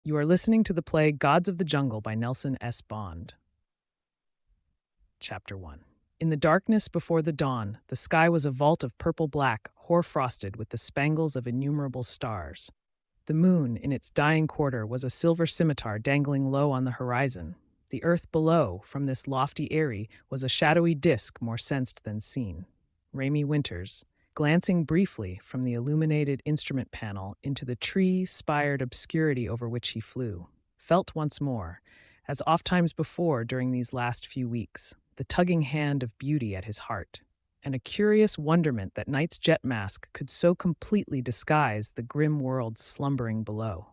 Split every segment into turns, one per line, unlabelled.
You are listening to the play Gods of the Jungle by Nelson S. Bond. Chapter 1. In the darkness before the dawn, the sky was a vault of purple-black, hoar-frosted with the spangles of innumerable stars. The moon, in its dying quarter, was a silver scimitar dangling low on the horizon. The earth below, from this lofty eyrie, was a shadowy disk more sensed than seen. Raimy Winters, glancing briefly from the illuminated instrument panel into the tree-spired obscurity over which he flew, felt once more, as ofttimes before during these last few weeks, the tugging hand of beauty at his heart, and a curious wonderment that night's jet mask could so completely disguise the grim world slumbering below.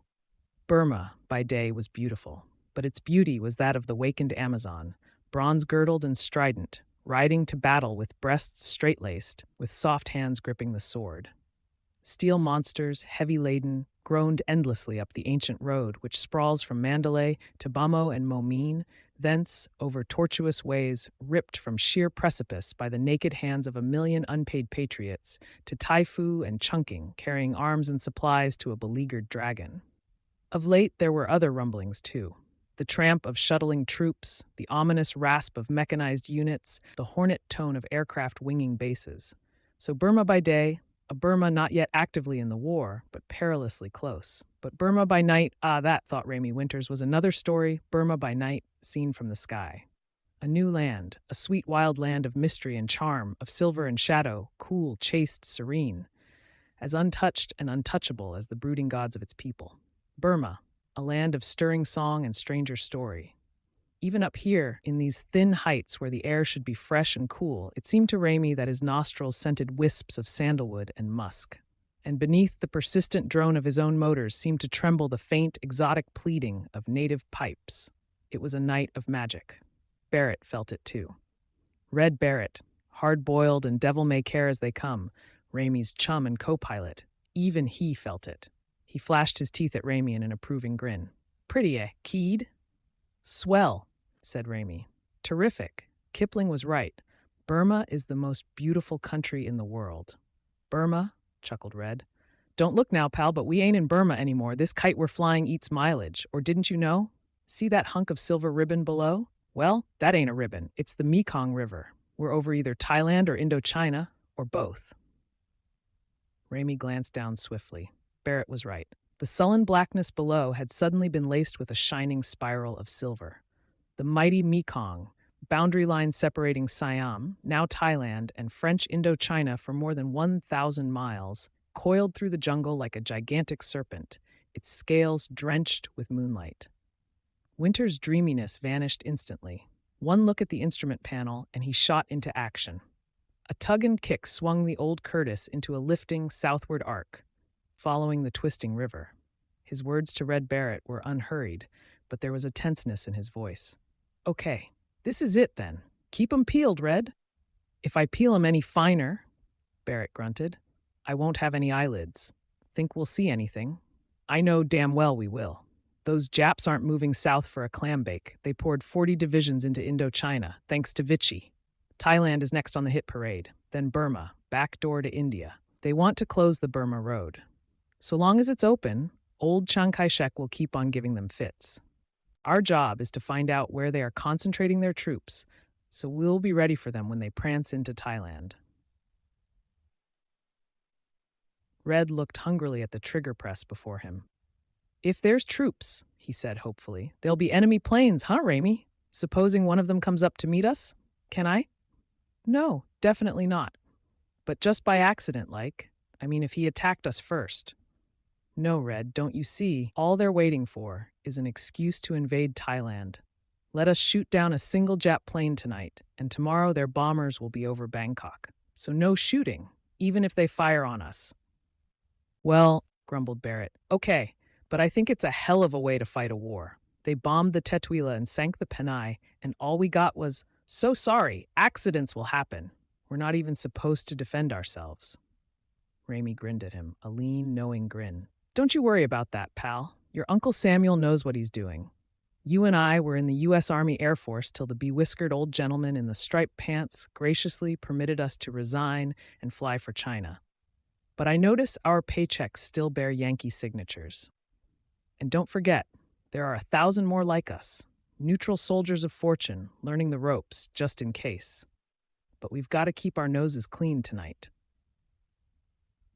Burma, by day, was beautiful, but its beauty was that of the wakened Amazon, bronze-girdled and strident, riding to battle with breasts straight-laced, with soft hands gripping the sword. Steel monsters, heavy-laden, groaned endlessly up the ancient road which sprawls from Mandalay to Bamo and Momin, thence, over tortuous ways ripped from sheer precipice by the naked hands of a million unpaid patriots, to Taifu and Chungking carrying arms and supplies to a beleaguered dragon. Of late there were other rumblings too. The tramp of shuttling troops, the ominous rasp of mechanized units, the hornet tone of aircraft winging bases. So Burma by day, a Burma not yet actively in the war, but perilously close. But Burma by night, that, thought Raimy Winters, was another story, Burma by night, seen from the sky. A new land, a sweet wild land of mystery and charm, of silver and shadow, cool, chaste, serene, as untouched and untouchable as the brooding gods of its people. Burma, a land of stirring song and stranger story. Even up here, in these thin heights where the air should be fresh and cool, it seemed to Raimy that his nostrils scented wisps of sandalwood and musk. And beneath the persistent drone of his own motors seemed to tremble the faint, exotic pleading of native pipes. It was a night of magic. Barrett felt it too. Red Barrett, hard-boiled and devil-may-care as they come, Raimy's chum and co-pilot, even he felt it. He flashed his teeth at Raimy in an approving grin. Pretty, Keed? Swell, said Raimy. Terrific. Kipling was right. Burma is the most beautiful country in the world. Burma, chuckled Red. Don't look now, pal, but we ain't in Burma anymore. This kite we're flying eats mileage. Or didn't you know? See that hunk of silver ribbon below? Well, that ain't a ribbon. It's the Mekong River. We're over either Thailand or Indochina, or both. Raimy glanced down swiftly. Barrett was right. The sullen blackness below had suddenly been laced with a shining spiral of silver. The mighty Mekong, boundary line separating Siam, now Thailand, and French Indochina for more than 1,000 miles, coiled through the jungle like a gigantic serpent, its scales drenched with moonlight. Winter's dreaminess vanished instantly. One look at the instrument panel, and he shot into action. A tug and kick swung the old Curtiss into a lifting southward arc, following the twisting river. His words to Red Barrett were unhurried, but there was a tenseness in his voice. Okay, this is it then. Keep 'em peeled, Red. If I peel 'em any finer, Barrett grunted, I won't have any eyelids. Think we'll see anything? I know damn well we will. Those Japs aren't moving south for a clam bake. They poured 40 divisions into Indochina, thanks to Vichy. Thailand is next on the hit parade, then Burma, back door to India. They want to close the Burma Road. So long as it's open, old Chiang Kai-shek will keep on giving them fits. Our job is to find out where they are concentrating their troops, so we'll be ready for them when they prance into Thailand. Red looked hungrily at the trigger press before him. If there's troops, he said hopefully, there'll be enemy planes, huh, Raimy? Supposing one of them comes up to meet us? Can I? No, definitely not. But just by accident, like. I mean, if he attacked us first. No, Red, don't you see? All they're waiting for is an excuse to invade Thailand. Let us shoot down a single Jap plane tonight, and tomorrow their bombers will be over Bangkok. So no shooting, even if they fire on us. Well, grumbled Barrett, okay, but I think it's a hell of a way to fight a war. They bombed the Tetuila and sank the Penai, and all we got was, so sorry, accidents will happen. We're not even supposed to defend ourselves. Raimy grinned at him, a lean, knowing grin. Don't you worry about that, pal. Your Uncle Samuel knows what he's doing. You and I were in the U.S. Army Air Force till the bewhiskered old gentleman in the striped pants graciously permitted us to resign and fly for China. But I notice our paychecks still bear Yankee signatures. And don't forget, There are 1,000 more like us, neutral soldiers of fortune, learning the ropes, just in case. But we've got to keep our noses clean tonight.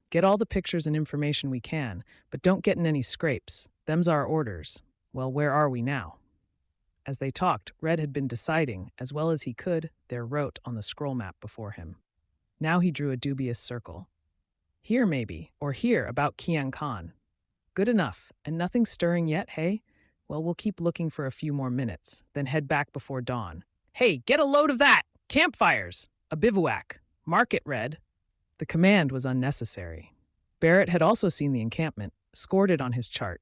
Get all the pictures and information we can, but don't get in any scrapes. Them's our orders. Well, where are we now? As they talked, Red had been deciding, as well as he could, their route on the scroll map before him. Now he drew a dubious circle. Here, maybe, or here, about Kiang Khan. Good enough, and nothing stirring yet, hey? Well, we'll keep looking for a few more minutes, then head back before dawn. Hey, get a load of that! Campfires! A bivouac! Mark it, Red! The command was unnecessary. Barrett had also seen the encampment, scored it on his chart.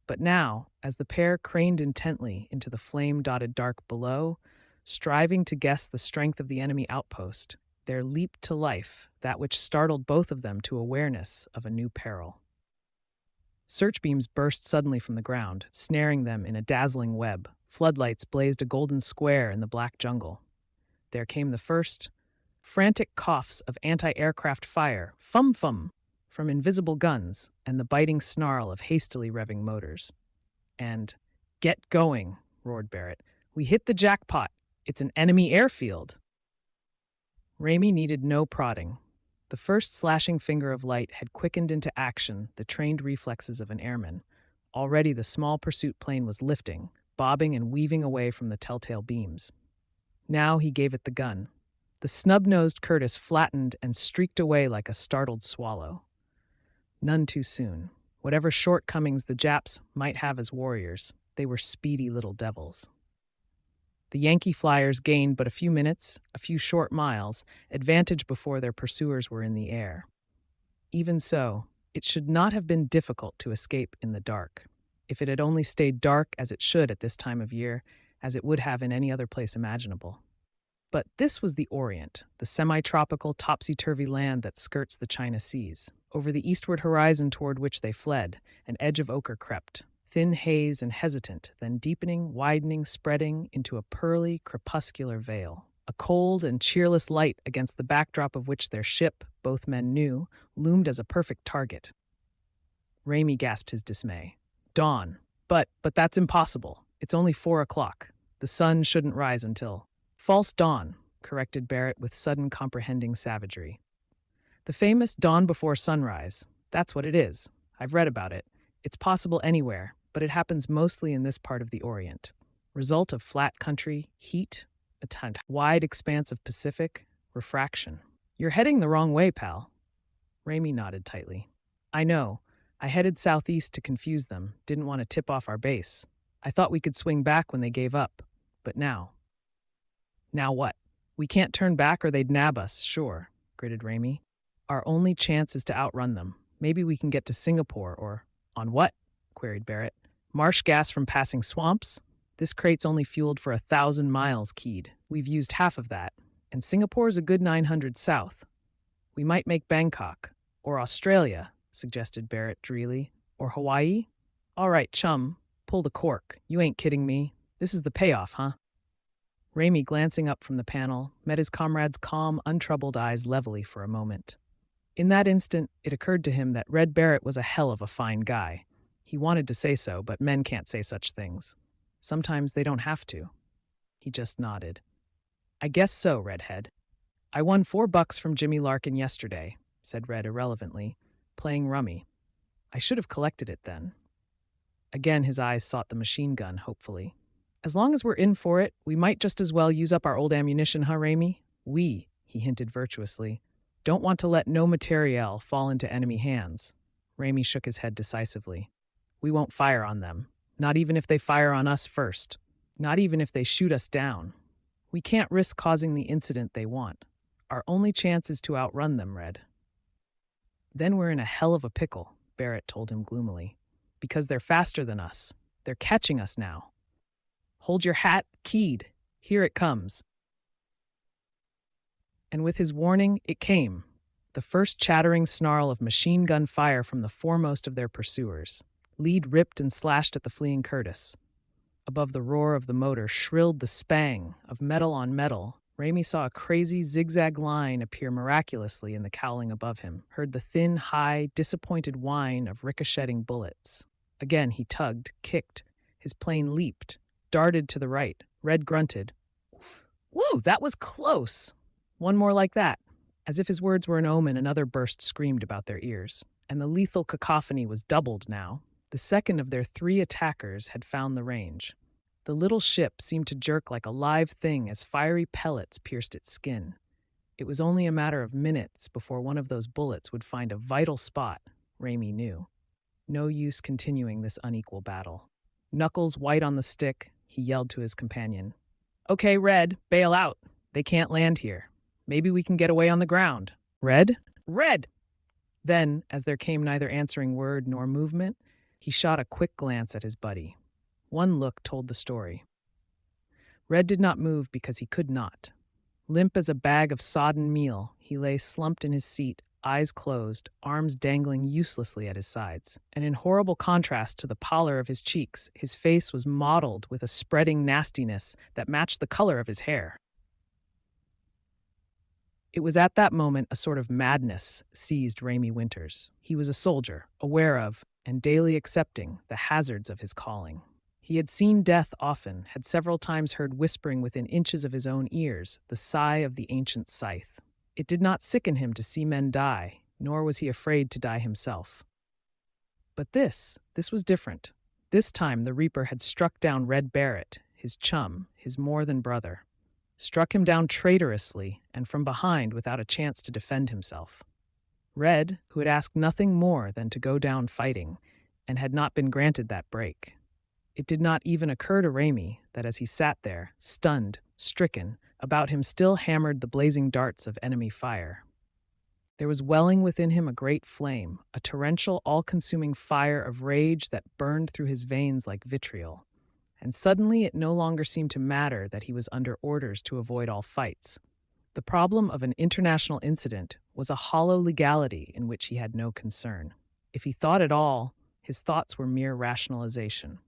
But now, as the pair craned intently into the flame-dotted dark below, striving to guess the strength of the enemy outpost, there leaped to life that which startled both of them to awareness of a new peril. Search beams burst suddenly from the ground, snaring them in a dazzling web. Floodlights blazed a golden square in the black jungle. There came the first, frantic coughs of anti-aircraft fire, fum-fum, from invisible guns, and the biting snarl of hastily revving motors. And, "Get going," roared Barrett. "We hit the jackpot. It's an enemy airfield." Raimi needed no prodding. The first slashing finger of light had quickened into action the trained reflexes of an airman. Already the small pursuit plane was lifting, bobbing and weaving away from the telltale beams. Now he gave it the gun. The snub-nosed Curtiss flattened and streaked away like a startled swallow. None too soon. Whatever shortcomings the Japs might have as warriors, they were speedy little devils. The Yankee flyers gained but a few minutes, a few short miles, advantage before their pursuers were in the air. Even so, it should not have been difficult to escape in the dark, if it had only stayed dark as it should at this time of year, as it would have in any other place imaginable. But this was the Orient, the semi-tropical, topsy-turvy land that skirts the China Seas. Over the eastward horizon toward which they fled, an edge of ochre crept, thin haze and hesitant, then deepening, widening, spreading into a pearly, crepuscular veil. A cold and cheerless light against the backdrop of which their ship, both men knew, loomed as a perfect target. Raimi gasped his dismay. Dawn. But that's impossible. It's only 4 o'clock. The sun shouldn't rise until... False dawn, corrected Barrett with sudden comprehending savagery. The famous dawn before sunrise. That's what it is. I've read about it. It's possible anywhere, but it happens mostly in this part of the Orient. Result of flat country, heat, a wide expanse of Pacific, refraction. You're heading the wrong way, pal. Raimi nodded tightly. I know. I headed southeast to confuse them, didn't want to tip off our base. I thought we could swing back when they gave up. But now... Now what? We can't turn back or they'd nab us, sure, gritted Raimi. Our only chance is to outrun them. Maybe we can get to Singapore or... On what? Queried Barrett. Marsh gas from passing swamps? This crate's only fueled for 1,000 miles, keyed. We've used half of that. And Singapore's a good 900 south. We might make Bangkok. Or Australia, suggested Barrett drearily. Or Hawaii? All right, chum. Pull the cork. You ain't kidding me. This is the payoff, huh? Raimi, glancing up from the panel, met his comrade's calm, untroubled eyes levelly for a moment. In that instant, it occurred to him that Red Barrett was a hell of a fine guy. He wanted to say so, but men can't say such things. Sometimes they don't have to. He just nodded. I guess so, Redhead. I won $4 from Jimmy Larkin yesterday, said Red irrelevantly, playing rummy. I should have collected it then. Again his eyes sought the machine gun, hopefully. As long as we're in for it, we might just as well use up our old ammunition, huh, Raimi? We, he hinted virtuously, don't want to let no materiel fall into enemy hands. Raimi shook his head decisively. We won't fire on them, not even if they fire on us first, not even if they shoot us down. We can't risk causing the incident they want. Our only chance is to outrun them, Red. Then we're in a hell of a pickle, Barrett told him gloomily, because they're faster than us. They're catching us now. Hold your hat, keyed. Here it comes. And with his warning, it came. The first chattering snarl of machine gun fire from the foremost of their pursuers. Lead ripped and slashed at the fleeing Curtiss. Above the roar of the motor shrilled the spang of metal on metal. Raimi saw a crazy zigzag line appear miraculously in the cowling above him, heard the thin, high, disappointed whine of ricocheting bullets. Again he tugged, kicked, His plane leaped, darted to the right. Red grunted. "Woo, that was close! One more like that." As if his words were an omen, another burst screamed about their ears, and the lethal cacophony was doubled now. The second of their three attackers had found the range. The little ship seemed to jerk like a live thing as fiery pellets pierced its skin. It was only a matter of minutes before one of those bullets would find a vital spot, Raimi knew. No use continuing this unequal battle. Knuckles white on the stick, he yelled to his companion. "Okay, Red, bail out. They can't land here. Maybe we can get away on the ground." "Red? Red!" Then, as there came neither answering word nor movement, he shot a quick glance at his buddy. One look told the story. Red did not move because he could not. Limp as a bag of sodden meal, he lay slumped in his seat, eyes closed, arms dangling uselessly at his sides. And in horrible contrast to the pallor of his cheeks, his face was mottled with a spreading nastiness that matched the color of his hair. It was at that moment a sort of madness seized Raimi Winters. He was a soldier, aware of, and daily accepting, the hazards of his calling. He had seen death often, had several times heard whispering within inches of his own ears the sigh of the ancient scythe. It did not sicken him to see men die, nor was he afraid to die himself. But this was different. This time the Reaper had struck down Red Barrett, his chum, his more than brother. Struck him down traitorously and from behind without a chance to defend himself. Red, who had asked nothing more than to go down fighting, and had not been granted that break. It did not even occur to Raimi that as he sat there, stunned, stricken, about him still hammered the blazing darts of enemy fire. There was welling within him a great flame, a torrential, all-consuming fire of rage that burned through his veins like vitriol. And suddenly it no longer seemed to matter that he was under orders to avoid all fights. The problem of an international incident was a hollow legality in which he had no concern. If he thought at all, his thoughts were mere rationalization.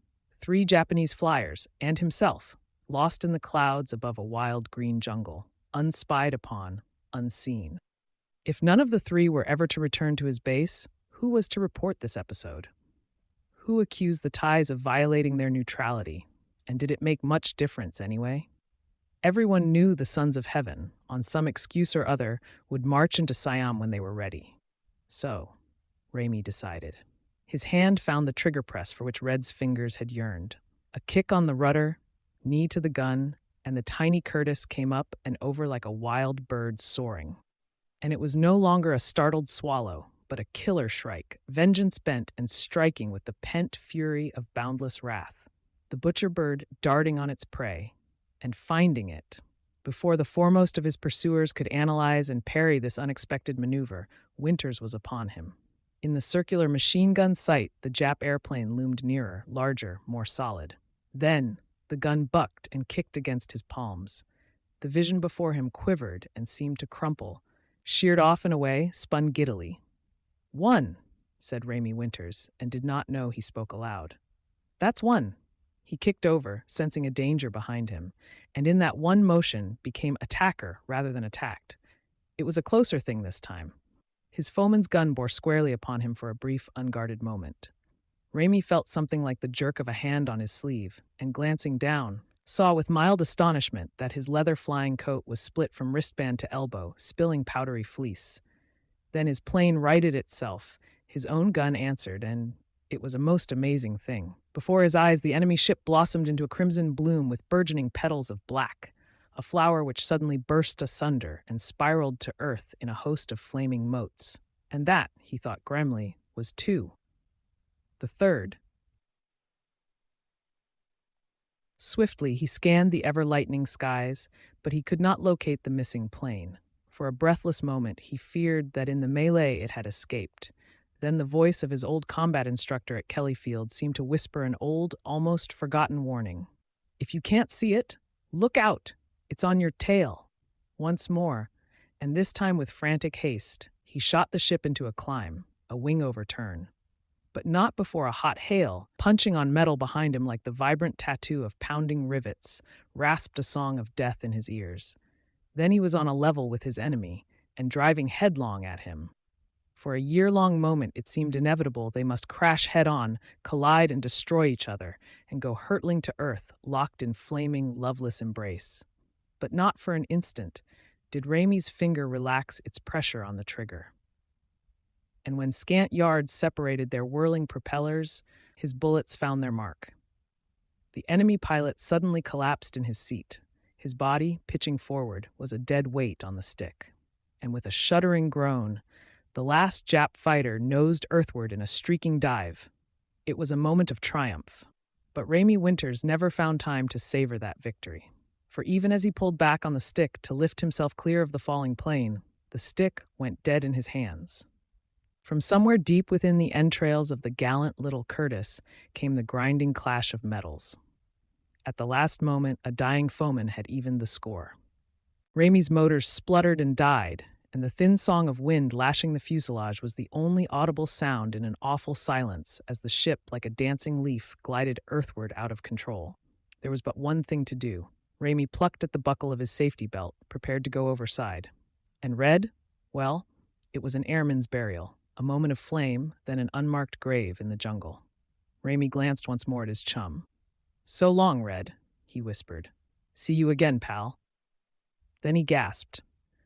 3 Japanese flyers, and himself, lost in the clouds above a wild green jungle, unspied upon, unseen. If none of the 3 were ever to return to his base, who was to report this episode? Who accused the Thais of violating their neutrality? And did it make much difference anyway? Everyone knew the Sons of Heaven, on some excuse or other, would march into Siam when they were ready. So, Raimi decided. His hand found the trigger press for which Red's fingers had yearned. A kick on the rudder, knee to the gun, and the tiny Curtiss came up and over like a wild bird soaring. And it was no longer a startled swallow, but a killer shrike, vengeance bent and striking with the pent fury of boundless wrath. The butcher bird darting on its prey, and finding it. Before the foremost of his pursuers could analyze and parry this unexpected maneuver, Winters was upon him. In the circular machine gun sight, the Jap airplane loomed nearer, larger, more solid. Then, the gun bucked and kicked against his palms. The vision before him quivered and seemed to crumple, sheared off and away, spun giddily. "One," said Raimi Winters, and did not know he spoke aloud. "That's one." He kicked over, sensing a danger behind him, and in that one motion became attacker rather than attacked. It was a closer thing this time. His foeman's gun bore squarely upon him for a brief, unguarded moment. Raimi felt something like the jerk of a hand on his sleeve, and glancing down, saw with mild astonishment that his leather flying coat was split from wristband to elbow, spilling powdery fleece. Then his plane righted itself, his own gun answered, and it was a most amazing thing. Before his eyes, the enemy ship blossomed into a crimson bloom with burgeoning petals of black, a flower which suddenly burst asunder and spiraled to earth in a host of flaming motes. And that, he thought grimly, was 2. The third. Swiftly, he scanned the ever-lightening skies, but he could not locate the missing plane. For a breathless moment, he feared that in the melee it had escaped. Then the voice of his old combat instructor at Kellyfield seemed to whisper an old, almost forgotten warning. "If you can't see it, look out! It's on your tail." Once more, and this time with frantic haste, he shot the ship into a climb, a wing-over turn. But not before a hot hail, punching on metal behind him like the vibrant tattoo of pounding rivets, rasped a song of death in his ears. Then he was on a level with his enemy, and driving headlong at him. For a year-long moment, it seemed inevitable they must crash head-on, collide and destroy each other, and go hurtling to earth, locked in flaming, loveless embrace. But not for an instant did Raimi's finger relax its pressure on the trigger. And when scant yards separated their whirling propellers, his bullets found their mark. The enemy pilot suddenly collapsed in his seat. His body, pitching forward, was a dead weight on the stick. And with a shuddering groan, the last Jap fighter nosed earthward in a streaking dive. It was a moment of triumph. But Raimi Winters never found time to savor that victory. For even as he pulled back on the stick to lift himself clear of the falling plane, the stick went dead in his hands. From somewhere deep within the entrails of the gallant little Curtis came the grinding clash of metals. At the last moment, a dying foeman had evened the score. Raimi's motors spluttered and died, and the thin song of wind lashing the fuselage was the only audible sound in an awful silence as the ship, like a dancing leaf, glided earthward out of control. There was but one thing to do. Raimi plucked at the buckle of his safety belt, prepared to go overside. And Red? Well, it was an airman's burial, a moment of flame, then an unmarked grave in the jungle. Raimi glanced once more at his chum. "So long, Red," he whispered. "See you again, pal." Then he gasped,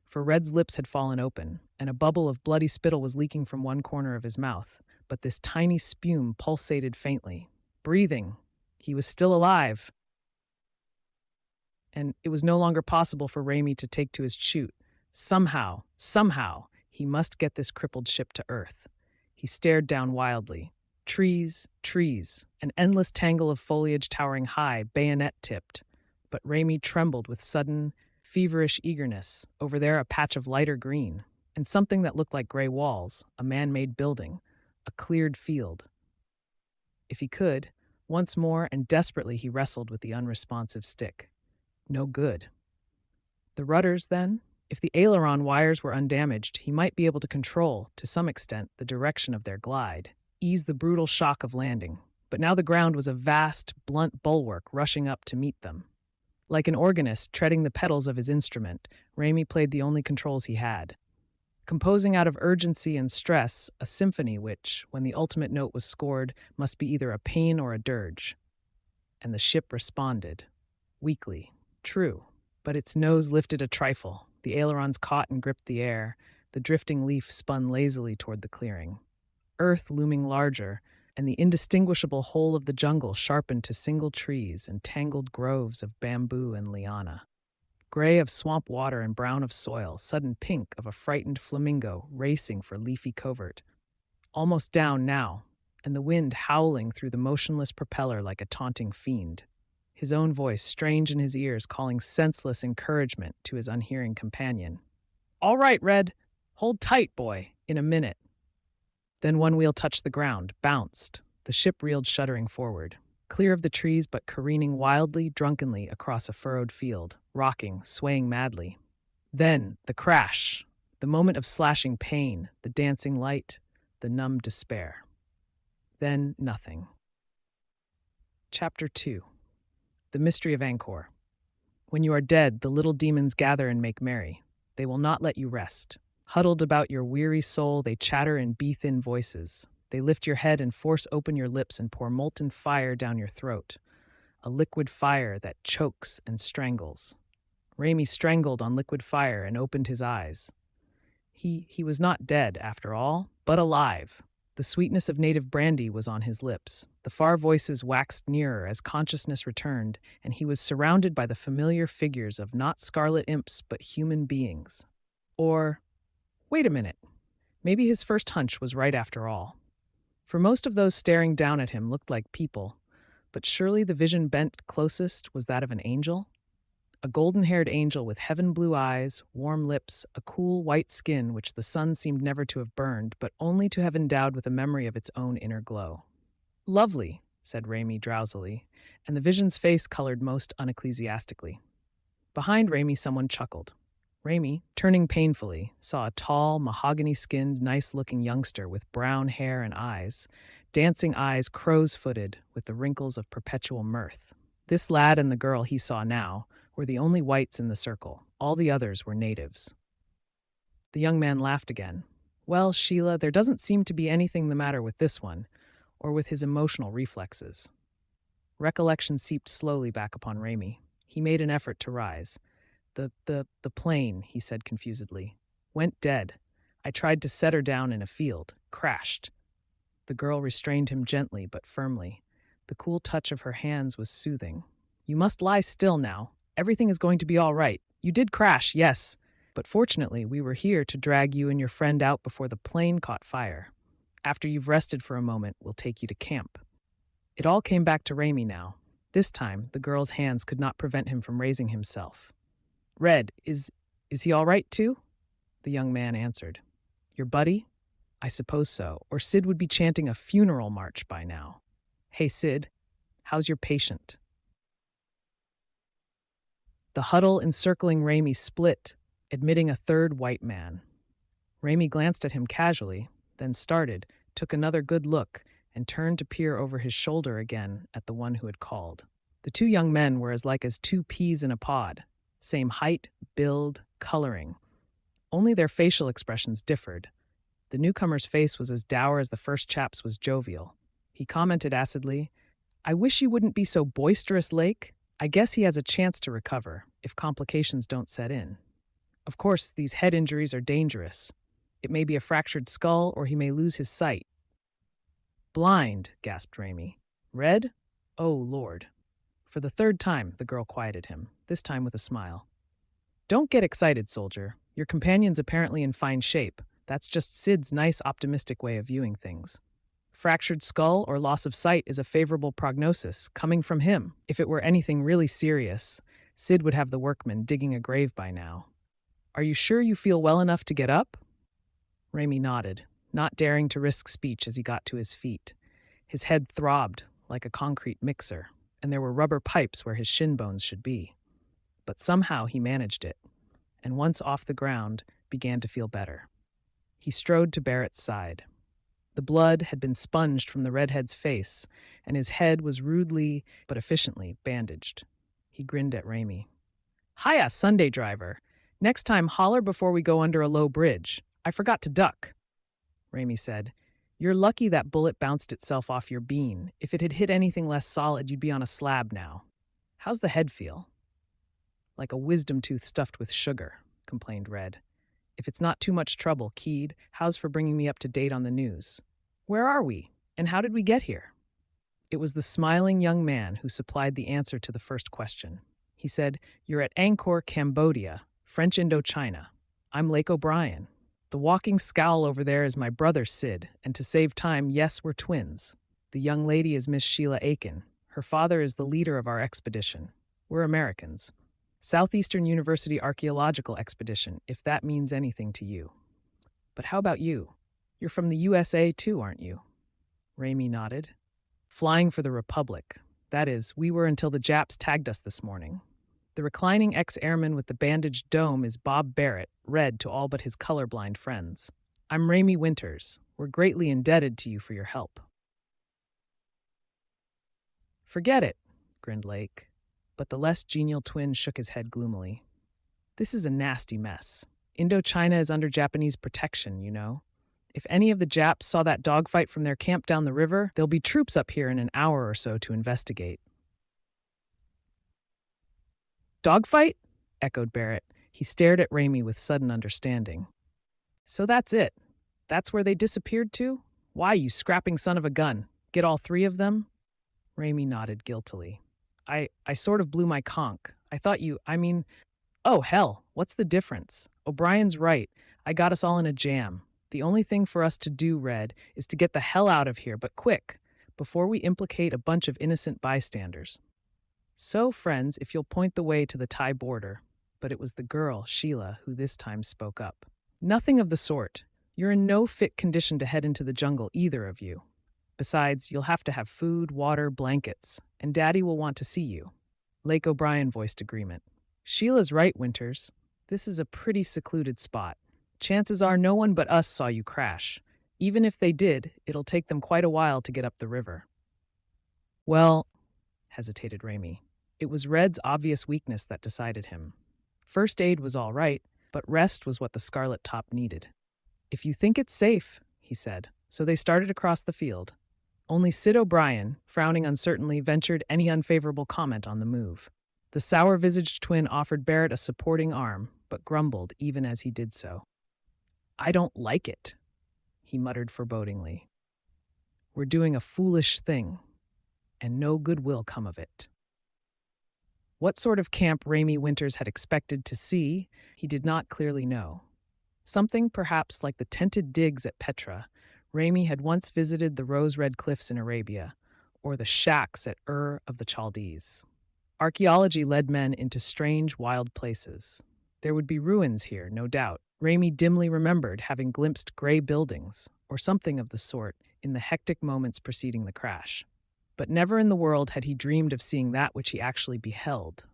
for Red's lips had fallen open, and a bubble of bloody spittle was leaking from one corner of his mouth, but this tiny spume pulsated faintly. Breathing. He was still alive. And it was no longer possible for Raimi to take to his chute. Somehow, he must get this crippled ship to Earth. He stared down wildly. Trees, an endless tangle of foliage towering high, bayonet-tipped. But Raimi trembled with sudden, feverish eagerness. Over there, a patch of lighter green, and something that looked like gray walls, a man-made building, a cleared field. If he could, once more and desperately he wrestled with the unresponsive stick. No good. The rudders, then? If the aileron wires were undamaged, he might be able to control, to some extent, the direction of their glide, ease the brutal shock of landing. But now the ground was a vast, blunt bulwark rushing up to meet them. Like an organist treading the pedals of his instrument, Raimi played the only controls he had, composing out of urgency and stress a symphony which, when the ultimate note was scored, must be either a paean or a dirge. And the ship responded. Weakly. True. But its nose lifted a trifle. The ailerons caught and gripped the air. The drifting leaf spun lazily toward the clearing. Earth looming larger, and the indistinguishable whole of the jungle sharpened to single trees and tangled groves of bamboo and liana. Gray of swamp water and brown of soil, sudden pink of a frightened flamingo racing for leafy covert. Almost down now, and the wind howling through the motionless propeller like a taunting fiend. His own voice strange in his ears, calling senseless encouragement to his unhearing companion. "All right, Red. Hold tight, boy. In a minute." Then one wheel touched the ground, bounced. The ship reeled shuddering forward, clear of the trees but careening wildly, drunkenly across a furrowed field, rocking, swaying madly. Then the crash, the moment of slashing pain, the dancing light, the numbed despair. Then nothing. Chapter 2. The Mystery of Angkor. When you are dead, the little demons gather and make merry. They will not let you rest. Huddled about your weary soul, they chatter in bee-thin voices. They lift your head and force open your lips and pour molten fire down your throat. A liquid fire that chokes and strangles. Raimi strangled on liquid fire and opened his eyes. He was not dead, after all, but alive. The sweetness of native brandy was on his lips. The far voices waxed nearer as consciousness returned, and he was surrounded by the familiar figures of not scarlet imps but human beings. Or, wait a minute, maybe his first hunch was right after all. For most of those staring down at him looked like people, but surely the vision bent closest was that of an angel? A golden-haired angel with heaven-blue eyes, warm lips, a cool white skin which the sun seemed never to have burned, but only to have endowed with a memory of its own inner glow. "Lovely," said Raimi drowsily, and the vision's face colored most unecclesiastically. Behind Raimi, someone chuckled. Raimi, turning painfully, saw a tall, mahogany-skinned, nice-looking youngster with brown hair and eyes, dancing eyes crow's-footed with the wrinkles of perpetual mirth. This lad and the girl he saw now were the only whites in the circle. All the others were natives. The young man laughed again. Well, Sheila, there doesn't seem to be anything the matter with this one, or with his emotional reflexes. Recollection seeped slowly back upon Raimi. He made an effort to rise. The plane, he said confusedly, went dead. I tried to set her down in a field, crashed. The girl restrained him gently but firmly. The cool touch of her hands was soothing. You must lie still now. Everything is going to be all right. You did crash, yes, but fortunately we were here to drag you and your friend out before the plane caught fire. After you've rested for a moment, we'll take you to camp. It all came back to Raimi now. This time, the girl's hands could not prevent him from raising himself. Red, is he all right too? The young man answered. Your buddy? I suppose so, or Sid would be chanting a funeral march by now. Hey, Sid, how's your patient? The huddle encircling Raimi split, admitting a third white man. Raimi glanced at him casually, then started, took another good look, and turned to peer over his shoulder again at the one who had called. The two young men were as like as two peas in a pod, same height, build, coloring. Only their facial expressions differed. The newcomer's face was as dour as the first chap's was jovial. He commented acidly, I wish you wouldn't be so boisterous, Lake. I guess he has a chance to recover, if complications don't set in. Of course, these head injuries are dangerous. It may be a fractured skull, or he may lose his sight. Blind, gasped Raimi. Red? Oh, Lord. For the third time, the girl quieted him, this time with a smile. Don't get excited, soldier. Your companion's apparently in fine shape. That's just Sid's nice, optimistic way of viewing things. Fractured skull or loss of sight is a favorable prognosis, coming from him. If it were anything really serious, Sid would have the workmen digging a grave by now. Are you sure you feel well enough to get up? Raimi nodded, not daring to risk speech as he got to his feet. His head throbbed like a concrete mixer, and there were rubber pipes where his shin bones should be. But somehow he managed it, and once off the ground, began to feel better. He strode to Barrett's side. The blood had been sponged from the redhead's face, and his head was rudely but efficiently bandaged. He grinned at Raimi. Hiya, Sunday driver. Next time, holler before we go under a low bridge. I forgot to duck. Raimi said, You're lucky that bullet bounced itself off your bean. If it had hit anything less solid, you'd be on a slab now. How's the head feel? Like a wisdom tooth stuffed with sugar, complained Red. If it's not too much trouble, Keed, how's for bringing me up to date on the news? Where are we? And how did we get here? It was the smiling young man who supplied the answer to the first question. He said, You're at Angkor, Cambodia, French Indochina. I'm Lake O'Brien. The walking scowl over there is my brother Sid, and to save time, yes, we're twins. The young lady is Miss Sheila Aiken. Her father is the leader of our expedition. We're Americans. Southeastern University Archaeological Expedition, if that means anything to you. But how about you? You're from the USA too, aren't you? Raimi nodded. Flying for the Republic. That is, we were until the Japs tagged us this morning. The reclining ex-airman with the bandaged dome is Bob Barrett, Red to all but his colorblind friends. I'm Raimi Winters. We're greatly indebted to you for your help. Forget it, grinned Lake. But the less genial twin shook his head gloomily. This is a nasty mess. Indochina is under Japanese protection, you know. If any of the Japs saw that dogfight from their camp down the river, there'll be troops up here in an hour or so to investigate. Dogfight? Echoed Barrett. He stared at Raimi with sudden understanding. So that's it. That's where they disappeared to? Why, you scrapping son of a gun? Get all three of them? Raimi nodded guiltily. I sort of blew my conch. I thought oh, hell, what's the difference? O'Brien's right. I got us all in a jam. The only thing for us to do, Red, is to get the hell out of here, but quick, before we implicate a bunch of innocent bystanders. So, friends, if you'll point the way to the Thai border. But it was the girl, Sheila, who this time spoke up. Nothing of the sort. You're in no fit condition to head into the jungle, either of you. Besides, you'll have to have food, water, blankets, and Daddy will want to see you. Lake O'Brien voiced agreement. Sheila's right, Winters. This is a pretty secluded spot. Chances are no one but us saw you crash. Even if they did, it'll take them quite a while to get up the river. Well, hesitated Raimi. It was Red's obvious weakness that decided him. First aid was all right, but rest was what the Scarlet Top needed. "If you think it's safe," he said. So they started across the field. Only Sid O'Brien, frowning uncertainly, ventured any unfavorable comment on the move. The sour-visaged twin offered Barrett a supporting arm, but grumbled even as he did so. "I don't like it," he muttered forebodingly. "We're doing a foolish thing, and no good will come of it." What sort of camp Raimi Winters had expected to see, he did not clearly know. Something perhaps like the tented digs at Petra. Raimi had once visited the rose-red cliffs in Arabia, or the shacks at Ur of the Chaldees. Archaeology led men into strange, wild places. There would be ruins here, no doubt. Raimi dimly remembered having glimpsed gray buildings, or something of the sort, in the hectic moments preceding the crash. But never in the world had he dreamed of seeing that which he actually beheld.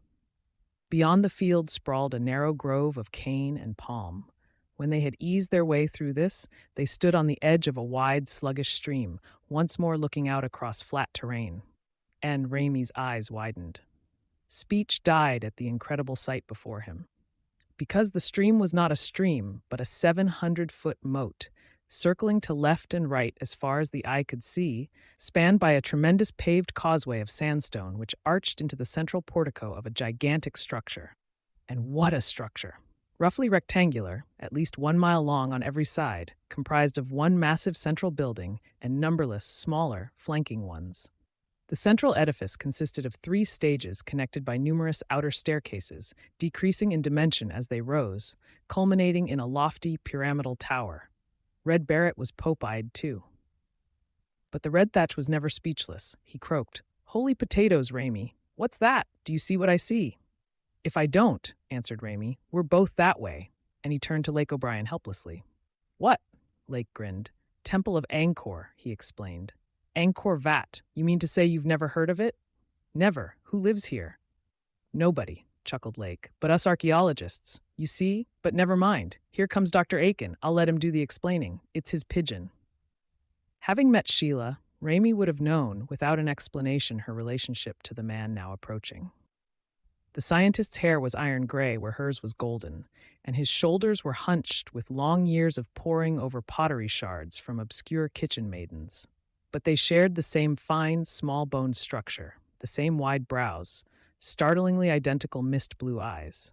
Beyond the field sprawled a narrow grove of cane and palm. When they had eased their way through this, they stood on the edge of a wide, sluggish stream, once more looking out across flat terrain. And Raimi's eyes widened. Speech died at the incredible sight before him. Because the stream was not a stream, but a 700-foot moat, circling to left and right as far as the eye could see, spanned by a tremendous paved causeway of sandstone which arched into the central portico of a gigantic structure. And what a structure! Roughly rectangular, at least 1 mile long on every side, comprised of one massive central building and numberless smaller, flanking ones. The central edifice consisted of 3 stages connected by numerous outer staircases, decreasing in dimension as they rose, culminating in a lofty pyramidal tower. Red Barrett was pope-eyed, too. But the red thatch was never speechless. He croaked, "Holy potatoes, Raimi! What's that? Do you see what I see?" "If I don't," answered Raimi, "we're both that way." And he turned to Lake O'Brien helplessly. "What?" Lake grinned. "Temple of Angkor," he explained. "Angkor Vat. You mean to say you've never heard of it?" "Never. Who lives here?" "Nobody," chuckled Lake, "but us archaeologists. You see? But never mind. Here comes Dr. Aiken. I'll let him do the explaining. It's his pigeon." Having met Sheila, Raimi would have known, without an explanation, her relationship to the man now approaching. The scientist's hair was iron gray where hers was golden, and his shoulders were hunched with long years of poring over pottery shards from obscure kitchen maidens. But they shared the same fine, small-boned structure, the same wide brows, startlingly identical mist-blue eyes.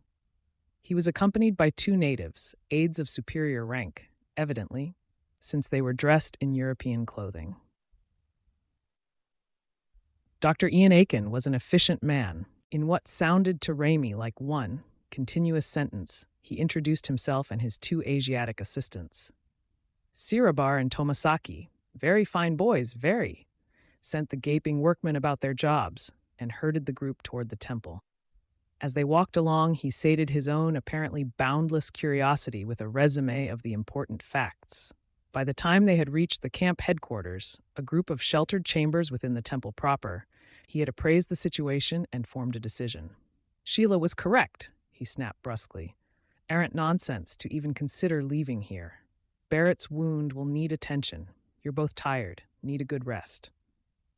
He was accompanied by 2 natives, aides of superior rank, evidently, since they were dressed in European clothing. Dr. Ian Aiken was an efficient man. In what sounded to Raimi like one continuous sentence, he introduced himself and his 2 Asiatic assistants. Sirabar and Tomasaki, very fine boys, very, sent the gaping workmen about their jobs and herded the group toward the temple. As they walked along, he sated his own apparently boundless curiosity with a resume of the important facts. By the time they had reached the camp headquarters, a group of sheltered chambers within the temple proper, he had appraised the situation and formed a decision. "Sheila was correct," he snapped brusquely. "Arrant nonsense to even consider leaving here. Barrett's wound will need attention. You're both tired, need a good rest."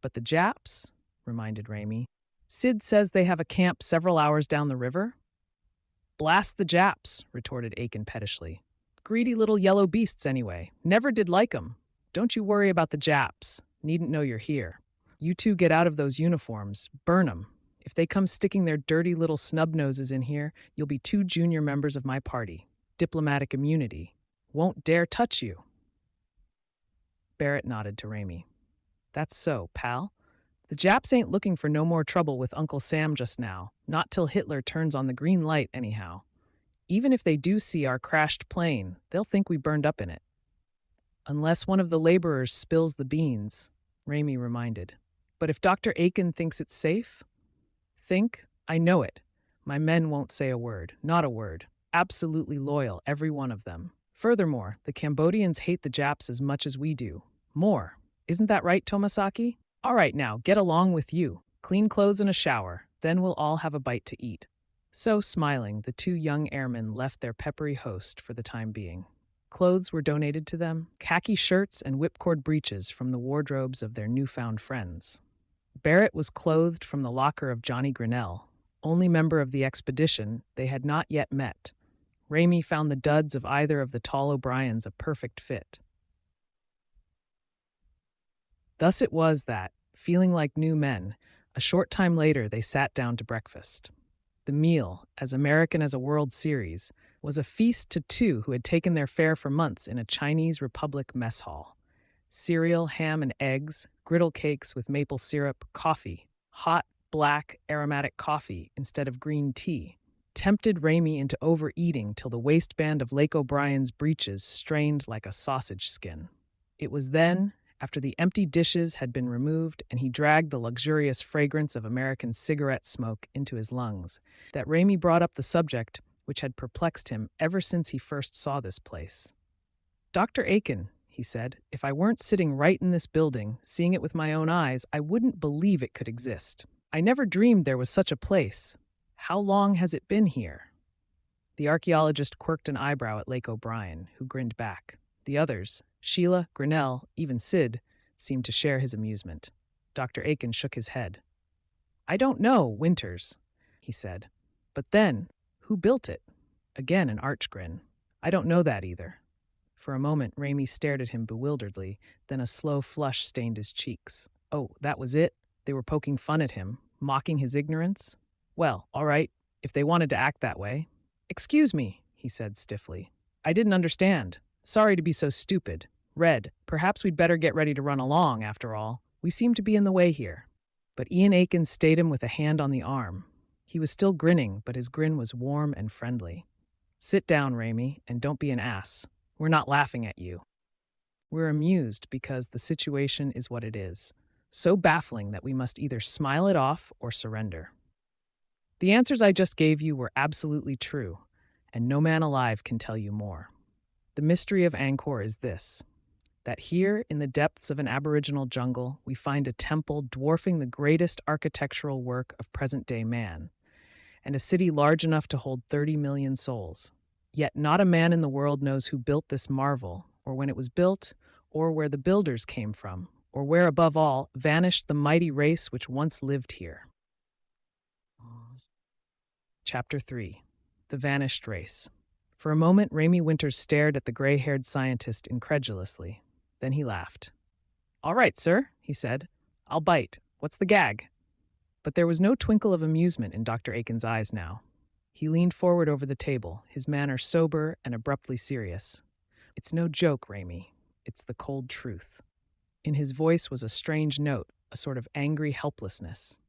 "But the Japs?" reminded Raimi. "Sid says they have a camp several hours down the river." "Blast the Japs," retorted Aiken pettishly. "Greedy little yellow beasts anyway. Never did like 'em. Don't you worry about the Japs. Needn't know you're here. You 2 get out of those uniforms. Burn 'em. If they come sticking their dirty little snub noses in here, you'll be 2 junior members of my party. Diplomatic immunity. Won't dare touch you." Barrett nodded to Raimi. "That's so, pal. The Japs ain't looking for no more trouble with Uncle Sam just now, not till Hitler turns on the green light anyhow. Even if they do see our crashed plane, they'll think we burned up in it." "Unless one of the laborers spills the beans," Raimi reminded. "But if Dr. Aiken thinks it's safe?" "Think? I know it. My men won't say a word, not a word. Absolutely loyal, every one of them. Furthermore, the Cambodians hate the Japs as much as we do. More. Isn't that right, Tomasaki? All right now, get along with you. Clean clothes and a shower. Then we'll all have a bite to eat." So, smiling, the 2 young airmen left their peppery host for the time being. Clothes were donated to them, khaki shirts and whipcord breeches from the wardrobes of their newfound friends. Barrett was clothed from the locker of Johnny Grinnell, only member of the expedition they had not yet met. Raimi found the duds of either of the tall O'Briens a perfect fit. Thus it was that, feeling like new men, a short time later they sat down to breakfast. The meal, as American as a World Series, was a feast to two who had taken their fare for months in a Chinese Republic mess hall. Cereal, ham, and eggs, griddle cakes with maple syrup, coffee, hot, black, aromatic coffee instead of green tea, tempted Raimi into overeating till the waistband of Lake O'Brien's breeches strained like a sausage skin. It was then, after the empty dishes had been removed and he dragged the luxurious fragrance of American cigarette smoke into his lungs, that Raimi brought up the subject which had perplexed him ever since he first saw this place. "Dr. Aiken," he said, "if I weren't sitting right in this building, seeing it with my own eyes, I wouldn't believe it could exist. I never dreamed there was such a place. How long has it been here?" The archaeologist quirked an eyebrow at Lake O'Brien, who grinned back. The others, Sheila, Grinnell, even Sid, seemed to share his amusement. Dr. Aiken shook his head. "I don't know, Winters," he said. "But then, who built it?" Again an arch grin. "I don't know that either." For a moment, Raimi stared at him bewilderedly, then a slow flush stained his cheeks. Oh, that was it? They were poking fun at him, mocking his ignorance? Well, all right, if they wanted to act that way. "Excuse me," he said stiffly. "I didn't understand. Sorry to be so stupid. Red, perhaps we'd better get ready to run along, after all. We seem to be in the way here." But Ian Aiken stayed him with a hand on the arm. He was still grinning, but his grin was warm and friendly. "Sit down, Raimi, and don't be an ass. We're not laughing at you. We're amused because the situation is what it is, so baffling that we must either smile it off or surrender. The answers I just gave you were absolutely true, and no man alive can tell you more. The mystery of Angkor is this, that here in the depths of an aboriginal jungle, we find a temple dwarfing the greatest architectural work of present-day man, and a city large enough to hold 30 million souls. Yet not a man in the world knows who built this marvel, or when it was built, or where the builders came from, or where, above all, vanished the mighty race which once lived here. Chapter 3. The Vanished Race. For a moment, Raimi Winters stared at the gray-haired scientist incredulously. Then he laughed. "All right, sir," he said. "I'll bite. What's the gag?" But there was no twinkle of amusement in Dr. Aiken's eyes now. He leaned forward over the table, his manner sober and abruptly serious. "It's no joke, Raimi. It's the cold truth." In his voice was a strange note, a sort of angry helplessness.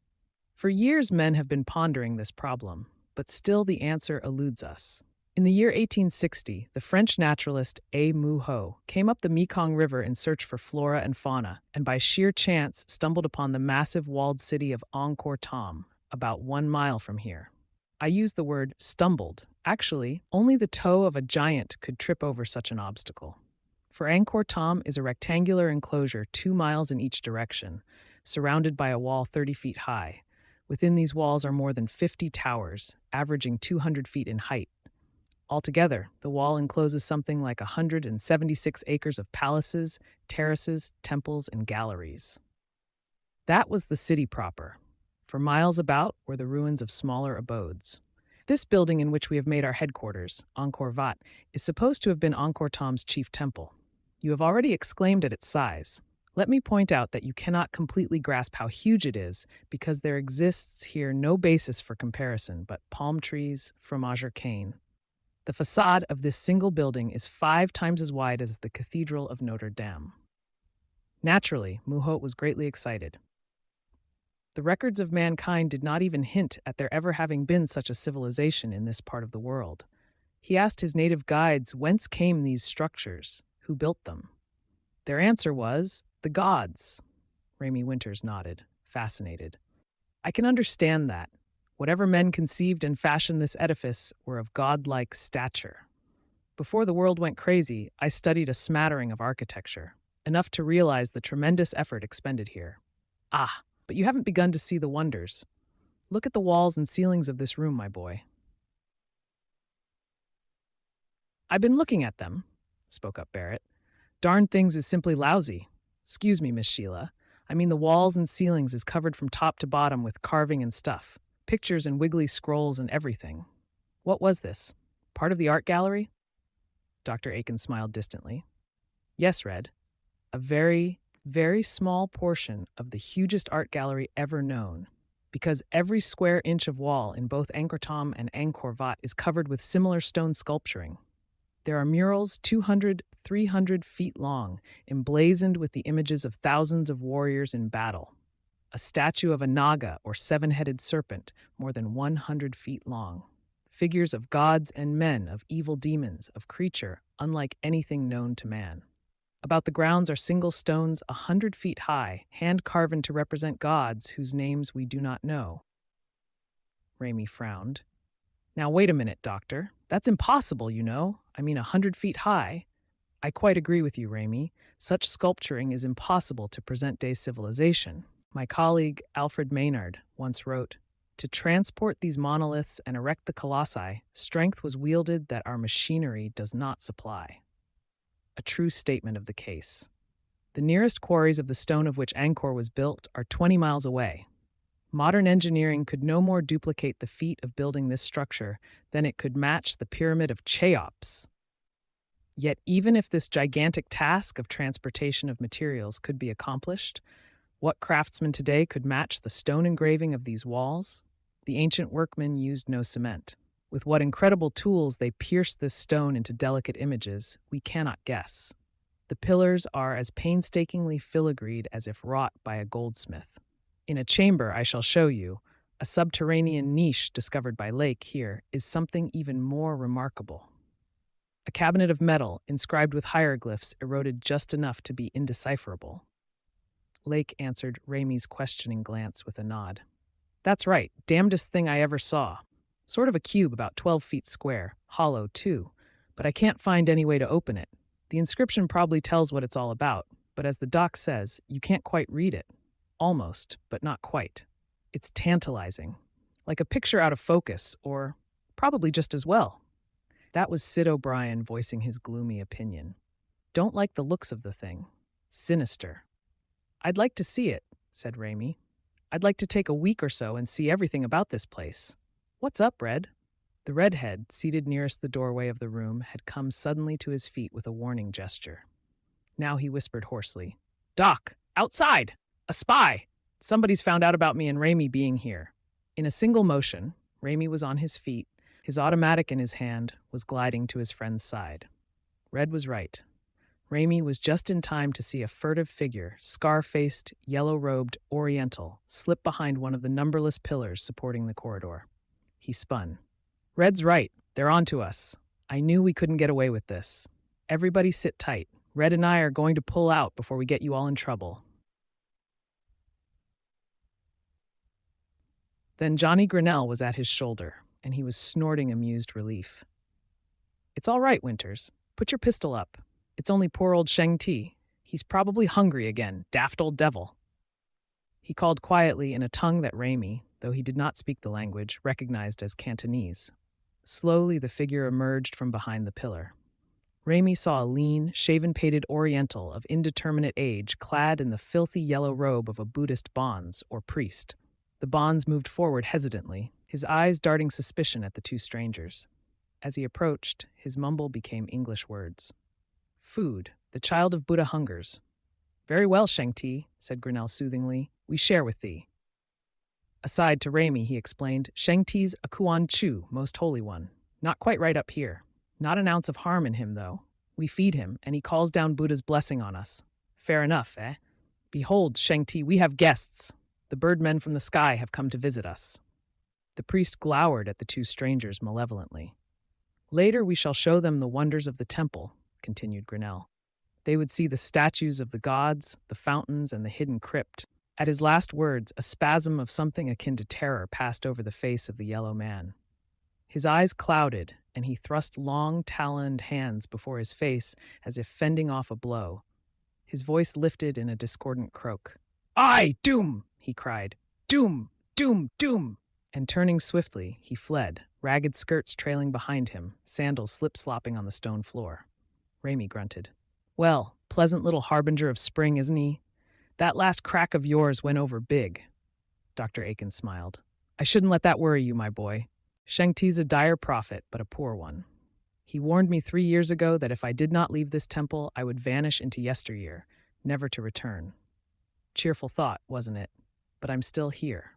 For years men have been pondering this problem, but still the answer eludes us. In the year 1860, the French naturalist A. Mouhot came up the Mekong River in search for flora and fauna, and by sheer chance stumbled upon the massive walled city of Angkor Thom, about 1 mile from here. I use the word stumbled. Actually, only the toe of a giant could trip over such an obstacle. For Angkor Thom is a rectangular enclosure 2 miles in each direction, surrounded by a wall 30 feet high. Within these walls are more than 50 towers, averaging 200 feet in height. Altogether, the wall encloses something like 176 acres of palaces, terraces, temples, and galleries. That was the city proper. For miles about were the ruins of smaller abodes. This building in which we have made our headquarters, Angkor Wat, is supposed to have been Angkor Thom's chief temple. You have already exclaimed at its size. Let me point out that you cannot completely grasp how huge it is because there exists here no basis for comparison but palm trees, fromage cane. The facade of this single building is 5 times as wide as the Cathedral of Notre Dame. Naturally, Mouhot was greatly excited. The records of mankind did not even hint at there ever having been such a civilization in this part of the world. He asked his native guides whence came these structures, who built them. Their answer was, the gods. Raimi Winters nodded, fascinated. I can understand that. Whatever men conceived and fashioned this edifice were of godlike stature. Before the world went crazy, I studied a smattering of architecture, enough to realize the tremendous effort expended here. Ah, but you haven't begun to see the wonders. Look at the walls and ceilings of this room, my boy. I've been looking at them, spoke up Barrett. Darn things is simply lousy. Excuse me, Miss Sheila. I mean the walls and ceilings is covered from top to bottom with carving and stuff. Pictures and wiggly scrolls and everything. What was this? Part of the art gallery? Dr. Aiken smiled distantly. Yes, Red. A very, very small portion of the hugest art gallery ever known, because every square inch of wall in both Angkor Thom and Angkor Wat is covered with similar stone sculpturing. There are murals 200, 300 feet long, emblazoned with the images of thousands of warriors in battle. A statue of a Naga, or seven-headed serpent, more than 100 feet long. Figures of gods and men, of evil demons, of creature, unlike anything known to man. About the grounds are single stones 100 feet high, hand-carven to represent gods whose names we do not know. Raimi frowned. Now wait a minute, Doctor. That's impossible, you know. I mean, 100 feet high. I quite agree with you, Raimi. Such sculpturing is impossible to present-day civilization. My colleague, Alfred Maynard, once wrote, "To transport these monoliths and erect the colossi, strength was wielded that our machinery does not supply." A true statement of the case. The nearest quarries of the stone of which Angkor was built are 20 miles away. Modern engineering could no more duplicate the feat of building this structure than it could match the pyramid of Cheops. Yet even if this gigantic task of transportation of materials could be accomplished, what craftsman today could match the stone engraving of these walls? The ancient workmen used no cement. With what incredible tools they pierced this stone into delicate images, we cannot guess. The pillars are as painstakingly filigreed as if wrought by a goldsmith. In a chamber I shall show you, a subterranean niche discovered by Lake here, is something even more remarkable. A cabinet of metal, inscribed with hieroglyphs, eroded just enough to be indecipherable. Lake answered Raimi's questioning glance with a nod. That's right, damnedest thing I ever saw. Sort of a cube about 12 feet square, hollow too, but I can't find any way to open it. The inscription probably tells what it's all about, but as the doc says, you can't quite read it. Almost, but not quite. It's tantalizing. Like a picture out of focus, or probably just as well. That was Sid O'Brien voicing his gloomy opinion. Don't like the looks of the thing. Sinister. I'd like to see it, said Raimi. I'd like to take a week or so and see everything about this place. What's up, Red? The redhead, seated nearest the doorway of the room, had come suddenly to his feet with a warning gesture. Now he whispered hoarsely, Doc, outside! A spy! Somebody's found out about me and Raimi being here. In a single motion, Raimi was on his feet, his automatic in his hand, was gliding to his friend's side. Red was right. Raimi was just in time to see a furtive figure, scar-faced, yellow-robed, oriental, slip behind one of the numberless pillars supporting the corridor. He spun. Red's right. They're on to us. I knew we couldn't get away with this. Everybody sit tight. Red and I are going to pull out before we get you all in trouble. Then Johnny Grinnell was at his shoulder, and he was snorting amused relief. It's all right, Winters. Put your pistol up. It's only poor old Sheng Ti. He's probably hungry again, daft old devil. He called quietly in a tongue that Raimi, though he did not speak the language, recognized as Cantonese. Slowly the figure emerged from behind the pillar. Raimi saw a lean, shaven-pated Oriental of indeterminate age clad in the filthy yellow robe of a Buddhist bonze, or priest. The bonze moved forward hesitantly, his eyes darting suspicion at the two strangers. As he approached, his mumble became English words. Food, the child of Buddha hungers. Very well, Sheng Ti, said Grinnell soothingly. We share with thee. Aside to Raimi, he explained, Sheng Ti's a Kuan Chu, most holy one. Not quite right up here. Not an ounce of harm in him, though. We feed him, and he calls down Buddha's blessing on us. Fair enough, eh? Behold, Sheng Ti, we have guests. The birdmen from the sky have come to visit us. The priest glowered at the two strangers malevolently. Later we shall show them the wonders of the temple, continued Grinnell. They would see the statues of the gods, the fountains, and the hidden crypt. At his last words, a spasm of something akin to terror passed over the face of the yellow man. His eyes clouded, and he thrust long, taloned hands before his face as if fending off a blow. His voice lifted in a discordant croak. Aye, doom! He cried. Doom! Doom! Doom! And turning swiftly, he fled, ragged skirts trailing behind him, sandals slip-slopping on the stone floor. Raimi grunted. Well, pleasant little harbinger of spring, isn't he? That last crack of yours went over big. Dr. Aiken smiled. I shouldn't let that worry you, my boy. Sheng Ti's a dire prophet, but a poor one. He warned me 3 years ago that if I did not leave this temple, I would vanish into yesteryear, never to return. Cheerful thought, wasn't it? But I'm still here.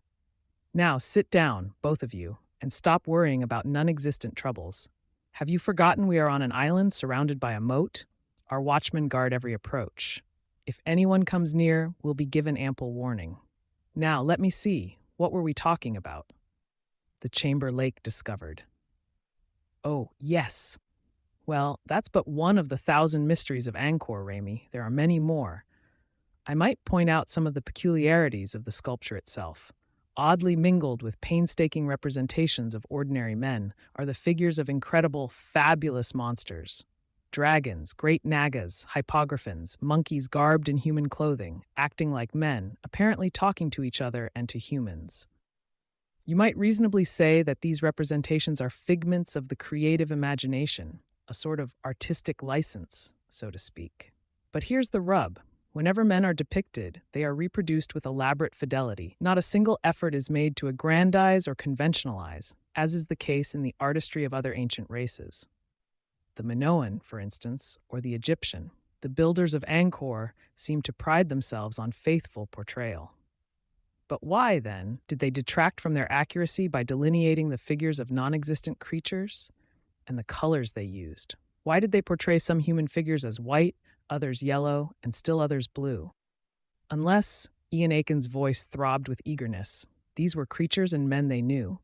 Now sit down, both of you, and stop worrying about non-existent troubles. Have you forgotten we are on an island surrounded by a moat? Our watchmen guard every approach. If anyone comes near, we'll be given ample warning. Now, let me see. What were we talking about? The chamber lake discovered. Oh, yes. Well, that's but one of the 1,000 mysteries of Angkor, Raimi. There are many more. I might point out some of the peculiarities of the sculpture itself. Oddly mingled with painstaking representations of ordinary men are the figures of incredible, fabulous monsters. Dragons, great nagas, hypographans, monkeys garbed in human clothing, acting like men, apparently talking to each other and to humans. You might reasonably say that these representations are figments of the creative imagination, a sort of artistic license, so to speak. But here's the rub. Whenever men are depicted, they are reproduced with elaborate fidelity. Not a single effort is made to aggrandize or conventionalize, as is the case in the artistry of other ancient races. The Minoan, for instance, or the Egyptian, the builders of Angkor, seem to pride themselves on faithful portrayal. But why, then, did they detract from their accuracy by delineating the figures of non-existent creatures and the colors they used? Why did they portray some human figures as white, others yellow, and still others blue? Unless, Ian Aiken's voice throbbed with eagerness, these were creatures and men they knew.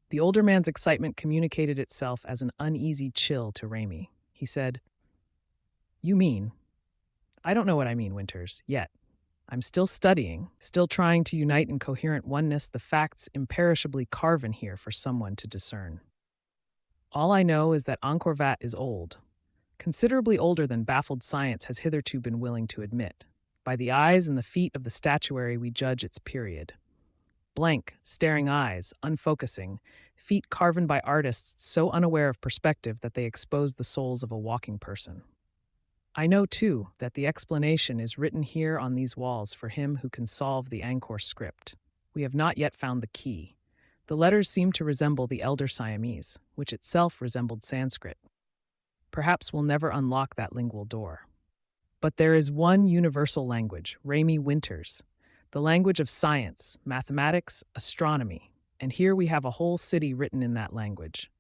The older man's excitement communicated itself as an uneasy chill to Raimi. He said, "You mean?" "I don't know what I mean, Winters, yet. I'm still studying, still trying to unite in coherent oneness the facts imperishably carven here for someone to discern. All I know is that Angkor Wat is old, considerably older than baffled science has hitherto been willing to admit. By the eyes and the feet of the statuary we judge its period. Blank, staring eyes, unfocusing, feet carven by artists so unaware of perspective that they expose the souls of a walking person. I know, too, that the explanation is written here on these walls for him who can solve the Angkor script. We have not yet found the key. The letters seem to resemble the Elder Siamese, which itself resembled Sanskrit. Perhaps we'll never unlock that lingual door. But there is one universal language, Raimi Winters, the language of science, mathematics, astronomy, and here we have a whole city written in that language.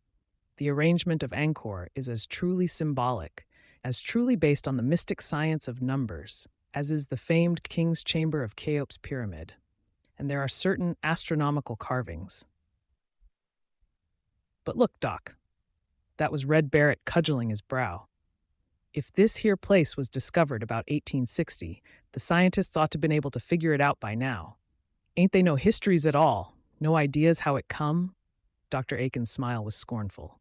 The arrangement of Angkor is as truly symbolic, as truly based on the mystic science of numbers, as is the famed King's Chamber of Cheops Pyramid. And there are certain astronomical carvings. But look, Doc, that was Red Barrett cudgeling his brow. If this here place was discovered about 1860, the scientists ought to been able to figure it out by now. Ain't they no histories at all? No ideas how it come? Dr. Aiken's smile was scornful.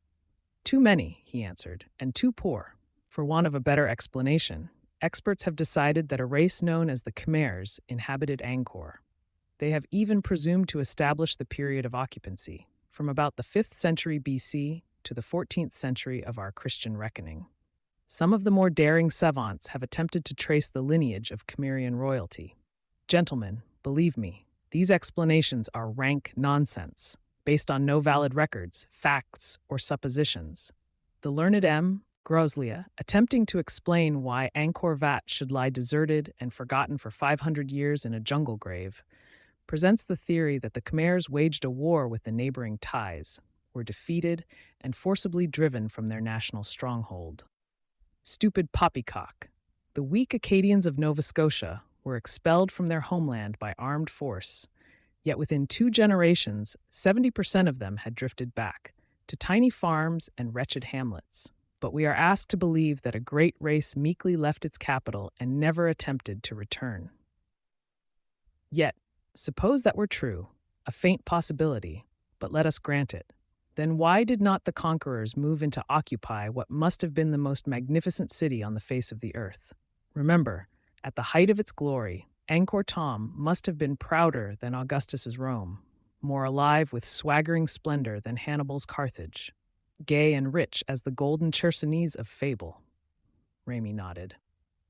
Too many, he answered, and too poor. For want of a better explanation, experts have decided that a race known as the Khmers inhabited Angkor. They have even presumed to establish the period of occupancy, from about the 5th century BC to the 14th century of our Christian reckoning. Some of the more daring savants have attempted to trace the lineage of Khmerian royalty. Gentlemen, believe me, these explanations are rank nonsense, based on no valid records, facts, or suppositions. The learned M. Groslia, attempting to explain why Angkor Wat should lie deserted and forgotten for 500 years in a jungle grave, presents the theory that the Khmers waged a war with the neighboring Thais, were defeated, and forcibly driven from their national stronghold. Stupid poppycock. The weak Acadians of Nova Scotia were expelled from their homeland by armed force, yet within 2 generations, 70% of them had drifted back to tiny farms and wretched hamlets. But we are asked to believe that a great race meekly left its capital and never attempted to return. Yet, suppose that were true, a faint possibility, but let us grant it. Then why did not the conquerors move in to occupy what must have been the most magnificent city on the face of the earth? Remember, at the height of its glory, Angkor Thom must have been prouder than Augustus's Rome, more alive with swaggering splendor than Hannibal's Carthage, gay and rich as the golden Chersonese of fable. Raimi nodded.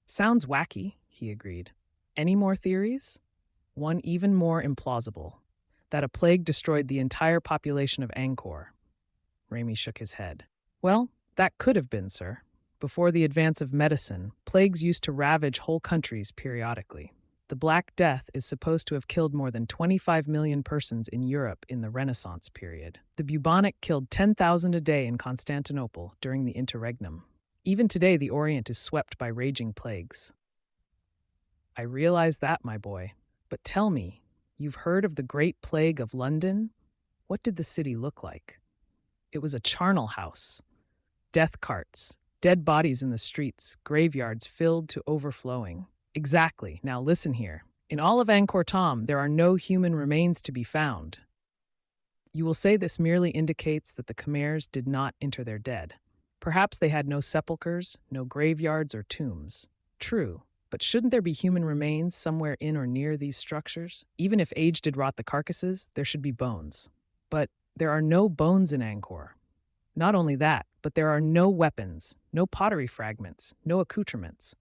Sounds wacky, he agreed. Any more theories? One even more implausible, that a plague destroyed the entire population of Angkor. Raimi shook his head. Well, That could have been, sir. Before the advance of medicine, plagues used to ravage whole countries periodically. The Black Death is supposed to have killed more than 25 million persons in Europe in the Renaissance period. The bubonic killed 10,000 a day in Constantinople during the interregnum. Even today, the Orient is swept by raging plagues. I realize that, my boy. But tell me, you've heard of the Great Plague of London? What did the city look like? It was a charnel house. Death carts, dead bodies in the streets, graveyards filled to overflowing. Exactly. Now listen here. In all of Angkor Thom, there are no human remains to be found. You will say this merely indicates that the Khmers did not inter their dead. Perhaps they had no sepulchres, no graveyards or tombs. True, but shouldn't there be human remains somewhere in or near these structures? Even if age did rot the carcasses, there should be bones. But there are no bones in Angkor. Not only that, but there are no weapons, no pottery fragments, no accoutrements.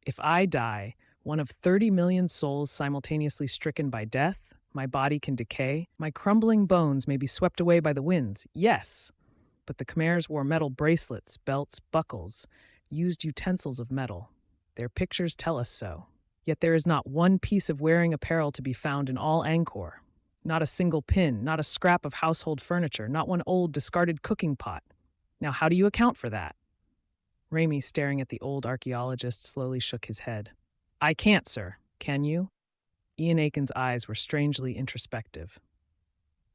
If I die, one of 30 million souls simultaneously stricken by death, my body can decay, my crumbling bones may be swept away by the winds, yes. But the Khmers wore metal bracelets, belts, buckles, used utensils of metal. Their pictures tell us so. Yet there is not one piece of wearing apparel to be found in all Angkor. Not a single pin, not a scrap of household furniture, not one old discarded cooking pot. Now how do you account for that? Raimi, staring at the old archaeologist, slowly shook his head. I can't, sir. Can you? Ian Aiken's eyes were strangely introspective.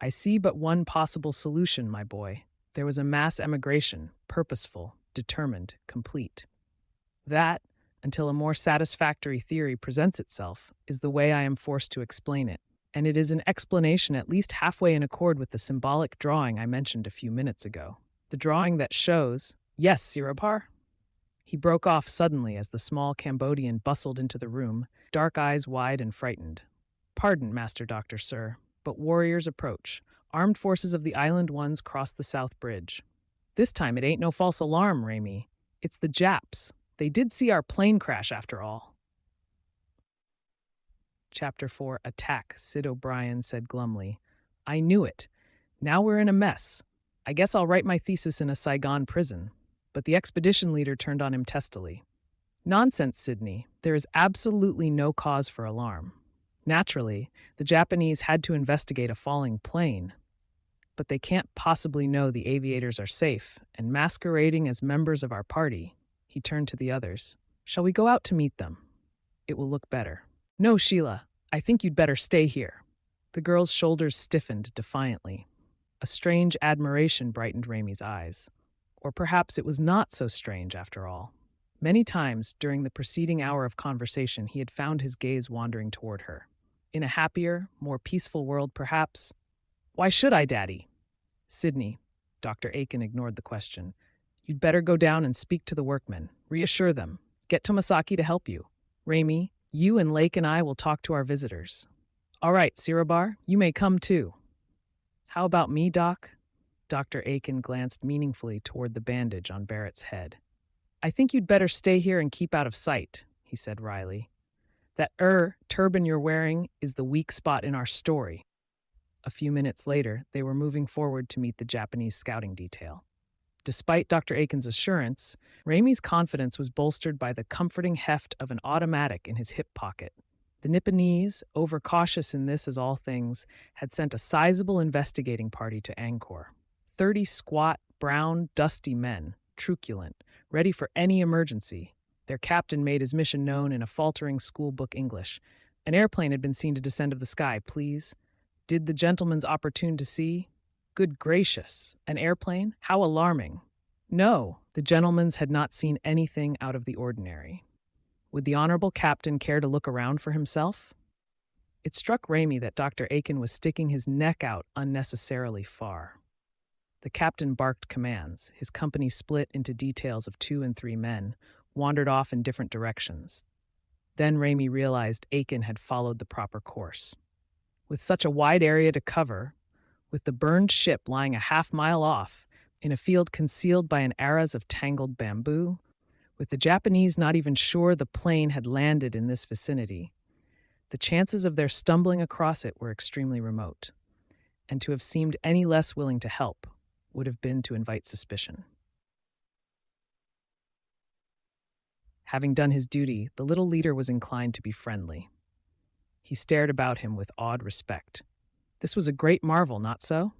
I see but one possible solution, my boy. There was a mass emigration, purposeful, determined, complete. That, until a more satisfactory theory presents itself, is the way I am forced to explain it. And it is an explanation at least halfway in accord with the symbolic drawing I mentioned a few minutes ago. The drawing that shows, yes, Sirapar? He broke off suddenly as the small Cambodian bustled into the room, dark eyes wide and frightened. Pardon, Master Doctor, sir, but warriors approach. Armed forces of the Island Ones cross the South Bridge. This time it ain't no false alarm, Raimi. It's the Japs. They did see our plane crash after all. Chapter 4, Attack, Sid O'Brien said glumly. I knew it. Now we're in a mess. I guess I'll write my thesis in a Saigon prison. But the expedition leader turned on him testily. Nonsense, Sydney. There is absolutely no cause for alarm. Naturally, the Japanese had to investigate a falling plane. But they can't possibly know the aviators are safe, and masquerading as members of our party. He turned to the others. Shall we go out to meet them? It will look better. No, Sheila. I think you'd better stay here. The girl's shoulders stiffened defiantly. A strange admiration brightened Raimi's eyes. Or perhaps it was not so strange after all. Many times during the preceding hour of conversation, he had found his gaze wandering toward her. In a happier, more peaceful world, perhaps. Why should I, Daddy? Sydney, Dr. Aiken ignored the question. You'd better go down and speak to the workmen. Reassure them. Get Tomasaki to help you. Raimi, you and Lake and I will talk to our visitors. All right, Sirabar, you may come too. How about me, Doc? Dr. Aiken glanced meaningfully toward the bandage on Barrett's head. I think you'd better stay here and keep out of sight, he said wryly. That turban you're wearing is the weak spot in our story. A few minutes later, they were moving forward to meet the Japanese scouting detail. Despite Dr. Aiken's assurance, Raimi's confidence was bolstered by the comforting heft of an automatic in his hip pocket. The Nipponese, overcautious in this as all things, had sent a sizable investigating party to Angkor. 30 squat, brown, dusty men, truculent, ready for any emergency. Their captain made his mission known in a faltering schoolbook English. An airplane had been seen to descend of the sky, please. Did the gentleman's opportune to see? Good gracious, an airplane? How alarming. No, the gentleman's had not seen anything out of the ordinary. Would the honorable captain care to look around for himself? It struck Raimi that Dr. Aiken was sticking his neck out unnecessarily far. The captain barked commands. His company split into details of 2 and 3 men, wandered off in different directions. Then Raimi realized Aiken had followed the proper course. With such a wide area to cover, with the burned ship lying a half-mile off, in a field concealed by an arras of tangled bamboo, with the Japanese not even sure the plane had landed in this vicinity, the chances of their stumbling across it were extremely remote, and to have seemed any less willing to help would have been to invite suspicion. Having done his duty, the little leader was inclined to be friendly. He stared about him with awed respect. This was a great marvel, not so?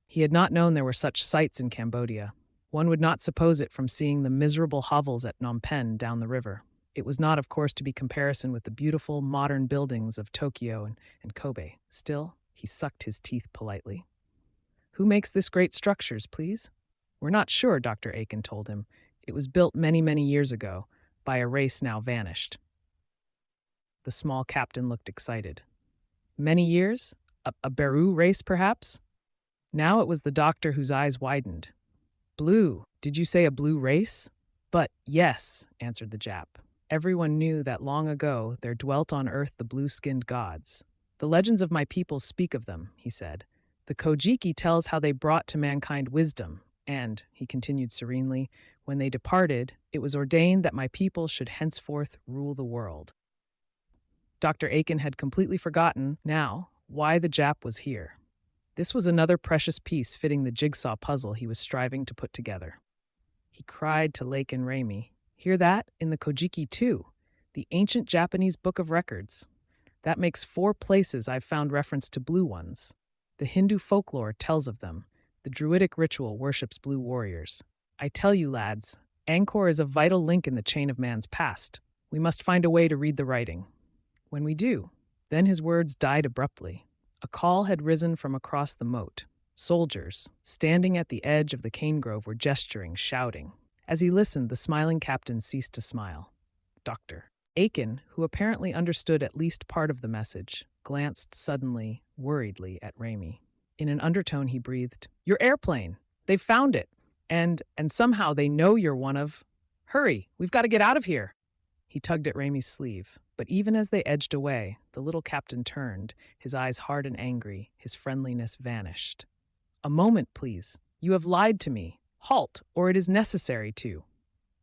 He had not known there were such sights in Cambodia. One would not suppose it from seeing the miserable hovels at Phnom Penh down the river. It was not, of course, to be comparison with the beautiful, modern buildings of Tokyo and Kobe. Still, he sucked his teeth politely. "Who makes this great structures, please?" "We're not sure," Dr. Aiken told him. "It was built many, many years ago, by a race now vanished." The small captain looked excited. "Many years? A Beru race, perhaps?" Now it was the doctor whose eyes widened. "Blue? Did you say a blue race?" "But yes," answered the Jap. "Everyone knew that long ago there dwelt on earth the blue-skinned gods. The legends of my people speak of them," he said. "The Kojiki tells how they brought to mankind wisdom, and," he continued serenely, "when they departed, it was ordained that my people should henceforth rule the world." Dr. Aiken had completely forgotten, now, why the Jap was here. This was another precious piece fitting the jigsaw puzzle he was striving to put together. He cried to Lake and Raimi, "Hear that? In the Kojiki too, the ancient Japanese book of records. That makes 4 places I've found reference to blue ones. The Hindu folklore tells of them. The Druidic ritual worships blue warriors. I tell you, lads, Angkor is a vital link in the chain of man's past. We must find a way to read the writing. When we do." Then his words died abruptly. A call had risen from across the moat. Soldiers, standing at the edge of the cane grove, were gesturing, shouting. As he listened, the smiling captain ceased to smile. Dr. Aiken, who apparently understood at least part of the message, glanced suddenly, worriedly at Raimi. In an undertone he breathed, "Your airplane! They've found it! And somehow they know you're one of... Hurry, we've got to get out of here!" He tugged at Raimi's sleeve, but even as they edged away, the little captain turned, his eyes hard and angry, his friendliness vanished. "A moment, please. You have lied to me. Halt, or it is necessary to."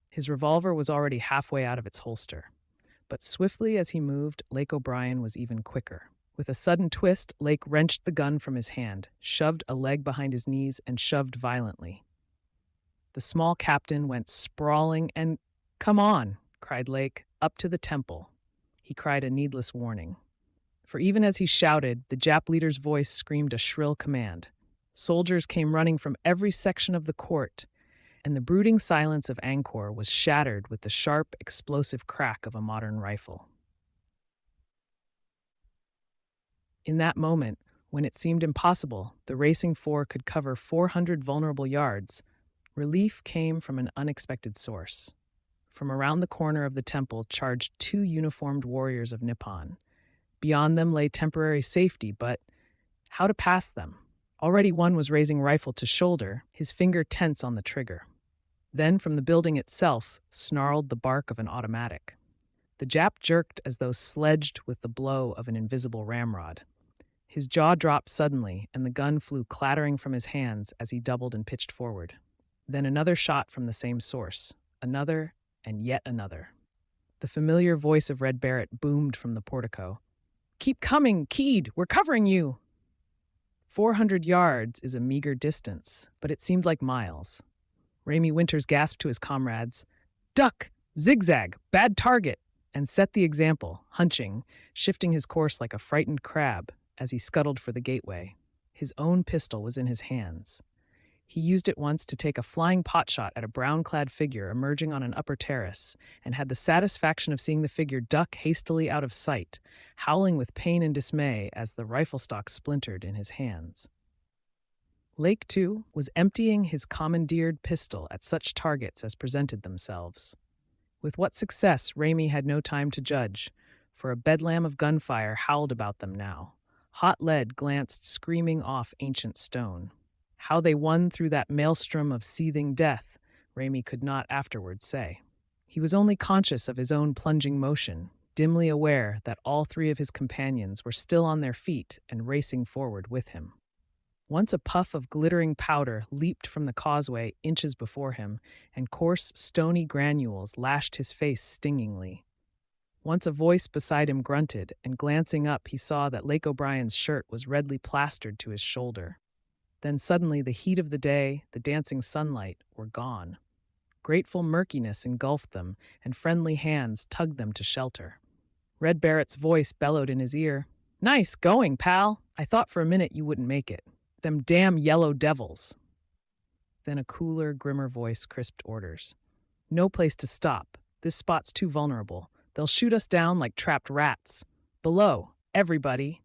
His revolver was already halfway out of its holster. But swiftly as he moved, Lake O'Brien was even quicker. With a sudden twist, Lake wrenched the gun from his hand, shoved a leg behind his knees, and shoved violently. The small captain went sprawling and... "Come on," cried Lake, "up to the temple." He cried a needless warning. For even as he shouted, the Jap leader's voice screamed a shrill command. Soldiers came running from every section of the court, and the brooding silence of Angkor was shattered with the sharp, explosive crack of a modern rifle. In that moment, when it seemed impossible the racing 4 could cover 400 vulnerable yards, relief came from an unexpected source. From around the corner of the temple charged 2 uniformed warriors of Nippon. Beyond them lay temporary safety, but how to pass them? Already one was raising rifle to shoulder, his finger tense on the trigger. Then from the building itself snarled the bark of an automatic. The Jap jerked as though sledged with the blow of an invisible ramrod. His jaw dropped suddenly, and the gun flew clattering from his hands as he doubled and pitched forward. Then another shot from the same source, another, and yet another. The familiar voice of Red Barrett boomed from the portico. "Keep coming, Keed! We're covering you!" 400 yards is a meager distance, but it seemed like miles. Raimi Winters gasped to his comrades, "Duck! Zigzag! Bad target!" and set the example, hunching, shifting his course like a frightened crab as he scuttled for the gateway. His own pistol was in his hands. He used it once to take a flying potshot at a brown-clad figure emerging on an upper terrace, and had the satisfaction of seeing the figure duck hastily out of sight, howling with pain and dismay as the rifle stock splintered in his hands. Lake, too, was emptying his commandeered pistol at such targets as presented themselves. With what success, Raimi had no time to judge, for a bedlam of gunfire howled about them now. Hot lead glanced screaming off ancient stone. How they won through that maelstrom of seething death, Raimi could not afterward say. He was only conscious of his own plunging motion, dimly aware that all 3 of his companions were still on their feet and racing forward with him. Once a puff of glittering powder leaped from the causeway inches before him, and coarse, stony granules lashed his face stingingly. Once a voice beside him grunted, and glancing up he saw that Lake O'Brien's shirt was redly plastered to his shoulder. Then suddenly the heat of the day, the dancing sunlight, were gone. Grateful murkiness engulfed them, and friendly hands tugged them to shelter. Red Barrett's voice bellowed in his ear. "Nice going, pal. I thought for a minute you wouldn't make it. Them damn yellow devils." Then a cooler, grimmer voice crisped orders. "No place to stop. This spot's too vulnerable. They'll shoot us down like trapped rats. Below, everybody."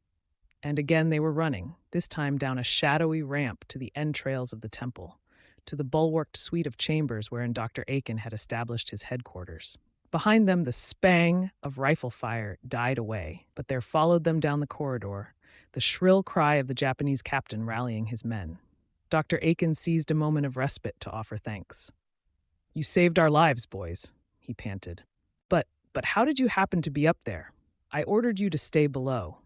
And again they were running, this time down a shadowy ramp to the entrails of the temple, to the bulwarked suite of chambers wherein Dr. Aiken had established his headquarters. Behind them, the spang of rifle fire died away, but there followed them down the corridor the shrill cry of the Japanese captain rallying his men. Dr. Aiken seized a moment of respite to offer thanks. "You saved our lives, boys," he panted. But how did you happen to be up there? I ordered you to stay below."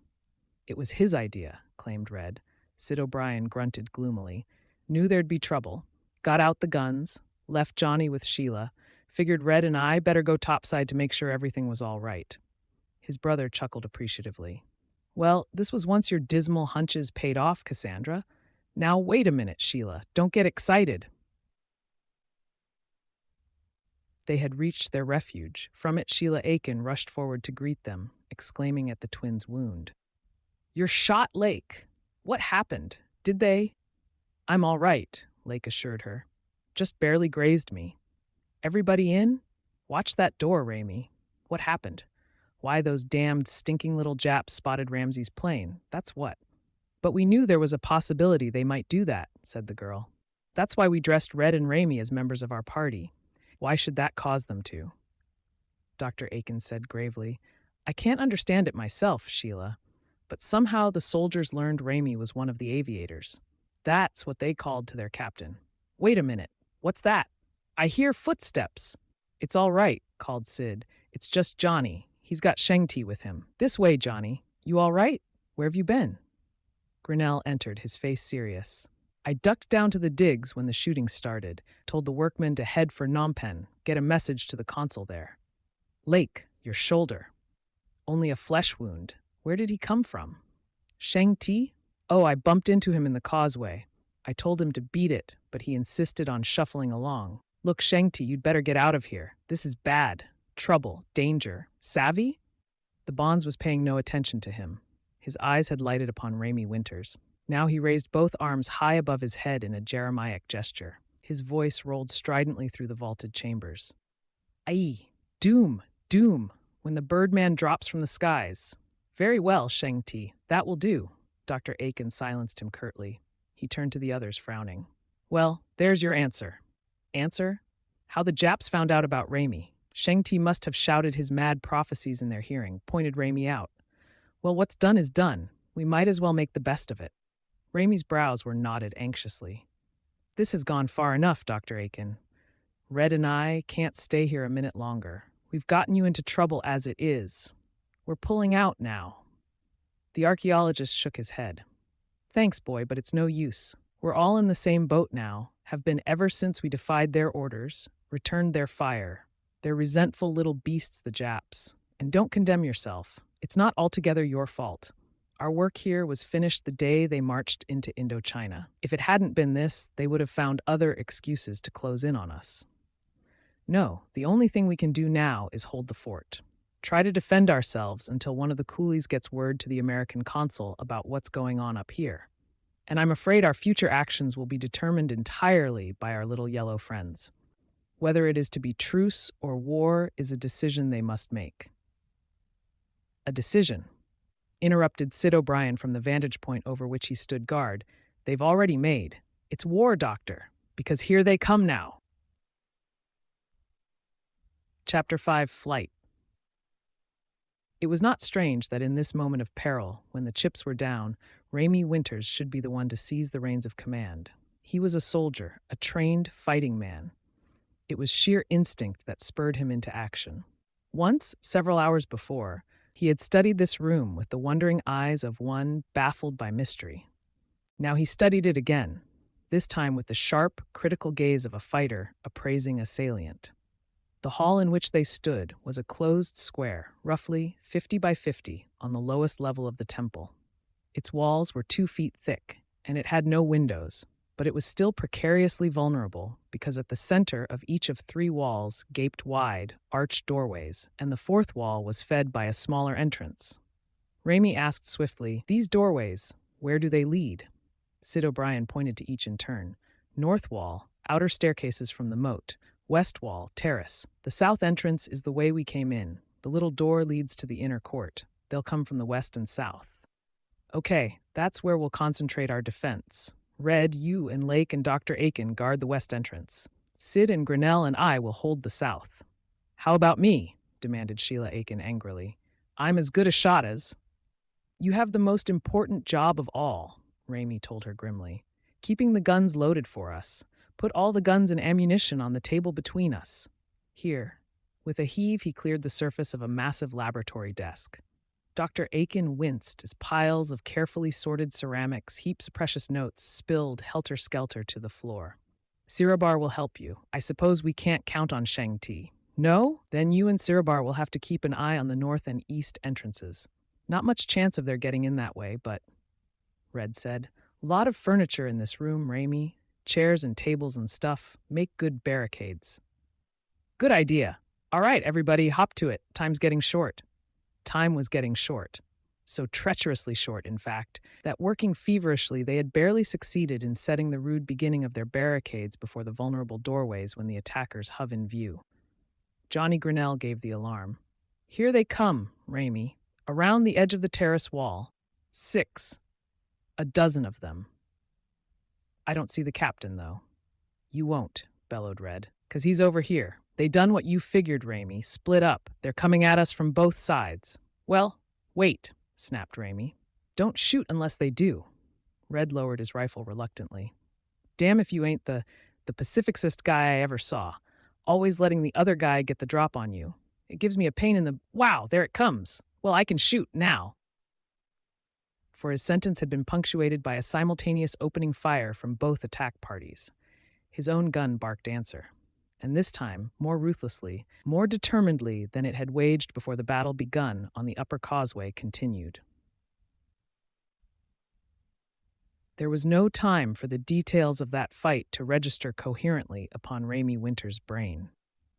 "It was his idea," claimed Red. Sid O'Brien grunted gloomily. "Knew there'd be trouble. Got out the guns, left Johnny with Sheila, figured Red and I better go topside to make sure everything was all right." His brother chuckled appreciatively. "Well, this was once your dismal hunches paid off, Cassandra. Now wait a minute, Sheila. Don't get excited." They had reached their refuge. From it, Sheila Aiken rushed forward to greet them, exclaiming at the twins' wound. "You're shot, Lake. What happened? Did they—" "I'm all right," Lake assured her. "Just barely grazed me." "Everybody in? Watch that door, Ramey. What happened?" "Why, those damned stinking little Japs spotted Ramsey's plane. That's what." "But we knew there was a possibility they might do that," said the girl. "That's why we dressed Red and Ramey as members of our party. Why should that cause them to?" Dr. Aiken said gravely, "I can't understand it myself, Sheila, but somehow the soldiers learned Ramey was one of the aviators. That's what they called to their captain. Wait a minute, what's that? I hear footsteps." "It's all right," called Sid. "It's just Johnny. He's got Sheng-Ti with him. This way, Johnny. You all right? Where have you been?" Grinnell entered, his face serious. "I ducked down to the digs when the shooting started, told the workmen to head for Phnom Penh, get a message to the consul there." "Lake, your shoulder." "Only a flesh wound. Where did he come from?" "Sheng-Ti? Oh, I bumped into him in the causeway. I told him to beat it, but he insisted on shuffling along. Look, Sheng-Ti, you'd better get out of here. This is bad. Trouble, danger. Savvy?" The Bonds was paying no attention to him. His eyes had lighted upon Ramey Winters. Now he raised both arms high above his head in a Jeremiac gesture. His voice rolled stridently through the vaulted chambers. "Aye, doom, doom, when the Birdman drops from the skies. Very well, Sheng-Ti, that will do." Dr. Aiken silenced him curtly. He turned to the others, frowning. "Well, there's your answer." "Answer? How the Japs found out about Ramey. Sheng-Ti must have shouted his mad prophecies in their hearing, pointed Ramey out. Well, what's done is done. We might as well make the best of it." Ramey's brows were knotted anxiously. "This has gone far enough, Dr. Aiken. Red and I can't stay here a minute longer. We've gotten you into trouble as it is. We're pulling out now." The archaeologist shook his head. "Thanks, boy, but it's no use. We're all in the same boat now, have been ever since we defied their orders, returned their fire. They're resentful little beasts, the Japs. And don't condemn yourself. It's not altogether your fault. Our work here was finished the day they marched into Indochina. If it hadn't been this, they would have found other excuses to close in on us. No, the only thing we can do now is hold the fort. Try to defend ourselves until one of the coolies gets word to the American consul about what's going on up here. And I'm afraid our future actions will be determined entirely by our little yellow friends. Whether it is to be truce or war is a decision they must make." "A decision," interrupted Sid O'Brien from the vantage point over which he stood guard. "They've already made. It's war, Doctor, because here they come now." Chapter 5, Flight. It was not strange that in this moment of peril, when the chips were down, Ramey Winters should be the one to seize the reins of command. He was a soldier, a trained fighting man. It was sheer instinct that spurred him into action. Once, several hours before, he had studied this room with the wondering eyes of one baffled by mystery. Now he studied it again, this time with the sharp, critical gaze of a fighter appraising a salient. The hall in which they stood was a closed square, roughly 50 by 50, on the lowest level of the temple. Its walls were 2 feet thick, and it had no windows. But it was still precariously vulnerable because at the center of each of 3 walls gaped wide, arched doorways, and the 4th wall was fed by a smaller entrance. Raimi asked swiftly, "These doorways, where do they lead?" Sid O'Brien pointed to each in turn. "North wall, outer staircases from the moat. West wall, terrace. The south entrance is the way we came in. The little door leads to the inner court. They'll come from the west and south." "Okay, that's where we'll concentrate our defense. Red, you and Lake and Dr. Aiken guard the west entrance. Sid and Grinnell and I will hold the south." "How about me?" demanded Sheila Aiken angrily. "I'm as good a shot as—" "You have the most important job of all," Raimi told her grimly. "Keeping the guns loaded for us. Put all the guns and ammunition on the table between us. Here." With a heave, he cleared the surface of a massive laboratory desk. Dr. Aiken winced as piles of carefully sorted ceramics, heaps of precious notes, spilled helter-skelter to the floor. "Sirabar will help you. I suppose we can't count on Shang-Ti. No? Then you and Sirabar will have to keep an eye on the north and east entrances. Not much chance of their getting in that way, but—" Red said, "Lot of furniture in this room, Raimi. Chairs and tables and stuff. Make good barricades." "Good idea. All right, everybody, hop to it. Time's getting short." Time was getting short. So treacherously short, in fact, that working feverishly they had barely succeeded in setting the rude beginning of their barricades before the vulnerable doorways when the attackers hove in view. Johnny Grinnell gave the alarm. "Here they come, Raimi. Around the edge of the terrace wall. 6. A dozen of them." "I don't see the captain, though." "You won't," bellowed Red, "'cause he's over here. They done what you figured, Raimi. Split up. They're coming at us from both sides." "Well, wait," snapped Raimi. "Don't shoot unless they do." Red lowered his rifle reluctantly. "Damn if you ain't the pacificist guy I ever saw. Always letting the other guy get the drop on you. It gives me a pain in the— Wow, there it comes. Well, I can shoot now." For his sentence had been punctuated by a simultaneous opening fire from both attack parties. His own gun barked answer. And this time, more ruthlessly, more determinedly than it had waged before the battle begun on the upper causeway continued. There was no time for the details of that fight to register coherently upon Raimi Winter's brain.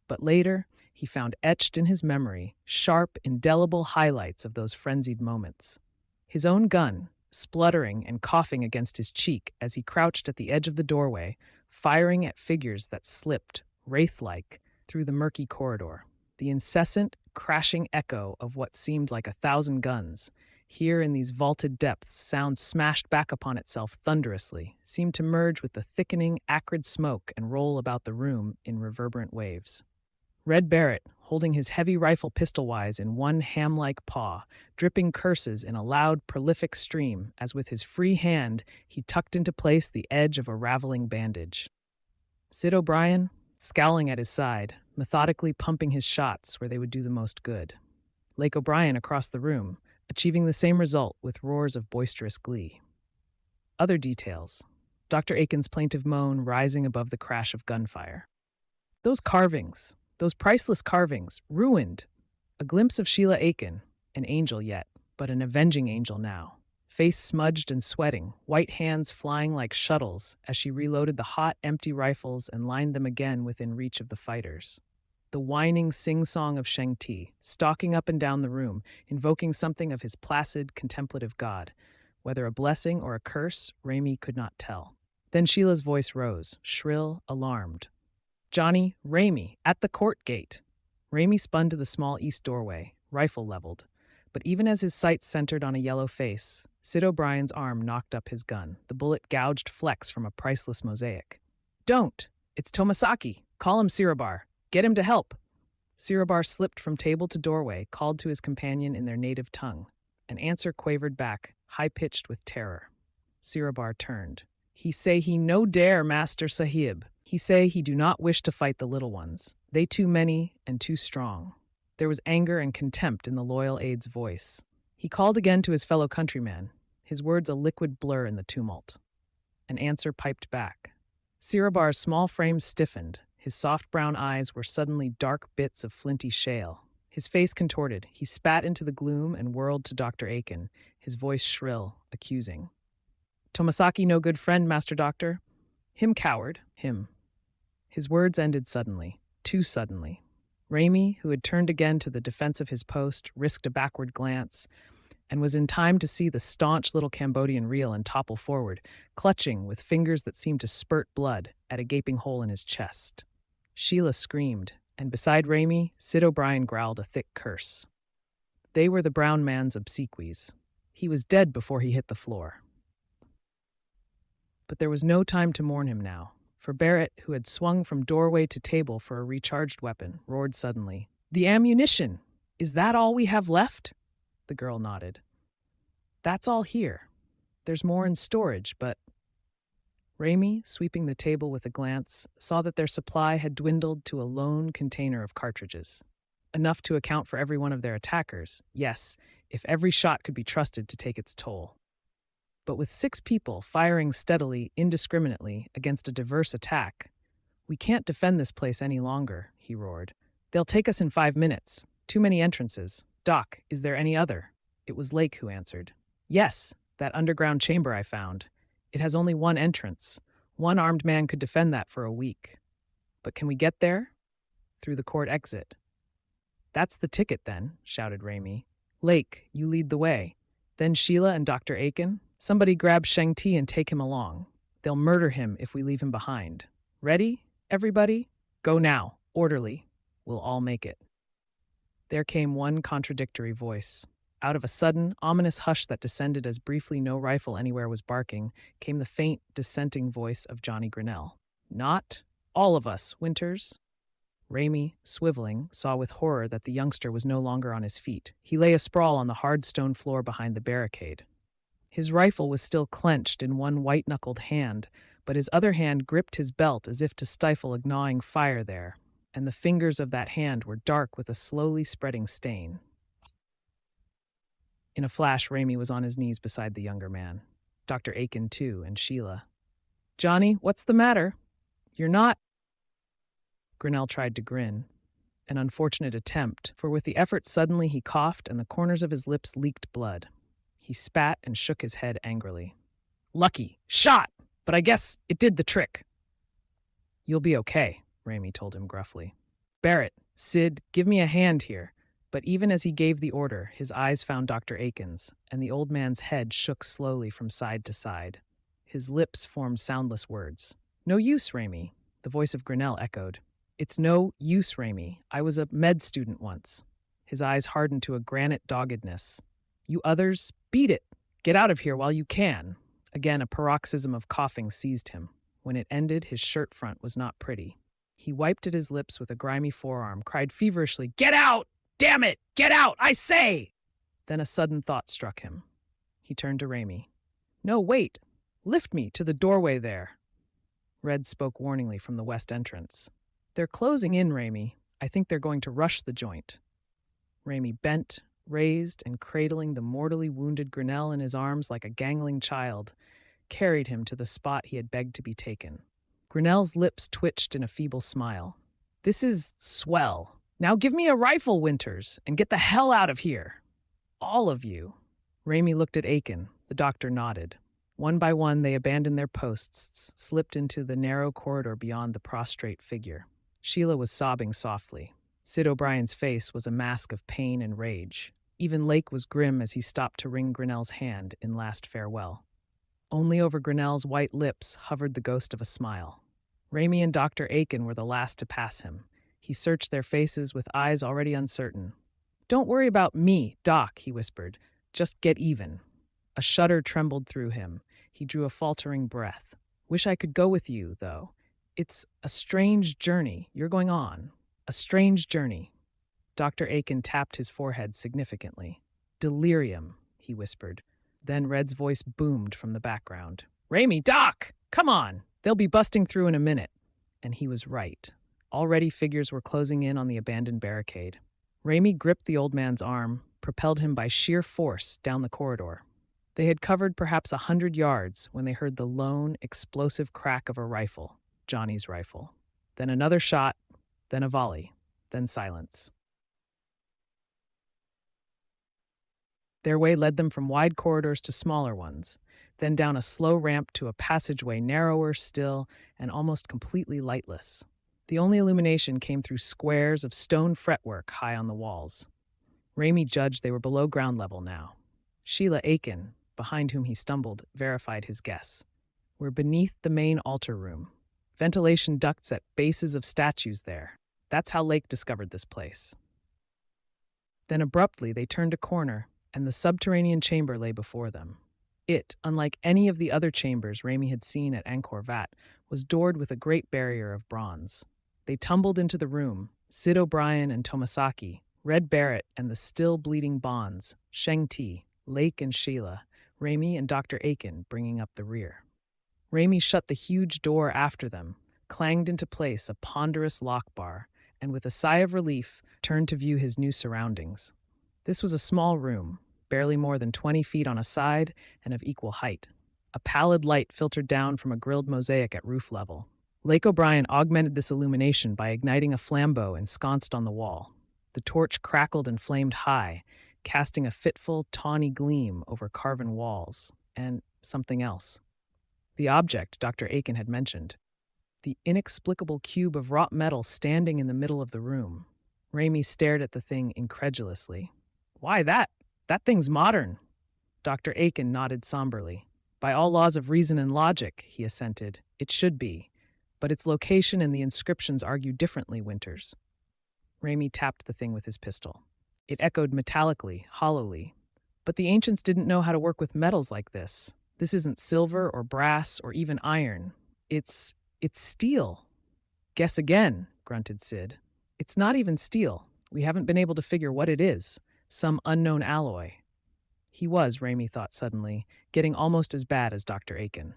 But later, he found etched in his memory sharp, indelible highlights of those frenzied moments. His own gun, spluttering and coughing against his cheek as he crouched at the edge of the doorway, firing at figures that slipped, wraith-like, through the murky corridor. The incessant, crashing echo of what seemed like 1,000 guns, here in these vaulted depths, sound smashed back upon itself thunderously, seemed to merge with the thickening, acrid smoke and roll about the room in reverberant waves. Red Barrett, holding his heavy rifle pistol-wise in one ham-like paw, dripping curses in a loud, prolific stream, as with his free hand he tucked into place the edge of a raveling bandage. Sid O'Brien, scowling at his side, methodically pumping his shots where they would do the most good. Lake O'Brien across the room, achieving the same result with roars of boisterous glee. Other details. Dr. Aiken's plaintive moan rising above the crash of gunfire. Those carvings, those priceless carvings, ruined. A glimpse of Sheila Aiken, an angel yet, but an avenging angel now. Face smudged and sweating, white hands flying like shuttles as she reloaded the hot, empty rifles and lined them again within reach of the fighters. The whining sing-song of Shang-Ti, stalking up and down the room, invoking something of his placid, contemplative god. Whether a blessing or a curse, Raimi could not tell. Then Sheila's voice rose, shrill, alarmed. "Johnny, Raimi, at the court gate." Raimi spun to the small east doorway, rifle leveled. But even as his sights centered on a yellow face, Sid O'Brien's arm knocked up his gun, the bullet gouged flecks from a priceless mosaic. "Don't! It's Tomasaki! Call him Sirabar! Get him to help!" Sirabar slipped from table to doorway, called to his companion in their native tongue. An answer quavered back, high-pitched with terror. Sirabar turned. "He say he no dare, Master Sahib. He say he do not wish to fight the little ones. They too many and too strong." There was anger and contempt in the loyal aide's voice. He called again to his fellow countryman, his words a liquid blur in the tumult. An answer piped back. Sirabar's small frame stiffened. His soft brown eyes were suddenly dark bits of flinty shale. His face contorted. He spat into the gloom and whirled to Dr. Aiken, his voice shrill, accusing. "Tomasaki no good friend, Master Doctor. Him coward, him. His words ended suddenly, too suddenly. Raimi, who had turned again to the defense of his post, risked a backward glance, and was in time to see the staunch little Cambodian reel and topple forward, clutching with fingers that seemed to spurt blood at a gaping hole in his chest. Sheila screamed, and beside Raimi, Sid O'Brien growled a thick curse. They were the brown man's obsequies. He was dead before he hit the floor. But there was no time to mourn him now, for Barrett, who had swung from doorway to table for a recharged weapon, roared suddenly, "The ammunition! Is that all we have left?" The girl nodded. "That's all here. There's more in storage, but..." Raimi, sweeping the table with a glance, saw that their supply had dwindled to a lone container of cartridges. Enough to account for every one of their attackers, yes, if every shot could be trusted to take its toll. But with 6 people firing steadily, indiscriminately, against a diverse attack, "We can't defend this place any longer," he roared. "They'll take us in 5 minutes. Too many entrances. Doc, is there any other?" It was Lake who answered. "Yes, that underground chamber I found. It has only one entrance. One armed man could defend that for a week. But can we get there?" "Through the court exit." "That's the ticket, then," shouted Raimi. "Lake, you lead the way. Then Sheila and Dr. Aiken. Somebody grab Shang-Ti and take him along. They'll murder him if we leave him behind. Ready, everybody? Go now, orderly. We'll all make it." There came one contradictory voice. Out of a sudden, ominous hush that descended as briefly no rifle anywhere was barking, came the faint, dissenting voice of Johnny Grinnell. "Not all of us, Winters." Raimi, swiveling, saw with horror that the youngster was no longer on his feet. He lay asprawl on the hard stone floor behind the barricade. His rifle was still clenched in one white-knuckled hand, but his other hand gripped his belt as if to stifle a gnawing fire there, and the fingers of that hand were dark with a slowly spreading stain. In a flash, Raimi was on his knees beside the younger man. Dr. Aiken, too, and Sheila. "Johnny, what's the matter? You're not..." Grinnell tried to grin. An unfortunate attempt, for with the effort suddenly he coughed and the corners of his lips leaked blood. He spat and shook his head angrily. "Lucky! Shot! But I guess it did the trick." "You'll be okay," Raimi told him gruffly. "Barrett, Sid, give me a hand here." But even as he gave the order, his eyes found Dr. Aiken's, and the old man's head shook slowly from side to side. His lips formed soundless words. "No use, Raimi," the voice of Grinnell echoed. "It's no use, Raimi. I was a med student once." His eyes hardened to a granite doggedness. "You others, beat it. Get out of here while you can." Again, a paroxysm of coughing seized him. When it ended, his shirt front was not pretty. He wiped at his lips with a grimy forearm, cried feverishly, "Get out! Damn it! Get out, I say!" Then a sudden thought struck him. He turned to Raimi. "No, wait. Lift me to the doorway there." Red spoke warningly from the west entrance. "They're closing in, Raimi. I think they're going to rush the joint." Raimi bent, raised, and cradling the mortally wounded Grinnell in his arms like a gangling child, carried him to the spot he had begged to be taken. Grinnell's lips twitched in a feeble smile. "This is swell. Now give me a rifle, Winters, and get the hell out of here. All of you." Raimi looked at Aiken. The doctor nodded. One by one, they abandoned their posts, slipped into the narrow corridor beyond the prostrate figure. Sheila was sobbing softly. Sid O'Brien's face was a mask of pain and rage. Even Lake was grim as he stopped to wring Grinnell's hand in last farewell. Only over Grinnell's white lips hovered the ghost of a smile. Raimi and Dr. Aiken were the last to pass him. He searched their faces with eyes already uncertain. "Don't worry about me, Doc," he whispered. "Just get even." A shudder trembled through him. He drew a faltering breath. "Wish I could go with you, though. It's a strange journey you're going on. A strange journey." Dr. Aiken tapped his forehead significantly. "Delirium," he whispered. Then Red's voice boomed from the background. "Raimi, Doc! Come on! They'll be busting through in a minute." And he was right. Already figures were closing in on the abandoned barricade. Raimi gripped the old man's arm, propelled him by sheer force down the corridor. They had covered perhaps 100 yards when they heard the lone, explosive crack of a rifle, Johnny's rifle. Then another shot, then a volley, then silence. Their way led them from wide corridors to smaller ones. then down a slow ramp to a passageway narrower still and almost completely lightless. The only illumination came through squares of stone fretwork high on the walls. Raimi judged they were below ground level now. Sheila Aiken, behind whom he stumbled, verified his guess. We're beneath the main altar room. Ventilation ducts at bases of statues there. That's how Lake discovered this place. Then abruptly they turned a corner, and the subterranean chamber lay before them. It, unlike any of the other chambers Raimi had seen at Angkor Wat, was doored with a great barrier of bronze. They tumbled into the room, Sid O'Brien and Tomasaki, Red Barrett and the still bleeding Bonds, Sheng Ti, Lake and Sheila, Raimi and Dr. Aiken bringing up the rear. Raimi shut the huge door after them, clanged into place a ponderous lock bar, and with a sigh of relief, turned to view his new surroundings. This was a small room, barely more than 20 feet on a side and of equal height. A pallid light filtered down from a grilled mosaic at roof level. Lake O'Brien augmented this illumination by igniting a flambeau ensconced on the wall. The torch crackled and flamed high, casting a fitful, tawny gleam over carven walls, and something else. The object Dr. Aiken had mentioned. The inexplicable cube of wrought metal standing in the middle of the room. Raimi stared at the thing incredulously. Why that? That thing's modern. Dr. Aiken nodded somberly. By all laws of reason and logic, he assented, it should be. But its location and the inscriptions argue differently, Winters. Raimi tapped the thing with his pistol. It echoed metallically, hollowly. But the ancients didn't know how to work with metals like this. This isn't silver or brass or even iron. It's steel. Guess again, grunted Sid. It's not even steel. We haven't been able to figure what it is. Some unknown alloy. He was, Raimi thought suddenly, getting almost as bad as Dr. Aiken.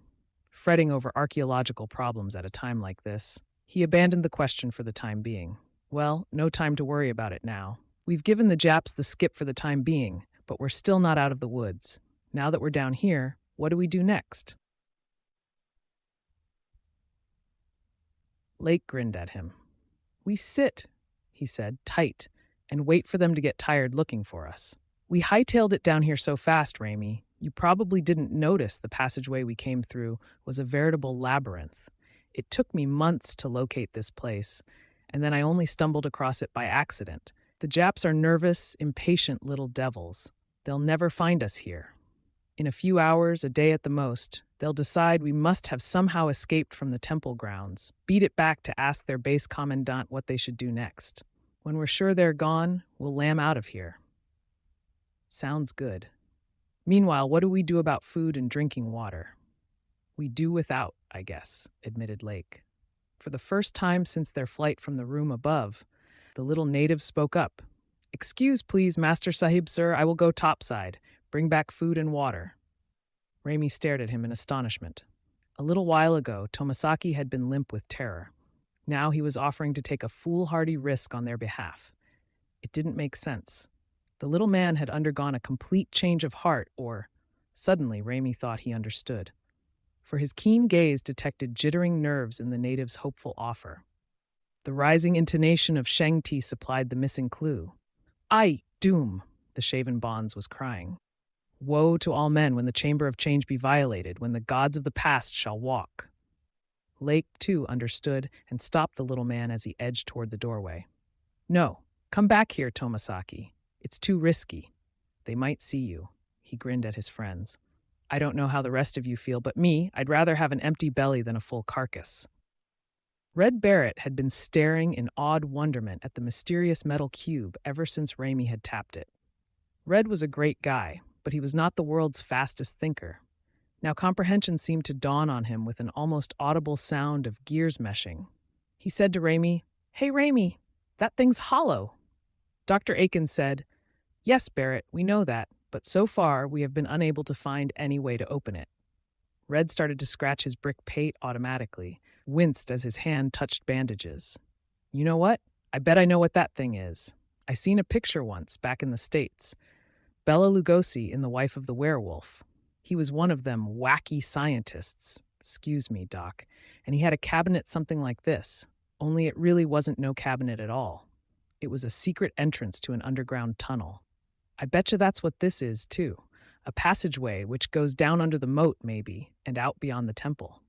Fretting over archaeological problems at a time like this, he abandoned the question for the time being. Well, no time to worry about it now. We've given the Japs the skip for the time being, but we're still not out of the woods. Now that we're down here, what do we do next? Lake grinned at him. We sit, he said, tight, and wait for them to get tired looking for us. We hightailed it down here so fast, Raimi. You probably didn't notice the passageway we came through was a veritable labyrinth. It took me months to locate this place, and then I only stumbled across it by accident. The Japs are nervous, impatient little devils. They'll never find us here. In a few hours, a day at the most, they'll decide we must have somehow escaped from the temple grounds, beat it back to ask their base commandant what they should do next. When we're sure they're gone, we'll lamb out of here. Sounds good. Meanwhile, what do we do about food and drinking water? We do without, I guess, admitted Lake. For the first time since their flight from the room above, the little native spoke up. Excuse, please, Master Sahib, sir, I will go topside. Bring back food and water. Raimi stared at him in astonishment. A little while ago, Tomasaki had been limp with terror. Now he was offering to take a foolhardy risk on their behalf. It didn't make sense. The little man had undergone a complete change of heart, or suddenly Raimi thought he understood. For his keen gaze detected jittering nerves in the native's hopeful offer. The rising intonation of Sheng Ti supplied the missing clue. Ai, doom, the shaven Bonds was crying. Woe to all men when the chamber of change be violated, when the gods of the past shall walk. Lake, too, understood and stopped the little man as he edged toward the doorway. No, come back here, Tomasaki. It's too risky. They might see you. He grinned at his friends. I don't know how the rest of you feel, but me, I'd rather have an empty belly than a full carcass. Red Barrett had been staring in awed wonderment at the mysterious metal cube ever since Raimi had tapped it. Red was a great guy, but he was not the world's fastest thinker. Now comprehension seemed to dawn on him with an almost audible sound of gears meshing. He said to Raimi, Hey Raimi, that thing's hollow. Dr. Aiken said, Yes, Barrett, we know that, but so far we have been unable to find any way to open it. Red started to scratch his brick pate automatically, winced as his hand touched bandages. You know what? I bet I know what that thing is. I seen a picture once, back in the States. Bela Lugosi in The Wife of the Werewolf. He was one of them wacky scientists. Excuse me, Doc. And he had a cabinet something like this, only it really wasn't no cabinet at all. It was a secret entrance to an underground tunnel. I betcha that's what this is, too. A passageway which goes down under the moat, maybe, and out beyond the temple.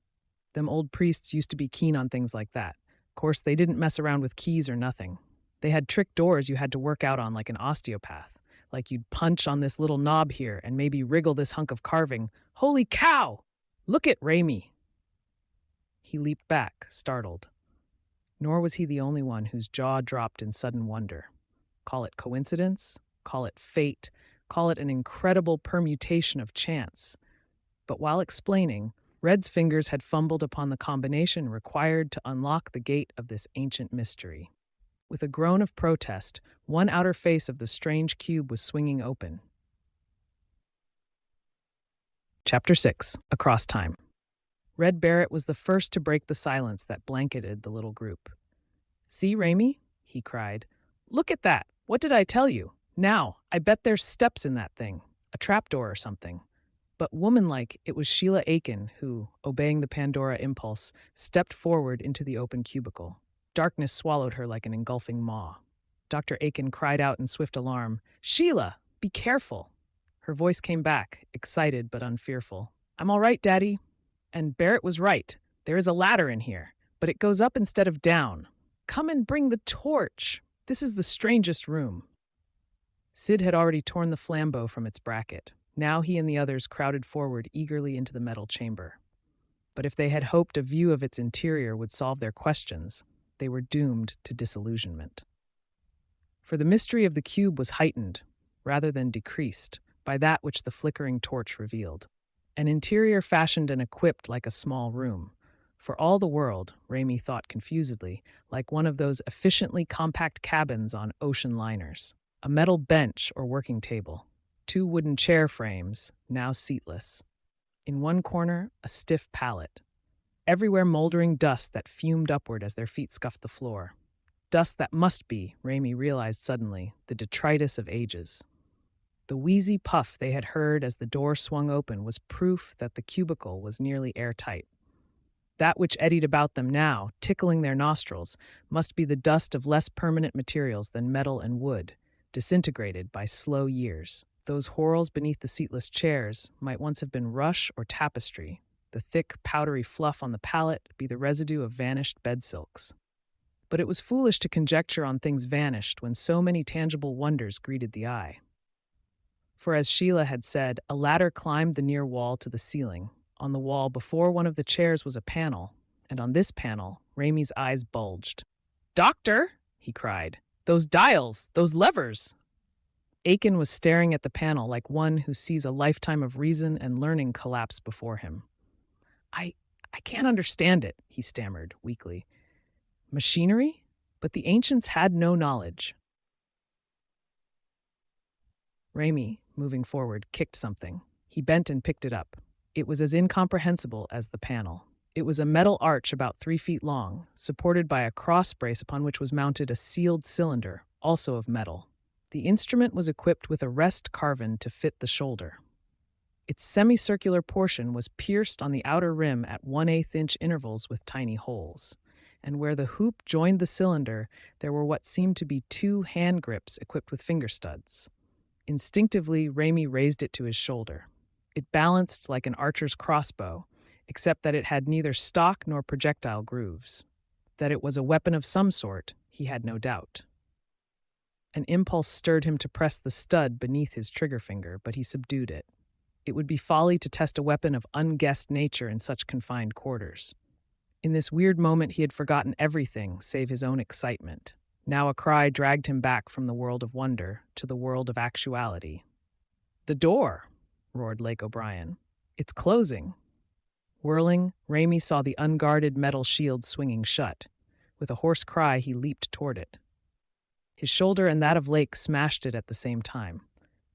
Them old priests used to be keen on things like that. Of course, they didn't mess around with keys or nothing. They had trick doors you had to work out on like an osteopath. Like you'd punch on this little knob here and maybe wriggle this hunk of carving. Holy cow! Look at Raimi! He leaped back, startled. Nor was he the only one whose jaw dropped in sudden wonder. Call it coincidence, call it fate, call it an incredible permutation of chance. But while explaining, Red's fingers had fumbled upon the combination required to unlock the gate of this ancient mystery. With a groan of protest, one outer face of the strange cube was swinging open. Chapter 6. Across Time. Red Barrett was the first to break the silence that blanketed the little group. "See, Raimi?" he cried. "Look at that! What did I tell you? Now, I bet there's steps in that thing, a trapdoor or something." But womanlike, it was Sheila Aiken who, obeying the Pandora impulse, stepped forward into the open cubicle. Darkness swallowed her like an engulfing maw. Dr. Aiken cried out in swift alarm, "Sheila, be careful!" Her voice came back, excited but unfearful. "I'm all right, Daddy." And Barrett was right. There is a ladder in here, but it goes up instead of down. Come and bring the torch. This is the strangest room. Sid had already torn the flambeau from its bracket. Now he and the others crowded forward eagerly into the metal chamber. But if they had hoped a view of its interior would solve their questions, they were doomed to disillusionment. For the mystery of the cube was heightened, rather than decreased, by that which the flickering torch revealed. An interior fashioned and equipped like a small room. For all the world, Raimi thought confusedly, like one of those efficiently compact cabins on ocean liners. A metal bench or working table. 2 wooden chair frames, now seatless. In one corner, a stiff pallet. Everywhere moldering dust that fumed upward as their feet scuffed the floor. Dust that must be, Raimi realized suddenly, the detritus of ages. The wheezy puff they had heard as the door swung open was proof that the cubicle was nearly airtight. That which eddied about them now, tickling their nostrils, must be the dust of less permanent materials than metal and wood, disintegrated by slow years. Those whorls beneath the seatless chairs might once have been rush or tapestry, the thick, powdery fluff on the pallet be the residue of vanished bed silks. But it was foolish to conjecture on things vanished when so many tangible wonders greeted the eye. For as Sheila had said, a ladder climbed the near wall to the ceiling. On the wall before one of the chairs was a panel, and on this panel, Raimi's eyes bulged. "Doctor!" he cried. "Those dials! Those levers!" Aiken was staring at the panel like one who sees a lifetime of reason and learning collapse before him. I can't understand it," he stammered weakly. "Machinery? But the ancients had no knowledge." Raimi, moving forward, kicked something. He bent and picked it up. It was as incomprehensible as the panel. It was a metal arch about 3 feet long, supported by a cross brace upon which was mounted a sealed cylinder, also of metal. The instrument was equipped with a rest carven to fit the shoulder. Its semicircular portion was pierced on the outer rim at 1/8 inch intervals with tiny holes, and where the hoop joined the cylinder, there were what seemed to be 2 hand grips equipped with finger studs. Instinctively, Raimi raised it to his shoulder. It balanced like an archer's crossbow, except that it had neither stock nor projectile grooves. That it was a weapon of some sort, he had no doubt. An impulse stirred him to press the stud beneath his trigger finger, but he subdued it. It would be folly to test a weapon of unguessed nature in such confined quarters. In this weird moment, he had forgotten everything save his own excitement. Now a cry dragged him back from the world of wonder to the world of actuality. "The door!" roared Lake O'Brien. "It's closing." Whirling, Raimi saw the unguarded metal shield swinging shut. With a hoarse cry, he leaped toward it. His shoulder and that of Lake smashed it at the same time,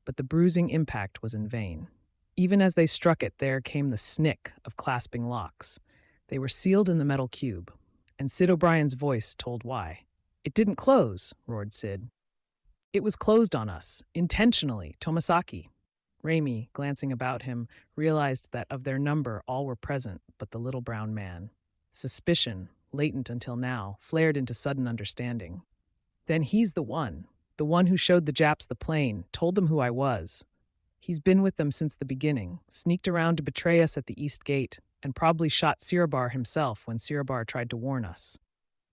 but the bruising impact was in vain. Even as they struck it, there came the snick of clasping locks. They were sealed in the metal cube, and Sid O'Brien's voice told why. "It didn't close," roared Sid. "It was closed on us, intentionally, Tomasaki." Raimi, glancing about him, realized that of their number all were present but the little brown man. Suspicion, latent until now, flared into sudden understanding. "Then he's the one who showed the Japs the plane, told them who I was." He's been with them since the beginning, sneaked around to betray us at the East Gate, and probably shot Sirabar himself when Sirabar tried to warn us.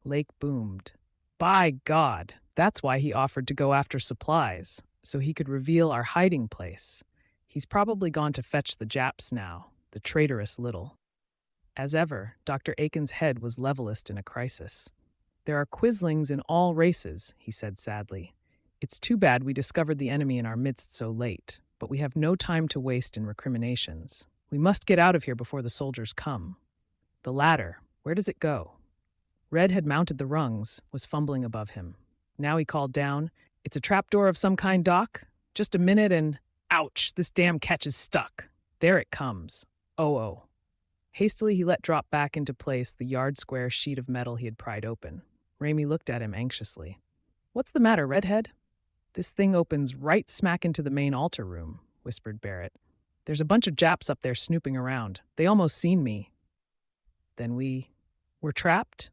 Lake boomed. By God, that's why he offered to go after supplies, so he could reveal our hiding place. He's probably gone to fetch the Japs now, the traitorous little. As ever, Dr. Aiken's head was levelest in a crisis. There are quislings in all races, he said sadly. It's too bad we discovered the enemy in our midst so late, but we have no time to waste in recriminations. We must get out of here before the soldiers come. The ladder, where does it go? Red had mounted the rungs, was fumbling above him. Now he called down, It's a trapdoor of some kind, Doc? Just a minute and… Ouch, this damn catch is stuck. There it comes. Oh. Hastily he let drop back into place the yard-square sheet of metal he had pried open. Raimi looked at him anxiously. What's the matter, Redhead? This thing opens right smack into the main altar room, whispered Barrett. There's a bunch of Japs up there snooping around. They almost seen me. Then we're trapped?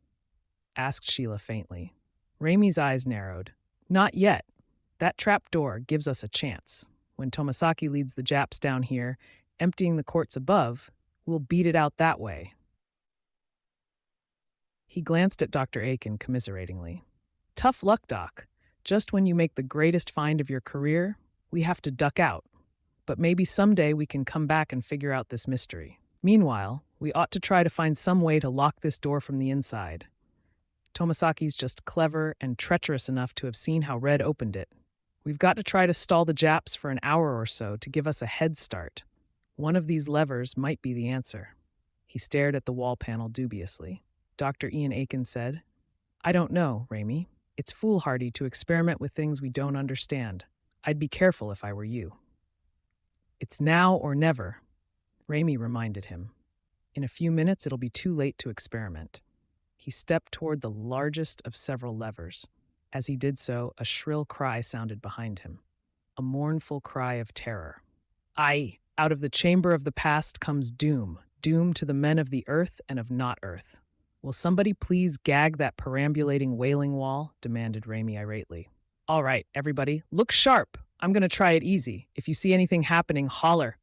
Asked Sheila faintly. Raimi's eyes narrowed. Not yet. That trap door gives us a chance. When Tomasaki leads the Japs down here, emptying the courts above, we'll beat it out that way. He glanced at Dr. Aiken commiseratingly. Tough luck, Doc. Just when you make the greatest find of your career, we have to duck out. But maybe someday we can come back and figure out this mystery. Meanwhile, we ought to try to find some way to lock this door from the inside. Tomasaki's just clever and treacherous enough to have seen how Red opened it. We've got to try to stall the Japs for an hour or so to give us a head start. One of these levers might be the answer. He stared at the wall panel dubiously. Dr. Ian Aiken said, I don't know, Raimi. It's foolhardy to experiment with things we don't understand. I'd be careful if I were you. It's now or never, Raimi reminded him. In a few minutes, it'll be too late to experiment. He stepped toward the largest of several levers. As he did so, a shrill cry sounded behind him. A mournful cry of terror. Aye, out of the chamber of the past comes doom. Doom to the men of the earth and of not earth. Will somebody please gag that perambulating wailing wall? Demanded Raimi irately. All right, everybody, look sharp. I'm going to try it easy. If you see anything happening, holler.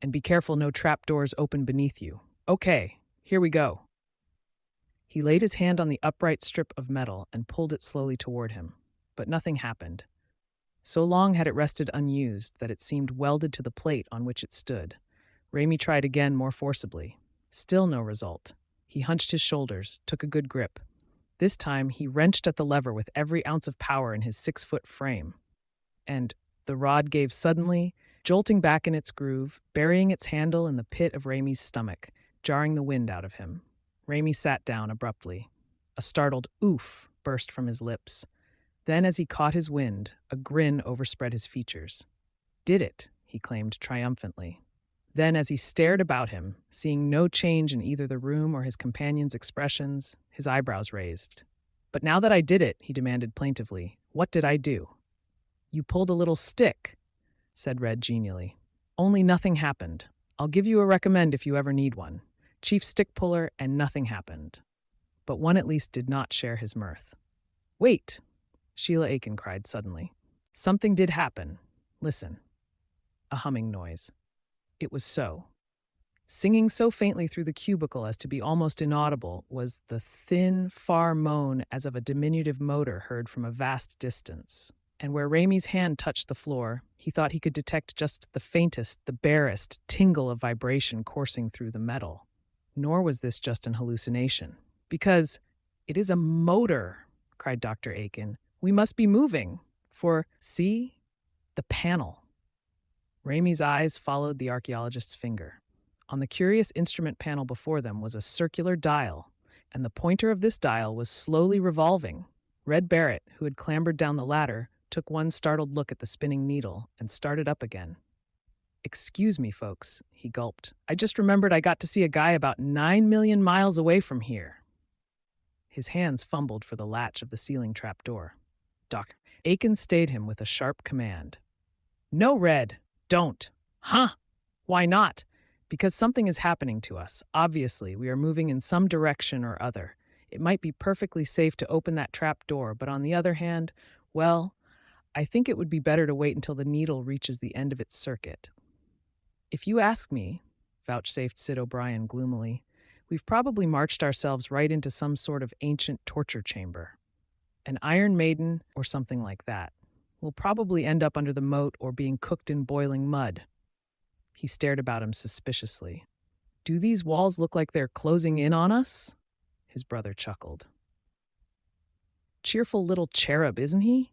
And be careful no trapdoors open beneath you. Okay, here we go. He laid his hand on the upright strip of metal and pulled it slowly toward him. But nothing happened. So long had it rested unused that it seemed welded to the plate on which it stood. Raimi tried again more forcibly. Still no result. He hunched his shoulders, took a good grip. This time he wrenched at the lever with every ounce of power in his 6-foot frame. And the rod gave suddenly, jolting back in its groove, burying its handle in the pit of Raimi's stomach, jarring the wind out of him. Raimi sat down abruptly. A startled oof burst from his lips. Then, as he caught his wind, a grin overspread his features. Did it, he claimed triumphantly. Then, as he stared about him, seeing no change in either the room or his companion's expressions, his eyebrows raised. But now that I did it, he demanded plaintively, what did I do? You pulled a little stick, said Red genially. Only nothing happened. I'll give you a recommend if you ever need one. Chief stick puller, and nothing happened. But one at least did not share his mirth. Wait, Sheila Aiken cried suddenly. Something did happen. Listen. A humming noise. It was so. Singing so faintly through the cubicle as to be almost inaudible was the thin, far moan as of a diminutive motor heard from a vast distance. And where Raimi's hand touched the floor, he thought he could detect just the faintest, the barest tingle of vibration coursing through the metal. Nor was this just an hallucination. Because it is a motor, cried Dr. Aiken. We must be moving. For, see, the panel. Raimi's eyes followed the archaeologist's finger. On the curious instrument panel before them was a circular dial, and the pointer of this dial was slowly revolving. Red Barrett, who had clambered down the ladder, took one startled look at the spinning needle and started up again. Excuse me, folks, he gulped. I just remembered I got to see a guy about 9 million miles away from here. His hands fumbled for the latch of the ceiling trap door. Dr. Aiken stayed him with a sharp command. No, Red, don't. Huh? Why not? Because something is happening to us. Obviously, we are moving in some direction or other. It might be perfectly safe to open that trap door, but on the other hand, well, I think it would be better to wait until the needle reaches the end of its circuit. If you ask me, vouchsafed Sid O'Brien gloomily, we've probably marched ourselves right into some sort of ancient torture chamber. An Iron Maiden or something like that. We'll probably end up under the moat or being cooked in boiling mud. He stared about him suspiciously. Do these walls look like they're closing in on us? His brother chuckled. Cheerful little cherub, isn't he?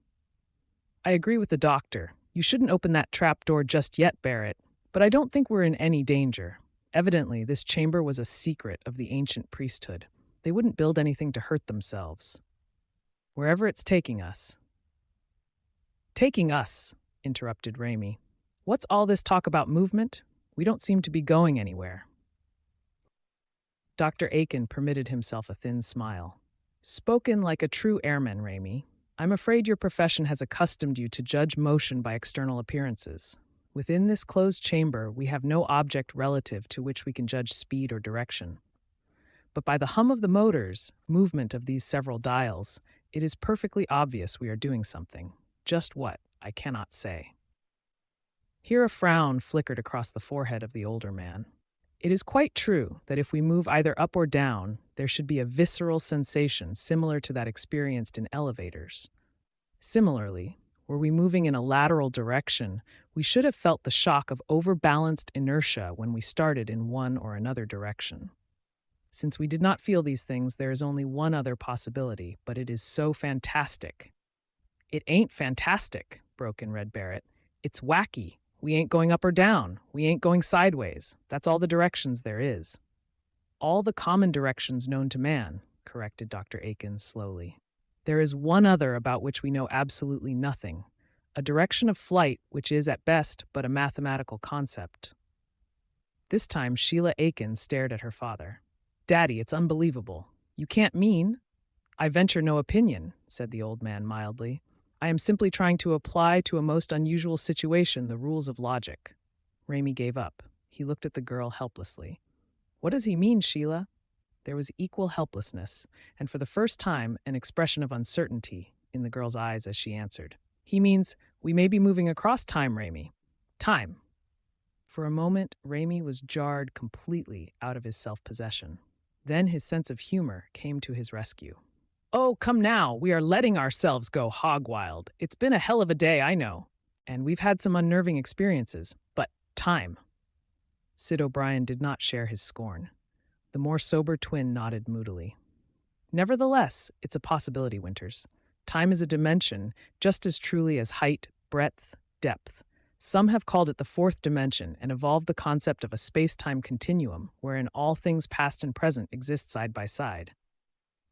I agree with the doctor. You shouldn't open that trap door just yet, Barrett, but I don't think we're in any danger. Evidently, this chamber was a secret of the ancient priesthood. They wouldn't build anything to hurt themselves. Wherever it's taking us. Taking us, interrupted Raimi. What's all this talk about movement? We don't seem to be going anywhere. Dr. Aiken permitted himself a thin smile. Spoken like a true airman, Raimi. I'm afraid your profession has accustomed you to judge motion by external appearances. Within this closed chamber, we have no object relative to which we can judge speed or direction. But by the hum of the motors, movement of these several dials, it is perfectly obvious we are doing something. Just what, I cannot say. Here a frown flickered across the forehead of the older man. It is quite true that if we move either up or down, there should be a visceral sensation similar to that experienced in elevators. Similarly, were we moving in a lateral direction, we should have felt the shock of overbalanced inertia when we started in one or another direction. Since we did not feel these things, there is only one other possibility, but it is so fantastic. It ain't fantastic, broke in Red Barrett. It's wacky. We ain't going up or down. We ain't going sideways. That's all the directions there is. All the common directions known to man, corrected Dr. Aiken slowly. There is one other about which we know absolutely nothing, a direction of flight which is at best but a mathematical concept. This time Sheila Aiken stared at her father. Daddy, it's unbelievable. You can't mean? I venture no opinion, said the old man mildly. I am simply trying to apply to a most unusual situation the rules of logic. Raimi gave up. He looked at the girl helplessly. What does he mean, Sheila? There was equal helplessness, and for the first time, an expression of uncertainty in the girl's eyes as she answered. He means we may be moving across time, Raimi. Time. For a moment, Raimi was jarred completely out of his self-possession. Then his sense of humor came to his rescue. Oh, come now, we are letting ourselves go hog wild. It's been a hell of a day, I know. And we've had some unnerving experiences, but time. Sid O'Brien did not share his scorn. The more sober twin nodded moodily. Nevertheless, it's a possibility, Winters. Time is a dimension, just as truly as height, breadth, depth. Some have called it the fourth dimension and evolved the concept of a space-time continuum, wherein all things past and present exist side by side.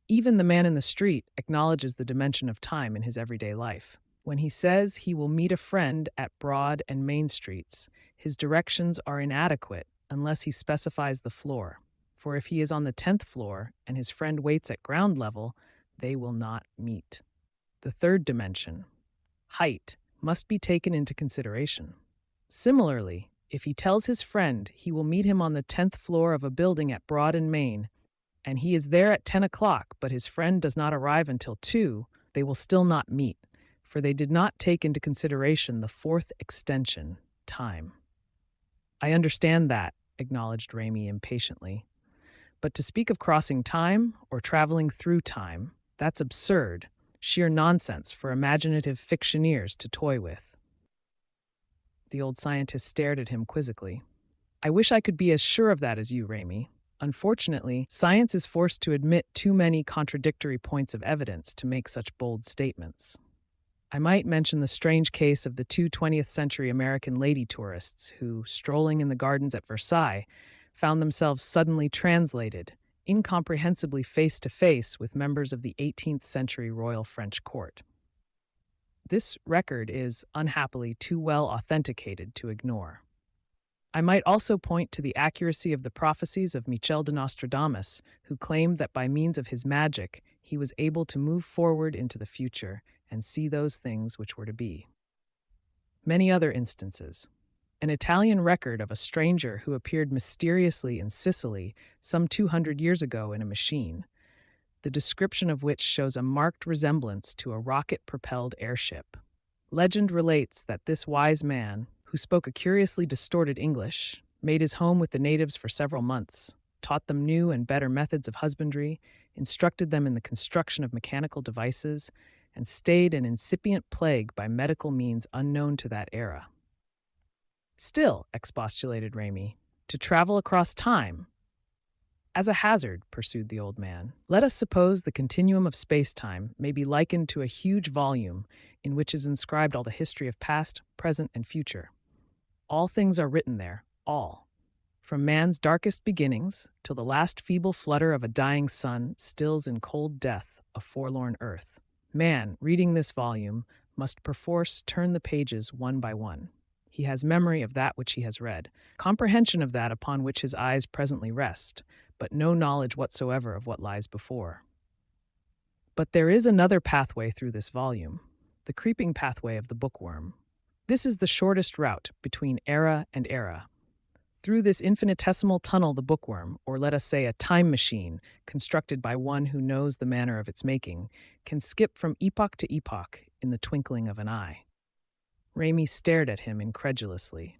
Even the man in the street acknowledges the dimension of time in his everyday life. When he says he will meet a friend at Broad and Main Streets, his directions are inadequate unless he specifies the floor. For if he is on the 10th floor and his friend waits at ground level, they will not meet. The third dimension, height, must be taken into consideration. Similarly, if he tells his friend he will meet him on the 10th floor of a building at Broad and Main, and he is there at 10 o'clock, but his friend does not arrive until 2, they will still not meet, for they did not take into consideration the fourth extension, time. I understand that, acknowledged Raimi impatiently. But to speak of crossing time or traveling through time, that's absurd, sheer nonsense for imaginative fictioneers to toy with. The old scientist stared at him quizzically. I wish I could be as sure of that as you, Raimi. Unfortunately, science is forced to admit too many contradictory points of evidence to make such bold statements. I might mention the strange case of the two 20th century American lady tourists who, strolling in the gardens at Versailles, found themselves suddenly translated, incomprehensibly face to face with members of the 18th century royal French court. This record is, unhappily, too well authenticated to ignore. I might also point to the accuracy of the prophecies of Michel de Nostradamus, who claimed that by means of his magic, he was able to move forward into the future and see those things which were to be. Many other instances. An Italian record of a stranger who appeared mysteriously in Sicily some 200 years ago in a machine, the description of which shows a marked resemblance to a rocket-propelled airship. Legend relates that this wise man, who spoke a curiously distorted English, made his home with the natives for several months, taught them new and better methods of husbandry, instructed them in the construction of mechanical devices, and stayed an incipient plague by medical means unknown to that era. Still, expostulated Raimi, to travel across time. As a hazard, pursued the old man, let us suppose the continuum of space-time may be likened to a huge volume in which is inscribed all the history of past, present, and future. All things are written there, all. From man's darkest beginnings till the last feeble flutter of a dying sun stills in cold death a forlorn earth. Man, reading this volume, must perforce turn the pages one by one. He has memory of that which he has read, comprehension of that upon which his eyes presently rest, but no knowledge whatsoever of what lies before. But there is another pathway through this volume, the creeping pathway of the bookworm. This is the shortest route between era and era. Through this infinitesimal tunnel the bookworm, or let us say a time machine, constructed by one who knows the manner of its making, can skip from epoch to epoch in the twinkling of an eye. Raimi stared at him incredulously.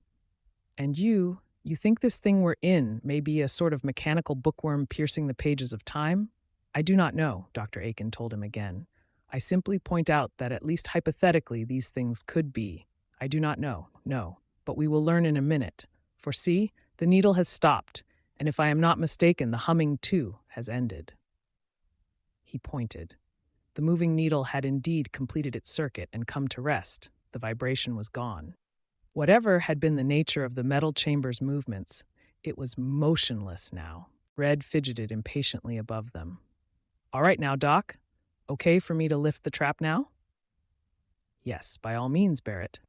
And you think this thing we're in may be a sort of mechanical bookworm piercing the pages of time? I do not know, Dr. Aiken told him again. I simply point out that at least hypothetically these things could be. I do not know, no, but we will learn in a minute. For see, the needle has stopped, and if I am not mistaken, the humming, too, has ended. He pointed. The moving needle had indeed completed its circuit and come to rest. The vibration was gone. Whatever had been the nature of the metal chamber's movements, it was motionless now. Red fidgeted impatiently above them. All right now, Doc. Okay for me to lift the trap now? Yes, by all means, Barrett.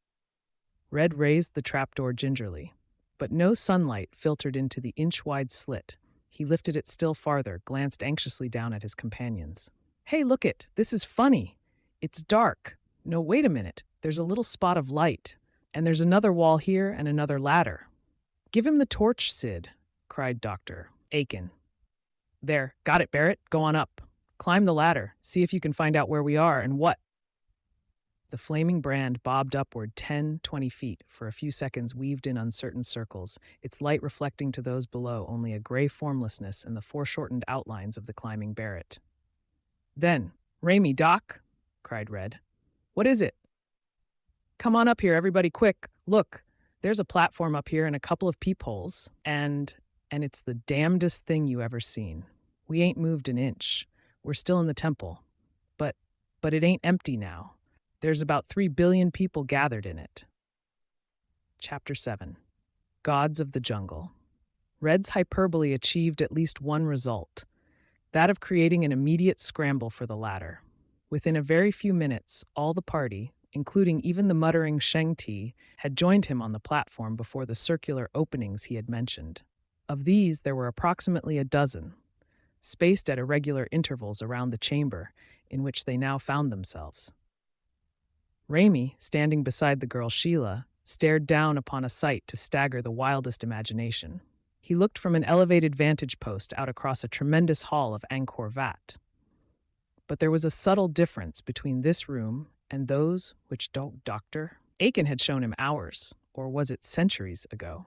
Red raised the trapdoor gingerly, but no sunlight filtered into the inch-wide slit. He lifted it still farther, glanced anxiously down at his companions. Hey, look it! This is funny! It's dark. No, wait a minute. There's a little spot of light. And there's another wall here and another ladder. Give him the torch, Sid, cried Dr. Aiken. There, got it, Barrett. Go on up. Climb the ladder. See if you can find out where we are and what. The flaming brand bobbed upward 10, 20 feet, for a few seconds weaved in uncertain circles, its light reflecting to those below only a gray formlessness and the foreshortened outlines of the climbing Barrett. Then, Raimi, Doc, cried Red. What is it? Come on up here, everybody, quick. Look, there's a platform up here and a couple of peepholes, and it's the damnedest thing you ever seen. We ain't moved an inch. We're still in the temple. But it ain't empty now. There's about 3 billion people gathered in it. Chapter 7. Gods of the Jungle. Red's hyperbole achieved at least one result, that of creating an immediate scramble for the ladder. Within a very few minutes, all the party, including even the muttering Sheng Ti, had joined him on the platform before the circular openings he had mentioned. Of these, there were approximately a dozen, spaced at irregular intervals around the chamber in which they now found themselves. Raimi, standing beside the girl Sheila, stared down upon a sight to stagger the wildest imagination. He looked from an elevated vantage post out across a tremendous hall of Angkor Wat. But there was a subtle difference between this room and those which Dr. Aiken had shown him hours, or was it centuries ago?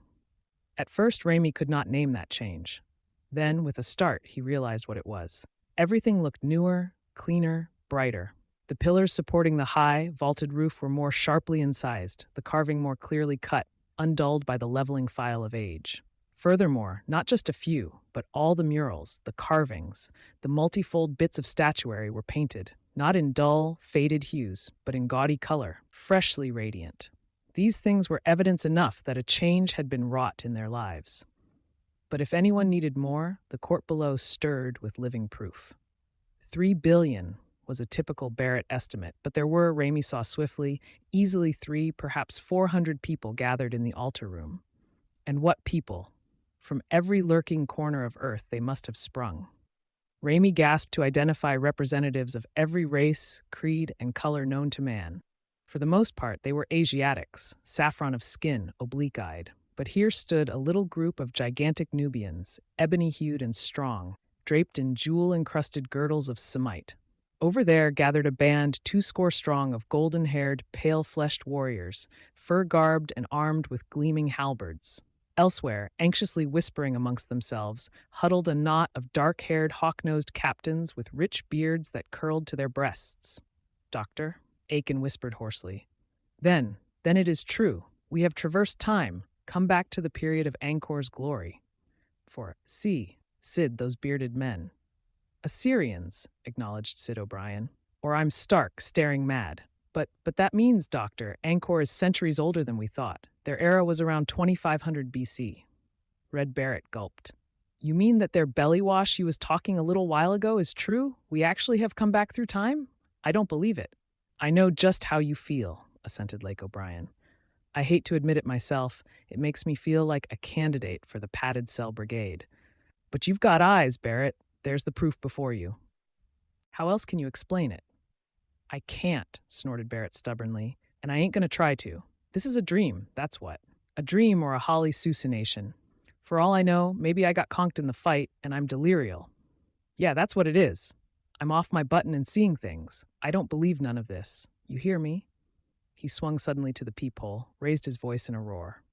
At first, Raimi could not name that change. Then, with a start, he realized what it was. Everything looked newer, cleaner, brighter. The pillars supporting the high, vaulted roof were more sharply incised, the carving more clearly cut, undulled by the leveling file of age. Furthermore, not just a few, but all the murals, the carvings, the multifold bits of statuary were painted, not in dull, faded hues, but in gaudy color, freshly radiant. These things were evidence enough that a change had been wrought in their lives. But if anyone needed more, the court below stirred with living proof. 3 billion was a typical Barrett estimate, but there were, Raimi saw swiftly, easily 3, perhaps 400 people gathered in the altar room. And what people! From every lurking corner of Earth they must have sprung. Raimi gasped to identify representatives of every race, creed, and color known to man. For the most part, they were Asiatics, saffron of skin, oblique-eyed. But here stood a little group of gigantic Nubians, ebony-hued and strong, draped in jewel-encrusted girdles of samite. Over there gathered a band 2 score strong of golden-haired, pale-fleshed warriors, fur-garbed and armed with gleaming halberds. Elsewhere, anxiously whispering amongst themselves, huddled a knot of dark-haired, hawk-nosed captains with rich beards that curled to their breasts. "Doctor," Aiken whispered hoarsely. Then it is true. We have traversed time, come back to the period of Angkor's glory. For, see, Sid, those bearded men. Assyrians, acknowledged Sid O'Brien. Or I'm stark, staring mad. But that means, Doctor, Angkor is centuries older than we thought. Their era was around 2500 BC. Red Barrett gulped. You mean that their bellywash you was talking a little while ago is true? We actually have come back through time? I don't believe it. I know just how you feel, assented Lake O'Brien. I hate to admit it myself. It makes me feel like a candidate for the padded cell brigade. But you've got eyes, Barrett. There's the proof before you. How else can you explain it? I can't, snorted Barrett stubbornly, and I ain't gonna try to. This is a dream, that's what. A dream or a hallucination. For all I know, maybe I got conked in the fight, and I'm delirial. Yeah, that's what it is. I'm off my button and seeing things. I don't believe none of this. You hear me? He swung suddenly to the peephole, raised his voice in a roar.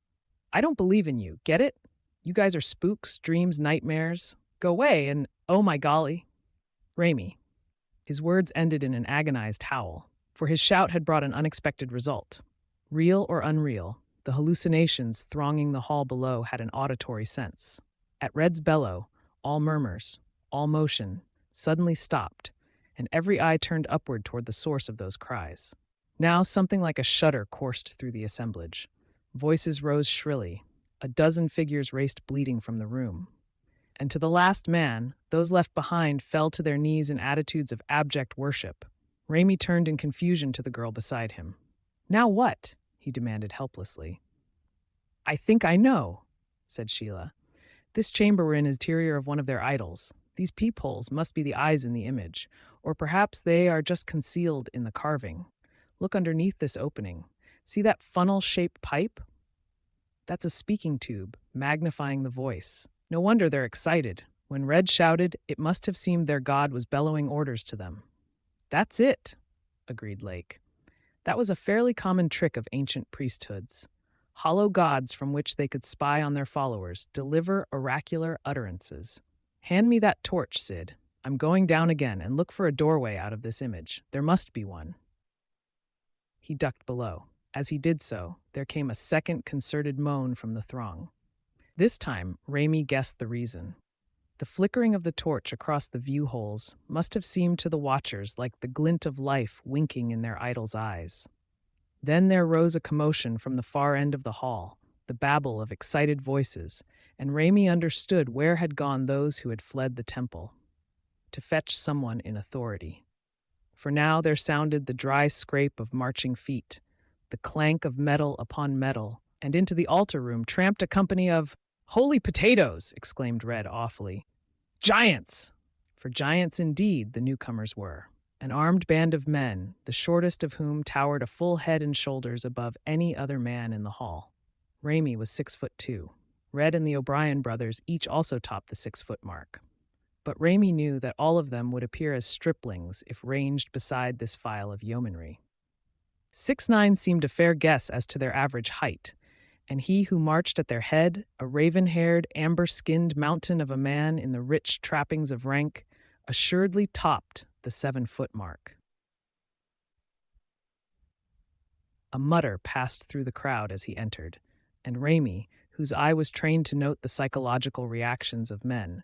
I don't believe in you, get it? You guys are spooks, dreams, nightmares. Go away and, oh my golly. Raimi. His words ended in an agonized howl, for his shout had brought an unexpected result. Real or unreal, the hallucinations thronging the hall below had an auditory sense. At Red's bellow, all murmurs, all motion, suddenly stopped, and every eye turned upward toward the source of those cries. Now something like a shudder coursed through the assemblage. Voices rose shrilly. A dozen figures raced bleeding from the room. And to the last man, those left behind fell to their knees in attitudes of abject worship. Raimi turned in confusion to the girl beside him. Now what? He demanded helplessly. I think I know, said Sheila. This chamber were in the interior of one of their idols. These peepholes must be the eyes in the image, or perhaps they are just concealed in the carving. Look underneath this opening. See that funnel-shaped pipe? That's a speaking tube, magnifying the voice. No wonder they're excited. When Red shouted, it must have seemed their god was bellowing orders to them. That's it, agreed Lake. That was a fairly common trick of ancient priesthoods. Hollow gods from which they could spy on their followers, deliver oracular utterances. Hand me that torch, Sid. I'm going down again and look for a doorway out of this image. There must be one. He ducked below. As he did so, there came a second concerted moan from the throng. This time, Raimi guessed the reason. The flickering of the torch across the view holes must have seemed to the watchers like the glint of life winking in their idol's eyes. Then there rose a commotion from the far end of the hall, the babble of excited voices, and Raimi understood where had gone those who had fled the temple. To fetch someone in authority. For now there sounded the dry scrape of marching feet, the clank of metal upon metal, and into the altar room tramped a company of "Holy potatoes!" exclaimed Red awfully. "Giants!" For giants indeed the newcomers were. An armed band of men, the shortest of whom towered a full head and shoulders above any other man in the hall. Raimi was 6'2". Red and the O'Brien brothers each also topped the 6-foot mark. But Raimi knew that all of them would appear as striplings if ranged beside this file of yeomanry. 6'9" seemed a fair guess as to their average height, and he who marched at their head, a raven-haired, amber-skinned mountain of a man in the rich trappings of rank, assuredly topped the 7-foot mark. A mutter passed through the crowd as he entered, and Raimi, whose eye was trained to note the psychological reactions of men,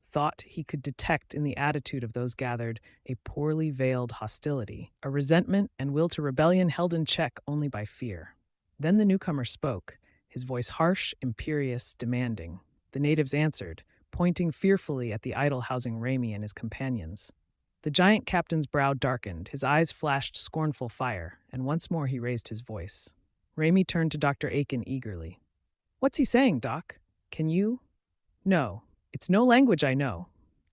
thought he could detect in the attitude of those gathered a poorly veiled hostility, a resentment and will to rebellion held in check only by fear. Then the newcomer spoke, his voice harsh, imperious, demanding. The natives answered, pointing fearfully at the idol housing Raimi and his companions. The giant captain's brow darkened, his eyes flashed scornful fire, and once more he raised his voice. Raimi turned to Dr. Aiken eagerly. What's he saying, Doc? Can you? No, it's no language I know.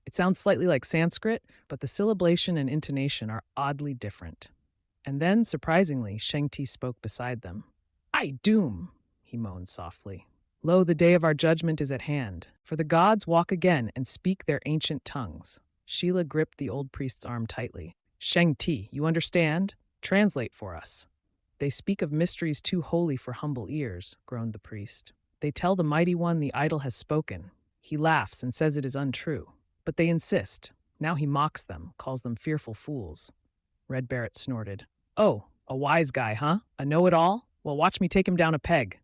It sounds slightly like Sanskrit, but the syllabation and intonation are oddly different. And then, surprisingly, Sheng-Ti spoke beside them. I doom, he moaned softly. Lo, the day of our judgment is at hand, for the gods walk again and speak their ancient tongues. Sheila gripped the old priest's arm tightly. Shang-Ti, you understand? Translate for us. They speak of mysteries too holy for humble ears, groaned the priest. They tell the mighty one the idol has spoken. He laughs and says it is untrue. But they insist. Now he mocks them, calls them fearful fools. Red Barrett snorted. Oh, a wise guy, huh? A know-it-all? Well, watch me take him down a peg.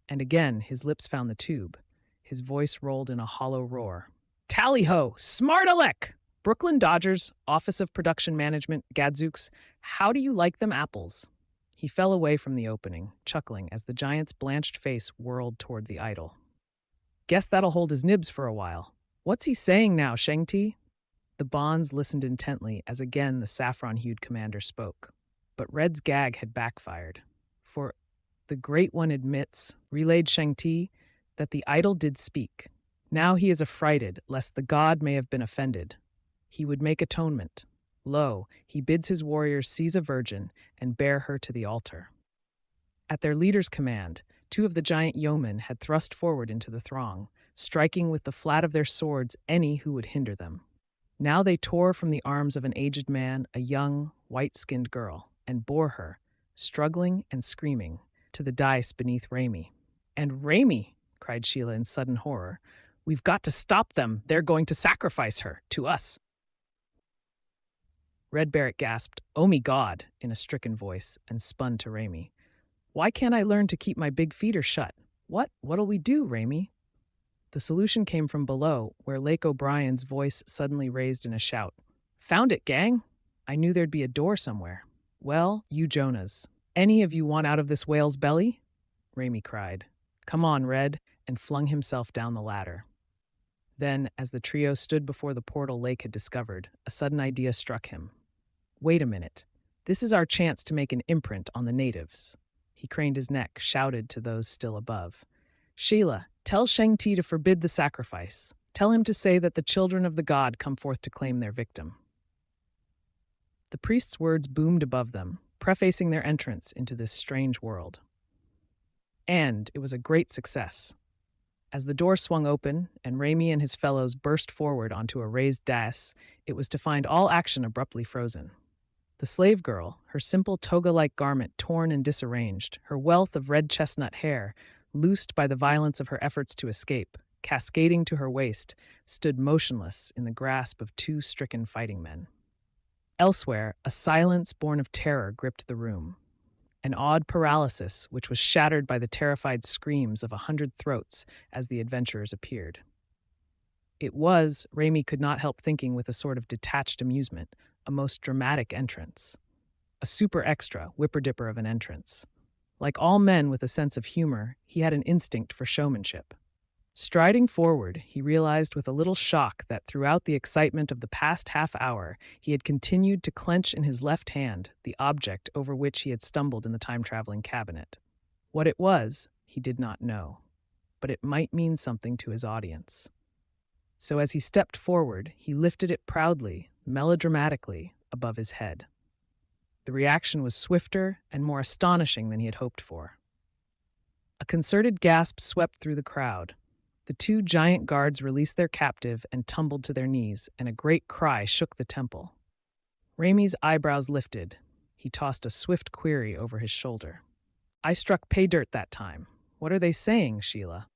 And again his lips found the tube. His voice rolled in a hollow roar. Tally-ho! Smart-alec! Brooklyn Dodgers, Office of Production Management, Gadzooks, how do you like them apples? He fell away from the opening, chuckling as the giant's blanched face whirled toward the idol. Guess that'll hold his nibs for a while. What's he saying now, Shang-Ti? The Bonds listened intently as again the saffron-hued commander spoke. But Red's gag had backfired. For the Great One admits, relayed Shang-Ti, that the idol did speak. Now he is affrighted, lest the god may have been offended. He would make atonement. Lo, he bids his warriors seize a virgin and bear her to the altar. At their leader's command, 2 of the giant yeomen had thrust forward into the throng, striking with the flat of their swords any who would hinder them. Now they tore from the arms of an aged man a young, white-skinned girl, and bore her, struggling and screaming, to the dais beneath Raimi. And Raimi, cried Sheila in sudden horror, we've got to stop them. They're going to sacrifice her, to us. Red Barrett gasped, "Oh me God," in a stricken voice, and spun to Raimi. Why can't I learn to keep my big feeder shut? What'll we do, Raimi? The solution came from below, where Lake O'Brien's voice suddenly raised in a shout. Found it, gang! I knew there'd be a door somewhere. Well, you Jonahs, any of you want out of this whale's belly? Raimi cried. Come on, Red, and flung himself down the ladder. Then, as the trio stood before the portal Lake had discovered, a sudden idea struck him. Wait a minute. This is our chance to make an imprint on the natives. He craned his neck, shouted to those still above. Sheila, tell Shang-Ti to forbid the sacrifice. Tell him to say that the children of the god come forth to claim their victim. The priest's words boomed above them, prefacing their entrance into this strange world. And it was a great success. As the door swung open and Raimi and his fellows burst forward onto a raised dais, it was to find all action abruptly frozen. The slave girl, her simple toga-like garment torn and disarranged, her wealth of red chestnut hair, loosed by the violence of her efforts to escape, cascading to her waist, stood motionless in the grasp of 2 stricken fighting men. Elsewhere, a silence born of terror gripped the room. An odd paralysis which was shattered by the terrified screams of 100 throats as the adventurers appeared. It was, Raimi could not help thinking with a sort of detached amusement, a most dramatic entrance. A super extra, whipper-dipper of an entrance. Like all men with a sense of humor, he had an instinct for showmanship. Striding forward, he realized with a little shock that throughout the excitement of the past half hour, he had continued to clench in his left hand the object over which he had stumbled in the time-traveling cabinet. What it was, he did not know, but it might mean something to his audience. So as he stepped forward, he lifted it proudly, melodramatically, above his head. The reaction was swifter and more astonishing than he had hoped for. A concerted gasp swept through the crowd. The 2 giant guards released their captive and tumbled to their knees, and a great cry shook the temple. Raimi's eyebrows lifted. He tossed a swift query over his shoulder. I struck pay dirt that time. What are they saying, Sheila?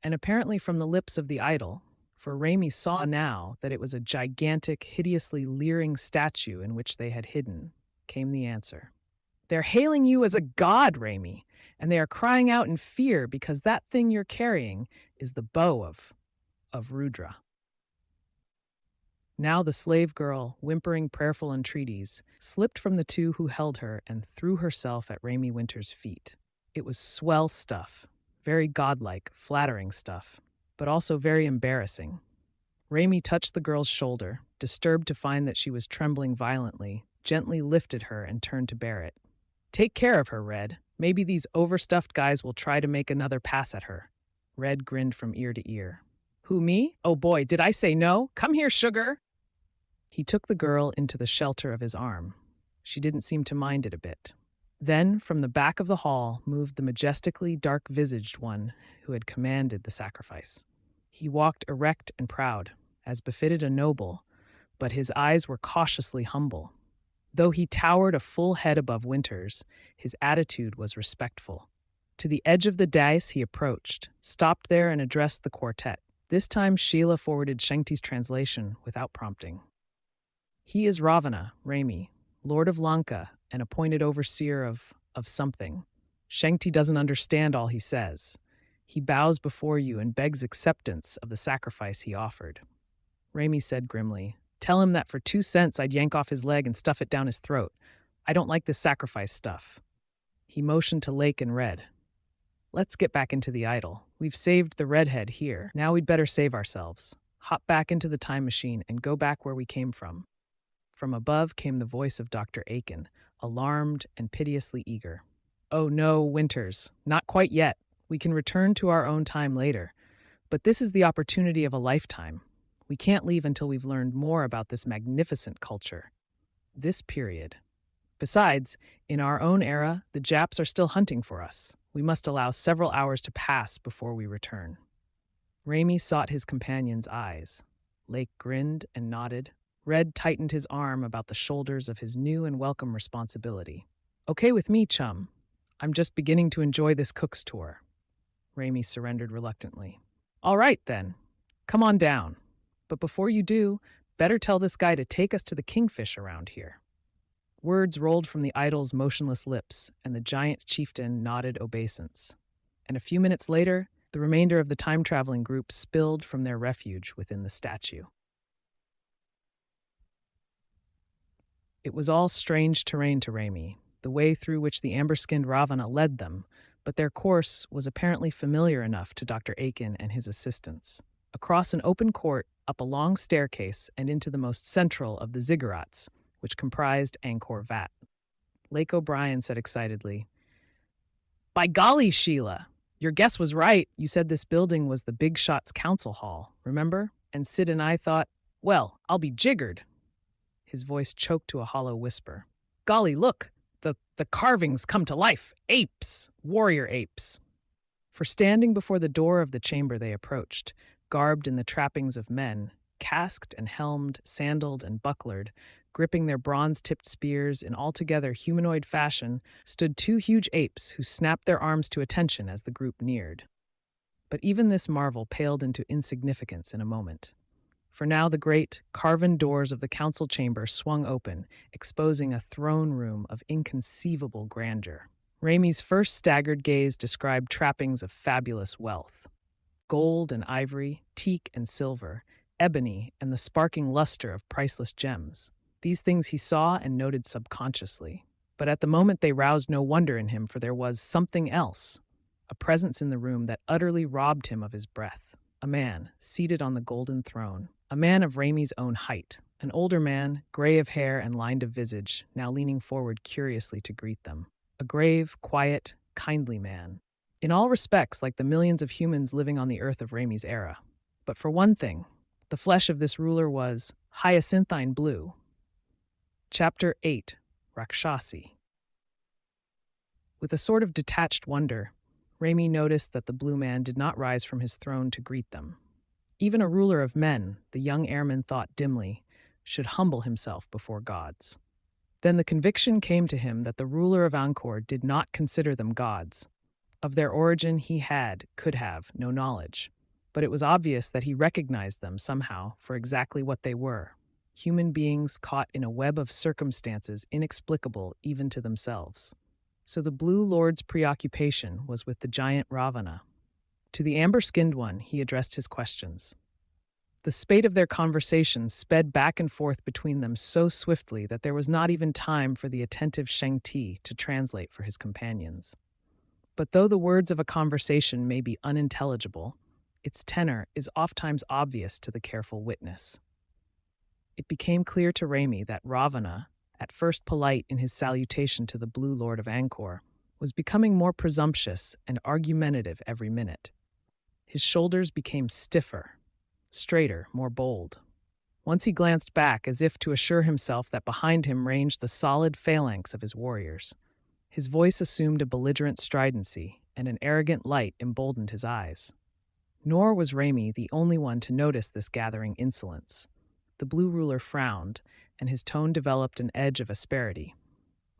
And apparently from the lips of the idol, for Raimi saw now that it was a gigantic, hideously leering statue in which they had hidden, came the answer. They're hailing you as a god, Raimi, and they are crying out in fear because that thing you're carrying is the bow of Rudra. Now the slave girl, whimpering prayerful entreaties, slipped from the 2 who held her and threw herself at Raimi Winter's feet. It was swell stuff, very godlike, flattering stuff, but also very embarrassing. Raimi touched the girl's shoulder, disturbed to find that she was trembling violently, gently lifted her and turned to Barrett. Take care of her, Red. Maybe these overstuffed guys will try to make another pass at her. Red grinned from ear to ear. Who, me? Oh boy, did I say no? Come here, sugar! He took the girl into the shelter of his arm. She didn't seem to mind it a bit. Then, from the back of the hall, moved the majestically dark-visaged one who had commanded the sacrifice. He walked erect and proud, as befitted a noble, but his eyes were cautiously humble. Though he towered a full head above Winters, his attitude was respectful. To the edge of the dais he approached, stopped there and addressed the quartet. This time Sheila forwarded Shengti's translation without prompting. He is Ravana, Rami, Lord of Lanka, and appointed overseer of something. Shengti doesn't understand all he says. He bows before you and begs acceptance of the sacrifice he offered. Rami said grimly, "Tell him that for 2 cents I'd yank off his leg and stuff it down his throat. I don't like this sacrifice stuff." He motioned to Lake and Red. "Let's get back into the idol. We've saved the redhead here. Now we'd better save ourselves. Hop back into the time machine and go back where we came from." From above came the voice of Dr. Aiken, alarmed and piteously eager. "Oh no, Winters, not quite yet. We can return to our own time later. But this is the opportunity of a lifetime. We can't leave until we've learned more about this magnificent culture. This period. Besides, in our own era, the Japs are still hunting for us. We must allow several hours to pass before we return." Rami sought his companion's eyes. Lake grinned and nodded. Red tightened his arm about the shoulders of his new and welcome responsibility. "Okay with me, chum. I'm just beginning to enjoy this cook's tour." Rami surrendered reluctantly. "All right, then. Come on down. But before you do, better tell this guy to take us to the kingfish around here." Words rolled from the idol's motionless lips, and the giant chieftain nodded obeisance. And a few minutes later, the remainder of the time-traveling group spilled from their refuge within the statue. It was all strange terrain to Rami, the way through which the amber-skinned Ravana led them, but their course was apparently familiar enough to Dr. Aiken and his assistants. Across an open court, up a long staircase, and into the most central of the ziggurats, which comprised Angkor Vat. Lake O'Brien said excitedly, "By golly, Sheila! Your guess was right. You said this building was the Big Shots Council Hall, remember? And Sid and I thought, well, I'll be jiggered." His voice choked to a hollow whisper. "Golly, look! The carvings come to life. Apes! Warrior apes!" For standing before the door of the chamber they approached, garbed in the trappings of men, casqued and helmed, sandaled and bucklered, gripping their bronze-tipped spears in altogether humanoid fashion, stood 2 huge apes who snapped their arms to attention as the group neared. But even this marvel paled into insignificance in a moment. For now the great, carven doors of the council chamber swung open, exposing a throne room of inconceivable grandeur. Rami's first staggered gaze described trappings of fabulous wealth. Gold and ivory, teak and silver, ebony, and the sparking luster of priceless gems. These things he saw and noted subconsciously. But at the moment they roused no wonder in him, for there was something else, a presence in the room that utterly robbed him of his breath. A man, seated on the golden throne. A man of Rami's own height. An older man, gray of hair and lined of visage, now leaning forward curiously to greet them. A grave, quiet, kindly man. In all respects like the millions of humans living on the earth of Rami's era. But for one thing, the flesh of this ruler was hyacinthine blue. Chapter 8, Rakshasi. With a sort of detached wonder, Rami noticed that the blue man did not rise from his throne to greet them. Even a ruler of men, the young airman thought dimly, should humble himself before gods. Then the conviction came to him that the ruler of Angkor did not consider them gods. Of their origin he could have, no knowledge. But it was obvious that he recognized them somehow for exactly what they were. Human beings caught in a web of circumstances inexplicable even to themselves. So the Blue Lord's preoccupation was with the giant Ravana. To the amber-skinned one, he addressed his questions. The spate of their conversation sped back and forth between them so swiftly that there was not even time for the attentive Shengti to translate for his companions. But though the words of a conversation may be unintelligible, its tenor is ofttimes obvious to the careful witness. It became clear to Rami that Ravana, at first polite in his salutation to the Blue Lord of Angkor, was becoming more presumptuous and argumentative every minute. His shoulders became stiffer, straighter, more bold. Once he glanced back as if to assure himself that behind him ranged the solid phalanx of his warriors. His voice assumed a belligerent stridency, and an arrogant light emboldened his eyes. Nor was Raimi the only one to notice this gathering insolence. The blue ruler frowned, and his tone developed an edge of asperity.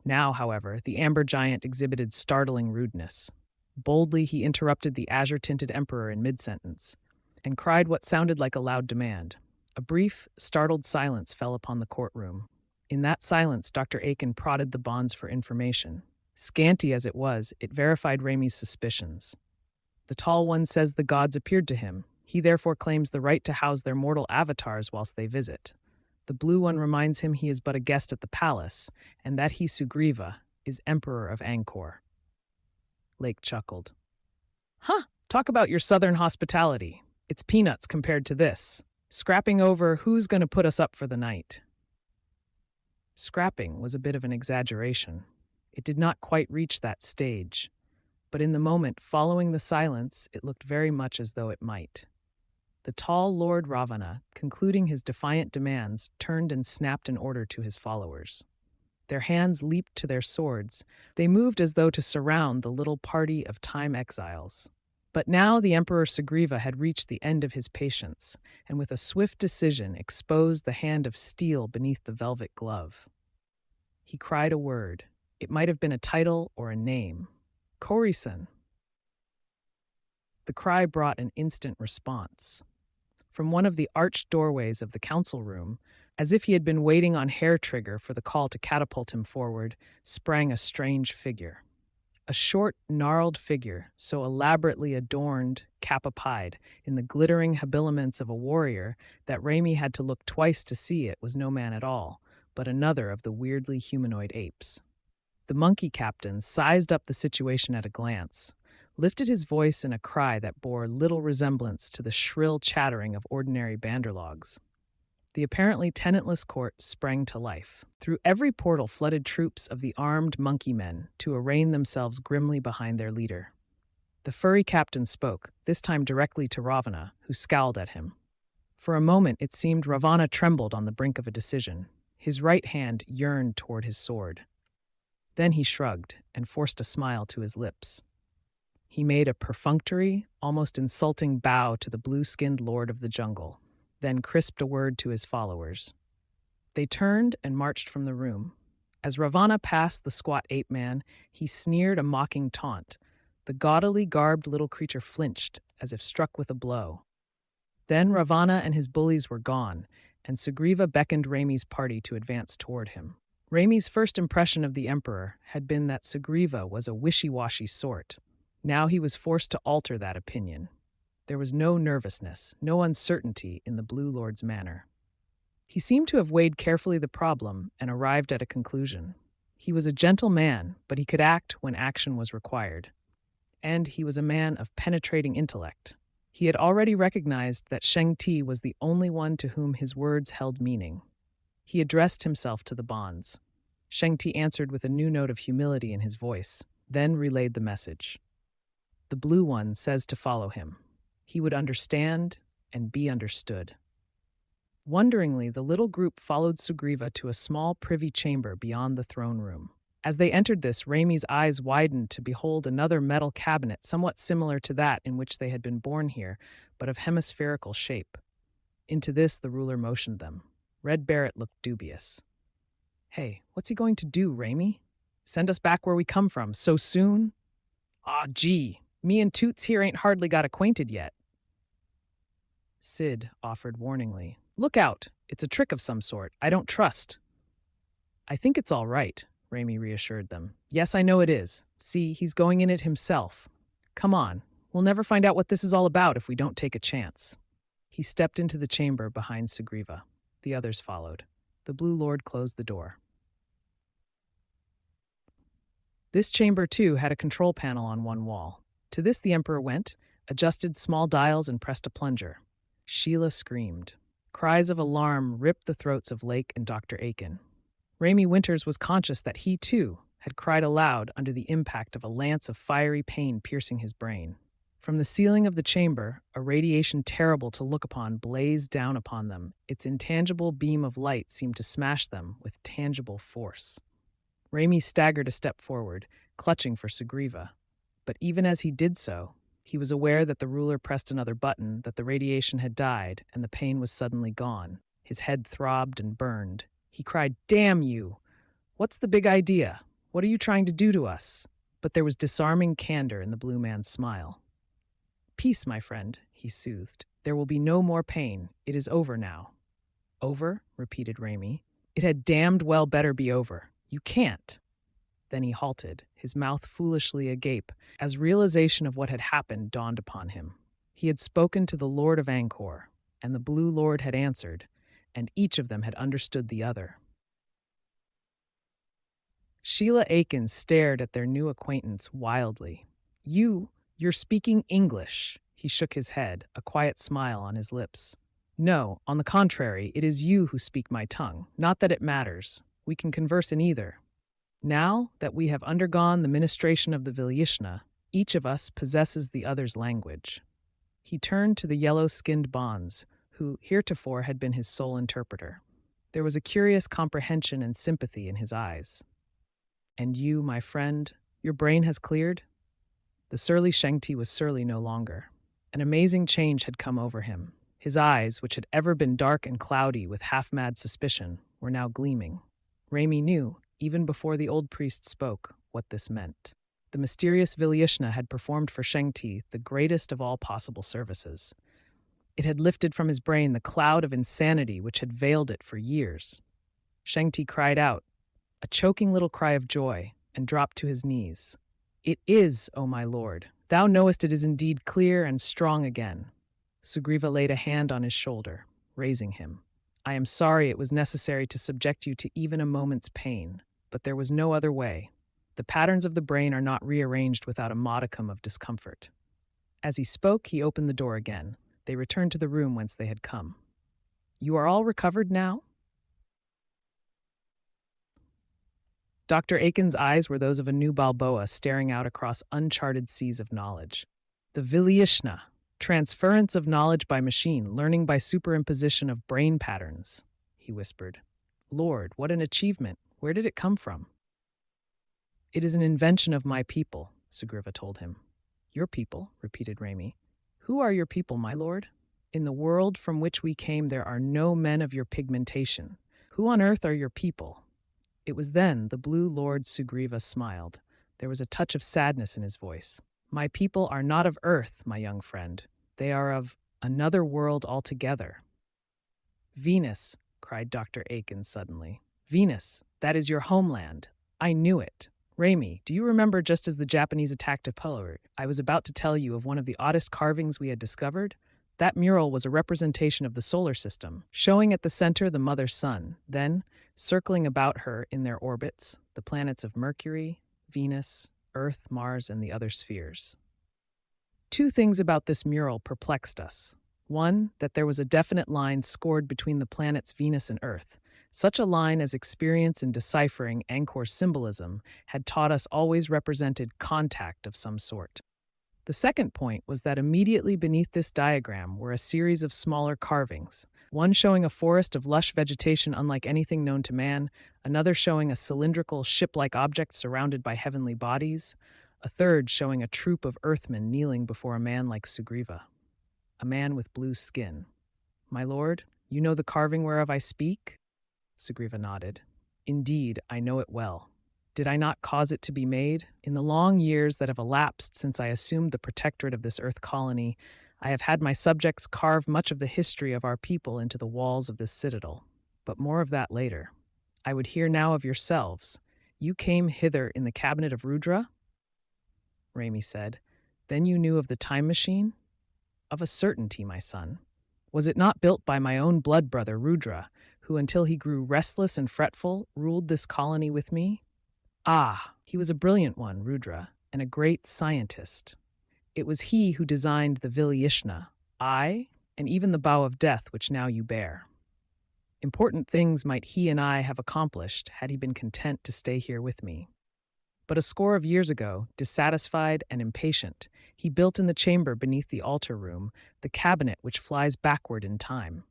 Now, however, the amber giant exhibited startling rudeness. Boldly, he interrupted the azure-tinted emperor in mid-sentence, and cried what sounded like a loud demand. A brief, startled silence fell upon the courtroom. In that silence, Dr. Aiken prodded the bonds for information. Scanty as it was, it verified Raimi's suspicions. The tall one says the gods appeared to him. He therefore claims the right to house their mortal avatars whilst they visit. The blue one reminds him he is but a guest at the palace, and that he, Sugriva, is emperor of Angkor. Lake chuckled. Huh, talk about your southern hospitality. It's peanuts compared to this. Scrapping over who's going to put us up for the night. Scrapping was a bit of an exaggeration. It did not quite reach that stage. But in the moment following the silence, it looked very much as though it might. The tall Lord Ravana, concluding his defiant demands, turned and snapped an order to his followers. Their hands leaped to their swords. They moved as though to surround the little party of time exiles. But now the Emperor Sugriva had reached the end of his patience, and with a swift decision exposed the hand of steel beneath the velvet glove. He cried a word. It might have been a title or a name. Korisan. The cry brought an instant response. From one of the arched doorways of the council room, as if he had been waiting on hair trigger for the call to catapult him forward, sprang a strange figure. A short, gnarled figure, so elaborately adorned, cap-a-pied, in the glittering habiliments of a warrior that Raimi had to look twice to see it was no man at all, but another of the weirdly humanoid apes. The monkey captain sized up the situation at a glance, lifted his voice in a cry that bore little resemblance to the shrill chattering of ordinary banderlogs. The apparently tenantless court sprang to life. Through every portal flooded troops of the armed monkey men to arraign themselves grimly behind their leader. The furry captain spoke, this time directly to Ravana, who scowled at him. For a moment it seemed Ravana trembled on the brink of a decision. His right hand yearned toward his sword. Then he shrugged and forced a smile to his lips. He made a perfunctory, almost insulting bow to the blue-skinned lord of the jungle, then crisped a word to his followers. They turned and marched from the room. As Ravana passed the squat ape-man, he sneered a mocking taunt. The gaudily garbed little creature flinched, as if struck with a blow. Then Ravana and his bullies were gone, and Sugriva beckoned Raimi's party to advance toward him. Raimi's first impression of the Emperor had been that Sugriva was a wishy-washy sort. Now he was forced to alter that opinion. There was no nervousness, no uncertainty in the Blue Lord's manner. He seemed to have weighed carefully the problem and arrived at a conclusion. He was a gentle man, but he could act when action was required. And he was a man of penetrating intellect. He had already recognized that Sheng Ti was the only one to whom his words held meaning. He addressed himself to the bonds. Sheng Ti answered with a new note of humility in his voice, then relayed the message. The Blue One says to follow him. He would understand and be understood. Wonderingly, the little group followed Sugriva to a small privy chamber beyond the throne room. As they entered this, Raimi's eyes widened to behold another metal cabinet somewhat similar to that in which they had been born here, but of hemispherical shape. Into this the ruler motioned them. Red Barrett looked dubious. Hey, what's he going to do, Raimi? Send us back where we come from, so soon? Aw, gee, me and Toots here ain't hardly got acquainted yet. Sid offered warningly. Look out, it's a trick of some sort. I don't trust. I think it's all right, Raimi reassured them. Yes, I know it is. See, he's going in it himself. Come on, we'll never find out what this is all about if we don't take a chance. He stepped into the chamber behind Sugriva. The others followed. The Blue Lord closed the door. This chamber, too, had a control panel on one wall. To this the Emperor went, adjusted small dials, and pressed a plunger. Sheila screamed. Cries of alarm ripped the throats of Lake and Dr. Aiken. Raimi Winters was conscious that he, too, had cried aloud under the impact of a lance of fiery pain piercing his brain. From the ceiling of the chamber, a radiation terrible to look upon blazed down upon them. Its intangible beam of light seemed to smash them with tangible force. Raimi staggered a step forward, clutching for Sugriva. But even as he did so, He was aware that the ruler pressed another button, that the radiation had died, and the pain was suddenly gone. His head throbbed and burned. He cried, "Damn you! What's the big idea? What are you trying to do to us?" But there was disarming candor in the blue man's smile. "Peace, my friend," he soothed. "There will be no more pain. It is over now." "Over?" repeated Raimi. "It had damned well better be over. You can't." Then he halted, his mouth foolishly agape, as realization of what had happened dawned upon him. He had spoken to the Lord of Angkor, and the Blue Lord had answered, and each of them had understood the other. Sheila Aiken stared at their new acquaintance wildly. You're speaking English." He shook his head, a quiet smile on his lips. "No, on the contrary, it is you who speak my tongue. Not that it matters. We can converse in either. Now that we have undergone the ministration of the Vibhishana, each of us possesses the other's language." He turned to the yellow-skinned bonds, who heretofore had been his sole interpreter. There was a curious comprehension and sympathy in his eyes. "And you, my friend, your brain has cleared?" The surly Shengti was surly no longer. An amazing change had come over him. His eyes, which had ever been dark and cloudy with half-mad suspicion, were now gleaming. Raimi knew, even before the old priest spoke, what this meant. The mysterious Vibhishana had performed for Shengti the greatest of all possible services. It had lifted from his brain the cloud of insanity which had veiled it for years. Shengti cried out, a choking little cry of joy, and dropped to his knees. "It is, O my lord. Thou knowest it is indeed clear and strong again." Sugriva laid a hand on his shoulder, raising him. "I am sorry it was necessary to subject you to even a moment's pain, but there was no other way. The patterns of the brain are not rearranged without a modicum of discomfort." As he spoke, he opened the door again. They returned to the room whence they had come. "You are all recovered now?" Dr. Aiken's eyes were those of a new Balboa staring out across uncharted seas of knowledge. "The Vibhishana, transference of knowledge by machine, learning by superimposition of brain patterns," he whispered. "Lord, what an achievement! Where did it come from?" "It is an invention of my people," Sugriva told him. "Your people?" repeated Raimi. "Who are your people, my lord? In the world from which we came there are no men of your pigmentation. Who on earth are your people?" It was then the Blue Lord Sugriva smiled. There was a touch of sadness in his voice. "My people are not of earth, my young friend. They are of another world altogether." "Venus," cried Dr. Aiken suddenly. "Venus, that is your homeland. I knew it. Raimi, do you remember just as the Japanese attacked Apollo, I was about to tell you of one of the oddest carvings we had discovered? That mural was a representation of the solar system, showing at the center the mother sun, then, circling about her in their orbits, the planets of Mercury, Venus, Earth, Mars, and the other spheres. Two things about this mural perplexed us. One, that there was a definite line scored between the planets Venus and Earth. Such a line as experience in deciphering Angkor's symbolism had taught us always represented contact of some sort. The second point was that immediately beneath this diagram were a series of smaller carvings, one showing a forest of lush vegetation unlike anything known to man, another showing a cylindrical ship-like object surrounded by heavenly bodies, a third showing a troop of earthmen kneeling before a man like Sugriva, a man with blue skin. "My lord, you know the carving whereof I speak?" Sugriva nodded. "Indeed, I know it well. Did I not cause it to be made? In the long years that have elapsed since I assumed the protectorate of this earth colony, I have had my subjects carve much of the history of our people into the walls of this citadel. But more of that later. I would hear now of yourselves. You came hither in the cabinet of Rudra?" Raimi said. "Then you knew of the time machine?" "Of a certainty, my son. Was it not built by my own blood brother, Rudra, who, until he grew restless and fretful, ruled this colony with me? Ah, he was a brilliant one, Rudra, and a great scientist. It was he who designed the Vibhishana, I, and even the bow of death which now you bear. Important things might he and I have accomplished had he been content to stay here with me. But a score of years ago, dissatisfied and impatient, he built in the chamber beneath the altar room the cabinet which flies backward in time.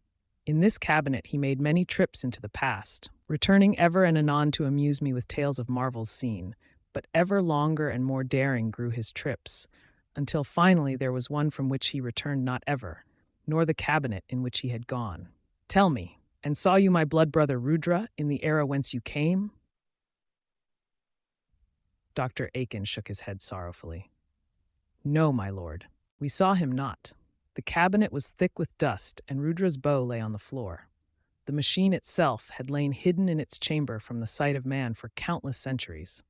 In this cabinet he made many trips into the past, returning ever and anon to amuse me with tales of marvels seen, but ever longer and more daring grew his trips, until finally there was one from which he returned not ever, nor the cabinet in which he had gone. Tell me, and saw you my blood brother Rudra in the era whence you came? Dr. Aiken shook his head sorrowfully. No, my lord, we saw him not. The cabinet was thick with dust, and Rudra's bow lay on the floor. The machine itself had lain hidden in its chamber from the sight of man for countless centuries.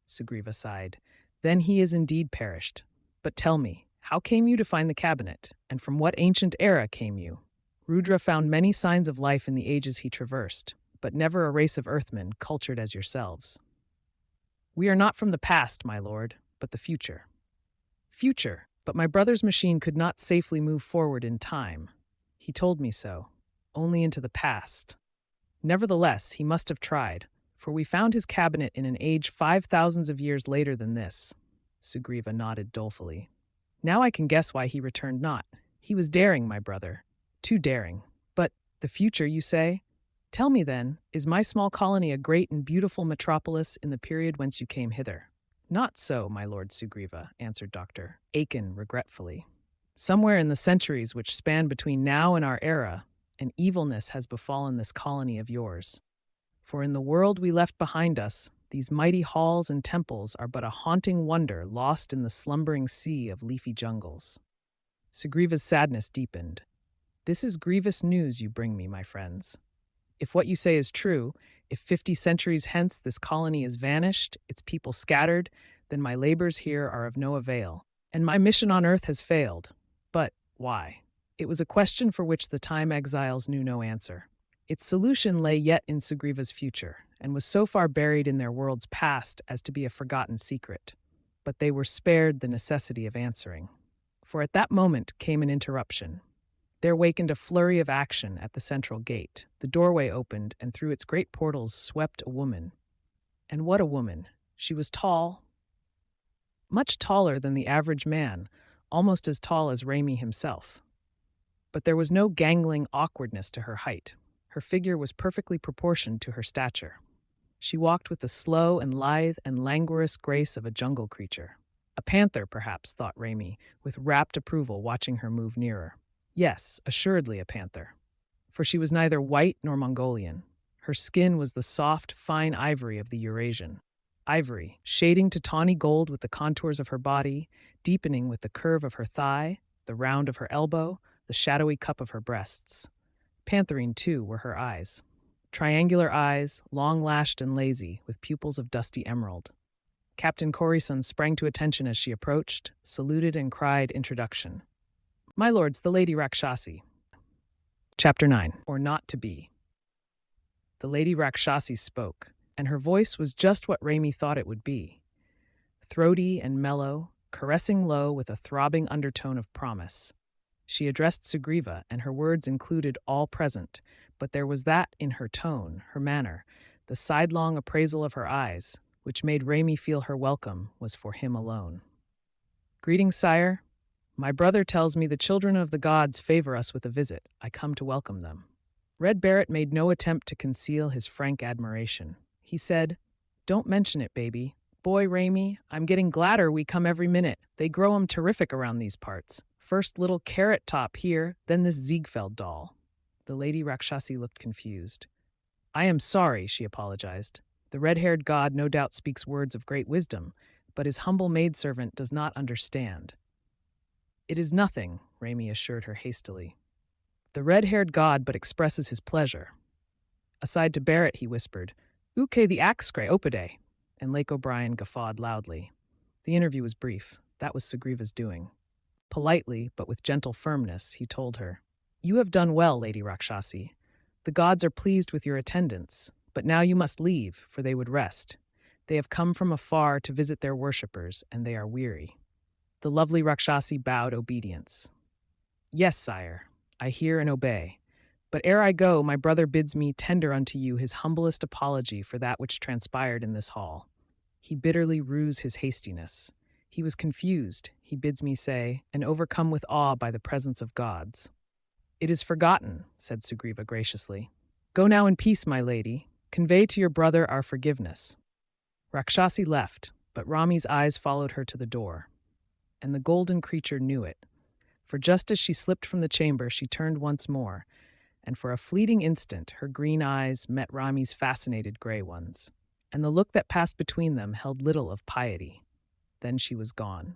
Sugriva sighed. Then he is indeed perished. But tell me, how came you to find the cabinet, and from what ancient era came you? Rudra found many signs of life in the ages he traversed, but never a race of earthmen cultured as yourselves. We are not from the past, my lord, but the future. Future, but my brother's machine could not safely move forward in time. He told me so, only into the past. Nevertheless, he must have tried, for we found his cabinet in an age 5,000 of years later than this. Sugriva nodded dolefully. Now I can guess why he returned not. He was daring, my brother. Too daring. But the future, you say? Tell me then, is my small colony a great and beautiful metropolis in the period whence you came hither? Not so, my lord Sugriva, answered Dr. Aiken regretfully. Somewhere in the centuries which span between now and our era, an evilness has befallen this colony of yours. For in the world we left behind us, these mighty halls and temples are but a haunting wonder lost in the slumbering sea of leafy jungles. Sugriva's sadness deepened. This is grievous news you bring me, my friends. If what you say is true, if 50 centuries hence this colony is vanished, its people scattered, then my labors here are of no avail, and my mission on earth has failed. But why? It was a question for which the time exiles knew no answer. Its solution lay yet in Sugriva's future, and was so far buried in their world's past as to be a forgotten secret. But they were spared the necessity of answering. For at that moment came an interruption. There wakened a flurry of action at the central gate. The doorway opened, and through its great portals swept a woman. And what a woman! She was tall, much taller than the average man, almost as tall as Raimi himself. But there was no gangling awkwardness to her height. Her figure was perfectly proportioned to her stature. She walked with the slow and lithe and languorous grace of a jungle creature. A panther, perhaps, thought Raimi, with rapt approval watching her move nearer. Yes, assuredly a panther. For she was neither white nor Mongolian. Her skin was the soft, fine ivory of the Eurasian. Ivory, shading to tawny gold with the contours of her body, deepening with the curve of her thigh, the round of her elbow, the shadowy cup of her breasts. Pantherine, too, were her eyes. Triangular eyes, long-lashed and lazy, with pupils of dusty emerald. Captain Corison sprang to attention as she approached, saluted and cried introduction. My lords, the Lady Rakshasi. Chapter 9, or Not to Be. The Lady Rakshasi spoke, and her voice was just what Raimi thought it would be. Throaty and mellow, caressing low with a throbbing undertone of promise. She addressed Sugriva, and her words included all present, but there was that in her tone, her manner, the sidelong appraisal of her eyes, which made Raimi feel her welcome was for him alone. Greetings, sire. My brother tells me the children of the gods favor us with a visit. I come to welcome them. Red Barrett made no attempt to conceal his frank admiration. He said, Don't mention it, baby. Boy, Raimi, I'm getting gladder we come every minute. They grow 'em terrific around these parts. First little Carrot Top here, then this Ziegfeld doll. The Lady Rakshasi looked confused. I am sorry, she apologized. The red-haired god no doubt speaks words of great wisdom, but his humble maidservant does not understand. It is nothing, Raimi assured her hastily. The red-haired god but expresses his pleasure. Aside to Barrett, he whispered, Uke the Axcray Opide, and Lake O'Brien guffawed loudly. The interview was brief. That was Sugriva's doing. Politely, but with gentle firmness, he told her, You have done well, Lady Rakshasi. The gods are pleased with your attendance, but now you must leave, for they would rest. They have come from afar to visit their worshippers, and they are weary. The lovely Rakshasi bowed obedience. Yes, sire, I hear and obey. But ere I go, my brother bids me tender unto you his humblest apology for that which transpired in this hall. He bitterly rues his hastiness. He was confused, he bids me say, and overcome with awe by the presence of gods. It is forgotten, said Sugriva graciously. Go now in peace, my lady. Convey to your brother our forgiveness. Rakshasi left, but Rami's eyes followed her to the door. and the golden creature knew it. For just as she slipped from the chamber, she turned once more, and for a fleeting instant her green eyes met Rami's fascinated gray ones, and the look that passed between them held little of piety. Then she was gone.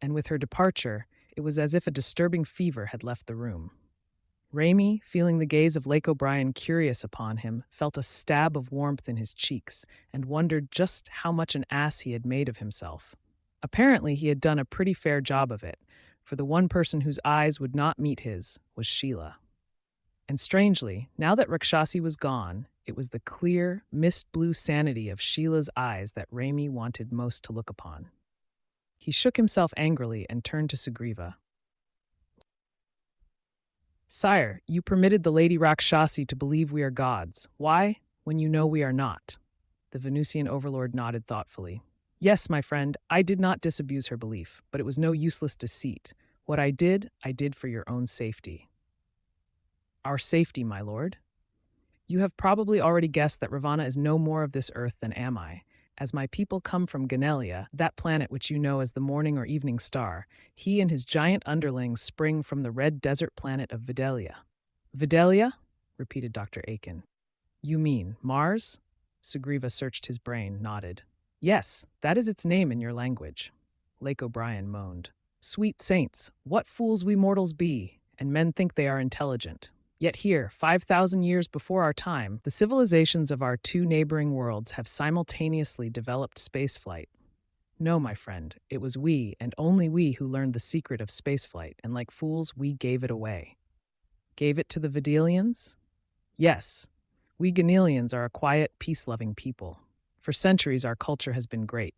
And with her departure, it was as if a disturbing fever had left the room. Rami, feeling the gaze of Lake O'Brien curious upon him, felt a stab of warmth in his cheeks and wondered just how much an ass he had made of himself. Apparently, he had done a pretty fair job of it, for the one person whose eyes would not meet his was Sheila. And strangely, now that Rakshasi was gone, it was the clear, mist-blue sanity of Sheila's eyes that Rami wanted most to look upon. He shook himself angrily and turned to Sugriva. "Sire, you permitted the Lady Rakshasi to believe we are gods. Why, when you know we are not?" The Venusian overlord nodded thoughtfully. "Yes, my friend, I did not disabuse her belief, but it was no useless deceit. What I did for your own safety." "Our safety, my lord?" "You have probably already guessed that Ravana is no more of this earth than am I. As my people come from Ganelia, that planet which you know as the morning or evening star, he and his giant underlings spring from the red desert planet of Videlia." "Videlia?" repeated Dr. Aiken. "You mean Mars?" Sugriva searched his brain, nodded. "Yes, that is its name in your language." Lake O'Brien moaned. "Sweet saints, what fools we mortals be, and men think they are intelligent. Yet here, 5,000 years before our time, the civilizations of our two neighboring worlds have simultaneously developed spaceflight. No, my friend, it was we, and only we, who learned the secret of spaceflight, and like fools, we gave it away." "Gave it to the Videlians?" "Yes. We Ganelians are a quiet, peace-loving people. For centuries, our culture has been great.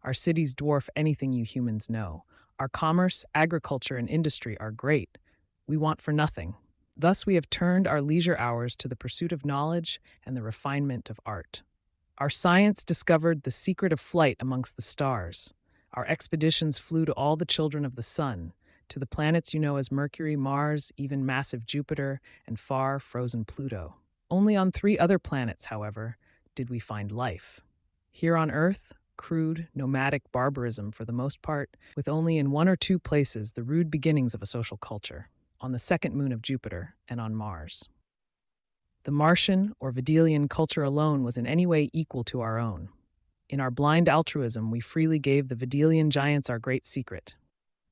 Our cities dwarf anything you humans know. Our commerce, agriculture, and industry are great. We want for nothing. Thus we have turned our leisure hours to the pursuit of knowledge and the refinement of art. Our science discovered the secret of flight amongst the stars. Our expeditions flew to all the children of the sun, to the planets you know as Mercury, Mars, even massive Jupiter, and far frozen Pluto. Only on 3 other planets, however, did we find life. Here on Earth, crude, nomadic barbarism for the most part, with only in 1 or 2 places the rude beginnings of a social culture, on the second moon of Jupiter and on Mars. The Martian or Videlian culture alone was in any way equal to our own. In our blind altruism, we freely gave the Videlian giants our great secret.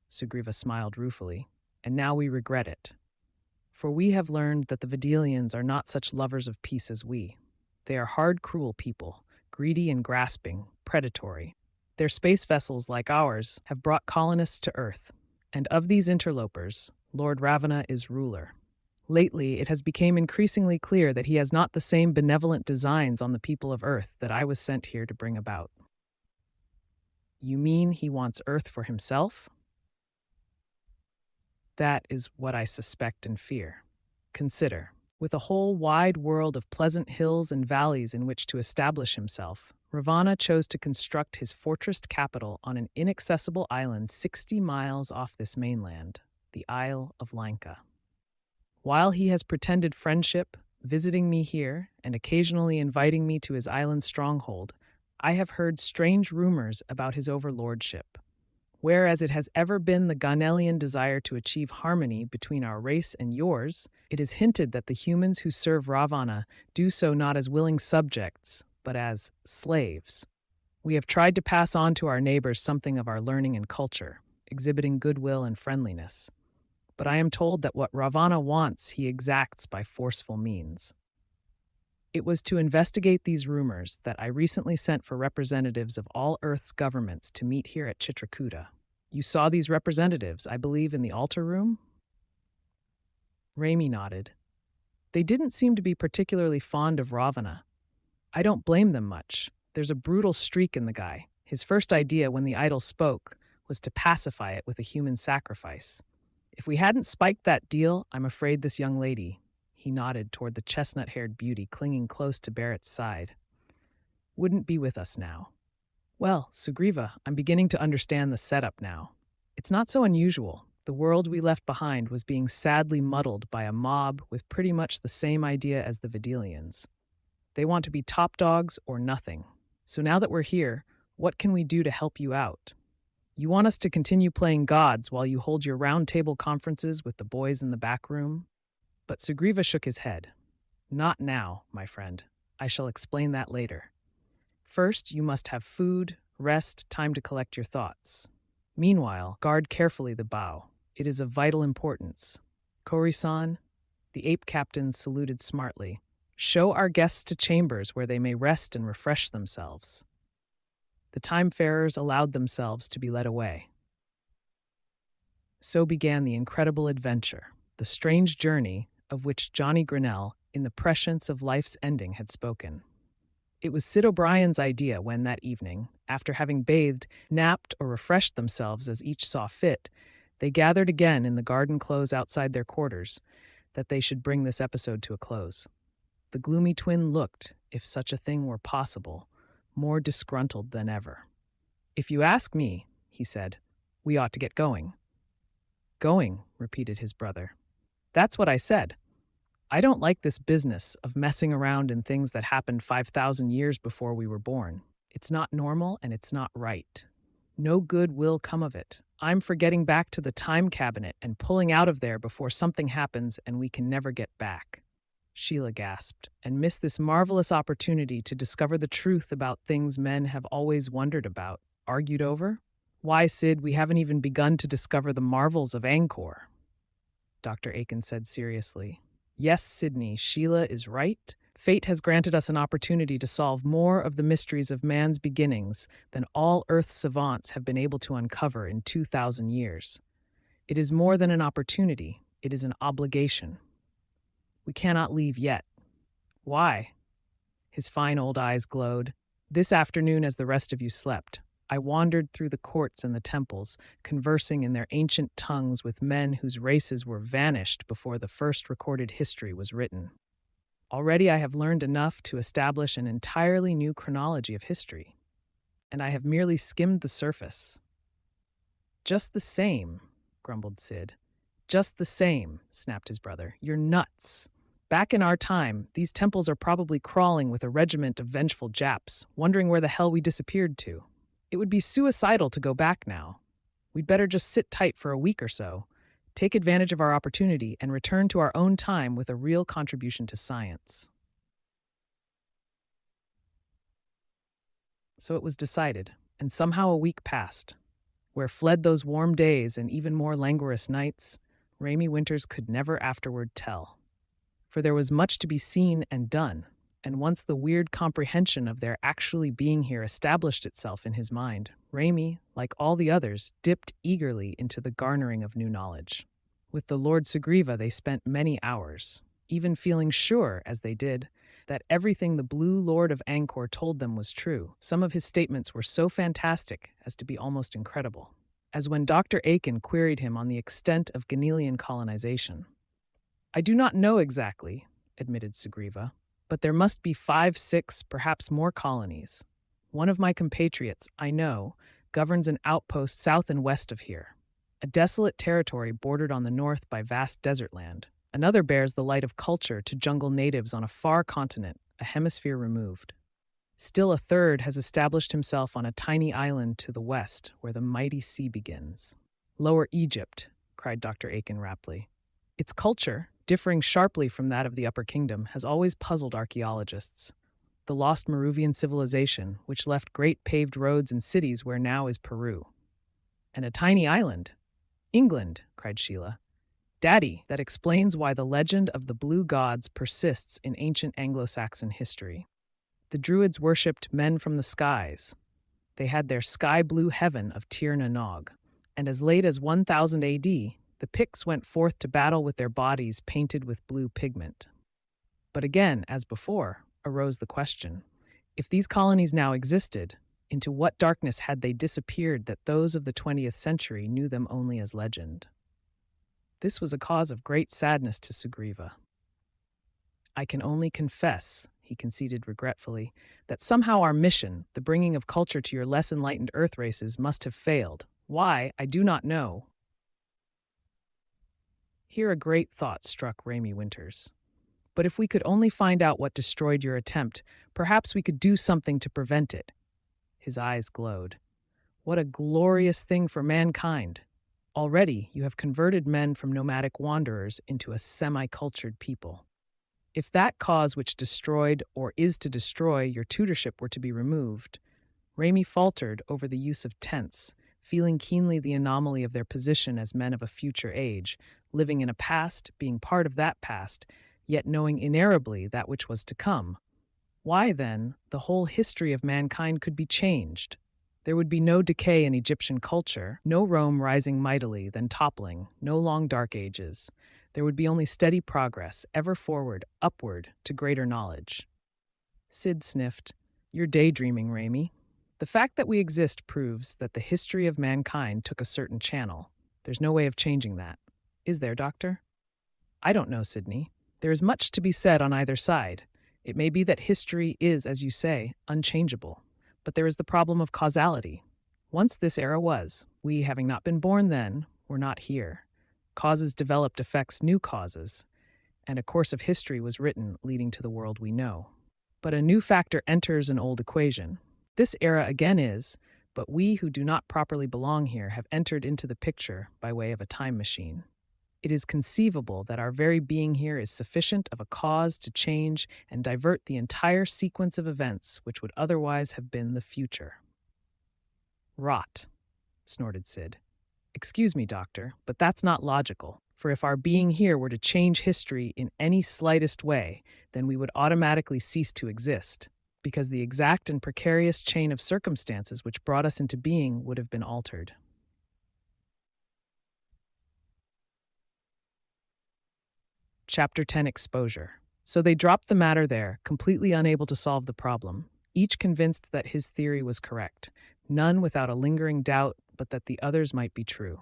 Sugriva smiled ruefully. And now we regret it. For we have learned that the Videlians are not such lovers of peace as we. They are hard, cruel people, greedy and grasping, predatory. Their space vessels, like ours, have brought colonists to Earth. And of these interlopers, Lord Ravana is ruler. Lately, it has become increasingly clear that he has not the same benevolent designs on the people of Earth that I was sent here to bring about." "You mean he wants Earth for himself?" "That is what I suspect and fear. Consider, with a whole wide world of pleasant hills and valleys in which to establish himself, Ravana chose to construct his fortressed capital on an inaccessible island 60 miles off this mainland, the Isle of Lanka. While he has pretended friendship, visiting me here, and occasionally inviting me to his island stronghold, I have heard strange rumors about his overlordship. Whereas it has ever been the Ganelian desire to achieve harmony between our race and yours, it is hinted that the humans who serve Ravana do so not as willing subjects, but as slaves. We have tried to pass on to our neighbors something of our learning and culture, exhibiting goodwill and friendliness. But I am told that what Ravana wants he exacts by forceful means. It was to investigate these rumors that I recently sent for representatives of all Earth's governments to meet here at Chitrakuta. You saw these representatives, I believe, in the altar room?" Rami nodded. "They didn't seem to be particularly fond of Ravana. I don't blame them much. There's a brutal streak in the guy. His first idea when the idol spoke was to pacify it with a human sacrifice. If we hadn't spiked that deal, I'm afraid this young lady," he nodded toward the chestnut-haired beauty clinging close to Barrett's side, "wouldn't be with us now." "Well, Sugriva, I'm beginning to understand the setup now. It's not so unusual. The world we left behind was being sadly muddled by a mob with pretty much the same idea as the Videlians. They want to be top dogs or nothing. So now that we're here, what can we do to help you out? You want us to continue playing gods while you hold your round table conferences with the boys in the back room? But Sugriva shook his head. Not now, my friend. I shall explain that later. First, you must have food, rest, time to collect your thoughts. Meanwhile, guard carefully the bow. It is of vital importance. Kori-san, the ape captain saluted smartly. Show our guests to chambers where they may rest and refresh themselves. The time-farers allowed themselves to be led away. So began the incredible adventure, the strange journey of which Johnny Grinnell, in the prescience of life's ending, had spoken. It was Sid O'Brien's idea when that evening, after having bathed, napped, or refreshed themselves as each saw fit, they gathered again in the garden close outside their quarters, that they should bring this episode to a close. The gloomy twin looked, if such a thing were possible, more disgruntled than ever. If you ask me, he said, we ought to get going. Going, repeated his brother. That's what I said. I don't like this business of messing around in things that happened 5,000 years before we were born. It's not normal and it's not right. No good will come of it. I'm for getting back to the time cabinet and pulling out of there before something happens and we can never get back. Sheila gasped, and missed this marvelous opportunity to discover the truth about things men have always wondered about. Argued over? Why, Sid, we haven't even begun to discover the marvels of Angkor. Dr. Aiken said seriously. Yes, Sidney, Sheila is right. Fate has granted us an opportunity to solve more of the mysteries of man's beginnings than all Earth's savants have been able to uncover in 2,000 years. It is more than an opportunity, it is an obligation. We cannot leave yet. Why? His fine old eyes glowed. This afternoon, as the rest of you slept, I wandered through the courts and the temples, conversing in their ancient tongues with men whose races were vanished before the first recorded history was written. Already I have learned enough to establish an entirely new chronology of history, and I have merely skimmed the surface. Just the same, grumbled Sid. Just the same, snapped his brother. You're nuts. Back in our time, these temples are probably crawling with a regiment of vengeful Japs, wondering where the hell we disappeared to. It would be suicidal to go back now. We'd better just sit tight for a week or so, take advantage of our opportunity, and return to our own time with a real contribution to science. So it was decided, and somehow a week passed. Where fled those warm days and even more languorous nights, Raimy Winters could never afterward tell. For there was much to be seen and done, and once the weird comprehension of their actually being here established itself in his mind, Raimy, like all the others, dipped eagerly into the garnering of new knowledge. With the Lord Sugriva they spent many hours, even feeling sure, as they did, that everything the Blue Lord of Angkor told them was true. Some of his statements were so fantastic as to be almost incredible, as when Dr. Aiken queried him on the extent of Ganelian colonization. I do not know exactly, admitted Sugriva, but there must be 5, 6, perhaps more colonies. One of my compatriots, I know, governs an outpost south and west of here, a desolate territory bordered on the north by vast desert land. Another bears the light of culture to jungle natives on a far continent, a hemisphere removed. Still a third has established himself on a tiny island to the west, where the mighty sea begins. Lower Egypt, cried Dr. Aiken raptly. Its culture, differing sharply from that of the Upper Kingdom, has always puzzled archaeologists. The lost Merovingian civilization, which left great paved roads and cities where now is Peru. And a tiny island. England, cried Sheila. Daddy, that explains why the legend of the blue gods persists in ancient Anglo-Saxon history. The Druids worshipped men from the skies. They had their sky-blue heaven of Tir na Nog, and as late as 1000 AD, the Picts went forth to battle with their bodies painted with blue pigment. But again, as before, arose the question, if these colonies now existed, into what darkness had they disappeared that those of the 20th century knew them only as legend? This was a cause of great sadness to Sugriva. I can only confess, he conceded regretfully, that somehow our mission, the bringing of culture to your less enlightened Earth races, must have failed. Why, I do not know. Here a great thought struck Raimy Winters. But if we could only find out what destroyed your attempt, perhaps we could do something to prevent it. His eyes glowed. What a glorious thing for mankind! Already, you have converted men from nomadic wanderers into a semi-cultured people. If that cause which destroyed or is to destroy your tutorship were to be removed, Raimi faltered over the use of tense, feeling keenly the anomaly of their position as men of a future age, living in a past, being part of that past, yet knowing inerrably that which was to come. Why, then, the whole history of mankind could be changed? There would be no decay in Egyptian culture, no Rome rising mightily, then toppling, no long dark ages. There would be only steady progress, ever forward, upward, to greater knowledge. Sid sniffed. You're daydreaming, Raimi. The fact that we exist proves that the history of mankind took a certain channel. There's no way of changing that. Is there, Doctor? I don't know, Sydney. There is much to be said on either side. It may be that history is, as you say, unchangeable. But there is the problem of causality. Once this era was, we, having not been born then, were not here. Causes developed effects new causes, and a course of history was written leading to the world we know. But a new factor enters an old equation. This era again is, but we who do not properly belong here have entered into the picture by way of a time machine. It is conceivable that our very being here is sufficient of a cause to change and divert the entire sequence of events which would otherwise have been the future. Rot, snorted Sid. Excuse me, Doctor, but that's not logical, for if our being here were to change history in any slightest way, then we would automatically cease to exist, because the exact and precarious chain of circumstances which brought us into being would have been altered. Chapter 10, Exposure. So they dropped the matter there, completely unable to solve the problem, each convinced that his theory was correct, none without a lingering doubt but that the others might be true.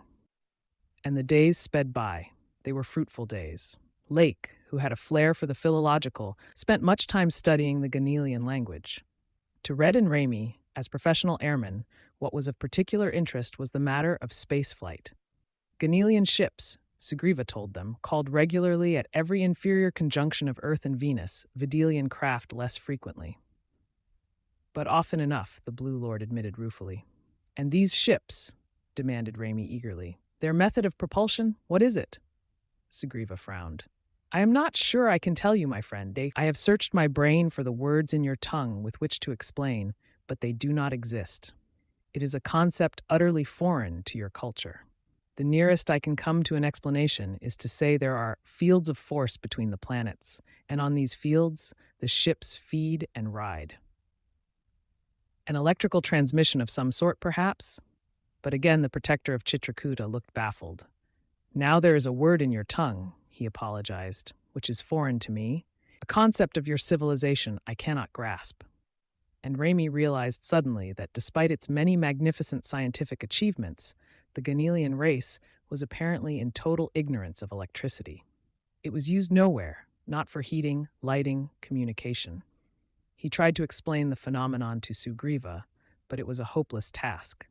And the days sped by. They were fruitful days. Lake, who had a flair for the philological, spent much time studying the Ghanaian language. To Red and Raimi, as professional airmen, what was of particular interest was the matter of spaceflight. Ghanaian ships, Sugriva told them, called regularly at every inferior conjunction of Earth and Venus, Videlian craft less frequently. But often enough, the Blue Lord admitted ruefully. And these ships? Demanded Raimi eagerly. Their method of propulsion, what is it? Sugriva frowned. I am not sure I can tell you, my friend. I have searched my brain for the words in your tongue with which to explain, but they do not exist. It is a concept utterly foreign to your culture. The nearest I can come to an explanation is to say there are fields of force between the planets, and on these fields, the ships feed and ride. An electrical transmission of some sort, perhaps? But again, the protector of Chitrakuta looked baffled. Now there is a word in your tongue, he apologized, which is foreign to me, a concept of your civilization I cannot grasp. And Raimi realized suddenly that despite its many magnificent scientific achievements, the Ghanaian race was apparently in total ignorance of electricity. It was used nowhere, not for heating, lighting, communication. He tried to explain the phenomenon to Sugriva, but it was a hopeless task.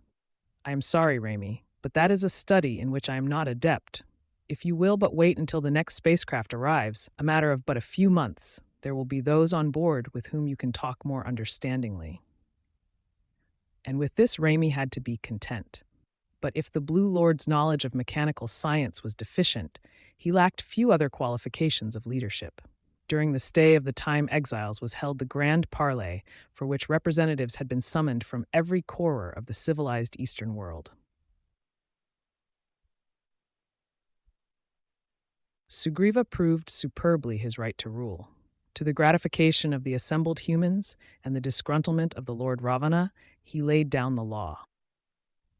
I am sorry, Raimi, but that is a study in which I am not adept. If you will but wait until the next spacecraft arrives, a matter of but a few months, there will be those on board with whom you can talk more understandingly. And with this, Raimi had to be content. But if the Blue Lord's knowledge of mechanical science was deficient, he lacked few other qualifications of leadership. During the stay of the Time Exiles was held the Grand Parley, for which representatives had been summoned from every corner of the civilized Eastern world. Sugriva proved superbly his right to rule. To the gratification of the assembled humans and the disgruntlement of the Lord Ravana, he laid down the law.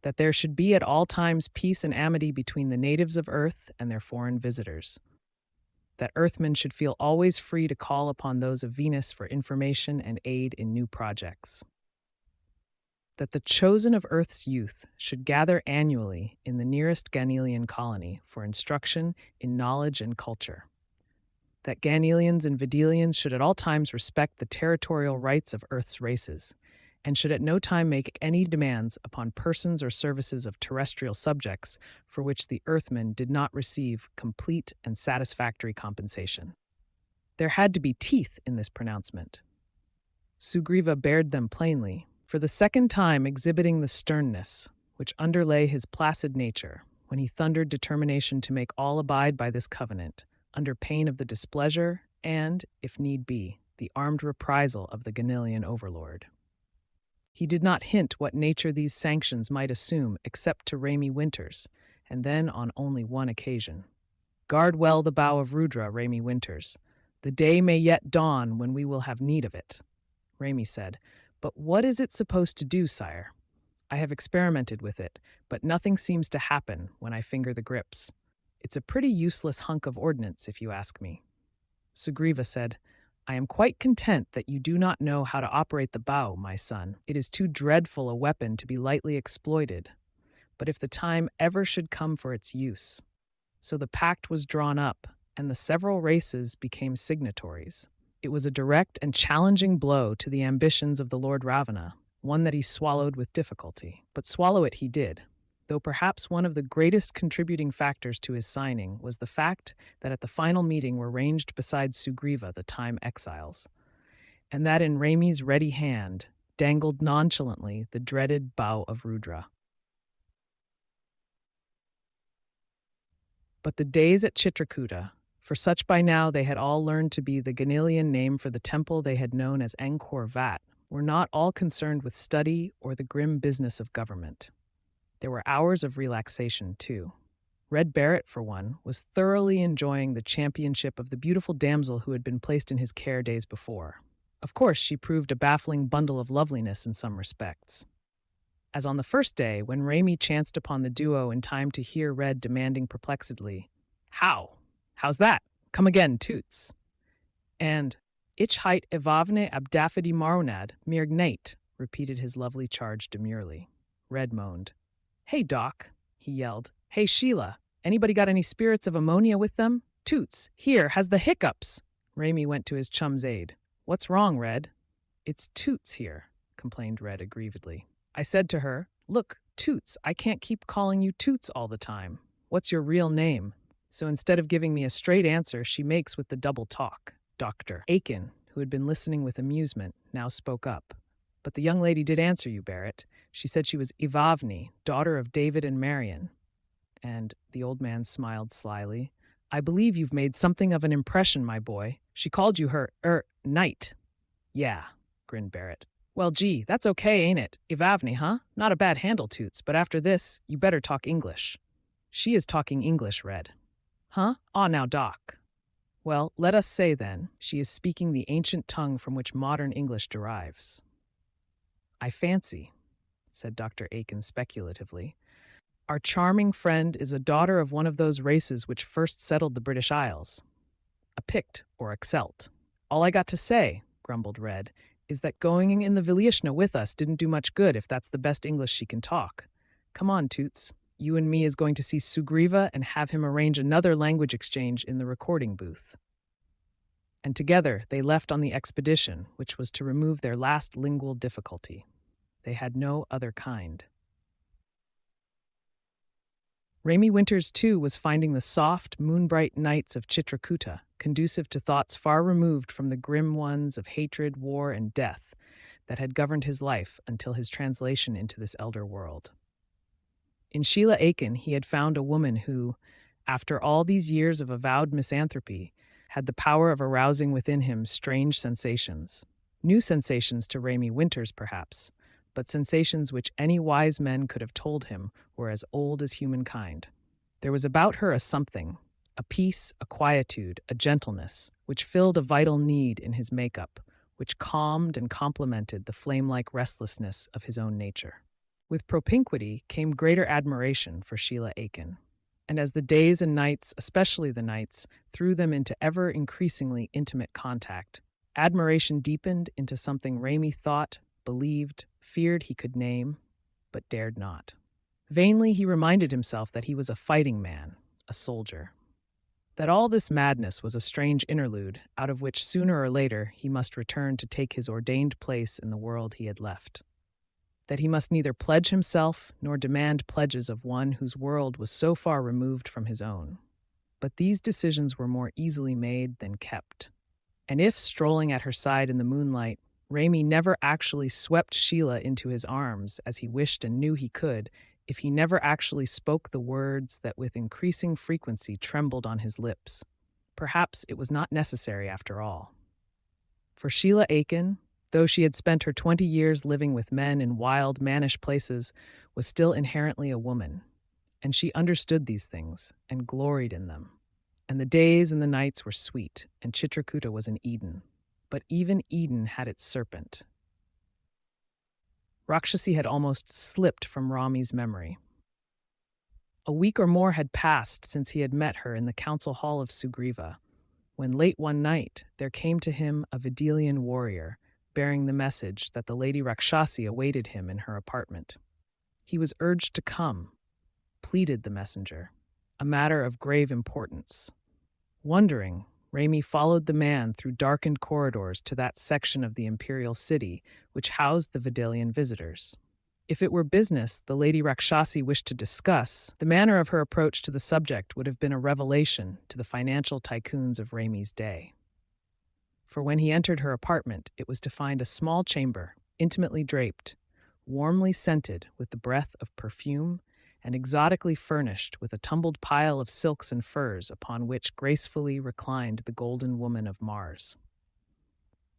That there should be at all times peace and amity between the natives of Earth and their foreign visitors. That Earthmen should feel always free to call upon those of Venus for information and aid in new projects. That the chosen of Earth's youth should gather annually in the nearest Ghanaian colony for instruction in knowledge and culture. That Ghanaians and Videlians should at all times respect the territorial rights of Earth's races, and should at no time make any demands upon persons or services of terrestrial subjects for which the Earthmen did not receive complete and satisfactory compensation. There had to be teeth in this pronouncement. Sugriva bared them plainly, for the second time exhibiting the sternness which underlay his placid nature when he thundered determination to make all abide by this covenant, under pain of the displeasure and, if need be, the armed reprisal of the Ganilian overlord. He did not hint what nature these sanctions might assume except to Raimi Winters, and then on only one occasion. Guard well the bow of Rudra, Raimi Winters. The day may yet dawn when we will have need of it. Raimi said, But what is it supposed to do, sire? I have experimented with it, but nothing seems to happen when I finger the grips. It's a pretty useless hunk of ordnance, if you ask me. Sugriva said, I am quite content that you do not know how to operate the bow, my son. It is too dreadful a weapon to be lightly exploited. But if the time ever should come for its use. So the pact was drawn up, and the several races became signatories. It was a direct and challenging blow to the ambitions of the Lord Ravana, one that he swallowed with difficulty. But swallow it he did, though perhaps one of the greatest contributing factors to his signing was the fact that at the final meeting were ranged beside Sugriva the time exiles, and that in Raimi's ready hand dangled nonchalantly the dreaded bow of Rudra. But the days at Chitrakuta, for such by now they had all learned to be the Ganilian name for the temple they had known as Angkor Wat, were not all concerned with study or the grim business of government. There were hours of relaxation, too. Red Barrett, for one, was thoroughly enjoying the championship of the beautiful damsel who had been placed in his care days before. Of course, she proved a baffling bundle of loveliness in some respects. As on the first day, when Raimi chanced upon the duo in time to hear Red demanding perplexedly, How? How's that? Come again, Toots. And, Ich heit Evavne Abdafidi Maronad, mir gnate, repeated his lovely charge demurely. Red moaned. Hey, Doc, he yelled. Hey, Sheila, anybody got any spirits of ammonia with them? Toots, here, has the hiccups. Raimi went to his chum's aid. What's wrong, Red? It's Toots here, complained Red aggrievedly. I said to her, Look, Toots, I can't keep calling you Toots all the time. What's your real name? So instead of giving me a straight answer, she makes with the double talk. Dr. Aiken, who had been listening with amusement, now spoke up. But the young lady did answer you, Barrett. She said she was Evavni, daughter of David and Marion. And the old man smiled slyly. I believe you've made something of an impression, my boy. She called you her, knight. Yeah, grinned Barrett. Well, gee, that's okay, ain't it? Evavni, huh? Not a bad handle, Toots, but after this, you better talk English. She is talking English, Red. Huh? Ah, now, Doc. Well, let us say, then, she is speaking the ancient tongue from which modern English derives. I fancy, said Dr. Aiken speculatively, our charming friend is a daughter of one of those races which first settled the British Isles. A Pict or a Celt. All I got to say, grumbled Red, is that going in the Vibhishana with us didn't do much good if that's the best English she can talk. Come on, Toots. You and me is going to see Sugriva and have him arrange another language exchange in the recording booth. And together they left on the expedition, which was to remove their last lingual difficulty. They had no other kind. Raimi Winters, too, was finding the soft, moonbright nights of Chitrakuta conducive to thoughts far removed from the grim ones of hatred, war, and death that had governed his life until his translation into this elder world. In Sheila Aiken, he had found a woman who, after all these years of avowed misanthropy, had the power of arousing within him strange sensations. New sensations to Raimi Winters, perhaps, but sensations which any wise men could have told him were as old as humankind. There was about her a something, a peace, a quietude, a gentleness, which filled a vital need in his makeup, which calmed and complemented the flame-like restlessness of his own nature. With propinquity came greater admiration for Sheila Aiken. And as the days and nights, especially the nights, threw them into ever-increasingly intimate contact, admiration deepened into something Raimi thought, believed, feared he could name, but dared not. Vainly he reminded himself that he was a fighting man, a soldier. That all this madness was a strange interlude, out of which sooner or later he must return to take his ordained place in the world he had left. That he must neither pledge himself nor demand pledges of one whose world was so far removed from his own. But these decisions were more easily made than kept. And if, strolling at her side in the moonlight, Raimi never actually swept Sheila into his arms as he wished and knew he could, if he never actually spoke the words that with increasing frequency trembled on his lips. Perhaps it was not necessary after all. For Sheila Aiken, though she had spent her 20 years living with men in wild, mannish places, was still inherently a woman, and she understood these things and gloried in them. And the days and the nights were sweet, and Chitrakuta was an Eden. But even Eden had its serpent. Rakshasi had almost slipped from Rami's memory. A week or more had passed since he had met her in the council hall of Sugriva, when late one night there came to him a Videlian warrior, bearing the message that the Lady Rakshasi awaited him in her apartment. He was urged to come, pleaded the messenger, a matter of grave importance. Wondering, Raimi followed the man through darkened corridors to that section of the imperial city which housed the Videlian visitors. If it were business the Lady Rakshasi wished to discuss, the manner of her approach to the subject would have been a revelation to the financial tycoons of Raimi's day. For when he entered her apartment, it was to find a small chamber, intimately draped, warmly scented with the breath of perfume, and exotically furnished with a tumbled pile of silks and furs upon which gracefully reclined the golden woman of Mars.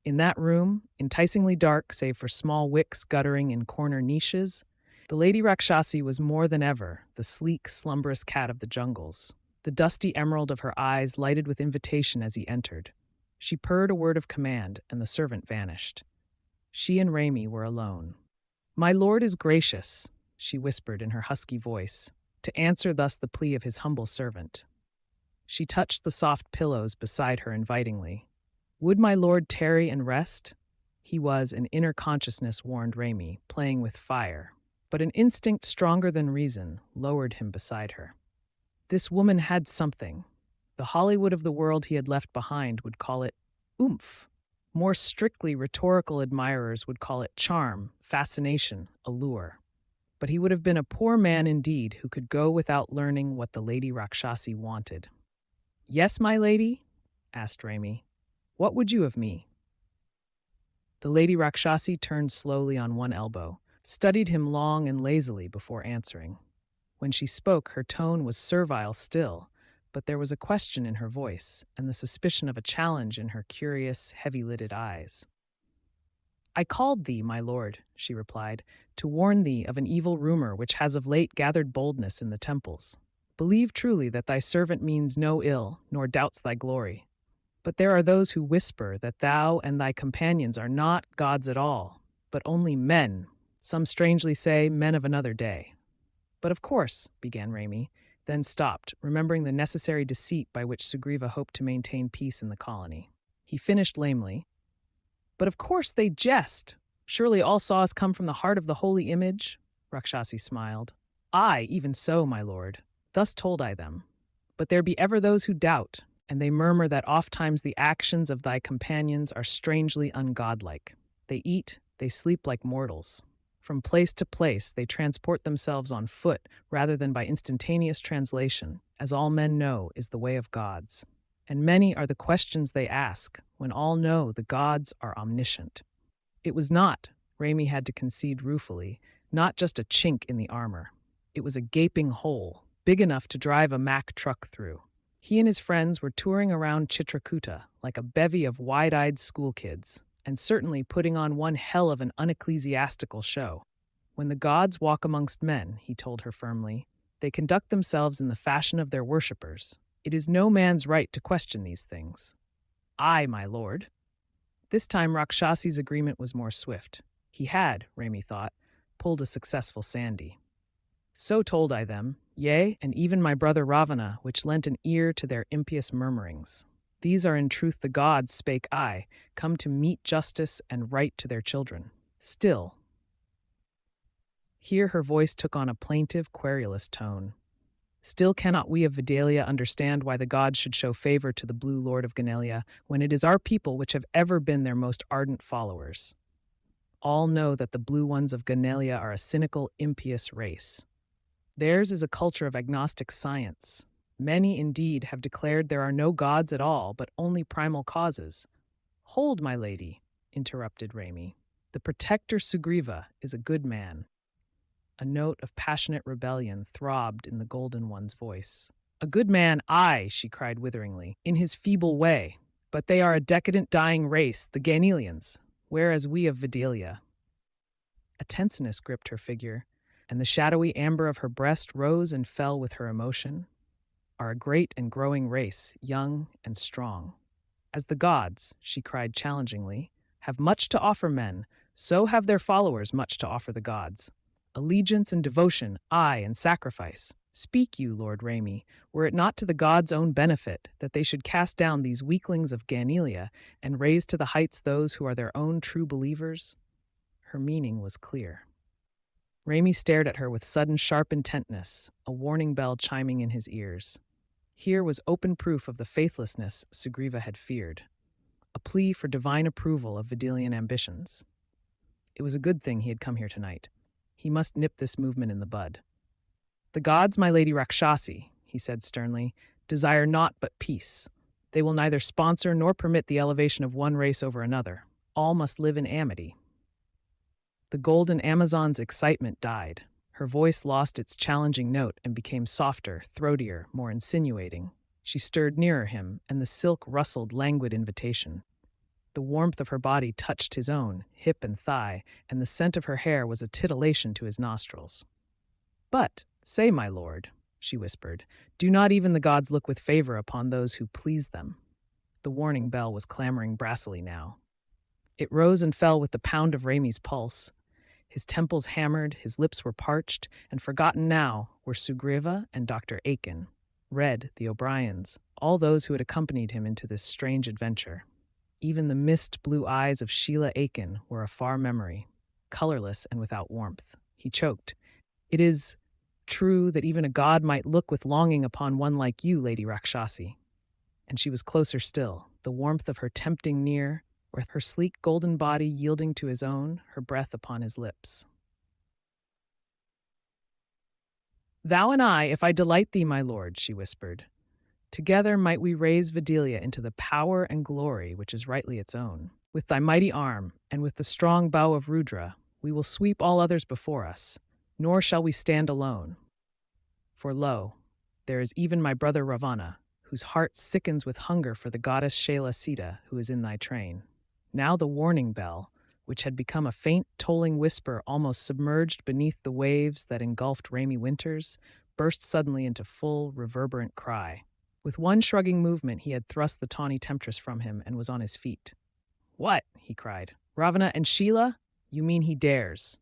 In that room, enticingly dark save for small wicks guttering in corner niches, the Lady Rakshasi was more than ever the sleek, slumberous cat of the jungles. The dusty emerald of her eyes lighted with invitation as he entered. She purred a word of command, and the servant vanished. She and Raimi were alone. "My lord is gracious," she whispered in her husky voice, to answer thus the plea of his humble servant. She touched the soft pillows beside her invitingly. Would my lord tarry and rest? He was, an inner consciousness warned Raimi, playing with fire, but an instinct stronger than reason lowered him beside her. This woman had something. The Hollywood of the world he had left behind would call it oomph. More strictly rhetorical admirers would call it charm, fascination, allure. But he would have been a poor man indeed who could go without learning what the Lady Rakshasi wanted. "Yes, my lady?" asked Raimi. "What would you of me?" The Lady Rakshasi turned slowly on one elbow, studied him long and lazily before answering. When she spoke, her tone was servile still, but there was a question in her voice and the suspicion of a challenge in her curious, heavy-lidded eyes. "I called thee, my lord," she replied, "to warn thee of an evil rumor which has of late gathered boldness in the temples. Believe truly that thy servant means no ill, nor doubts thy glory. But there are those who whisper that thou and thy companions are not gods at all, but only men, some strangely say men of another day." "But of course," began Raimi, then stopped, remembering the necessary deceit by which Sugriva hoped to maintain peace in the colony. He finished lamely, "But of course they jest. Surely all saw us come from the heart of the holy image?" Rakshasi smiled. "Aye, even so, my lord. Thus told I them. But there be ever those who doubt, and they murmur that ofttimes the actions of thy companions are strangely ungodlike. They eat, they sleep like mortals. From place to place they transport themselves on foot rather than by instantaneous translation, as all men know is the way of gods. And many are the questions they ask, when all know the gods are omniscient." It was not, Raimi had to concede ruefully, not just a chink in the armor. It was a gaping hole, big enough to drive a Mack truck through. He and his friends were touring around Chitrakuta like a bevy of wide-eyed schoolkids, and certainly putting on one hell of an unecclesiastical show. "When the gods walk amongst men," he told her firmly, "they conduct themselves in the fashion of their worshippers. It is no man's right to question these things." "Aye, my lord." This time Rakshasi's agreement was more swift. He had, Raimi thought, pulled a successful Sandy. "So told I them, yea, and even my brother Ravana, which lent an ear to their impious murmurings. These are in truth the gods, spake I, come to meet justice and right to their children. Still," here her voice took on a plaintive, querulous tone, "still cannot we of Vidalia understand why the gods should show favor to the Blue Lord of Ganelia, when it is our people which have ever been their most ardent followers. All know that the Blue Ones of Ganelia are a cynical, impious race. Theirs is a culture of agnostic science. Many, indeed, have declared there are no gods at all, but only primal causes. Hold, my lady," interrupted Raimi. The protector Sugriva is a good man. A note of passionate rebellion throbbed in the Golden One's voice. A good man, aye, she cried witheringly, in his feeble way. But they are a decadent dying race, the Ganelians, whereas we of Vidalia. A tenseness gripped her figure, and the shadowy amber of her breast rose and fell with her emotion. Are a great and growing race, young and strong. As the gods, she cried challengingly, have much to offer men, so have their followers much to offer the gods. Allegiance and devotion, aye, and sacrifice. Speak you, Lord Raimi, were it not to the gods' own benefit that they should cast down these weaklings of Ganelia and raise to the heights those who are their own true believers? Her meaning was clear. Raimi stared at her with sudden sharp intentness, a warning bell chiming in his ears. Here was open proof of the faithlessness Sugriva had feared, a plea for divine approval of Vidalian ambitions. It was a good thing he had come here tonight. He must nip this movement in the bud. The gods, my lady Rakshasi, he said sternly, desire naught but peace. They will neither sponsor nor permit the elevation of one race over another. All must live in amity. The golden Amazon's excitement died. Her voice lost its challenging note and became softer, throatier, more insinuating. She stirred nearer him, and the silk rustled languid invitation. The warmth of her body touched his own, hip and thigh, and the scent of her hair was a titillation to his nostrils. But, say, my lord, she whispered, do not even the gods look with favor upon those who please them? The warning bell was clamoring brassily now. It rose and fell with the pound of Raimi's pulse. His temples hammered, his lips were parched, and forgotten now were Sugriva and Dr. Aiken, Red, the O'Briens, all those who had accompanied him into this strange adventure. Even the mist-blue eyes of Sheila Aiken were a far memory, colorless and without warmth. He choked. It is true that even a god might look with longing upon one like you, Lady Rakshasi. And she was closer still, the warmth of her tempting near, with her sleek golden body yielding to his own, her breath upon his lips. Thou and I, if I delight thee, my lord, she whispered. Together might we raise Vidalia into the power and glory which is rightly its own. With thy mighty arm, and with the strong bow of Rudra, we will sweep all others before us, nor shall we stand alone. For lo, there is even my brother Ravana, whose heart sickens with hunger for the goddess Shaila Sita, who is in thy train. Now the warning bell, which had become a faint tolling whisper almost submerged beneath the waves that engulfed Raimi Winters, burst suddenly into full, reverberant cry. With one shrugging movement, he had thrust the tawny temptress from him and was on his feet. What? He cried. Ravana and Sheila? You mean he dares?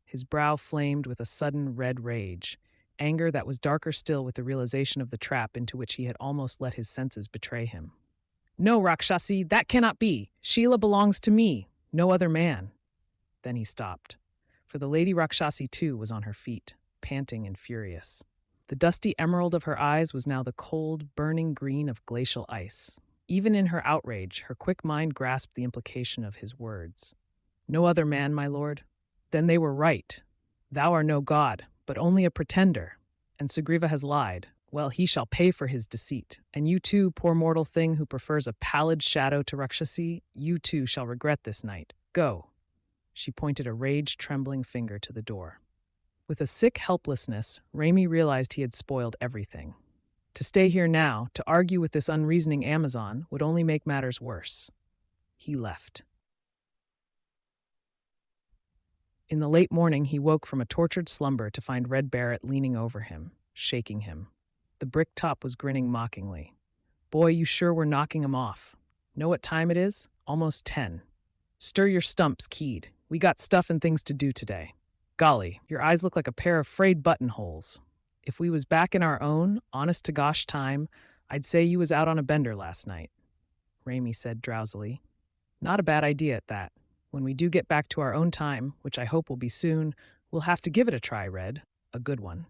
His brow flamed with a sudden red rage, anger that was darker still with the realization of the trap into which he had almost let his senses betray him. No, Rakshasi, that cannot be. Sheila belongs to me, no other man. Then he stopped, for the Lady Rakshasi too was on her feet, panting and furious. The dusty emerald of her eyes was now the cold, burning green of glacial ice. Even in her outrage, her quick mind grasped the implication of his words. No other man, my lord? Then they were right. Thou art no god, but only a pretender. And Sugriva has lied. Well, he shall pay for his deceit. And you too, poor mortal thing who prefers a pallid shadow to Rakshasi, you too shall regret this night. Go. She pointed a rage-trembling finger to the door. With a sick helplessness, Raimi realized he had spoiled everything. To stay here now, to argue with this unreasoning Amazon, would only make matters worse. He left. In the late morning, he woke from a tortured slumber to find Red Barrett leaning over him, shaking him. The brick top was grinning mockingly. Boy, you sure were knocking him off. Know what time it is? Almost 10. Stir your stumps, Keed. We got stuff and things to do today. Golly, your eyes look like a pair of frayed buttonholes. If we was back in our own, honest-to-gosh time, I'd say you was out on a bender last night, Raimi said drowsily. Not a bad idea at that. When we do get back to our own time, which I hope will be soon, we'll have to give it a try, Red. A good one.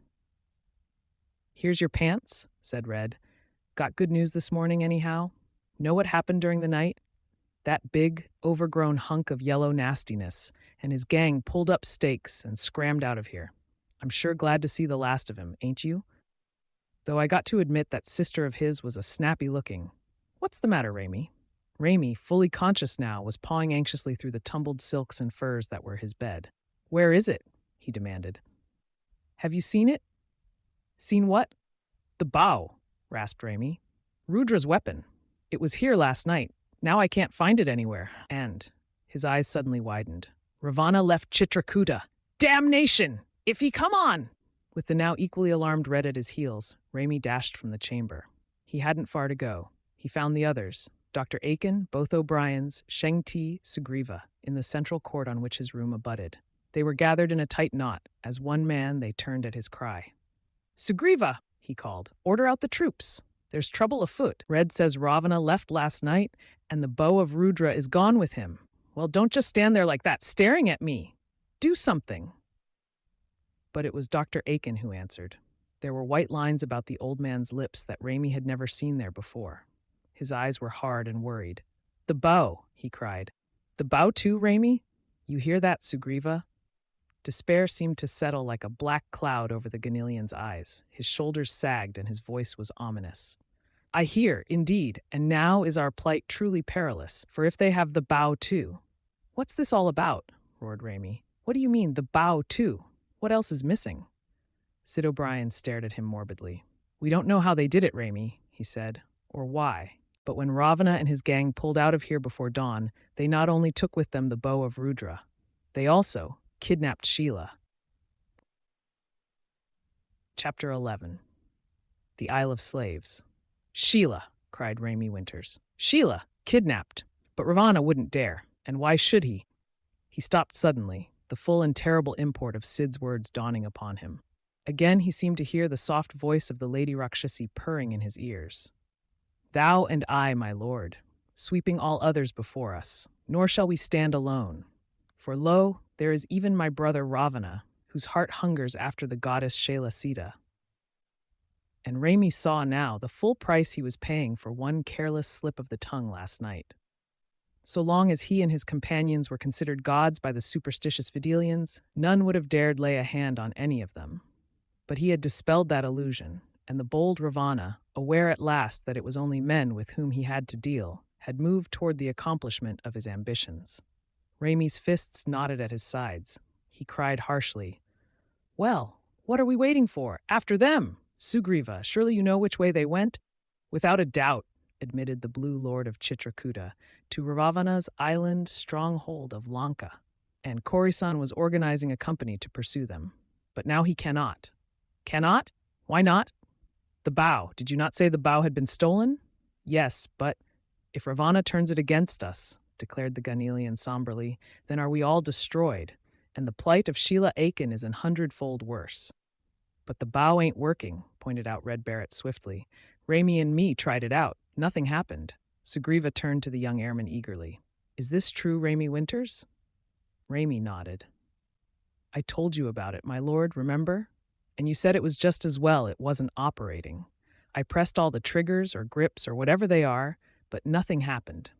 Here's your pants, said Red. Got good news this morning, anyhow? Know what happened during the night? That big, overgrown hunk of yellow nastiness and his gang pulled up stakes and scrammed out of here. I'm sure glad to see the last of him, ain't you? Though I got to admit that sister of his was a snappy looking. What's the matter, Raimi? Raimi, fully conscious now, was pawing anxiously through the tumbled silks and furs that were his bed. "Where is it?" he demanded. "Have you seen it?" "Seen what?" "The bow," rasped Raimi. "Rudra's weapon. It was here last night. Now I can't find it anywhere. And," his eyes suddenly widened, "Ravana left Chitrakuta. Damnation! If he come on!" With the now equally alarmed Red at his heels, Raimi dashed from the chamber. He hadn't far to go. He found the others, Dr. Aiken, both O'Briens, Sheng-Ti, Sugriva, in the central court on which his room abutted. They were gathered in a tight knot. As one man, they turned at his cry. "Sugriva," he called, "order out the troops. There's trouble afoot. Red says Ravana left last night, and the bow of Rudra is gone with him. Well, don't just stand there like that, staring at me. Do something." But it was Dr. Aiken who answered. There were white lines about the old man's lips that Raimi had never seen there before. His eyes were hard and worried. "The bow," he cried. "The bow too, Raimi? You hear that, Sugriva?" Despair seemed to settle like a black cloud over the Ganilian's eyes. His shoulders sagged and his voice was ominous. "I hear, indeed, and now is our plight truly perilous, for if they have the bow too—" "What's this all about?" roared Raimi. "What do you mean, the bow too? What else is missing?" Sid O'Brien stared at him morbidly. "We don't know how they did it, Raimi," he said, "or why. But when Ravana and his gang pulled out of here before dawn, they not only took with them the bow of Rudra, they also kidnapped Sheila." Chapter 11. The Isle of Slaves. "Sheila," cried Raimi Winters. "Sheila, kidnapped. But Ravana wouldn't dare. And why should he?" He stopped suddenly, the full and terrible import of Sid's words dawning upon him. Again he seemed to hear the soft voice of the Lady Rakshasi purring in his ears. "Thou and I, my lord, sweeping all others before us, nor shall we stand alone. For lo, there is even my brother Ravana, whose heart hungers after the goddess Shailasita." And Raimi saw now the full price he was paying for one careless slip of the tongue last night. So long as he and his companions were considered gods by the superstitious Videlians, none would have dared lay a hand on any of them. But he had dispelled that illusion, and the bold Ravana, aware at last that it was only men with whom he had to deal, had moved toward the accomplishment of his ambitions. Raimi's fists knotted at his sides. He cried harshly, "Well, what are we waiting for? After them! Sugriva, surely you know which way they went?" "Without a doubt," admitted the Blue Lord of Chitrakuta, "to Ravana's island stronghold of Lanka. And Korisan was organizing a company to pursue them. But now he cannot." "Cannot? Why not?" "The bow. Did you not say the bow had been stolen?" "Yes, but if Ravana turns it against us," declared the Ganilian somberly, "then are we all destroyed, and the plight of Sheila Aiken is 100-fold worse." "But the bow ain't working," pointed out Red Barrett swiftly. "Raimi and me tried it out. Nothing happened." Sugriva turned to the young airman eagerly. "Is this true, Raimi Winters?" Raimi nodded. "I told you about it, my lord, remember? And you said it was just as well it wasn't operating. I pressed all the triggers or grips or whatever they are, but nothing happened.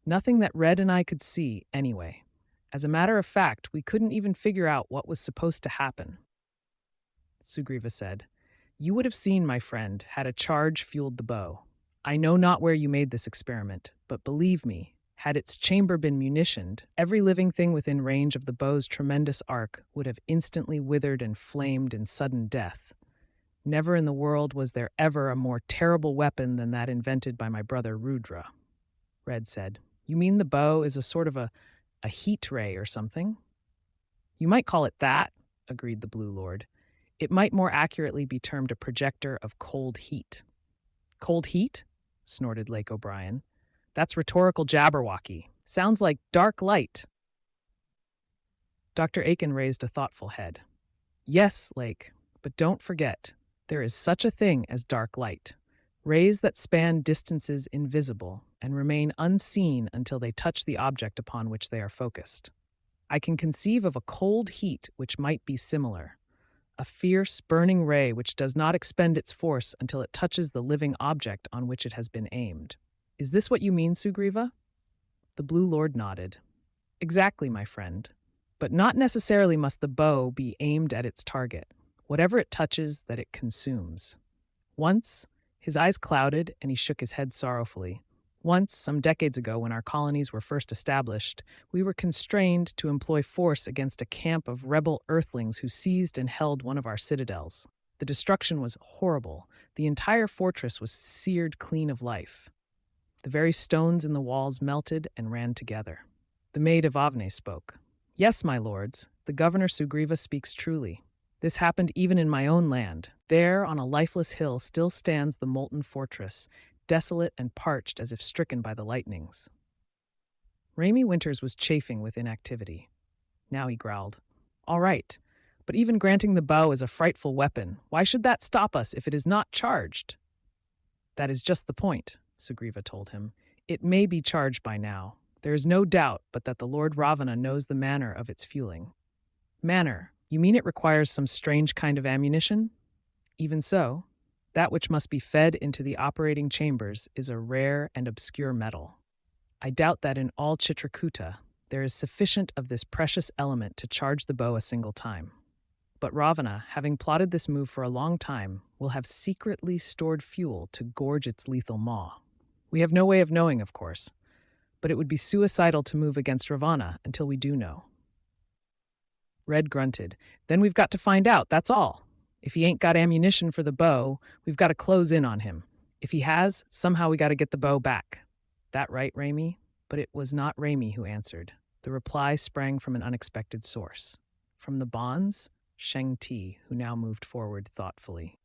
Nothing that Red and I could see, anyway. As a matter of fact, we couldn't even figure out what was supposed to happen." Sugriva said, "You would have seen, my friend, had a charge fueled the bow. I know not where you made this experiment, but believe me, had its chamber been munitioned, every living thing within range of the bow's tremendous arc would have instantly withered and flamed in sudden death. Never in the world was there ever a more terrible weapon than that invented by my brother Rudra." Red said, "You mean the bow is a sort of a heat ray or something?" "You might call it that," agreed the Blue Lord. "It might more accurately be termed a projector of cold heat." "Cold heat?" snorted Lake O'Brien. "That's rhetorical jabberwocky. Sounds like dark light." Dr. Aiken raised a thoughtful head. "Yes, Lake, but don't forget, there is such a thing as dark light. Rays that span distances invisible and remain unseen until they touch the object upon which they are focused. I can conceive of a cold heat which might be similar. A fierce, burning ray which does not expend its force until it touches the living object on which it has been aimed. Is this what you mean, Sugriva?" The Blue Lord nodded. "Exactly, my friend. But not necessarily must the bow be aimed at its target. Whatever it touches, that it consumes. Once, his eyes clouded and he shook his head sorrowfully. Once, some decades ago, when our colonies were first established, we were constrained to employ force against a camp of rebel earthlings who seized and held one of our citadels. The destruction was horrible. The entire fortress was seared clean of life. The very stones in the walls melted and ran together. The maid of Avne spoke. Yes, my lords, the governor Sugriva speaks truly. This happened even in my own land. There, on a lifeless hill, still stands the molten fortress, desolate and parched as if stricken by the lightnings. Raimy Winters was chafing with inactivity. Now he growled, All right, but even granting the bow is a frightful weapon. Why should that stop us if it is not charged? That is just the point, Sugriva told him. It may be charged by now. There is no doubt but that the Lord Ravana knows the manner of its fueling. Manner? You mean it requires some strange kind of ammunition? Even so, that which must be fed into the operating chambers is a rare and obscure metal. I doubt that in all Chitrakuta there is sufficient of this precious element to charge the bow a single time. But Ravana, having plotted this move for a long time, will have secretly stored fuel to gorge its lethal maw. We have no way of knowing, of course, but it would be suicidal to move against Ravana until we do know. Red grunted. Then we've got to find out, that's all. If he ain't got ammunition for the bow, we've got to close in on him. If he has, somehow we got to get the bow back. That right, Raimi? But it was not Raimi who answered. The reply sprang from an unexpected source. From the bonds, Sheng Ti, who now moved forward thoughtfully.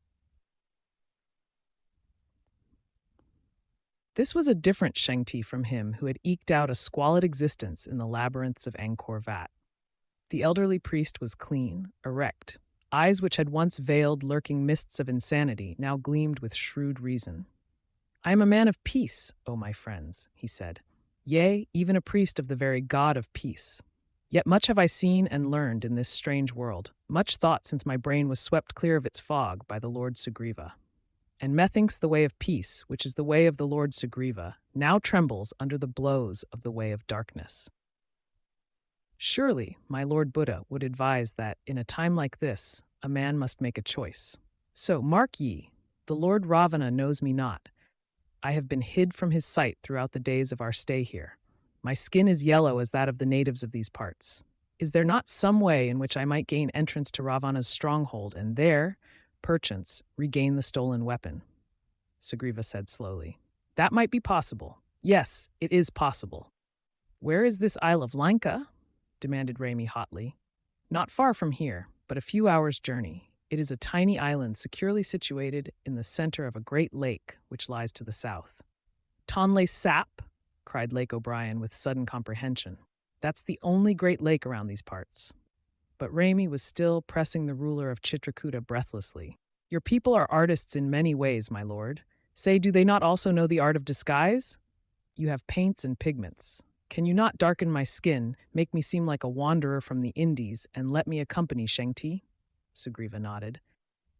This was a different Sheng Ti from him who had eked out a squalid existence in the labyrinths of Angkor Wat. The elderly priest was clean, erect. Eyes which had once veiled lurking mists of insanity now gleamed with shrewd reason. I am a man of peace, O my friends, he said. Yea, even a priest of the very God of peace. Yet much have I seen and learned in this strange world, much thought since my brain was swept clear of its fog by the Lord Sugriva. And methinks the way of peace, which is the way of the Lord Sugriva, now trembles under the blows of the way of darkness. Surely, my Lord Buddha would advise that, in a time like this, a man must make a choice. So, mark ye, the Lord Ravana knows me not. I have been hid from his sight throughout the days of our stay here. My skin is yellow as that of the natives of these parts. Is there not some way in which I might gain entrance to Ravana's stronghold and there, perchance, regain the stolen weapon? Sugriva said slowly. That might be possible. Yes, it is possible. Where is this Isle of Lanka? Demanded Raimi hotly. Not far from here, but a few hours' journey. It is a tiny island securely situated in the center of a great lake which lies to the south. Tonle Sap? Cried Lake O'Brien with sudden comprehension. That's the only great lake around these parts. But Raimi was still pressing the ruler of Chitrakuta breathlessly. Your people are artists in many ways, my lord. Say, do they not also know the art of disguise? You have paints and pigments. Can you not darken my skin, make me seem like a wanderer from the Indies, and let me accompany Sheng Ti? Sugriva nodded.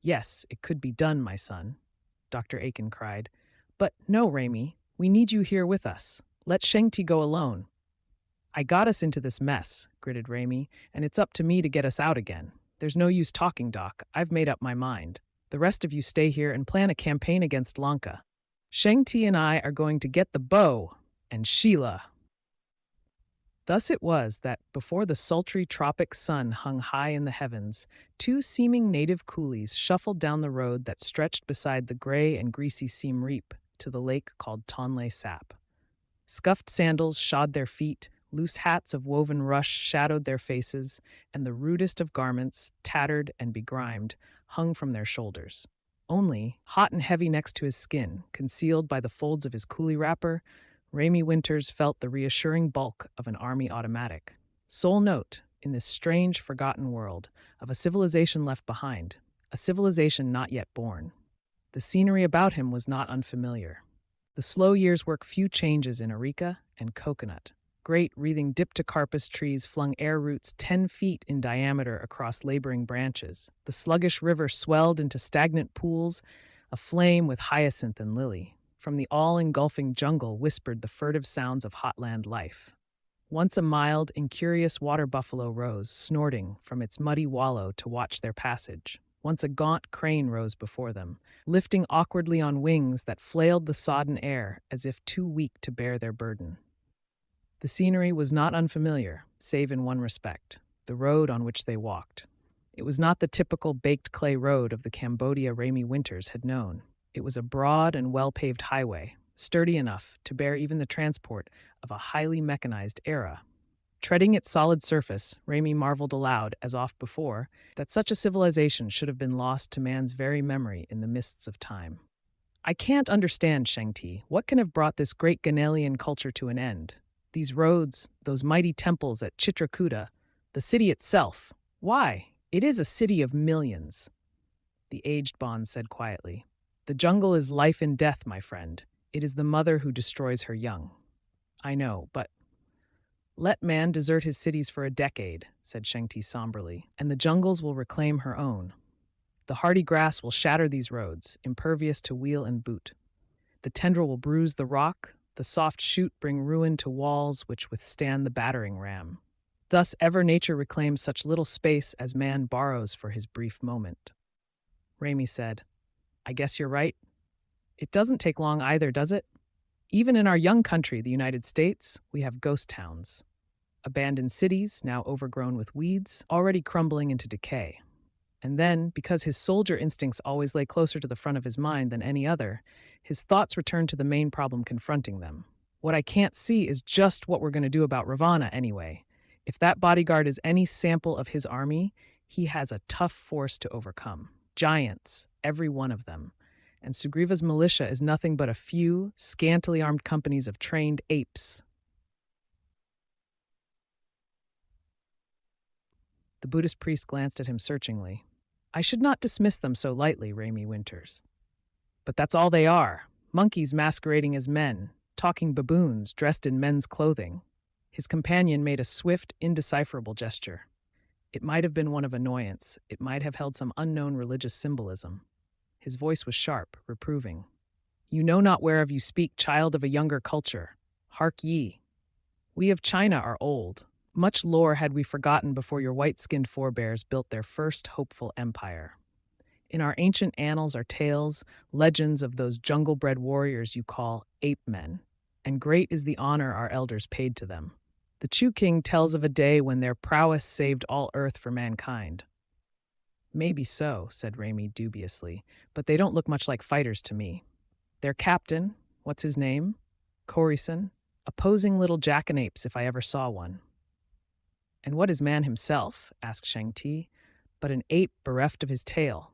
Yes, it could be done, my son, Dr. Aiken cried. But no, Raimi, we need you here with us. Let Sheng Ti go alone. I got us into this mess, gritted Raimi, and it's up to me to get us out again. There's no use talking, Doc. I've made up my mind. The rest of you stay here and plan a campaign against Lanka. Sheng Ti and I are going to get the bow and Sheila. Thus it was that, before the sultry tropic sun hung high in the heavens, two seeming native coolies shuffled down the road that stretched beside the gray and greasy Siem Reap to the lake called Tonle Sap. Scuffed sandals shod their feet, loose hats of woven rush shadowed their faces, and the rudest of garments, tattered and begrimed, hung from their shoulders. Only, hot and heavy next to his skin, concealed by the folds of his coolie wrapper, Raimi Winters felt the reassuring bulk of an army automatic. Sole note, in this strange, forgotten world, of a civilization left behind, a civilization not yet born. The scenery about him was not unfamiliar. The slow years work few changes in areca and coconut. Great, wreathing diptocarpus trees flung air roots 10 feet in diameter across laboring branches. The sluggish river swelled into stagnant pools, aflame with hyacinth and lily. From the all-engulfing jungle whispered the furtive sounds of hotland life. Once a mild, incurious water buffalo rose, snorting, from its muddy wallow to watch their passage. Once a gaunt crane rose before them, lifting awkwardly on wings that flailed the sodden air as if too weak to bear their burden. The scenery was not unfamiliar, save in one respect: the road on which they walked. It was not the typical baked clay road of the Cambodia Raimi Winters had known. It was a broad and well-paved highway, sturdy enough to bear even the transport of a highly mechanized era. Treading its solid surface, Raimi marveled aloud, as oft before, that such a civilization should have been lost to man's very memory in the mists of time. I can't understand, Shengti. What can have brought this great Ghanaian culture to an end? These roads, those mighty temples at Chitrakuta, the city itself. Why? It is a city of millions. The aged Bond said quietly. The jungle is life and death, my friend. It is the mother who destroys her young. I know, but let man desert his cities for a decade, said Shengti somberly, and the jungles will reclaim her own. The hardy grass will shatter these roads, impervious to wheel and boot. The tendril will bruise the rock, the soft shoot bring ruin to walls which withstand the battering ram. Thus ever nature reclaims such little space as man borrows for his brief moment. Raimi said, I guess you're right. It doesn't take long either, does it? Even in our young country, the United States, we have ghost towns. Abandoned cities, now overgrown with weeds, already crumbling into decay. And then, because his soldier instincts always lay closer to the front of his mind than any other, his thoughts return to the main problem confronting them. What I can't see is just what we're going to do about Ravana anyway. If that bodyguard is any sample of his army, he has a tough force to overcome. Giants, every one of them. And Sugriva's militia is nothing but a few scantily armed companies of trained apes. The Buddhist priest glanced at him searchingly. I should not dismiss them so lightly, Raimi Winters. But that's all they are. Monkeys masquerading as men, talking baboons dressed in men's clothing. His companion made a swift, indecipherable gesture. It might have been one of annoyance. It might have held some unknown religious symbolism. His voice was sharp, reproving. You know not whereof you speak, child of a younger culture. Hark ye. We of China are old. Much lore had we forgotten before your white-skinned forebears built their first hopeful empire. In our ancient annals are tales, legends of those jungle-bred warriors you call ape-men, and great is the honor our elders paid to them. The Chu King tells of a day when their prowess saved all earth for mankind. Maybe so, said Raimi dubiously, but they don't look much like fighters to me. Their captain, what's his name? Corison, a posing little jackanapes if I ever saw one. And what is man himself? Asked Shang-Ti, but an ape bereft of his tail.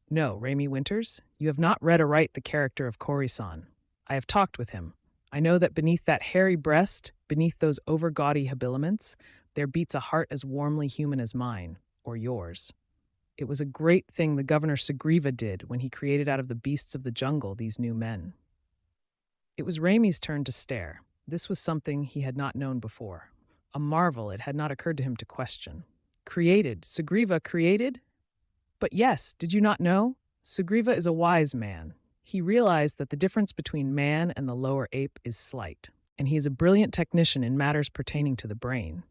No, Raimi Winters, you have not read aright the character of Corison. I have talked with him. I know that beneath that hairy breast, beneath those over-gaudy habiliments, there beats a heart as warmly human as mine, or yours. It was a great thing the Governor Sugriva did when he created out of the beasts of the jungle these new men. It was Raimi's turn to stare. This was something he had not known before. A marvel it had not occurred to him to question. Created? Sugriva created? But yes, did you not know? Sugriva is a wise man. He realized that the difference between man and the lower ape is slight, and he is a brilliant technician in matters pertaining to the brain.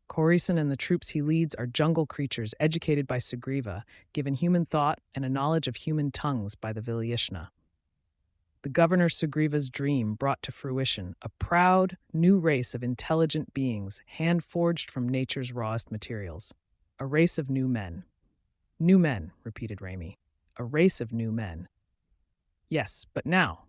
Corison and the troops he leads are jungle creatures educated by Sugriva, given human thought and a knowledge of human tongues by the Vibhishana. The Governor Sugriva's dream brought to fruition a proud, new race of intelligent beings hand-forged from nature's rawest materials. A race of new men. New men, repeated Raimi. A race of new men. Yes, but now.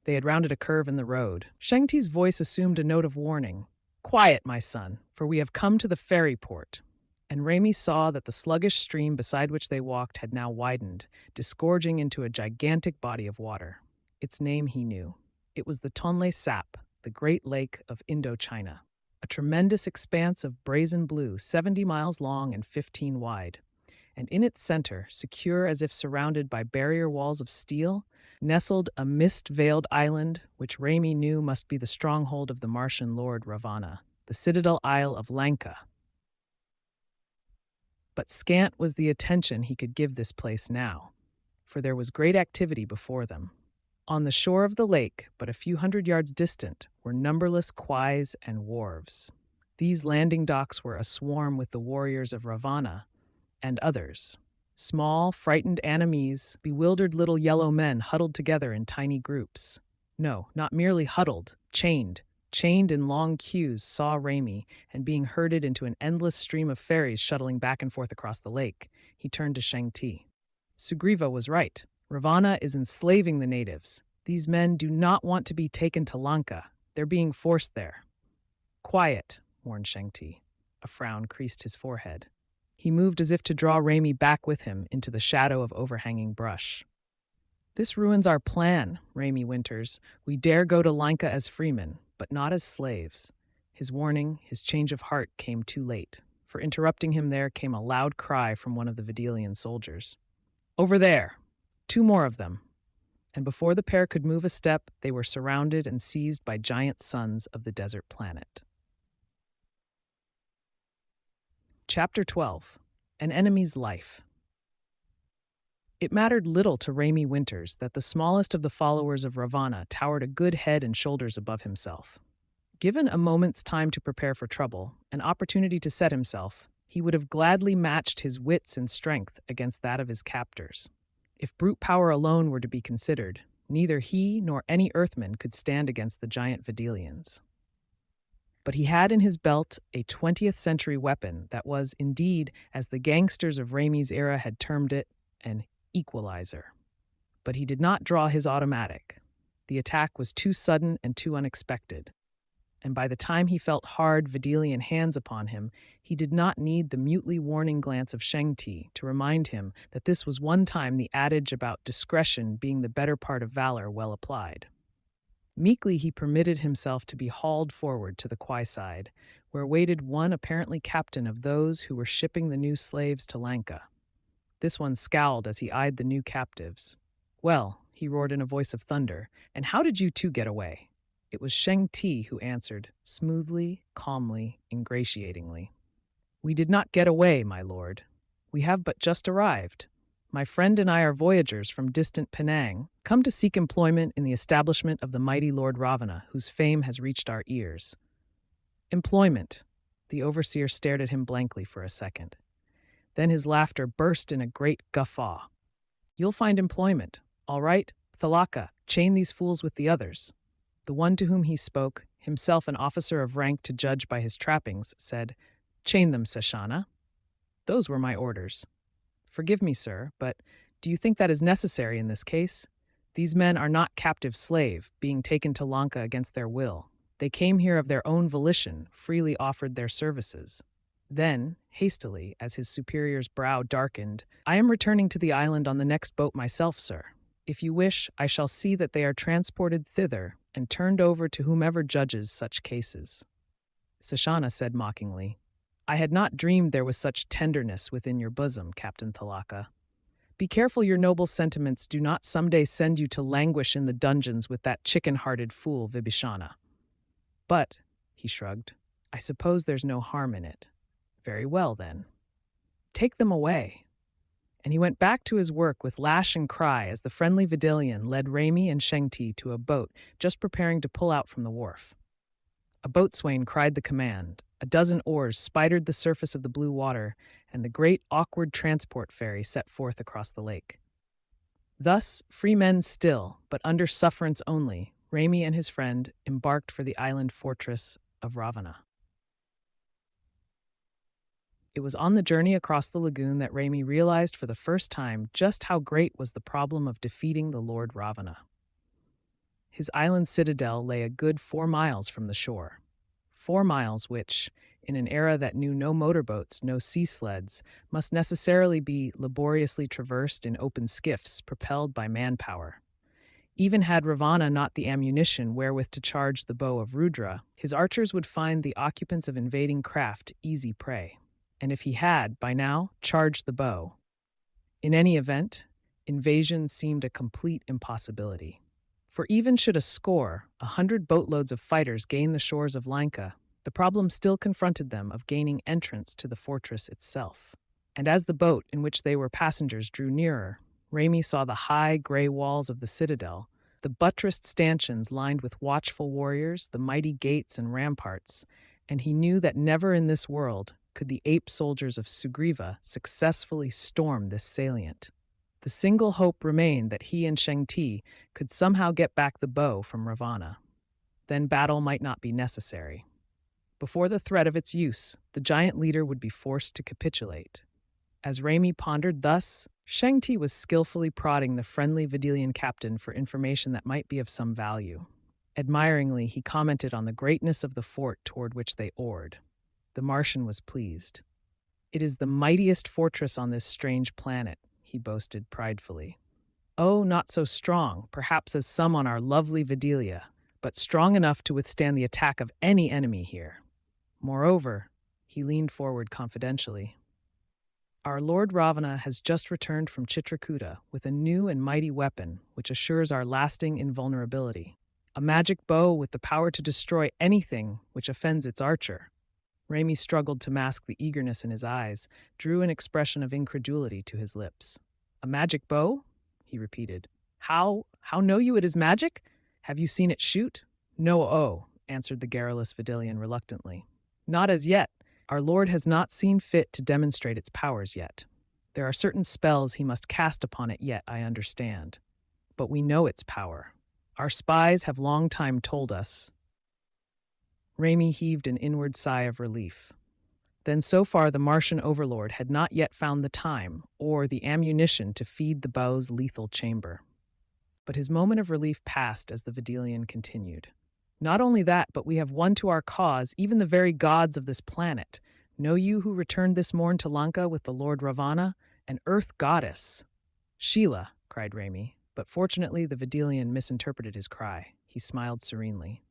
They had rounded a curve in the road. Shang-Ti's voice assumed a note of warning. Quiet, my son, for we have come to the ferry port. And Raimi saw that the sluggish stream beside which they walked had now widened, disgorging into a gigantic body of water. Its name he knew. It was the Tonle Sap, the Great Lake of Indochina, a tremendous expanse of brazen blue 70 miles long and 15 wide. And in its center, secure as if surrounded by barrier walls of steel, nestled a mist-veiled island which Raimi knew must be the stronghold of the Martian lord Ravana, the citadel isle of Lanka. But scant was the attention he could give this place now, for there was great activity before them. On the shore of the lake, but a few hundred yards distant, were numberless quays and wharves. These landing docks were aswarm with the warriors of Ravana and others. Small, frightened enemies, bewildered little yellow men huddled together in tiny groups. No, not merely huddled, chained in long queues, saw Raimi, and being herded into an endless stream of ferries shuttling back and forth across the lake. He turned to Shang-Ti. Sugriva was right. Ravana is enslaving the natives. These men do not want to be taken to Lanka. They're being forced there. Quiet, warned Shang-Ti. A frown creased his forehead. He moved as if to draw Raimi back with him into the shadow of overhanging brush. This ruins our plan, Raimi Winters. We dare go to Lanka as freemen, but not as slaves. His warning, his change of heart came too late. For interrupting him there came a loud cry from one of the Videlian soldiers. Over there! 2 more of them! And before the pair could move a step, they were surrounded and seized by giant sons of the desert planet. Chapter 12. An Enemy's Life. It mattered little to Raimi Winters that the smallest of the followers of Ravana towered a good head and shoulders above himself. Given a moment's time to prepare for trouble, an opportunity to set himself, he would have gladly matched his wits and strength against that of his captors. If brute power alone were to be considered, neither he nor any Earthman could stand against the giant Videlians. But he had in his belt a 20th century weapon that was, indeed, as the gangsters of Raimi's era had termed it, an equalizer. But he did not draw his automatic. The attack was too sudden and too unexpected. And by the time he felt hard Videlian hands upon him, he did not need the mutely warning glance of Shang-Ti to remind him that this was one time the adage about discretion being the better part of valor well applied. Meekly he permitted himself to be hauled forward to the quay side, where waited one apparently captain of those who were shipping the new slaves to Lanka. This one scowled as he eyed the new captives. "Well," he roared in a voice of thunder, "and how did you 2 get away?" It was Shang-Ti who answered, smoothly, calmly, ingratiatingly. "We did not get away, my lord. We have but just arrived. My friend and I are voyagers from distant Penang, come to seek employment in the establishment of the mighty Lord Ravana, whose fame has reached our ears." Employment. The overseer stared at him blankly for a second. Then his laughter burst in a great guffaw. "You'll find employment. All right, Thalaka, chain these fools with the others." The one to whom he spoke, himself an officer of rank to judge by his trappings, said, "Chain them, Sashana." "Those were my orders." "Forgive me, sir, but do you think that is necessary in this case? These men are not captive slave, being taken to Lanka against their will. They came here of their own volition, freely offered their services." Then, hastily, as his superior's brow darkened, "I am returning to the island on the next boat myself, sir. If you wish, I shall see that they are transported thither and turned over to whomever judges such cases." Sashana said mockingly, "I had not dreamed there was such tenderness within your bosom, Captain Thalaka. Be careful your noble sentiments do not someday send you to languish in the dungeons with that chicken-hearted fool Vibhishana. But," he shrugged, "I suppose there's no harm in it. Very well, then. Take them away." And he went back to his work with lash and cry as the friendly Videlian led Raimi and Shang-Ti to a boat just preparing to pull out from the wharf. A boatswain cried the command. A dozen oars spidered the surface of the blue water, and the great awkward transport ferry set forth across the lake. Thus, free men still, but under sufferance only, Raimi and his friend embarked for the island fortress of Ravana. It was on the journey across the lagoon that Raimi realized for the first time just how great was the problem of defeating the Lord Ravana. His island citadel lay a good 4 miles from the shore. 4 miles which, in an era that knew no motorboats, no sea sleds, must necessarily be laboriously traversed in open skiffs propelled by manpower. Even had Ravana not the ammunition wherewith to charge the bow of Rudra, his archers would find the occupants of invading craft easy prey. And if he had, by now, charged the bow. In any event, invasion seemed a complete impossibility. For even should 100 boatloads of fighters gain the shores of Lanka, the problem still confronted them of gaining entrance to the fortress itself. And as the boat in which they were passengers drew nearer, Raimi saw the high, gray walls of the citadel, the buttressed stanchions lined with watchful warriors, the mighty gates and ramparts, and he knew that never in this world could the ape soldiers of Sugriva successfully storm this salient. The single hope remained that he and Shang-Ti could somehow get back the bow from Ravana. Then battle might not be necessary. Before the threat of its use, the giant leader would be forced to capitulate. As Raimi pondered thus, Shang-Ti was skillfully prodding the friendly Vidalian captain for information that might be of some value. Admiringly, he commented on the greatness of the fort toward which they oared. The Martian was pleased. "It is the mightiest fortress on this strange planet," he boasted pridefully. "Oh, not so strong, perhaps as some on our lovely Vidalia, but strong enough to withstand the attack of any enemy here. Moreover," he leaned forward confidentially, "our Lord Ravana has just returned from Chitrakuta with a new and mighty weapon which assures our lasting invulnerability. A magic bow with the power to destroy anything which offends its archer." Raimi struggled to mask the eagerness in his eyes, drew an expression of incredulity to his lips. "A magic bow?" he repeated. How know you it is magic? Have you seen it shoot?" "No, answered the garrulous Vidalian reluctantly. "Not as yet. Our Lord has not seen fit to demonstrate its powers yet. There are certain spells he must cast upon it yet, I understand. But we know its power. Our spies have long time told us." Raimi heaved an inward sigh of relief. Then so far the Martian overlord had not yet found the time or the ammunition to feed the bow's lethal chamber. But his moment of relief passed as the Vidalian continued. "Not only that, but we have won to our cause even the very gods of this planet. Know you who returned this morn to Lanka with the Lord Ravana? An earth goddess." "Sheila," cried Raimi, but fortunately the Vidalian misinterpreted his cry. He smiled serenely.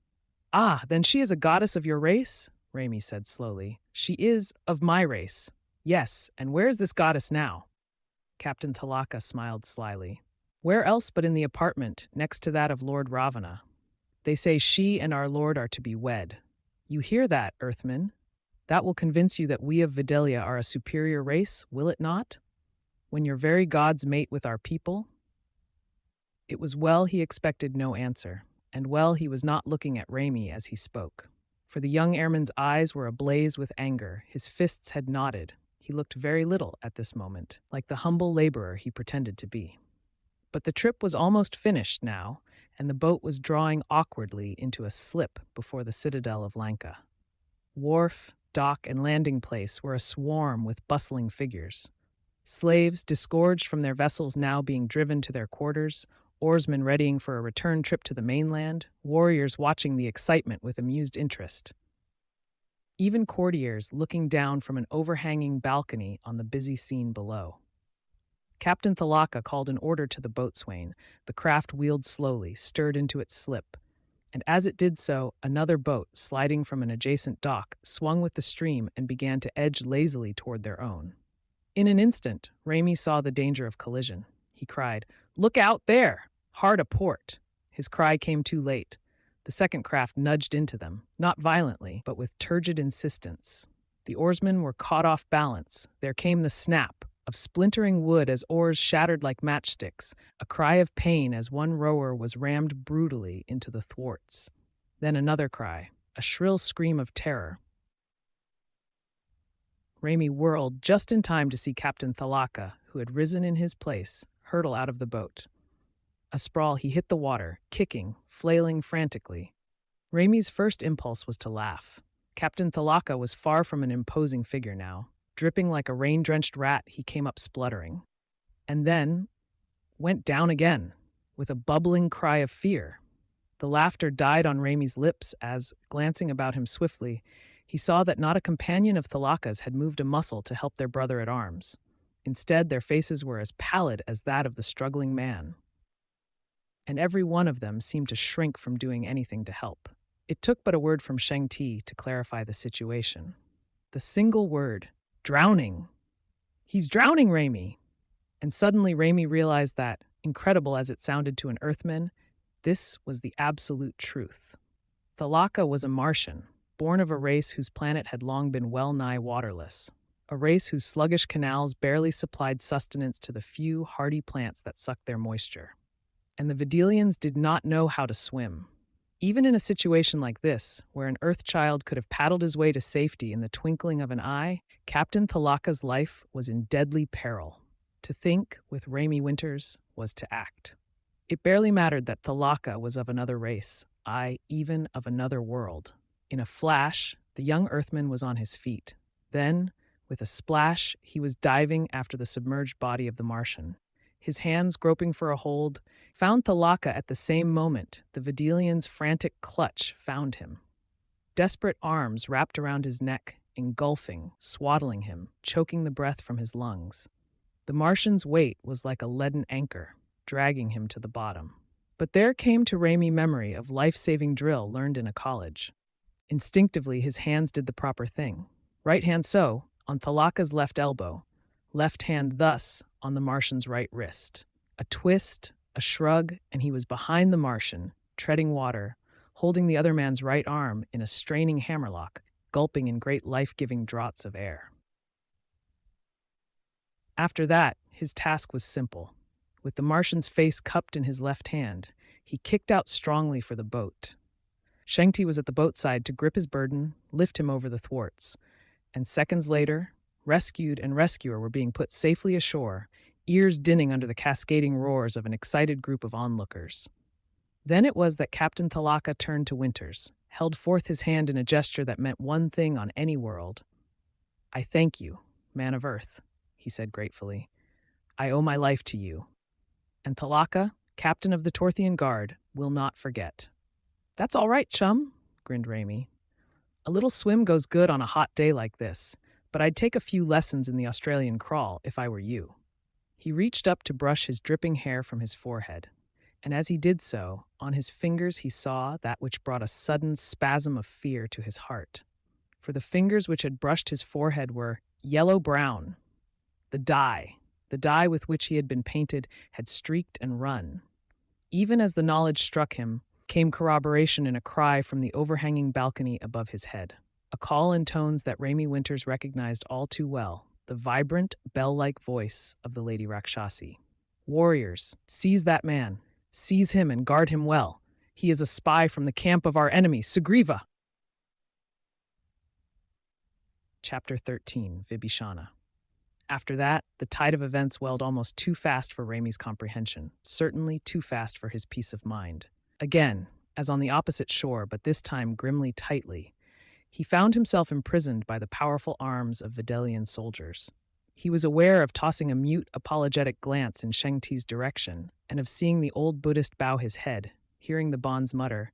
"Ah, then she is a goddess of your race?" Raimi said slowly. "She is of my race. Yes, and where is this goddess now?" Captain Talaka smiled slyly. "Where else but in the apartment next to that of Lord Ravana? They say she and our Lord are to be wed. You hear that, Earthman? That will convince you that we of Vidalia are a superior race, will it not? When your very gods mate with our people?" It was well he expected no answer, and well he was not looking at Raimi as he spoke. For the young airman's eyes were ablaze with anger, his fists had knotted. He looked very little at this moment, like the humble laborer he pretended to be. But the trip was almost finished now, and the boat was drawing awkwardly into a slip before the citadel of Lanka. Wharf, dock, and landing place were a swarm with bustling figures. Slaves, disgorged from their vessels now being driven to their quarters, oarsmen readying for a return trip to the mainland, warriors watching the excitement with amused interest. Even courtiers looking down from an overhanging balcony on the busy scene below. Captain Thalaka called an order to the boatswain. The craft wheeled slowly, stirred into its slip, and as it did so, another boat, sliding from an adjacent dock, swung with the stream and began to edge lazily toward their own. In an instant, Raimi saw the danger of collision. He cried, "Look out there! Hard a port!" His cry came too late. The second craft nudged into them, not violently, but with turgid insistence. The oarsmen were caught off balance. There came the snap of splintering wood as oars shattered like matchsticks, a cry of pain as one rower was rammed brutally into the thwarts. Then another cry, a shrill scream of terror. Raimi whirled just in time to see Captain Thalaka, who had risen in his place, hurtle out of the boat. Asprawl, he hit the water, kicking, flailing frantically. Raimi's first impulse was to laugh. Captain Thalaka was far from an imposing figure now. Dripping like a rain-drenched rat, he came up spluttering. And then went down again, with a bubbling cry of fear. The laughter died on Raimi's lips as, glancing about him swiftly, he saw that not a companion of Thalaka's had moved a muscle to help their brother-at-arms. Instead, their faces were as pallid as that of the struggling man. And every one of them seemed to shrink from doing anything to help. It took but a word from Shang-Ti to clarify the situation. The single word, "Drowning." "He's drowning, Raimi!" And suddenly Raimi realized that, incredible as it sounded to an Earthman, this was the absolute truth. Thalaka was a Martian, born of a race whose planet had long been well-nigh waterless, a race whose sluggish canals barely supplied sustenance to the few hardy plants that sucked their moisture. And the Vidalians did not know how to swim. Even in a situation like this, where an Earth child could have paddled his way to safety in the twinkling of an eye, Captain Thalaka's life was in deadly peril. To think, with Raimi Winters, was to act. It barely mattered that Thalaka was of another race, aye, even of another world. In a flash, the young Earthman was on his feet. Then, with a splash, he was diving after the submerged body of the Martian. His hands groping for a hold, found Thalaka at the same moment. The Vidalian's frantic clutch found him. Desperate arms wrapped around his neck, engulfing, swaddling him, choking the breath from his lungs. The Martian's weight was like a leaden anchor, dragging him to the bottom. But there came to Raimi memory of life-saving drill learned in a college. Instinctively, his hands did the proper thing. Right hand so, on Thalaka's left elbow, left hand thus on the Martian's right wrist. A twist, a shrug, and he was behind the Martian, treading water, holding the other man's right arm in a straining hammerlock, gulping in great life-giving draughts of air. After that, his task was simple. With the Martian's face cupped in his left hand, he kicked out strongly for the boat. Shang-Ti was at the boat side to grip his burden, lift him over the thwarts, and seconds later, rescued and rescuer were being put safely ashore, ears dinning under the cascading roars of an excited group of onlookers. Then it was that Captain Thalaka turned to Winters, held forth his hand in a gesture that meant one thing on any world. "I thank you, man of Earth," he said gratefully. "I owe my life to you. And Thalaka, captain of the Torthian Guard, will not forget." "That's all right, chum," grinned Raimi. "A little swim goes good on a hot day like this, but I'd take a few lessons in the Australian crawl if I were you." He reached up to brush his dripping hair from his forehead, and as he did so, on his fingers he saw that which brought a sudden spasm of fear to his heart. For the fingers which had brushed his forehead were yellow-brown. The dye with which he had been painted, had streaked and run. Even as the knowledge struck him, came corroboration in a cry from the overhanging balcony above his head. A call in tones that Raimi Winters recognized all too well, the vibrant, bell-like voice of the Lady Rakshasi. "Warriors, seize that man. Seize him and guard him well. He is a spy from the camp of our enemy, Sugriva." Chapter 13, Vibhishana. After that, the tide of events welled almost too fast for Raimi's comprehension, certainly too fast for his peace of mind. Again, as on the opposite shore, but this time grimly tightly, he found himself imprisoned by the powerful arms of Vidalian soldiers. He was aware of tossing a mute, apologetic glance in Shang-Ti's direction, and of seeing the old Buddhist bow his head, hearing the bonds mutter,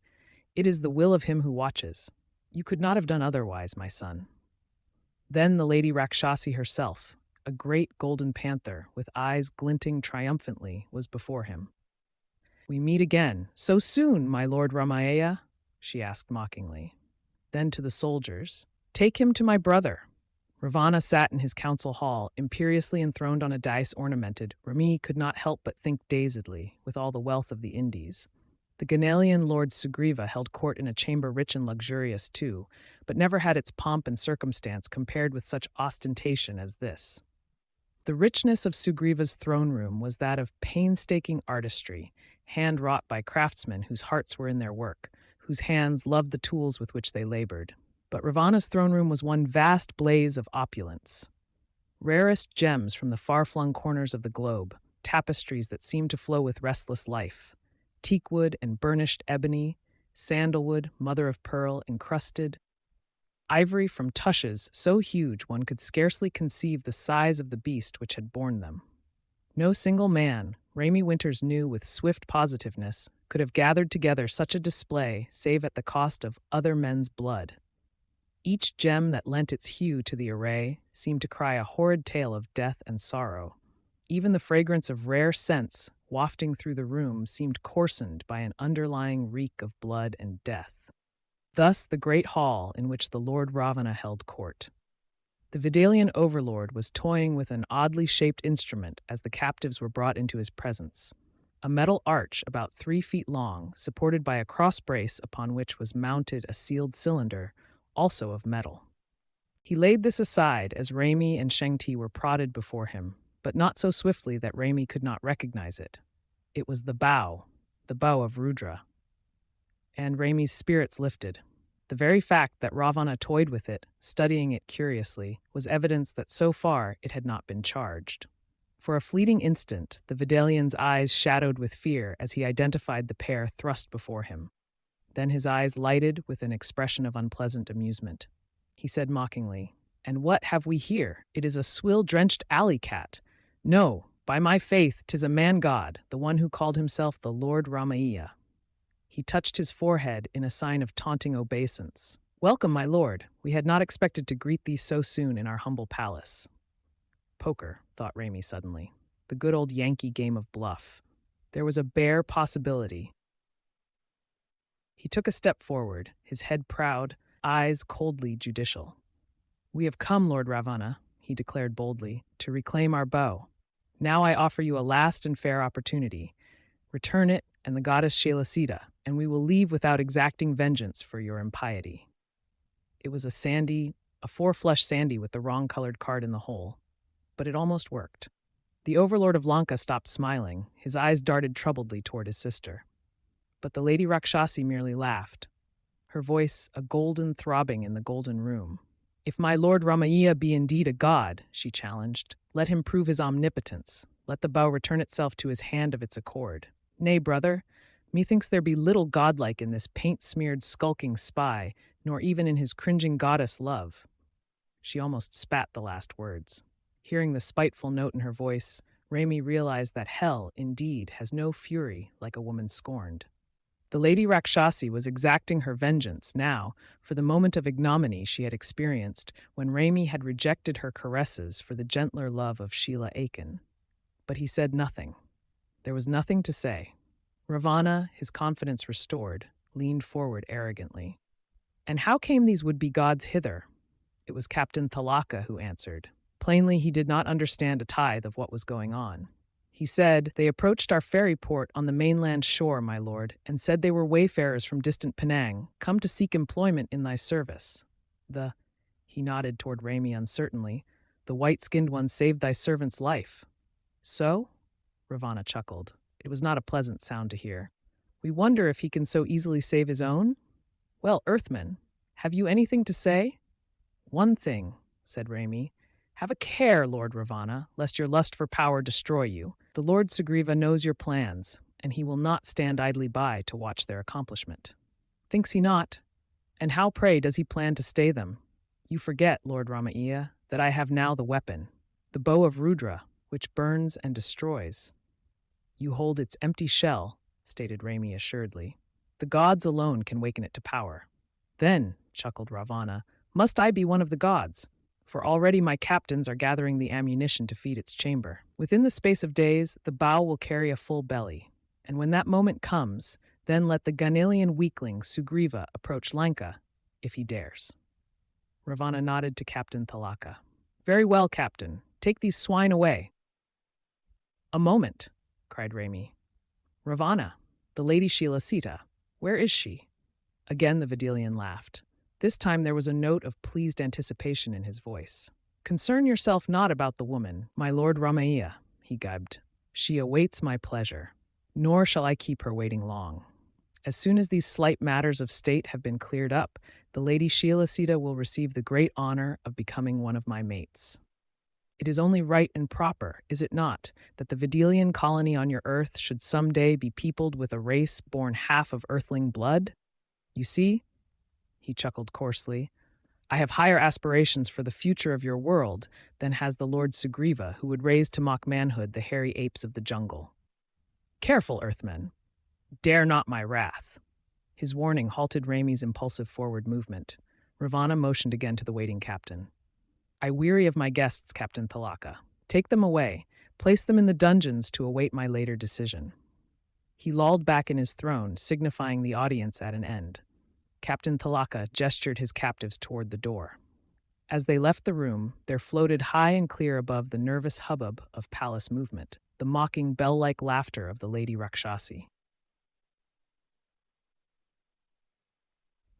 "It is the will of him who watches. You could not have done otherwise, my son." Then the Lady Rakshasi herself, a great golden panther with eyes glinting triumphantly, was before him. "We meet again, so soon, my lord Ramayya?" she asked mockingly. Then to the soldiers, "Take him to my brother." Ravana sat in his council hall, imperiously enthroned on a dais ornamented. Rami could not help but think dazedly, with all the wealth of the Indies. The Ghanaian Lord Sugriva held court in a chamber rich and luxurious too, but never had its pomp and circumstance compared with such ostentation as this. The richness of Sugriva's throne room was that of painstaking artistry, hand-wrought by craftsmen whose hearts were in their work, whose hands loved the tools with which they labored. But Ravana's throne room was one vast blaze of opulence. Rarest gems from the far-flung corners of the globe, tapestries that seemed to flow with restless life, teakwood and burnished ebony, sandalwood, mother of pearl, encrusted, ivory from tushes so huge one could scarcely conceive the size of the beast which had borne them. No single man, Raimi Winters knew with swift positiveness, could have gathered together such a display save at the cost of other men's blood. Each gem that lent its hue to the array seemed to cry a horrid tale of death and sorrow. Even the fragrance of rare scents wafting through the room seemed coarsened by an underlying reek of blood and death. Thus the great hall in which the Lord Ravana held court. The Vidalian overlord was toying with an oddly shaped instrument as the captives were brought into his presence. A metal arch about 3 feet long, supported by a cross brace upon which was mounted a sealed cylinder, also of metal. He laid this aside as Raimi and Shang-Ti were prodded before him, but not so swiftly that Raimi could not recognize it. It was the bow of Rudra. and Raimi's spirits lifted. The very fact that Ravana toyed with it, studying it curiously, was evidence that so far it had not been charged. For a fleeting instant, the Vidalian's eyes shadowed with fear as he identified the pair thrust before him. Then his eyes lighted with an expression of unpleasant amusement. He said mockingly, "And what have we here? It is a swill-drenched alley cat. No, by my faith, 'tis a man-god, the one who called himself the Lord Ramaiah." He touched his forehead in a sign of taunting obeisance. "Welcome, my lord. We had not expected to greet thee so soon in our humble palace." Poker, thought Raimi suddenly. The good old Yankee game of bluff. There was a bare possibility. He took a step forward, his head proud, eyes coldly judicial. "We have come, Lord Ravana," he declared boldly, "to reclaim our bow. Now I offer you a last and fair opportunity. Return it and the goddess Shailasita, and we will leave without exacting vengeance for your impiety." It was a four-flush sandy with the wrong-colored card in the hole. But it almost worked. The overlord of Lanka stopped smiling. His eyes darted troubledly toward his sister. But the Lady Rakshasi merely laughed, her voice a golden throbbing in the golden room. "If my lord Ramaiah be indeed a god," she challenged, "let him prove his omnipotence. Let the bow return itself to his hand of its accord. Nay, brother, methinks there be little godlike in this paint-smeared skulking spy, nor even in his cringing goddess love." She almost spat the last words. Hearing the spiteful note in her voice, Raimi realized that hell, indeed, has no fury like a woman scorned. The Lady Rakshasi was exacting her vengeance now for the moment of ignominy she had experienced when Raimi had rejected her caresses for the gentler love of Sheila Aiken. But he said nothing. There was nothing to say. Ravana, his confidence restored, leaned forward arrogantly. "And how came these would-be gods hither?" It was Captain Thalaka who answered. Plainly, he did not understand a tithe of what was going on. He said, "They approached our ferry port on the mainland shore, my lord, and said they were wayfarers from distant Penang, come to seek employment in thy service. He nodded toward Raimi uncertainly, "the white-skinned one saved thy servant's life." "So?" Ravana chuckled. It was not a pleasant sound to hear. "We wonder if he can so easily save his own? Well, Earthman, have you anything to say?" "One thing," said Raimi. "Have a care, Lord Ravana, lest your lust for power destroy you. The Lord Sugriva knows your plans, and he will not stand idly by to watch their accomplishment." "Thinks he not? And how, pray, does he plan to stay them? You forget, Lord Ramaiah, that I have now the weapon, the bow of Rudra, which burns and destroys." "You hold its empty shell," stated Raimi assuredly. "The gods alone can waken it to power." "Then," chuckled Ravana, "must I be one of the gods? For already my captains are gathering the ammunition to feed its chamber. Within the space of days, the bow will carry a full belly. And when that moment comes, then let the Ghanaian weakling Sugriva approach Lanka, if he dares." Ravana nodded to Captain Thalaka. "Very well, Captain. Take these swine away." "A moment," cried Raimi. "Ravana, the Lady Shailasita, where is she?" Again the Vidalian laughed. This time there was a note of pleased anticipation in his voice. "Concern yourself not about the woman, my lord Ramaiah," he gibed. "She awaits my pleasure, nor shall I keep her waiting long. As soon as these slight matters of state have been cleared up, the Lady Shailasita will receive the great honor of becoming one of my mates. It is only right and proper, is it not, that the Vidalian colony on your earth should someday be peopled with a race born half of earthling blood? You see," he chuckled coarsely, "I have higher aspirations for the future of your world than has the Lord Sugriva, who would raise to mock manhood the hairy apes of the jungle. Careful, Earthmen! Dare not my wrath." His warning halted Raimi's impulsive forward movement. Ravana motioned again to the waiting captain. "I weary of my guests, Captain Thalaka. Take them away. Place them in the dungeons to await my later decision." He lolled back in his throne, signifying the audience at an end. Captain Thalaka gestured his captives toward the door. As they left the room, there floated high and clear above the nervous hubbub of palace movement, the mocking bell-like laughter of the Lady Rakshasi.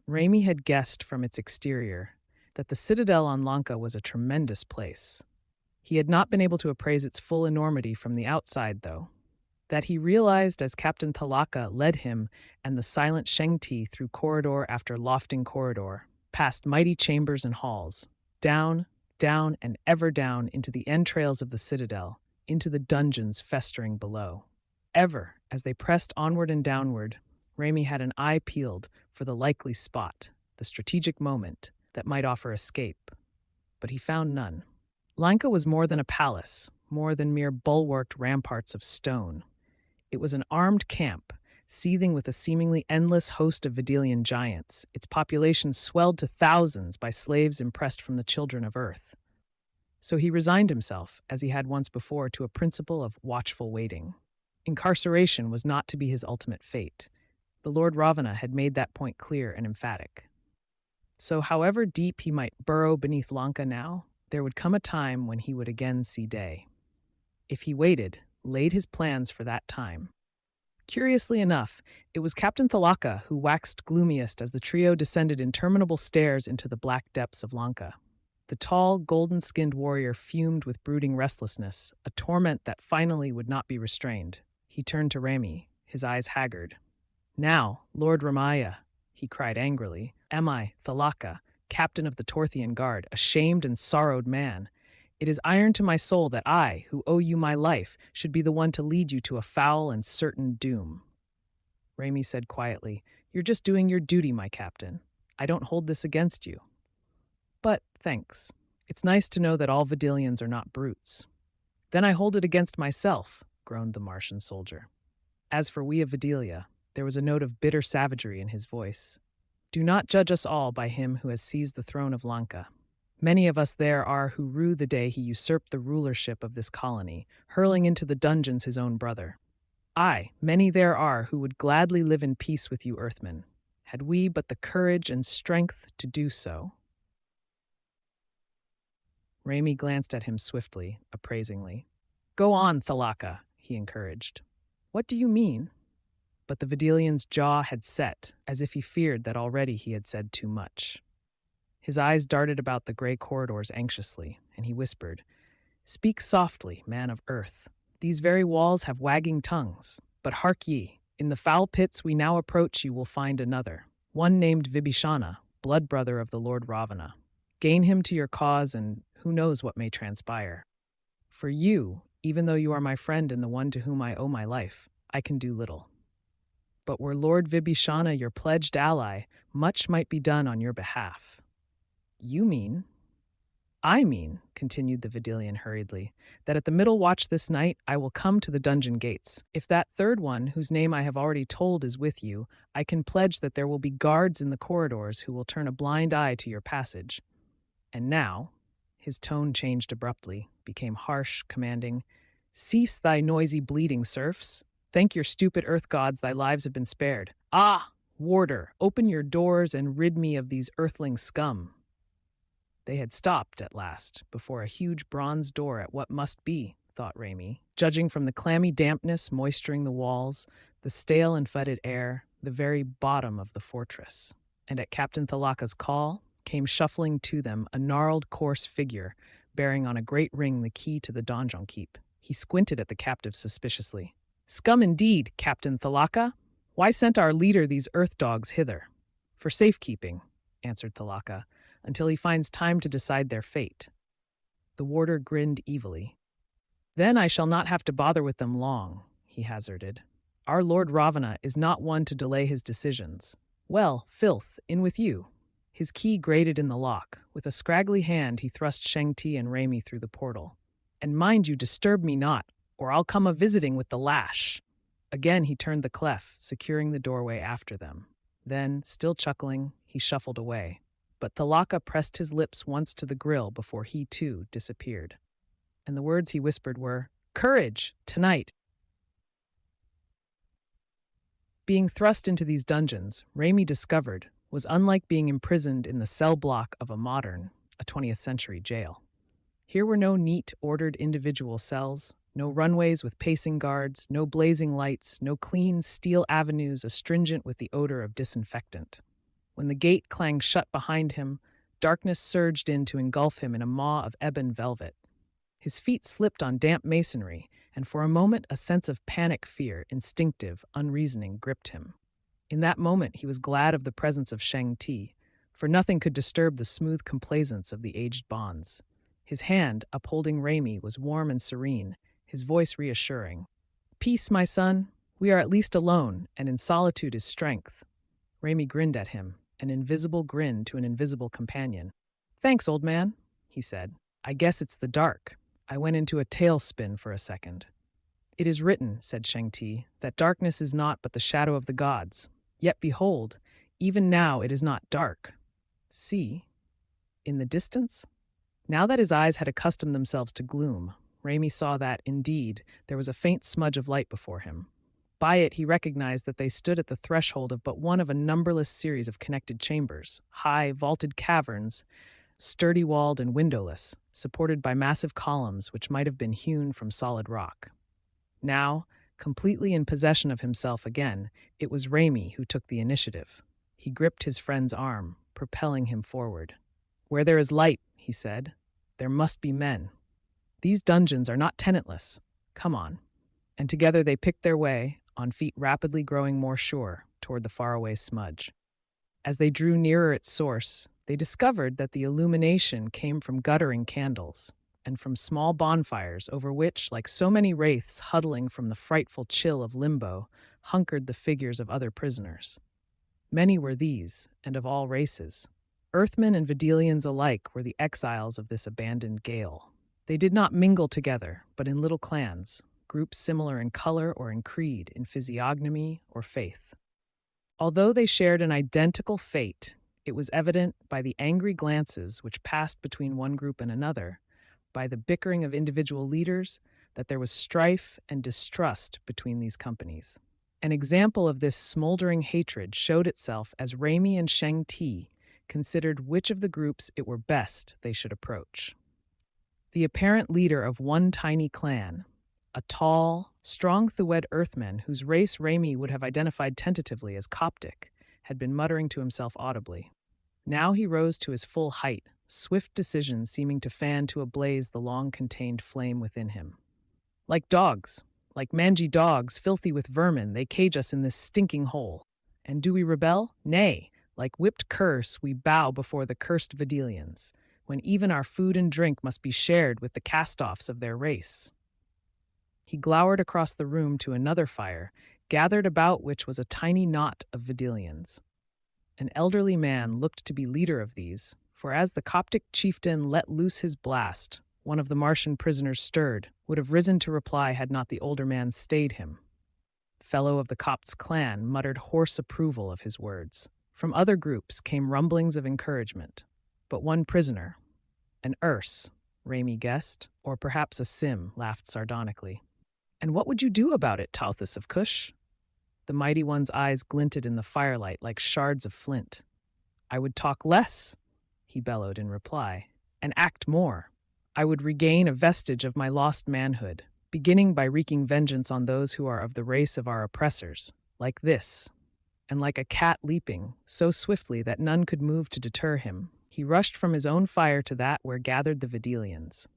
Raimi had guessed from its exterior that the citadel on Lanka was a tremendous place. He had not been able to appraise its full enormity from the outside, though. That he realized as Captain Thalaka led him and the silent Shengti through corridor after lofting corridor, past mighty chambers and halls, down, down, and ever down into the entrails of the citadel, into the dungeons festering below. Ever, as they pressed onward and downward, Raimi had an eye peeled for the likely spot, the strategic moment that might offer escape. But he found none. Lanka was more than a palace, more than mere bulwarked ramparts of stone. It was an armed camp, seething with a seemingly endless host of Videlian giants, its population swelled to thousands by slaves impressed from the children of Earth. So he resigned himself, as he had once before, to a principle of watchful waiting. Incarceration was not to be his ultimate fate. The Lord Ravana had made that point clear and emphatic. So however deep he might burrow beneath Lanka now, there would come a time when he would again see day. If he waited, laid his plans for that time. Curiously enough, it was Captain Thalaka who waxed gloomiest as the trio descended interminable stairs into the black depths of Lanka. The tall, golden-skinned warrior fumed with brooding restlessness, a torment that finally would not be restrained. He turned to Raimi, his eyes haggard. "Now, Lord Ramaya," he cried angrily, "am I, Thalaka, captain of the Torthian Guard, a shamed and sorrowed man? It is iron to my soul that I, who owe you my life, should be the one to lead you to a foul and certain doom." Raimi said quietly, "You're just doing your duty, my captain. I don't hold this against you. But, thanks. It's nice to know that all Videlians are not brutes." "Then I hold it against myself," groaned the Martian soldier. As for we of Videlia, there was a note of bitter savagery in his voice. "Do not judge us all by him who has seized the throne of Lanka. Many of us there are who rue the day he usurped the rulership of this colony, hurling into the dungeons his own brother. Aye, many there are who would gladly live in peace with you Earthmen, had we but the courage and strength to do so." Raimi glanced at him swiftly, appraisingly. "Go on, Thalaka," he encouraged. "What do you mean?" But the Videlian's jaw had set, as if he feared that already he had said too much. His eyes darted about the gray corridors anxiously, and he whispered, "Speak softly, man of earth. These very walls have wagging tongues. But hark ye, in the foul pits we now approach you will find another, one named Vibhishana, blood brother of the Lord Ravana. Gain him to your cause, and who knows what may transpire. For you, even though you are my friend and the one to whom I owe my life, I can do little. But were Lord Vibhishana your pledged ally, much might be done on your behalf." "You mean?" "I mean," continued the Videlian hurriedly, "that at the middle watch this night I will come to the dungeon gates. If that third one, whose name I have already told, is with you, I can pledge that there will be guards in the corridors who will turn a blind eye to your passage. And now," his tone changed abruptly, became harsh, commanding, "cease thy noisy bleating, serfs. Thank your stupid earth gods thy lives have been spared. Ah, warder, open your doors and rid me of these earthling scum." They had stopped, at last, before a huge bronze door at what must be, thought Raimi, judging from the clammy dampness moisturing the walls, the stale and fetid air, the very bottom of the fortress. And at Captain Thalaka's call, came shuffling to them a gnarled, coarse figure, bearing on a great ring the key to the donjon keep. He squinted at the captive suspiciously. "Scum indeed, Captain Thalaka! Why sent our leader these earth dogs hither?" "For safekeeping," answered Thalaka, "until he finds time to decide their fate." The warder grinned evilly. "Then I shall not have to bother with them long," he hazarded. "Our Lord Ravana is not one to delay his decisions. Well, filth, in with you." His key grated in the lock. With a scraggly hand, he thrust Shang-Ti and Raimi through the portal. "And mind you disturb me not, or I'll come a-visiting with the lash." Again he turned the clef, securing the doorway after them. Then, still chuckling, he shuffled away. But Thalaka pressed his lips once to the grill before he, too, disappeared. And the words he whispered were, "Courage! Tonight!" Being thrust into these dungeons, Raimi discovered, was unlike being imprisoned in the cell block of a 20th century jail. Here were no neat, ordered individual cells, no runways with pacing guards, no blazing lights, no clean steel avenues astringent with the odor of disinfectant. When the gate clanged shut behind him, darkness surged in to engulf him in a maw of ebon velvet. His feet slipped on damp masonry, and for a moment a sense of panic fear, instinctive, unreasoning, gripped him. In that moment he was glad of the presence of Shang Ti, for nothing could disturb the smooth complaisance of the aged bonds. His hand, upholding Raimi, was warm and serene, his voice reassuring. "Peace, my son. We are at least alone, and in solitude is strength." Raimi grinned at him, an invisible grin to an invisible companion. "Thanks, old man," he said. "I guess it's the dark. I went into a tailspin for a second." "It is written," said Shang-Ti, "that darkness is not but the shadow of the gods. Yet behold, even now it is not dark. See, in the distance?" Now that his eyes had accustomed themselves to gloom, Raimi saw that, indeed, there was a faint smudge of light before him. By it he recognized that they stood at the threshold of but one of a numberless series of connected chambers, high, vaulted caverns, sturdy-walled and windowless, supported by massive columns which might have been hewn from solid rock. Now, completely in possession of himself again, it was Raimi who took the initiative. He gripped his friend's arm, propelling him forward. "Where there is light," he said, "there must be men. These dungeons are not tenantless. Come on." And together they picked their way, on feet rapidly growing more sure, toward the faraway smudge. As they drew nearer its source, they discovered that the illumination came from guttering candles and from small bonfires over which, like so many wraiths huddling from the frightful chill of limbo, hunkered the figures of other prisoners. Many were these, and of all races. Earthmen and Videlians alike were the exiles of this abandoned gale. They did not mingle together, but in little clans, groups similar in color or in creed, in physiognomy or faith. Although they shared an identical fate, it was evident by the angry glances which passed between one group and another, by the bickering of individual leaders, that there was strife and distrust between these companies. An example of this smoldering hatred showed itself as Raimi and Shang-Ti considered which of the groups it were best they should approach. The apparent leader of one tiny clan, a tall, strong Thued earthman whose race Raimi would have identified tentatively as Coptic, had been muttering to himself audibly. Now he rose to his full height, swift decision seeming to fan to a blaze the long-contained flame within him. "Like dogs, like mangy dogs, filthy with vermin, they cage us in this stinking hole. And do we rebel? Nay, like whipped curs we bow before the cursed Videlians, when even our food and drink must be shared with the cast-offs of their race." He glowered across the room to another fire, gathered about which was a tiny knot of Videlians. An elderly man looked to be leader of these, for as the Coptic chieftain let loose his blast, one of the Martian prisoners stirred, would have risen to reply had not the older man stayed him. Fellow of the Copt's clan muttered hoarse approval of his words. From other groups came rumblings of encouragement. But one prisoner, an Urs, Raimi guessed, or perhaps a Sim, laughed sardonically. "And what would you do about it, Tauthus of Kush?" The mighty one's eyes glinted in the firelight like shards of flint. "I would talk less," he bellowed in reply, "and act more. I would regain a vestige of my lost manhood, beginning by wreaking vengeance on those who are of the race of our oppressors, like this." And like a cat leaping, so swiftly that none could move to deter him, he rushed from his own fire to that where gathered the Videlians.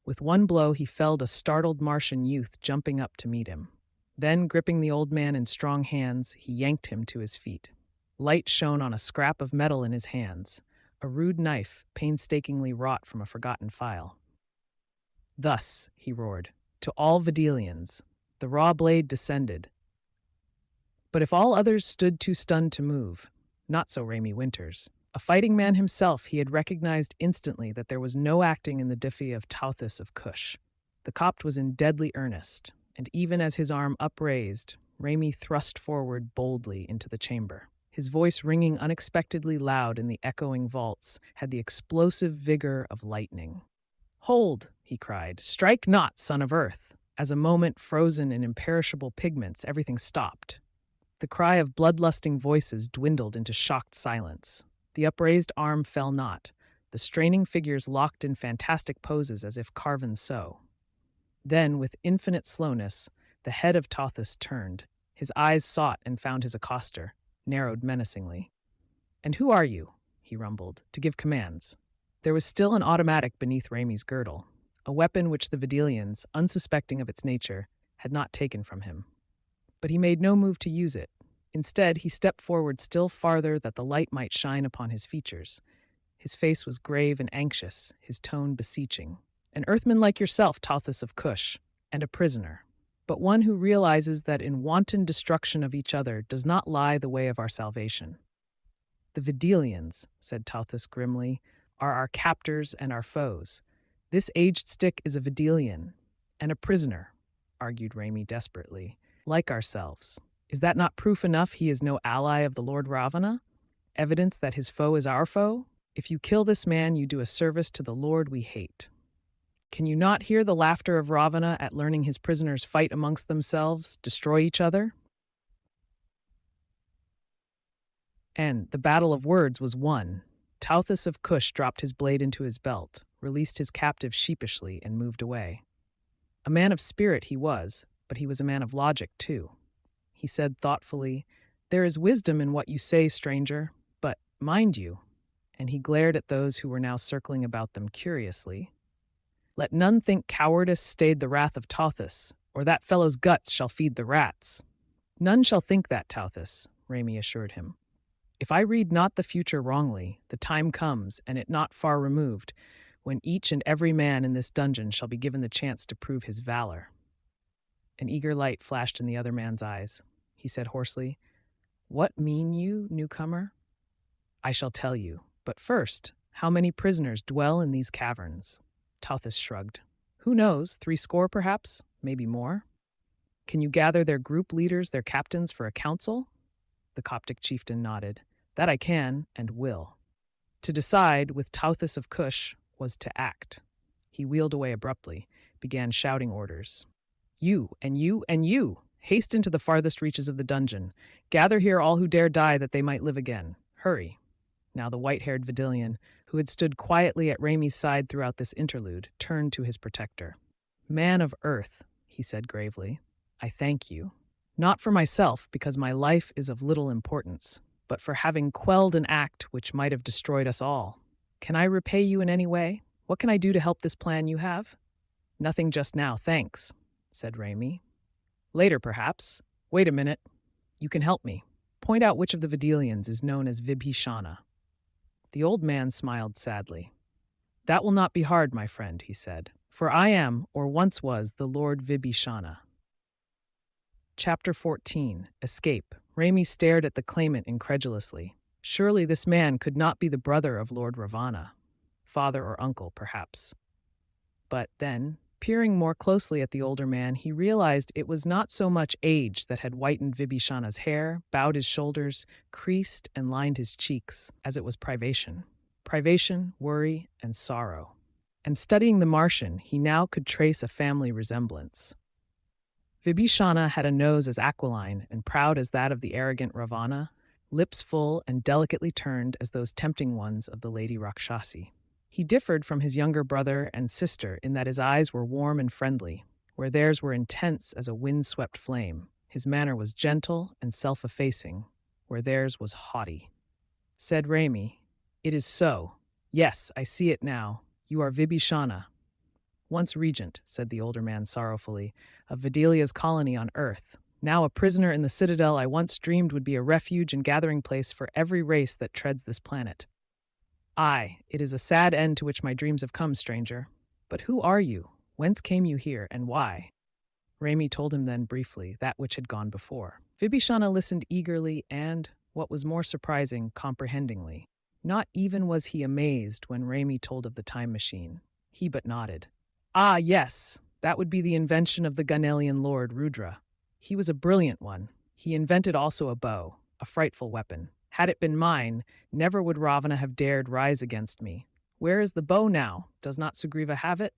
With one blow he felled a startled Martian youth jumping up to meet him. Then, gripping the old man in strong hands, he yanked him to his feet. Light shone on a scrap of metal in his hands, a rude knife painstakingly wrought from a forgotten file. "Thus," he roared, "to all Videlians." The raw blade descended. But if all others stood too stunned to move, not so Raimi Winters. A fighting man himself, he had recognized instantly that there was no acting in the diffy of Tauthus of Kush. The Copt was in deadly earnest, and even as his arm upraised, Raimi thrust forward boldly into the chamber. His voice, ringing unexpectedly loud in the echoing vaults, had the explosive vigor of lightning. "Hold," he cried, "strike not, son of earth!" As a moment frozen in imperishable pigments, everything stopped. The cry of bloodlusting voices dwindled into shocked silence. The upraised arm fell not, the straining figures locked in fantastic poses as if carven so. Then, with infinite slowness, the head of Tauthus turned. His eyes sought and found his accoster, narrowed menacingly. "And who are you," he rumbled, "to give commands?" There was still an automatic beneath Raimi's girdle, a weapon which the Videlians, unsuspecting of its nature, had not taken from him. But he made no move to use it. Instead, he stepped forward still farther that the light might shine upon his features. His face was grave and anxious, his tone beseeching. An earthman like yourself, Tauthus of Cush, and a prisoner, but one who realizes that in wanton destruction of each other does not lie the way of our salvation. The Videlians, said Tauthus grimly, are our captors and our foes. This aged stick is a Videlian, and a prisoner, argued Raimi desperately, like ourselves. Is that not proof enough he is no ally of the Lord Ravana? Evidence that his foe is our foe? If you kill this man, you do a service to the Lord we hate. Can you not hear the laughter of Ravana at learning his prisoners fight amongst themselves, destroy each other? And the battle of words was won. Tauthus of Cush dropped his blade into his belt, released his captive sheepishly, and moved away. A man of spirit he was, but he was a man of logic too. He said thoughtfully, "There is wisdom in what you say, stranger, but mind you," and he glared at those who were now circling about them curiously, "let none think cowardice stayed the wrath of Tauthus, or that fellow's guts shall feed the rats." "None shall think that, Tauthus," Raimi assured him. "If I read not the future wrongly, the time comes, and it not far removed, when each and every man in this dungeon shall be given the chance to prove his valor." An eager light flashed in the other man's eyes. He said hoarsely, "What mean you, newcomer?" "I shall tell you. But first, how many prisoners dwell in these caverns?" Tauthus shrugged. "Who knows, 30 perhaps, maybe more." "Can you gather their group leaders, their captains, for a council?" The Coptic chieftain nodded. "That I can, and will." To decide, with Tauthus of Cush, was to act. He wheeled away abruptly, began shouting orders. "You, and you, and you! Haste into the farthest reaches of the dungeon. Gather here all who dare die that they might live again. Hurry." Now the white-haired Videlian, who had stood quietly at Raimi's side throughout this interlude, turned to his protector. "Man of Earth," he said gravely, "I thank you. Not for myself, because my life is of little importance, but for having quelled an act which might have destroyed us all. Can I repay you in any way? What can I do to help this plan you have?" "Nothing just now, thanks," said Raimi. "Later, perhaps. Wait a minute. You can help me. Point out which of the Videlians is known as Vibhishana." The old man smiled sadly. "That will not be hard, my friend," he said, "for I am, or once was, the Lord Vibhishana." Chapter 14. Escape. Raimi stared at the claimant incredulously. Surely this man could not be the brother of Lord Ravana. Father or uncle, perhaps. But then, peering more closely at the older man, he realized it was not so much age that had whitened Vibhishana's hair, bowed his shoulders, creased and lined his cheeks, as it was privation. Privation, worry, and sorrow. And studying the Martian, he now could trace a family resemblance. Vibhishana had a nose as aquiline and proud as that of the arrogant Ravana, lips full and delicately turned as those tempting ones of the lady Rakshasi. He differed from his younger brother and sister in that his eyes were warm and friendly, where theirs were intense as a wind-swept flame. His manner was gentle and self-effacing, where theirs was haughty. Said Raimi, "It is so. Yes, I see it now. You are Vibhishana." "Once regent," said the older man sorrowfully, "of Videlia's colony on Earth. Now a prisoner in the citadel I once dreamed would be a refuge and gathering place for every race that treads this planet. Aye, it is a sad end to which my dreams have come, stranger. But who are you? Whence came you here, and why?" Raimi told him then briefly that which had gone before. Vibhishana listened eagerly and, what was more surprising, comprehendingly. Not even was he amazed when Raimi told of the time machine. He but nodded. "Ah, yes, that would be the invention of the Gunnelian lord Rudra. He was a brilliant one. He invented also a bow, a frightful weapon. Had it been mine, never would Ravana have dared rise against me. Where is the bow now? Does not Sugriva have it?"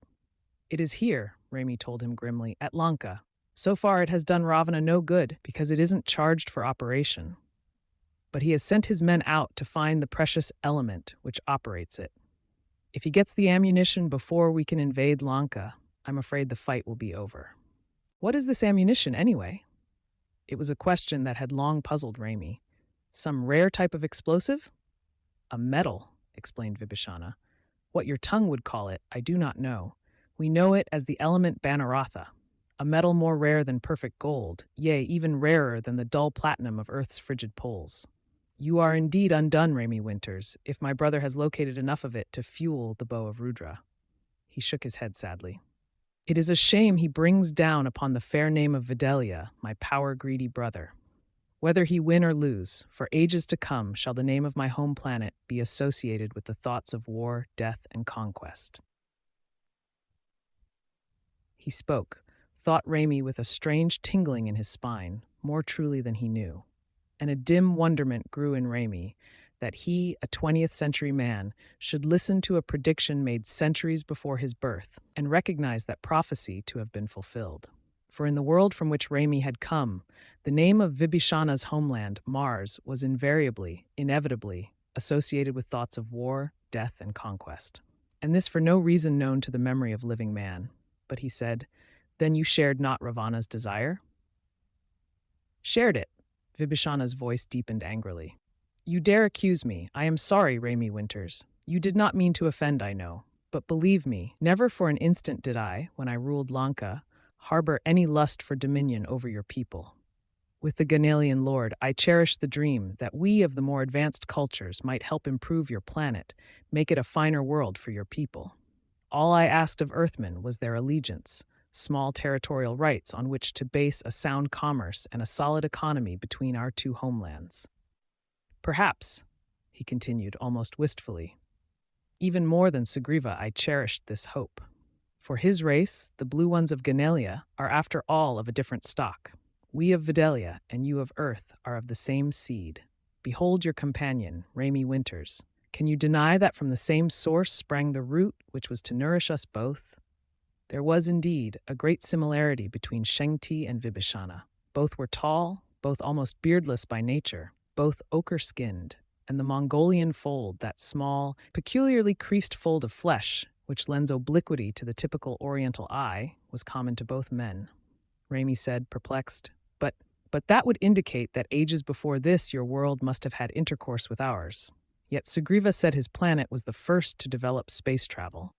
"It is here," Raimi told him grimly, "at Lanka. So far it has done Ravana no good, because it isn't charged for operation. But he has sent his men out to find the precious element which operates it. If he gets the ammunition before we can invade Lanka, I'm afraid the fight will be over." "What is this ammunition, anyway?" It was a question that had long puzzled Raimi. "Some rare type of explosive?" "A metal," explained Vibhishana. "What your tongue would call it, I do not know. We know it as the element Banaratha, a metal more rare than perfect gold, yea, even rarer than the dull platinum of Earth's frigid poles. You are indeed undone, Raimi Winters, if my brother has located enough of it to fuel the bow of Rudra. He shook his head sadly. It is a shame he brings down upon the fair name of Vidalia, my power-greedy brother. Whether he win or lose, for ages to come shall the name of my home planet be associated with the thoughts of war, death, and conquest. He spoke, thought Raimi with a strange tingling in his spine, more truly than he knew. And a dim wonderment grew in Raimi that he, a 20th century man, should listen to a prediction made centuries before his birth and recognize that prophecy to have been fulfilled. For in the world from which Raimi had come, the name of Vibhishana's homeland, Mars, was invariably, inevitably, associated with thoughts of war, death, and conquest. And this for no reason known to the memory of living man. But he said, "Then you shared not Ravana's desire?" "Shared it." Vibhishana's voice deepened angrily. "You dare accuse me. I am sorry, Raimi Winters. You did not mean to offend, I know. But believe me, never for an instant did I, when I ruled Lanka, harbor any lust for dominion over your people. With the Ghanaian lord, I cherished the dream that we of the more advanced cultures might help improve your planet, make it a finer world for your people. All I asked of Earthmen was their allegiance, small territorial rights on which to base a sound commerce and a solid economy between our two homelands. Perhaps," he continued almost wistfully, "even more than Sugriva I cherished this hope. For his race, the blue ones of Ganalia, are after all of a different stock. We of Vidalia and you of Earth are of the same seed. Behold your companion, Raimi Winters. Can you deny that from the same source sprang the root which was to nourish us both? There was indeed a great similarity between Shengti and Vibhishana. Both were tall, both almost beardless by nature, both ochre-skinned, and the Mongolian fold, that small, peculiarly creased fold of flesh, which lends obliquity to the typical Oriental eye, was common to both men. Raimi said, perplexed, But that would indicate that ages before this your world must have had intercourse with ours. Yet Sugriva said his planet was the first to develop space travel.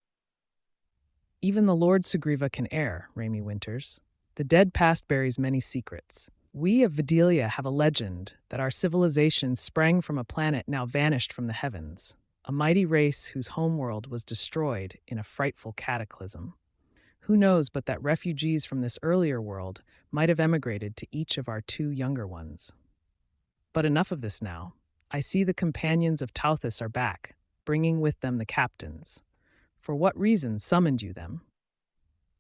Even the Lord Sugriva can err, Raimi Winters. The dead past buries many secrets. We of Vidalia have a legend that our civilization sprang from a planet now vanished from the heavens, a mighty race whose homeworld was destroyed in a frightful cataclysm. Who knows but that refugees from this earlier world might have emigrated to each of our two younger ones. But enough of this now. I see the companions of Tauthus are back, bringing with them the captains. For what reason summoned you them?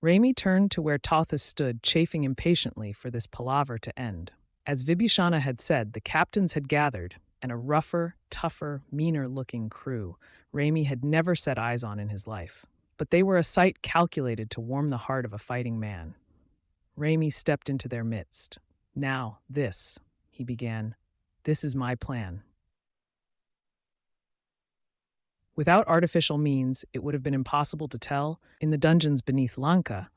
Raimi turned to where Tauthus stood, chafing impatiently for this palaver to end. As Vibhishana had said, the captains had gathered, and a rougher, tougher, meaner-looking crew Raimi had never set eyes on in his life. But they were a sight calculated to warm the heart of a fighting man. Raimi stepped into their midst. Now, this, he began, this is my plan. Without artificial means, it would have been impossible to tell, in the dungeons beneath Lanka,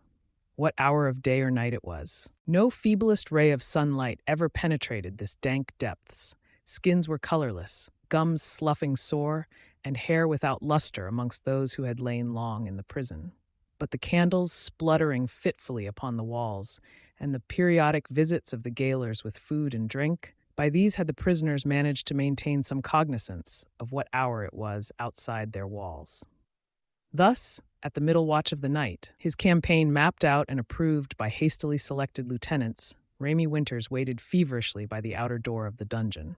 what hour of day or night it was. No feeblest ray of sunlight ever penetrated this dank depths. Skins were colorless, gums sloughing sore, and hair without luster amongst those who had lain long in the prison. But the candles spluttering fitfully upon the walls, and the periodic visits of the gaolers with food and drink, by these had the prisoners managed to maintain some cognizance of what hour it was outside their walls. Thus, at the middle watch of the night, his campaign mapped out and approved by hastily selected lieutenants, Raimi Winters waited feverishly by the outer door of the dungeon.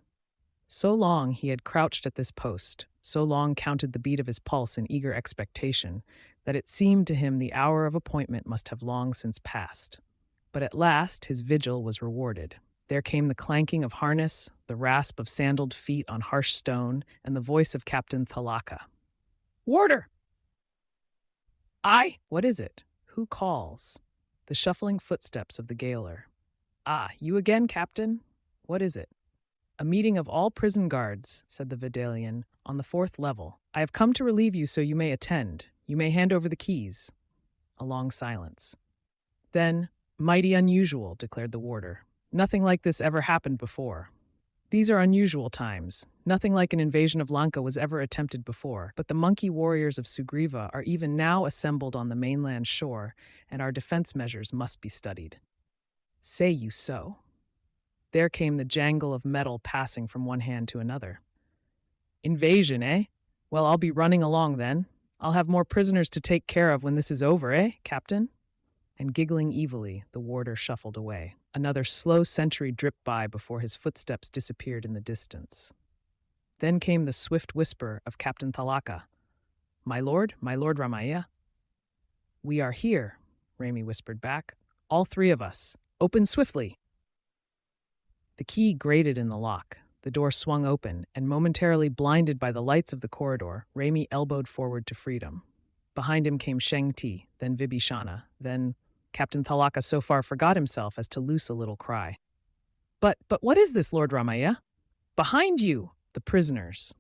So long he had crouched at this post, so long counted the beat of his pulse in eager expectation, that it seemed to him the hour of appointment must have long since passed. But at last his vigil was rewarded. There came the clanking of harness, the rasp of sandaled feet on harsh stone, and the voice of Captain Thalaka. "Warder!" "Aye, what is it? Who calls?" The shuffling footsteps of the gaoler. "Ah, you again, Captain? What is it?" "A meeting of all prison guards," said the Vidalian, "on the 4th level. I have come to relieve you so you may attend. You may hand over the keys." A long silence. Then, "Mighty unusual," declared the warder. "Nothing like this ever happened before." These are unusual times. Nothing like an invasion of Lanka was ever attempted before, but the monkey warriors of Sugriva are even now assembled on the mainland shore, and our defense measures must be studied. Say you so? There came the jangle of metal passing from one hand to another. Invasion, eh? Well, I'll be running along then. I'll have more prisoners to take care of when this is over, eh, Captain? And giggling evilly, the warder shuffled away. Another slow sentry dripped by before his footsteps disappeared in the distance. Then came the swift whisper of Captain Thalaka. My Lord Ramaya? We are here, Raimi whispered back. All three of us. Open swiftly. The key grated in the lock. The door swung open, and momentarily blinded by the lights of the corridor, Raimi elbowed forward to freedom. Behind him came Sheng Ti, then Vibhishana, then Captain Thalaka so far forgot himself as to loose a little cry. But what is this, Lord Ramaya? Behind you, the prisoners.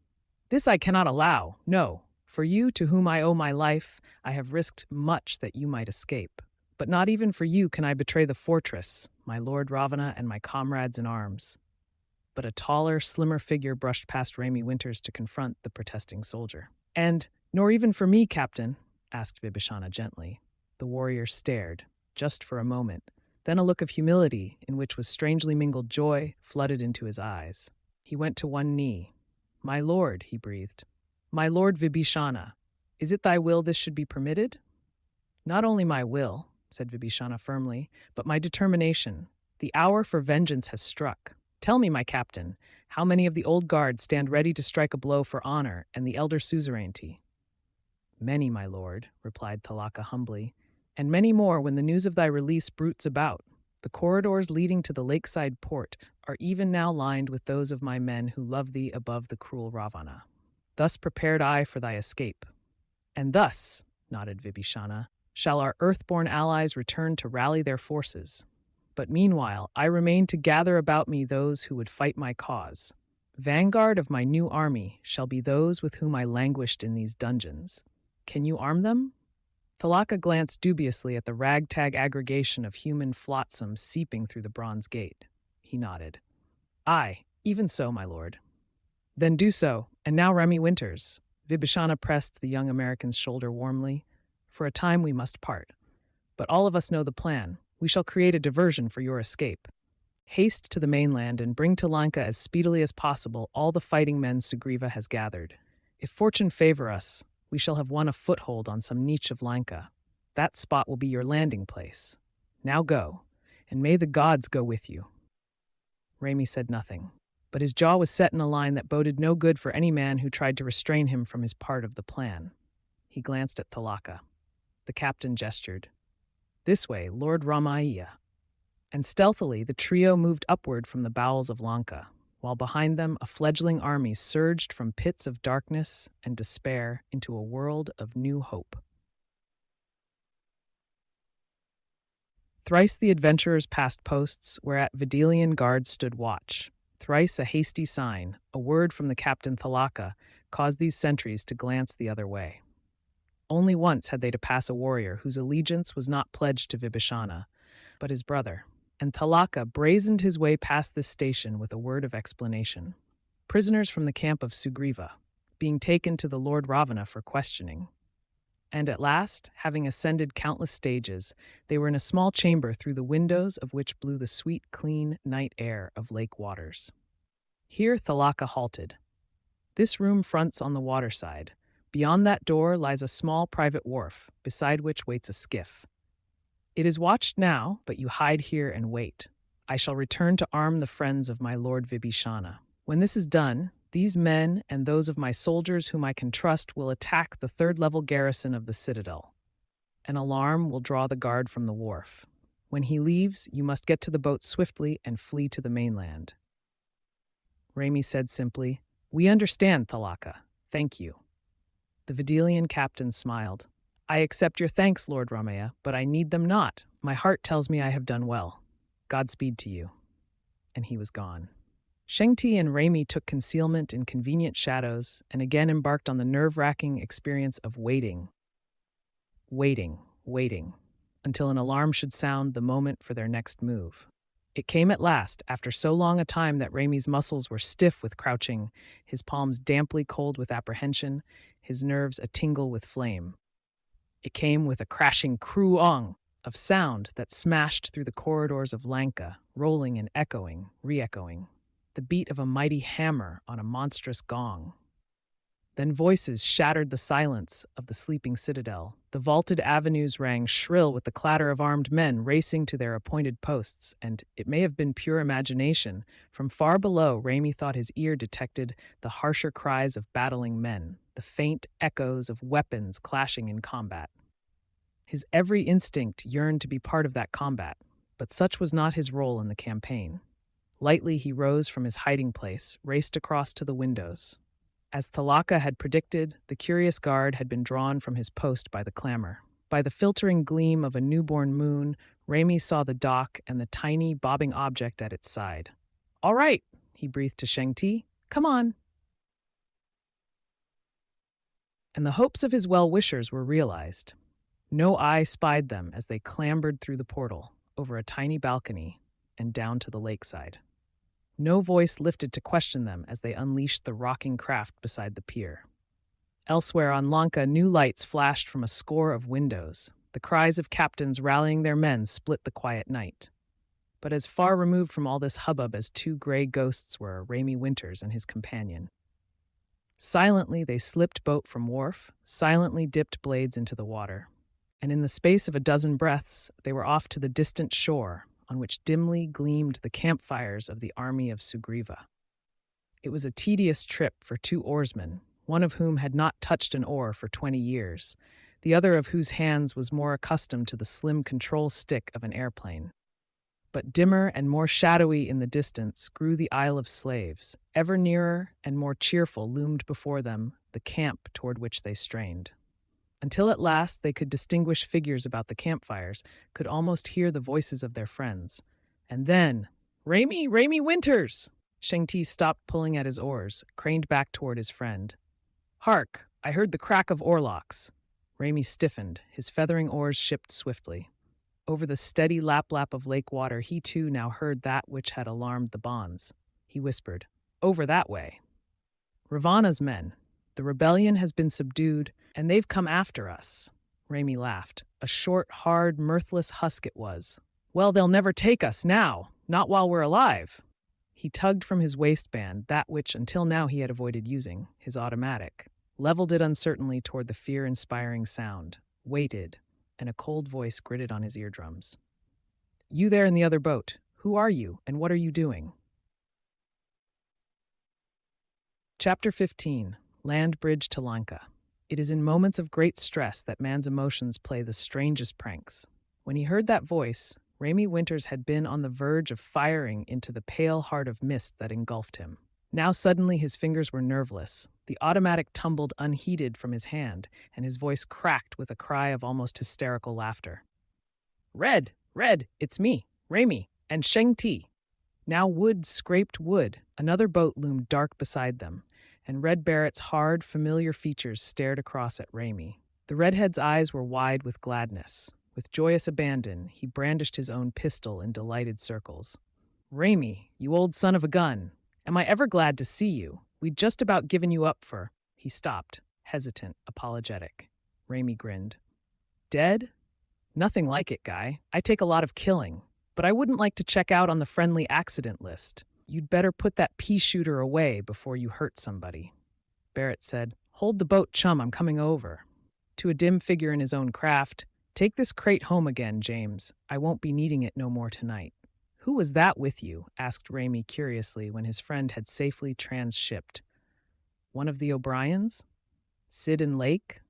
This I cannot allow, no. For you, to whom I owe my life, I have risked much that you might escape. But not even for you can I betray the fortress, my Lord Ravana and my comrades in arms. But a taller, slimmer figure brushed past Raimi Winters to confront the protesting soldier. And, nor even for me, Captain, asked Vibhishana gently. The warrior stared, just for a moment. Then a look of humility, in which was strangely mingled joy, flooded into his eyes. He went to one knee. My lord, he breathed. My lord Vibhishana, is it thy will this should be permitted? Not only my will, said Vibhishana firmly, but my determination. The hour for vengeance has struck. Tell me, my captain, how many of the old guard stand ready to strike a blow for honor and the elder suzerainty? Many, my lord, replied Thalaka humbly, and many more when the news of thy release bruits about. The corridors leading to the lakeside port are even now lined with those of my men who love thee above the cruel Ravana. Thus prepared I for thy escape. And thus, nodded Vibhishana, shall our earthborn allies return to rally their forces. But meanwhile, I remain to gather about me those who would fight my cause. Vanguard of my new army shall be those with whom I languished in these dungeons. Can you arm them? Thalaka glanced dubiously at the ragtag aggregation of human flotsam seeping through the bronze gate. He nodded. Aye, even so, my lord. Then do so, and now Raimi Winters. Vibhishana pressed the young American's shoulder warmly. For a time we must part. But all of us know the plan. We shall create a diversion for your escape. Haste to the mainland and bring to Lanka as speedily as possible all the fighting men Sugriva has gathered. If fortune favor us, we shall have won a foothold on some niche of Lanka. That spot will be your landing place. Now go, and may the gods go with you. Raimi said nothing, but his jaw was set in a line that boded no good for any man who tried to restrain him from his part of the plan. He glanced at Thalaka. The captain gestured. This way, Lord Ramaiah. And stealthily the trio moved upward from the bowels of Lanka, while behind them a fledgling army surged from pits of darkness and despair into a world of new hope. Thrice the adventurers passed posts whereat Videlian guards stood watch. Thrice a hasty sign, a word from the captain Thalaka, caused these sentries to glance the other way. Only once had they to pass a warrior whose allegiance was not pledged to Vibhishana, but his brother, and Thalaka brazened his way past this station with a word of explanation. Prisoners from the camp of Sugriva, being taken to the Lord Ravana for questioning. And at last, having ascended countless stages, they were in a small chamber through the windows of which blew the sweet, clean night air of lake waters. Here Thalaka halted. This room fronts on the waterside. Beyond that door lies a small private wharf, beside which waits a skiff. It is watched now, but you hide here and wait. I shall return to arm the friends of my lord Vibhishana. When this is done, these men and those of my soldiers whom I can trust will attack the third-level garrison of the citadel. An alarm will draw the guard from the wharf. When he leaves, you must get to the boat swiftly and flee to the mainland. Raimi said simply, We understand, Thalaka. Thank you. The Videlian captain smiled. I accept your thanks, Lord Ramaya, but I need them not. My heart tells me I have done well. Godspeed to you. And he was gone. Sheng Ti and Raimi took concealment in convenient shadows and again embarked on the nerve-wracking experience of waiting, until an alarm should sound the moment for their next move. It came at last, after so long a time that Raimi's muscles were stiff with crouching, his palms damply cold with apprehension, his nerves a-tingle with flame. It came with a crashing cruong of sound that smashed through the corridors of Lanka, rolling and echoing, re-echoing, the beat of a mighty hammer on a monstrous gong. Then voices shattered the silence of the sleeping citadel. The vaulted avenues rang shrill with the clatter of armed men racing to their appointed posts, and it may have been pure imagination. From far below, Raimi thought his ear detected the harsher cries of battling men, the faint echoes of weapons clashing in combat. His every instinct yearned to be part of that combat, but such was not his role in the campaign. Lightly he rose from his hiding place, raced across to the windows. As Thalaka had predicted, the curious guard had been drawn from his post by the clamor. By the filtering gleam of a newborn moon, Raimi saw the dock and the tiny, bobbing object at its side. "All right," he breathed to Shang-Ti. "Come on." And the hopes of his well-wishers were realized. No eye spied them as they clambered through the portal, over a tiny balcony, and down to the lakeside. No voice lifted to question them as they unleashed the rocking craft beside the pier. Elsewhere on Lanka, new lights flashed from a score of windows. The cries of captains rallying their men split the quiet night. But as far removed from all this hubbub as two gray ghosts were Raimi Winters and his companion. Silently they slipped boat from wharf, silently dipped blades into the water. And in the space of a dozen breaths, they were off to the distant shore, on which dimly gleamed the campfires of the army of Sugriva. It was a tedious trip for two oarsmen, one of whom had not touched an oar for 20 years, the other of whose hands was more accustomed to the slim control stick of an airplane. But dimmer and more shadowy in the distance grew the Isle of Slaves. Ever nearer and more cheerful loomed before them the camp toward which they strained. Until at last they could distinguish figures about the campfires, could almost hear the voices of their friends. And then, Raimi Winters! Shang-Ti stopped pulling at his oars, craned back toward his friend. Hark, I heard the crack of oarlocks. Raimi stiffened, his feathering oars shipped swiftly. Over the steady lap-lap of lake water, he too now heard that which had alarmed the bonds. He whispered, "Over that way." "Ravana's men. The rebellion has been subdued, and they've come after us." Raimi laughed. A short, hard, mirthless husk it was. "Well, they'll never take us now, not while we're alive." He tugged from his waistband that which until now he had avoided using, his automatic, leveled it uncertainly toward the fear-inspiring sound, waited, and a cold voice gritted on his eardrums. "You there in the other boat, who are you, and what are you doing?" Chapter 15. Land Bridge to Lanka. It is in moments of great stress that man's emotions play the strangest pranks. When he heard that voice, Raimi Winters had been on the verge of firing into the pale heart of mist that engulfed him. Now suddenly his fingers were nerveless. The automatic tumbled unheeded from his hand, and his voice cracked with a cry of almost hysterical laughter. Red, it's me, Raimi, and Shang-Ti." Now wood scraped wood. Another boat loomed dark beside them, and Red Barrett's hard, familiar features stared across at Raimi. The redhead's eyes were wide with gladness. With joyous abandon, he brandished his own pistol in delighted circles. "Raimi, you old son of a gun. Am I ever glad to see you? We'd just about given you up for—" He stopped, hesitant, apologetic. Raimi grinned. "Dead? Nothing like it, guy. I take a lot of killing, but I wouldn't like to check out on the friendly accident list. You'd better put that pea shooter away before you hurt somebody." Barrett said, "Hold the boat, chum, I'm coming over." To a dim figure in his own craft, "Take this crate home again, James. I won't be needing it no more tonight." "Who was that with you?" asked Raimi curiously when his friend had safely transshipped. "One of the O'Briens? Sid and Lake?"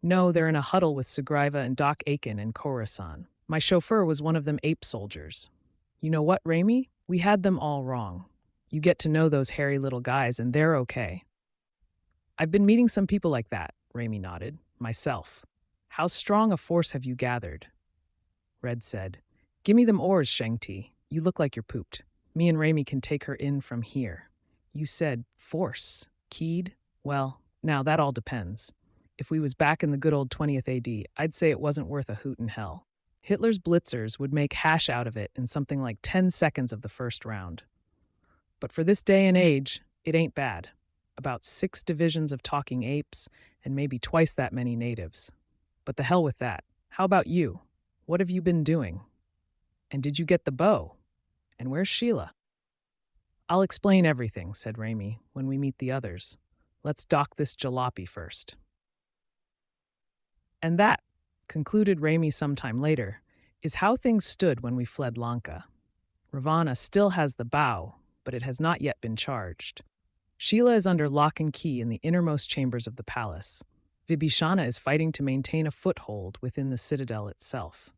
"No, they're in a huddle with Sugriva and Doc Aiken and Khorasan. My chauffeur was one of them ape soldiers. You know what, Raimi? We had them all wrong. You get to know those hairy little guys, and they're okay." "I've been meeting some people like that," Raimi nodded. "Myself. How strong a force have you gathered?" Red said, "Give me them oars, Shang-Ti. You look like you're pooped. Me and Raimi can take her in from here." "You said force. Keyed? Well, now that all depends. If we was back in the good old 20th AD, I'd say it wasn't worth a hoot in hell." Hitler's blitzers would make hash out of it in something like 10 seconds of the first round. But for this day and age, it ain't bad. About 6 divisions of talking apes and maybe twice that many natives. But the hell with that. How about you? What have you been doing? And did you get the bow? And where's Sheila? I'll explain everything, said Raimi, when we meet the others. Let's dock this jalopy first. And that, concluded Raimi sometime later, is how things stood when we fled Lanka. Ravana still has the bow, but it has not yet been charged. Sheila is under lock and key in the innermost chambers of the palace. Vibhishana is fighting to maintain a foothold within the citadel itself.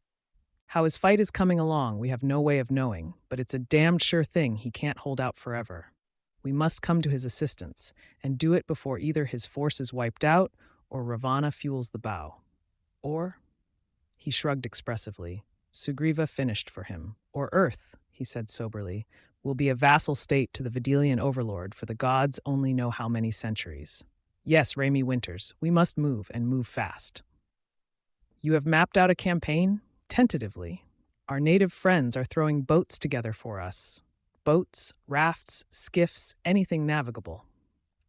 How his fight is coming along, we have no way of knowing, but it's a damned sure thing he can't hold out forever. We must come to his assistance, and do it before either his force is wiped out or Ravana fuels the bow. Or, he shrugged expressively, Sugriva finished for him. Or Earth, he said soberly, will be a vassal state to the Videlian overlord for the gods only know how many centuries. Yes, Raimi Winters, we must move, and move fast. You have mapped out a campaign? Tentatively. Our native friends are throwing boats together for us. Boats, rafts, skiffs, anything navigable.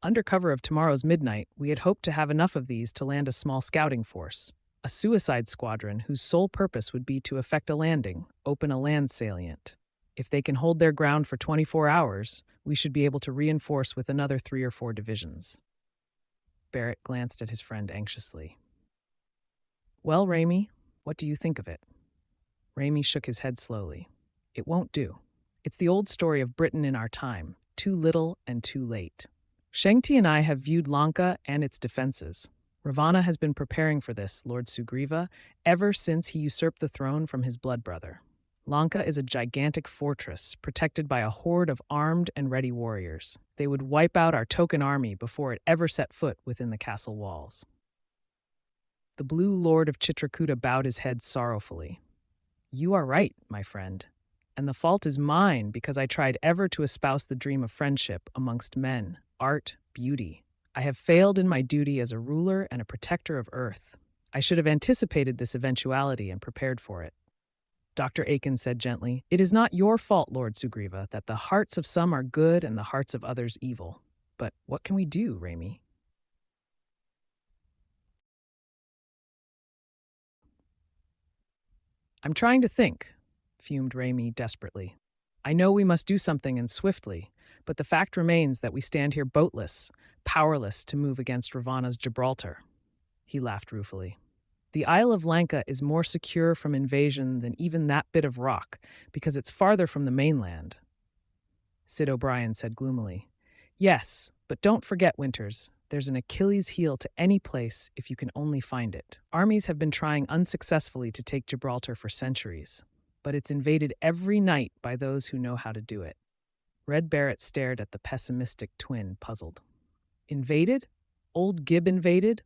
Under cover of tomorrow's midnight, we had hoped to have enough of these to land a small scouting force, a suicide squadron whose sole purpose would be to effect a landing, open a land salient. If they can hold their ground for 24 hours, we should be able to reinforce with another 3 or 4 divisions. Barrett glanced at his friend anxiously. Well, Raimi, what do you think of it? Raimi shook his head slowly. It won't do. It's the old story of Britain in our time, too little and too late. Shangti and I have viewed Lanka and its defenses. Ravana has been preparing for this, Lord Sugriva, ever since he usurped the throne from his blood brother. Lanka is a gigantic fortress, protected by a horde of armed and ready warriors. They would wipe out our token army before it ever set foot within the castle walls. The Blue Lord of Chitrakuta bowed his head sorrowfully. You are right, my friend, and the fault is mine because I tried ever to espouse the dream of friendship amongst men, art, beauty. I have failed in my duty as a ruler and a protector of Earth. I should have anticipated this eventuality and prepared for it. Dr. Aiken said gently, It is not your fault, Lord Sugriva, that the hearts of some are good and the hearts of others evil. But what can we do, Raimi? I'm trying to think, fumed Raimi desperately. I know we must do something and swiftly, but the fact remains that we stand here boatless, powerless to move against Ravana's Gibraltar. He laughed ruefully. The Isle of Lanka is more secure from invasion than even that bit of rock, because it's farther from the mainland. Sid O'Brien said gloomily. Yes, but don't forget, Winters, there's an Achilles heel to any place if you can only find it. Armies have been trying unsuccessfully to take Gibraltar for centuries, but it's invaded every night by those who know how to do it. Red Barrett stared at the pessimistic twin, puzzled. Invaded? Old Gib invaded?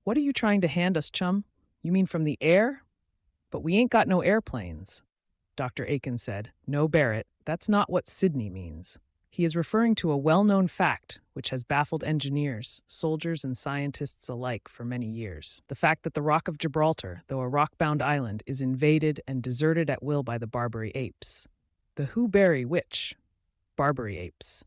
What are you trying to hand us, chum? You mean from the air? But we ain't got no airplanes. Dr. Aiken said, No, Barrett, that's not what Sydney means. He is referring to a well-known fact which has baffled engineers, soldiers, and scientists alike for many years. The fact that the Rock of Gibraltar, though a rock-bound island, is invaded and deserted at will by the Barbary apes. The who-berry which? Barbary apes.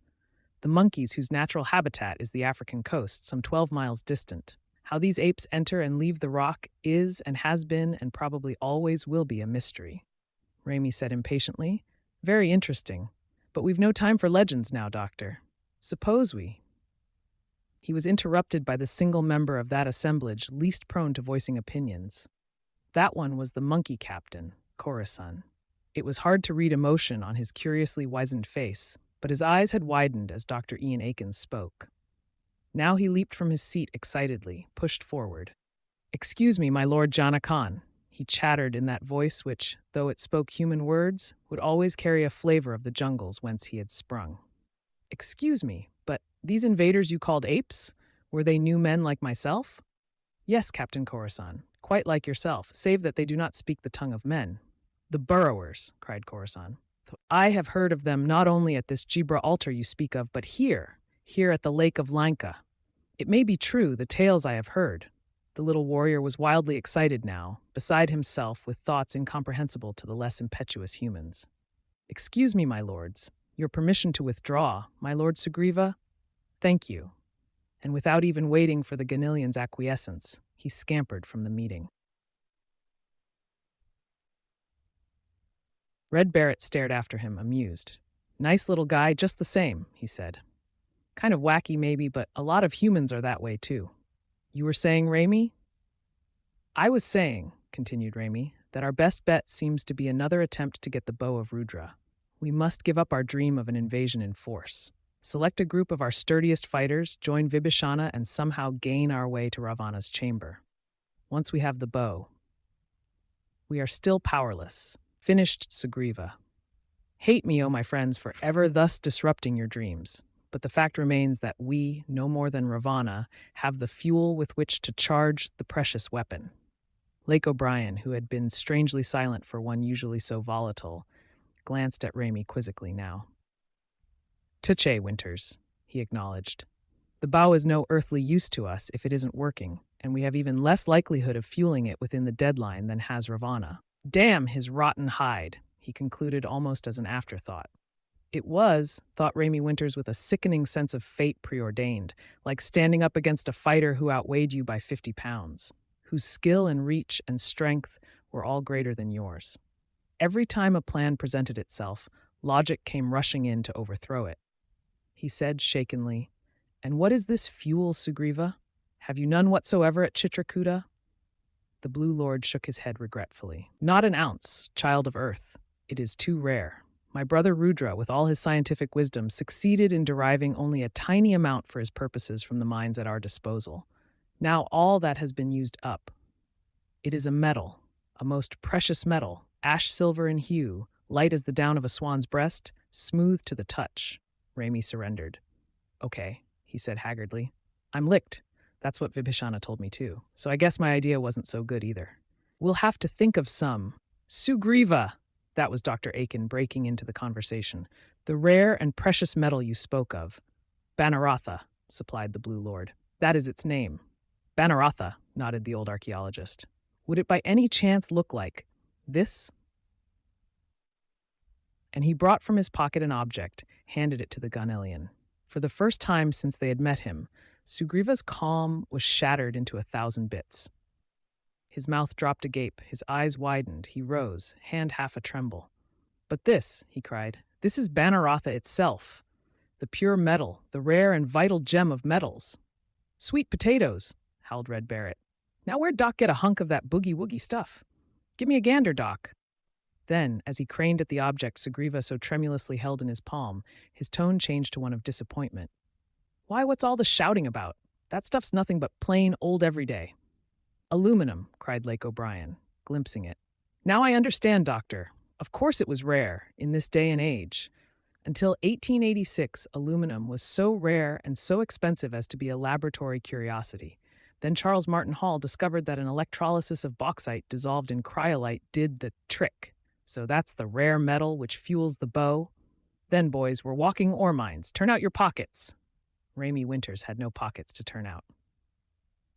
The monkeys whose natural habitat is the African coast, some 12 miles distant. How these apes enter and leave the rock is and has been and probably always will be a mystery. Raimi said impatiently. Very interesting. But we've no time for legends now, Doctor. Suppose we... He was interrupted by the single member of that assemblage least prone to voicing opinions. That one was the monkey captain, Khorasan. It was hard to read emotion on his curiously wizened face, but his eyes had widened as Dr. Ian Aiken spoke. Now he leaped from his seat excitedly, pushed forward. Excuse me, my Lord Jana Khan, he chattered in that voice which, though it spoke human words, would always carry a flavor of the jungles whence he had sprung. Excuse me, but these invaders you called apes? Were they new men like myself? Yes, Captain Khorasan, quite like yourself, save that they do not speak the tongue of men. The burrowers, cried Khorasan. I have heard of them not only at this Gibraltar you speak of, but here at the Lake of Lanka. It may be true, the tales I have heard. The little warrior was wildly excited now, beside himself with thoughts incomprehensible to the less impetuous humans. "Excuse me, my lords. Your permission to withdraw, my lord Sugriva? Thank you." And without even waiting for the Ganilian's acquiescence, he scampered from the meeting. Red Barrett stared after him, amused. "Nice little guy, just the same," he said. "Kind of wacky, maybe, but a lot of humans are that way, too." "You were saying, Raimi?" "I was saying," continued Raimi, "that our best bet seems to be another attempt to get the bow of Rudra. We must give up our dream of an invasion in force. Select a group of our sturdiest fighters, join Vibhishana, and somehow gain our way to Ravana's chamber. Once we have the bow, we are still powerless," finished Sugriva. "Hate me, O my friends, for ever thus disrupting your dreams. But the fact remains that we, no more than Ravana, have the fuel with which to charge the precious weapon." Lake O'Brien, who had been strangely silent for one usually so volatile, glanced at Raimi quizzically now. "Tuche, Winters," he acknowledged. "The bow is no earthly use to us if it isn't working, and we have even less likelihood of fueling it within the deadline than has Ravana. Damn his rotten hide," he concluded almost as an afterthought. It was, thought Raimi Winters with a sickening sense of fate preordained, like standing up against a fighter who outweighed you by 50 pounds, whose skill and reach and strength were all greater than yours. Every time a plan presented itself, logic came rushing in to overthrow it. He said shakenly, "And what is this fuel, Sugriva? Have you none whatsoever at Chitrakuta?" The Blue Lord shook his head regretfully. "Not an ounce, child of Earth. It is too rare. My brother Rudra, with all his scientific wisdom, succeeded in deriving only a tiny amount for his purposes from the mines at our disposal. Now all that has been used up. It is a metal, a most precious metal, ash-silver in hue, light as the down of a swan's breast, smooth to the touch." Raimi surrendered. "Okay," he said haggardly. "I'm licked. That's what Vibhishana told me too. So I guess my idea wasn't so good either. We'll have to think of some." "Sugriva!" That was Dr. Aiken breaking into the conversation. "The rare and precious metal you spoke of." "Banaratha," supplied the Blue Lord. "That is its name." "Banaratha," nodded the old archaeologist. "Would it by any chance look like this?" And he brought from his pocket an object, handed it to the Ganelian. For the first time since they had met him, Sugriva's calm was shattered into 1,000 bits. His mouth dropped agape, his eyes widened, he rose, hand half a-tremble. "But this," he cried, "this is Banaratha itself, the pure metal, the rare and vital gem of metals." "Sweet potatoes," howled Red Barrett. "Now where'd Doc get a hunk of that boogie-woogie stuff? Give me a gander, Doc." Then, as he craned at the object Sugriva so tremulously held in his palm, his tone changed to one of disappointment. "Why, what's all the shouting about? That stuff's nothing but plain old everyday." "Aluminum," cried Lake O'Brien, glimpsing it. "Now I understand, Doctor. Of course it was rare, in this day and age. Until 1886, aluminum was so rare and so expensive as to be a laboratory curiosity. Then Charles Martin Hall discovered that an electrolysis of bauxite dissolved in cryolite did the trick. So that's the rare metal which fuels the bow. Then, boys, we're walking ore mines. Turn out your pockets." Raimi Winters had no pockets to turn out.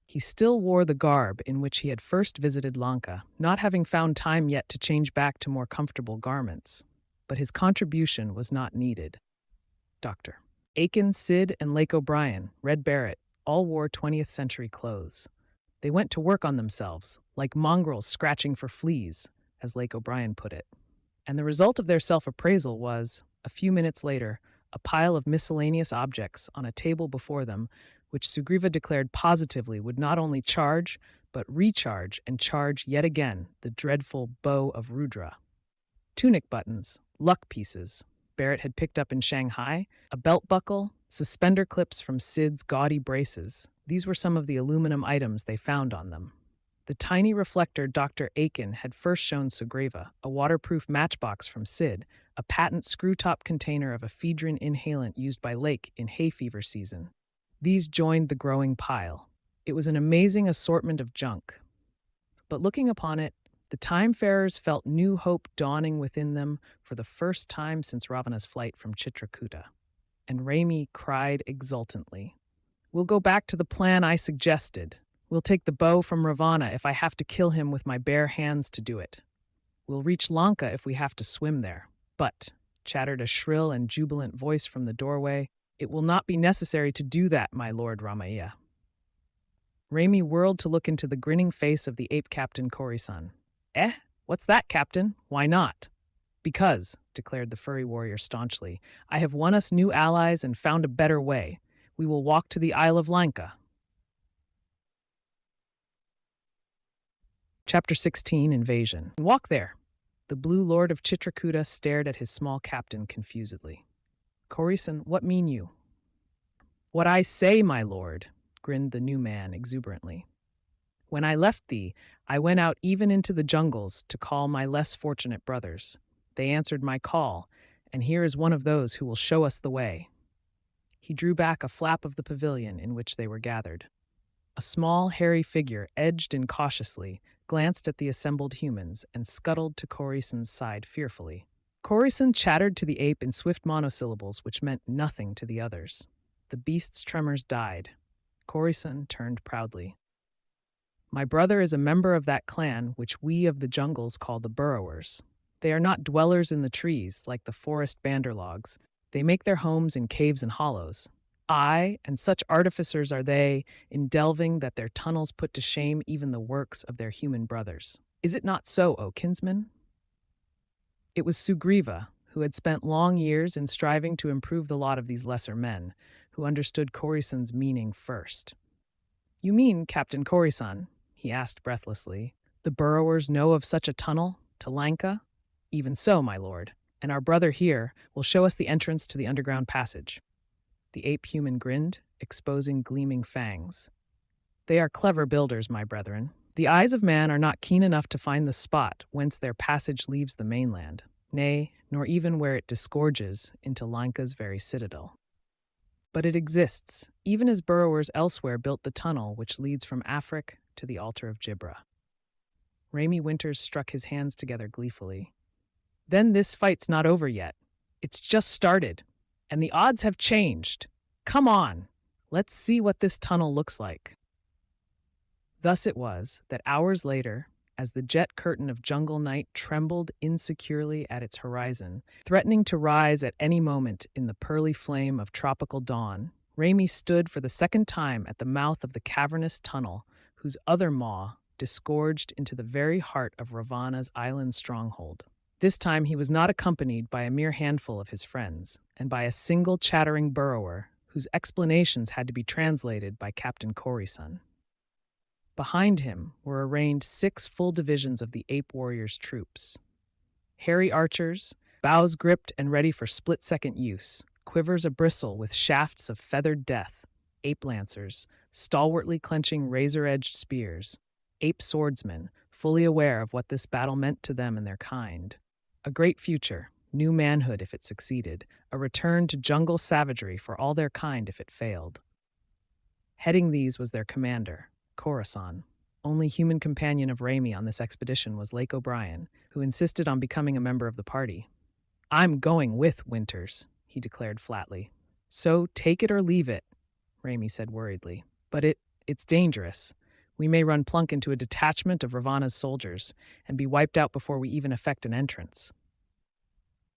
He still wore the garb in which he had first visited Lanka, not having found time yet to change back to more comfortable garments. But his contribution was not needed. Dr. Aiken, Sid, and Lake O'Brien, Red Barrett, all wore 20th century clothes. They went to work on themselves, like mongrels scratching for fleas, as Lake O'Brien put it. And the result of their self-appraisal was, a few minutes later, a pile of miscellaneous objects on a table before them, which Sugriva declared positively would not only charge, but recharge and charge yet again the dreadful bow of Rudra. Tunic buttons, luck pieces, Barrett had picked up in Shanghai, a belt buckle, suspender clips from Sid's gaudy braces. These were some of the aluminum items they found on them. The tiny reflector Dr. Aiken had first shown Sugriva, a waterproof matchbox from Sid, a patent screw-top container of ephedrine inhalant used by Lake in hay fever season. These joined the growing pile. It was an amazing assortment of junk. But looking upon it, the time-farers felt new hope dawning within them for the first time since Ravana's flight from Chitrakuta. And Raimi cried exultantly, "We'll go back to the plan I suggested. We'll We'll take the bow from Ravana if I have to kill him with my bare hands to do it. We'll reach Lanka if we have to swim there. But, chattered a shrill and jubilant voice from the doorway, it will not be necessary to do that, my lord Ramaiah. Raimi whirled to look into the grinning face of the ape captain Kori-san. Eh? What's that, Captain? Why not? Because, declared the furry warrior staunchly, I have won us new allies and found a better way. We will walk to the Isle of Lanka. Chapter 16, Invasion. Walk there. The blue lord of Chitrakuta stared at his small captain confusedly. Kori-san, what mean you? What I say, my lord, grinned the new man exuberantly. When I left thee, I went out even into the jungles to call my less fortunate brothers. They answered my call, and here is one of those who will show us the way. He drew back a flap of the pavilion in which they were gathered. A small, hairy figure, edged incautiously, glanced at the assembled humans and scuttled to Kori-san's side fearfully. Kori-san chattered to the ape in swift monosyllables which meant nothing to the others. The beast's tremors died. Kori-san turned proudly. My brother is a member of that clan which we of the jungles call the Burrowers. They are not dwellers in the trees like the forest banderlogs. They make their homes in caves and hollows. Aye, and such artificers are they in delving that their tunnels put to shame even the works of their human brothers. Is it not so, O kinsman? It was Sugriva, who had spent long years in striving to improve the lot of these lesser men, who understood Kori-san's meaning first. You mean, Captain Kori-san, he asked breathlessly, the burrowers know of such a tunnel to Lanka? Even so, my lord, and our brother here will show us the entrance to the underground passage. The ape-human grinned, exposing gleaming fangs. They are clever builders, my brethren. The eyes of man are not keen enough to find the spot whence their passage leaves the mainland, nay, nor even where it disgorges into Lanka's very citadel. But it exists, even as burrowers elsewhere built the tunnel which leads from Afric to the altar of Jibra. Raimi Winters struck his hands together gleefully. Then this fight's not over yet. It's just started, and the odds have changed. Come on, let's see what this tunnel looks like. Thus it was that hours later, as the jet curtain of jungle night trembled insecurely at its horizon, threatening to rise at any moment in the pearly flame of tropical dawn, Raimi stood for the second time at the mouth of the cavernous tunnel whose other maw disgorged into the very heart of Ravana's island stronghold. This time he was not accompanied by a mere handful of his friends, and by a single chattering burrower whose explanations had to be translated by Captain Kori-san. Behind him were arrayed 6 full divisions of the ape warriors' troops. Hairy archers, bows gripped and ready for split-second use, quivers abristle with shafts of feathered death, ape lancers, stalwartly clenching razor-edged spears, ape swordsmen, fully aware of what this battle meant to them and their kind. A great future, new manhood if it succeeded, a return to jungle savagery for all their kind if it failed. Heading these was their commander, Kori-san. Only human companion of Raimi on this expedition was Lake O'Brien, who insisted on becoming a member of the party. I'm going with Winters, he declared flatly. So take it or leave it, Raimi said worriedly. But it's dangerous. We may run plunk into a detachment of Ravana's soldiers and be wiped out before we even effect an entrance.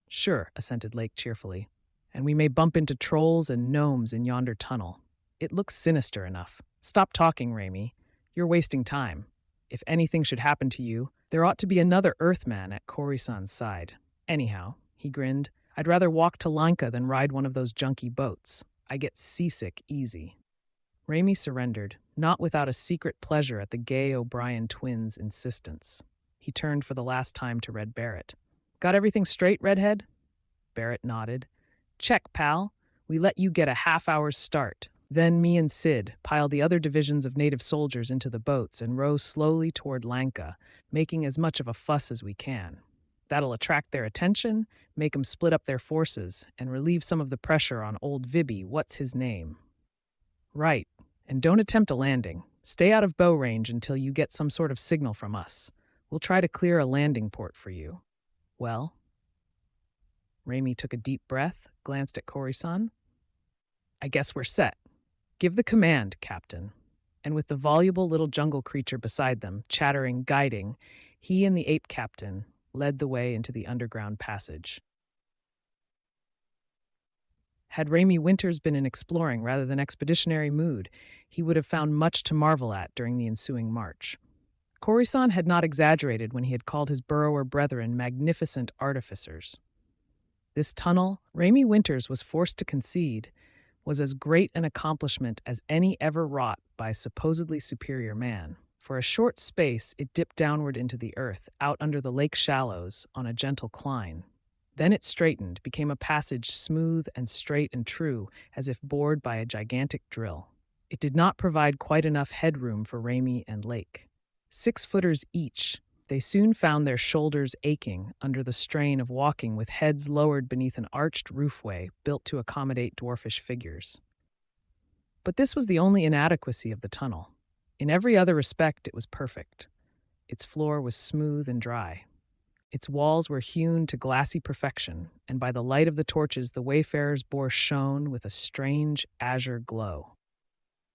Sure, assented Lake cheerfully. And we may bump into trolls and gnomes in yonder tunnel. It looks sinister enough. Stop talking, Raimi. You're wasting time. If anything should happen to you, there ought to be another Earthman at Kori-san's side. Anyhow, he grinned, I'd rather walk to Lanka than ride one of those junky boats. I get seasick easy. Raimi surrendered, not without a secret pleasure at the gay O'Brien twins' insistence. He turned for the last time to Red Barrett. Got everything straight, Redhead? Barrett nodded. Check, pal. We let you get a half-hour's start. Then me and Sid piled the other divisions of native soldiers into the boats and row slowly toward Lanka, making as much of a fuss as we can. That'll attract their attention, make 'em split up their forces, and relieve some of the pressure on old Vibby, what's his name. Right, and don't attempt a landing. Stay out of bow range until you get some sort of signal from us. We'll try to clear a landing port for you. Well? Raimi took a deep breath, glanced at Kori-san. I guess we're set. Give the command, Captain. and with the voluble little jungle creature beside them, chattering, guiding, he and the ape captain led the way into the underground passage. Had Raimi Winters been in exploring rather than expeditionary mood, he would have found much to marvel at during the ensuing march. Khorisan had not exaggerated when he had called his burrower brethren magnificent artificers. This tunnel, Raimi Winters was forced to concede, was as great an accomplishment as any ever wrought by a supposedly superior man. For a short space, it dipped downward into the earth, out under the lake shallows, on a gentle cline. Then it straightened, became a passage smooth and straight and true, as if bored by a gigantic drill. It did not provide quite enough headroom for Raimi and Lake. 6-footers each, they soon found their shoulders aching under the strain of walking with heads lowered beneath an arched roofway built to accommodate dwarfish figures. But this was the only inadequacy of the tunnel. In every other respect, it was perfect. Its floor was smooth and dry. Its walls were hewn to glassy perfection, and by the light of the torches the wayfarers bore shone with a strange azure glow.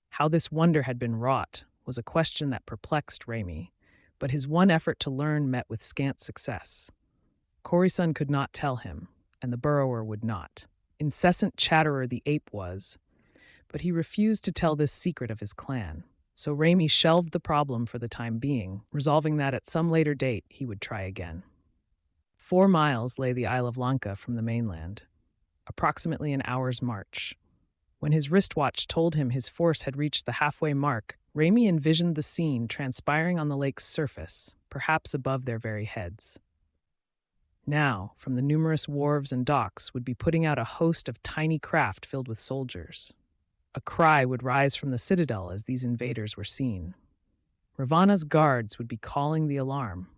How this wonder had been wrought was a question that perplexed Raimi, but his one effort to learn met with scant success. Khorisan could not tell him, and the burrower would not. Incessant chatterer the ape was, but he refused to tell this secret of his clan. So Raimi shelved the problem for the time being, resolving that at some later date he would try again. 4 miles lay the Isle of Lanka from the mainland, approximately an hour's march. When his wristwatch told him his force had reached the halfway mark, Raimi envisioned the scene transpiring on the lake's surface, perhaps above their very heads. Now, from the numerous wharves and docks would be putting out a host of tiny craft filled with soldiers. A cry would rise from the citadel as these invaders were seen. Ravana's guards would be calling the alarm.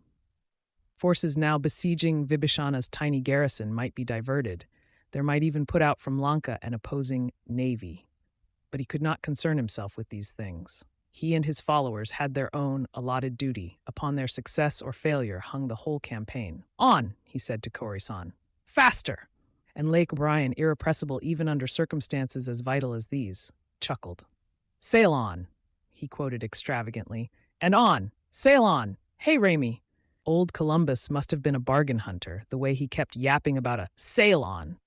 Forces now besieging Vibhishana's tiny garrison might be diverted. There might even put out from Lanka an opposing navy. But he could not concern himself with these things. He and his followers had their own allotted duty. Upon their success or failure hung the whole campaign. "On," he said to Khorisan. "Faster!" And Lake Brian, irrepressible even under circumstances as vital as these, chuckled. "Sail on," he quoted extravagantly. "And on! Sail on! Hey, Raimi!" Old Columbus must have been a bargain hunter, the way he kept yapping about a sail on.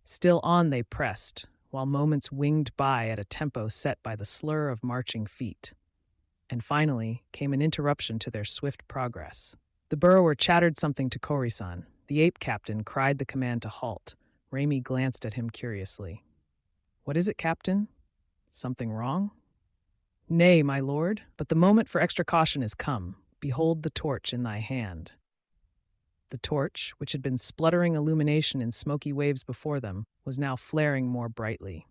Still on they pressed, while moments winged by at a tempo set by the slur of marching feet. And finally came an interruption to their swift progress. The burrower chattered something to Khorisan. The ape captain cried the command to halt. Raimi glanced at him curiously. "What is it, Captain? Something wrong?" "Nay, my lord, but the moment for extra caution is come. Behold the torch in thy hand." The torch, which had been spluttering illumination in smoky waves before them, was now flaring more brightly.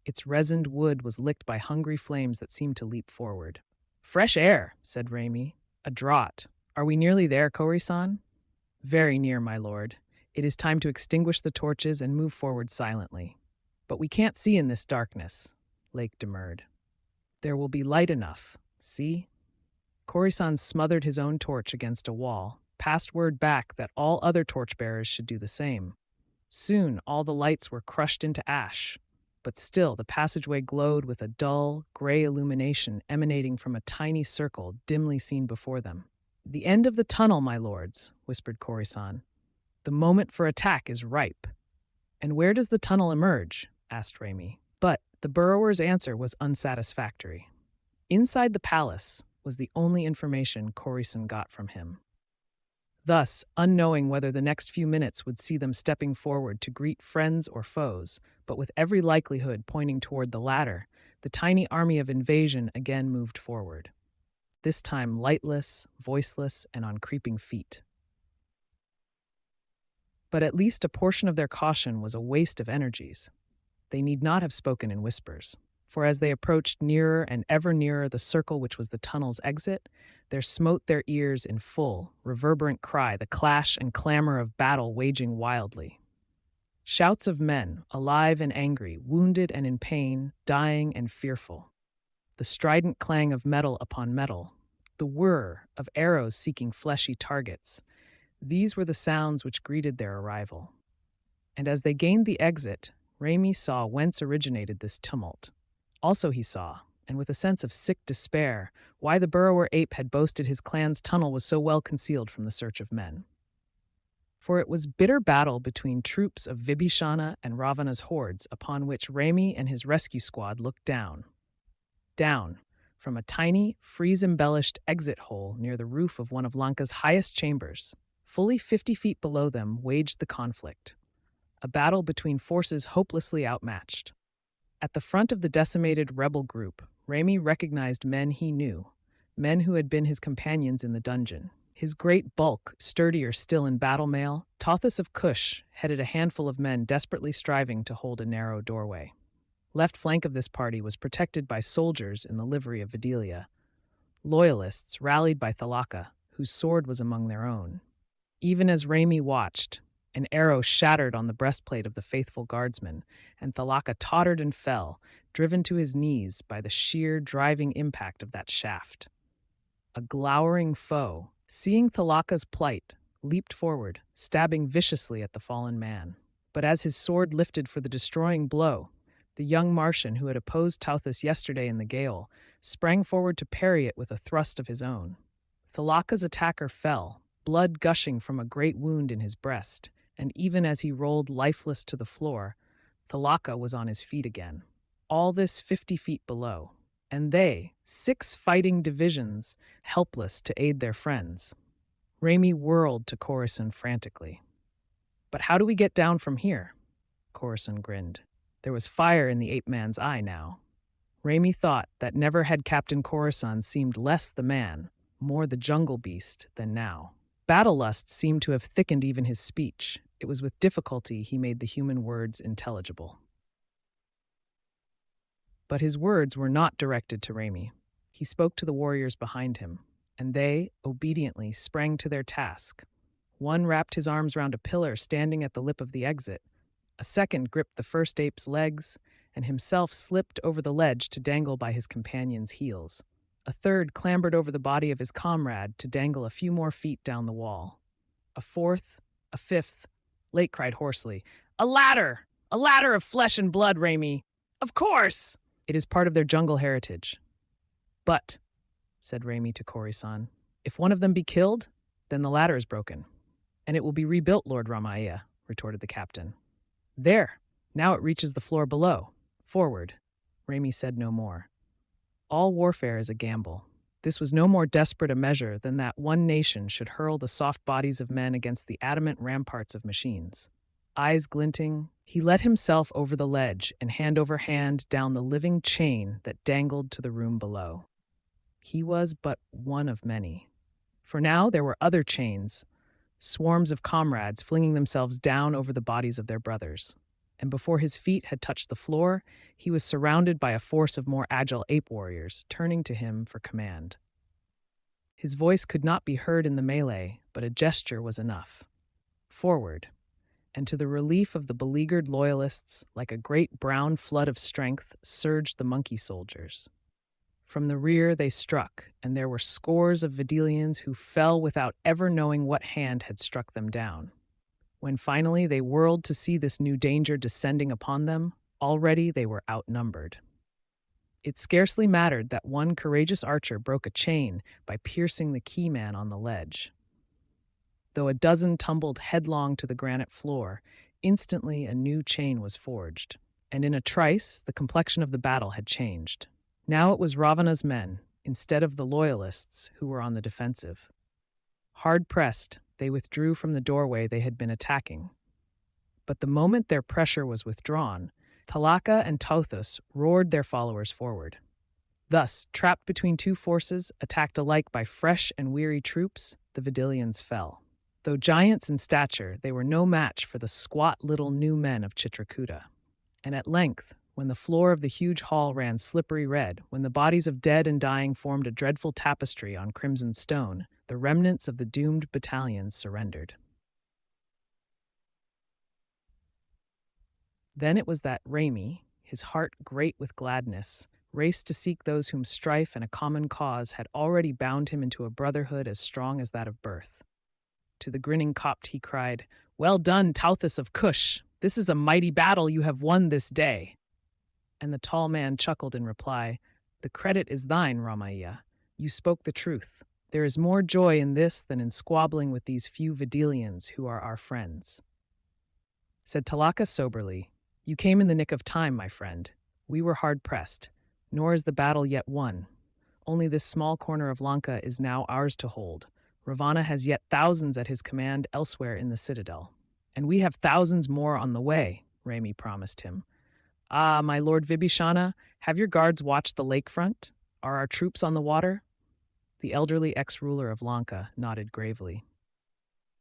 Its resined wood was licked by hungry flames that seemed to leap forward. "Fresh air," said Raimi. "A draught. Are we nearly there, Khorisan?" "Very near, my lord. It is time to extinguish the torches and move forward silently." "But we can't see in this darkness," Lake demurred. "There will be light enough. See?" Khorisan smothered his own torch against a wall, passed word back that all other torchbearers should do the same. Soon all the lights were crushed into ash, but still the passageway glowed with a dull, gray illumination emanating from a tiny circle dimly seen before them. "The end of the tunnel, my lords," whispered Khorisan. "The moment for attack is ripe." "And where does the tunnel emerge?" asked Raimi. But the burrower's answer was unsatisfactory. Inside the palace was the only information Khorisan got from him. Thus, unknowing whether the next few minutes would see them stepping forward to greet friends or foes, but with every likelihood pointing toward the latter, the tiny army of invasion again moved forward. This time lightless, voiceless, and on creeping feet. But at least a portion of their caution was a waste of energies. They need not have spoken in whispers, for as they approached nearer and ever nearer the circle which was the tunnel's exit, there smote their ears in full, reverberant cry the clash and clamor of battle waging wildly. Shouts of men, alive and angry, wounded and in pain, dying and fearful. The strident clang of metal upon metal, the whir of arrows seeking fleshy targets. These were the sounds which greeted their arrival. And as they gained the exit, Raimi saw whence originated this tumult. Also he saw, and with a sense of sick despair, why the burrower ape had boasted his clan's tunnel was so well concealed from the search of men. For it was bitter battle between troops of Vibhishana and Ravana's hordes upon which Rami and his rescue squad looked down. Down, from a tiny, freeze-embellished exit hole near the roof of one of Lanka's highest chambers, fully 50 feet below them waged the conflict, a battle between forces hopelessly outmatched. At the front of the decimated rebel group, Rami recognized men he knew, men who had been his companions in the dungeon. His great bulk, sturdier still in battle mail, Tauthus of Kush headed a handful of men desperately striving to hold a narrow doorway. Left flank of this party was protected by soldiers in the livery of Vidalia, loyalists rallied by Thalaka, whose sword was among their own. Even as Rami watched, an arrow shattered on the breastplate of the faithful guardsman, and Thalaka tottered and fell, driven to his knees by the sheer driving impact of that shaft. A glowering foe, seeing Thalaka's plight, leaped forward, stabbing viciously at the fallen man. But as his sword lifted for the destroying blow, the young Martian who had opposed Tauthus yesterday in the gale sprang forward to parry it with a thrust of his own. Thalaka's attacker fell, blood gushing from a great wound in his breast, and even as he rolled lifeless to the floor, Thalaka was on his feet again. All this 50 feet below, and they, 6 fighting divisions, helpless to aid their friends. Rami whirled to Khorasan frantically. "But how do we get down from here?" Khorasan grinned. There was fire in the ape-man's eye now. Rami thought that never had Captain Khorasan seemed less the man, more the jungle beast, than now. Battle lust seemed to have thickened even his speech. It was with difficulty he made the human words intelligible. But his words were not directed to Rami. He spoke to the warriors behind him, and they, obediently, sprang to their task. One wrapped his arms round a pillar standing at the lip of the exit. A second gripped the first ape's legs, and himself slipped over the ledge to dangle by his companion's heels. A third clambered over the body of his comrade to dangle a few more feet down the wall. A fourth, a fifth. Lake cried hoarsely, "A ladder! A ladder of flesh and blood, Rami! Of course! It is part of their jungle heritage." "But," said Rami to Khorasan, "if one of them be killed, then the ladder is broken." "And it will be rebuilt, Lord Ramaiah," retorted the captain. "There! Now it reaches the floor below. Forward." Rami said no more. All warfare is a gamble. This was no more desperate a measure than that one nation should hurl the soft bodies of men against the adamant ramparts of machines. Eyes glinting, he let himself over the ledge and hand over hand down the living chain that dangled to the room below. He was but one of many. For now there were other chains, swarms of comrades flinging themselves down over the bodies of their brothers. And before his feet had touched the floor, he was surrounded by a force of more agile ape warriors, turning to him for command. His voice could not be heard in the melee, but a gesture was enough. Forward. And to the relief of the beleaguered loyalists, like a great brown flood of strength, surged the monkey soldiers. From the rear they struck, and there were scores of Vidalians who fell without ever knowing what hand had struck them down. When finally they whirled to see this new danger descending upon them, already they were outnumbered. It scarcely mattered that one courageous archer broke a chain by piercing the key man on the ledge. Though a dozen tumbled headlong to the granite floor, instantly a new chain was forged, and in a trice the complexion of the battle had changed. Now it was Ravana's men, instead of the loyalists, who were on the defensive. Hard pressed, they withdrew from the doorway they had been attacking. But the moment their pressure was withdrawn, Thalaka and Tauthus roared their followers forward. Thus, trapped between two forces, attacked alike by fresh and weary troops, the Vidalians fell. Though giants in stature, they were no match for the squat little new men of Chitrakuta. And at length, when the floor of the huge hall ran slippery red, when the bodies of dead and dying formed a dreadful tapestry on crimson stone, the remnants of the doomed battalions surrendered. Then it was that Rami, his heart great with gladness, raced to seek those whom strife and a common cause had already bound him into a brotherhood as strong as that of birth. To the grinning Copt he cried, "Well done, Tauthus of Kush! This is a mighty battle you have won this day." And the tall man chuckled in reply, The credit is thine, Ramaiah. You spoke the truth. There is more joy in this than in squabbling with these few Videlians who are our friends. Said Talaka soberly, You came in the nick of time, my friend. We were hard-pressed, nor is the battle yet won. Only this small corner of Lanka is now ours to hold. Ravana has yet thousands at his command elsewhere in the citadel. And we have thousands more on the way, Rami promised him. Ah, my lord Vibhishana, have your guards watched the lakefront? Are our troops on the water? The elderly ex-ruler of Lanka nodded gravely.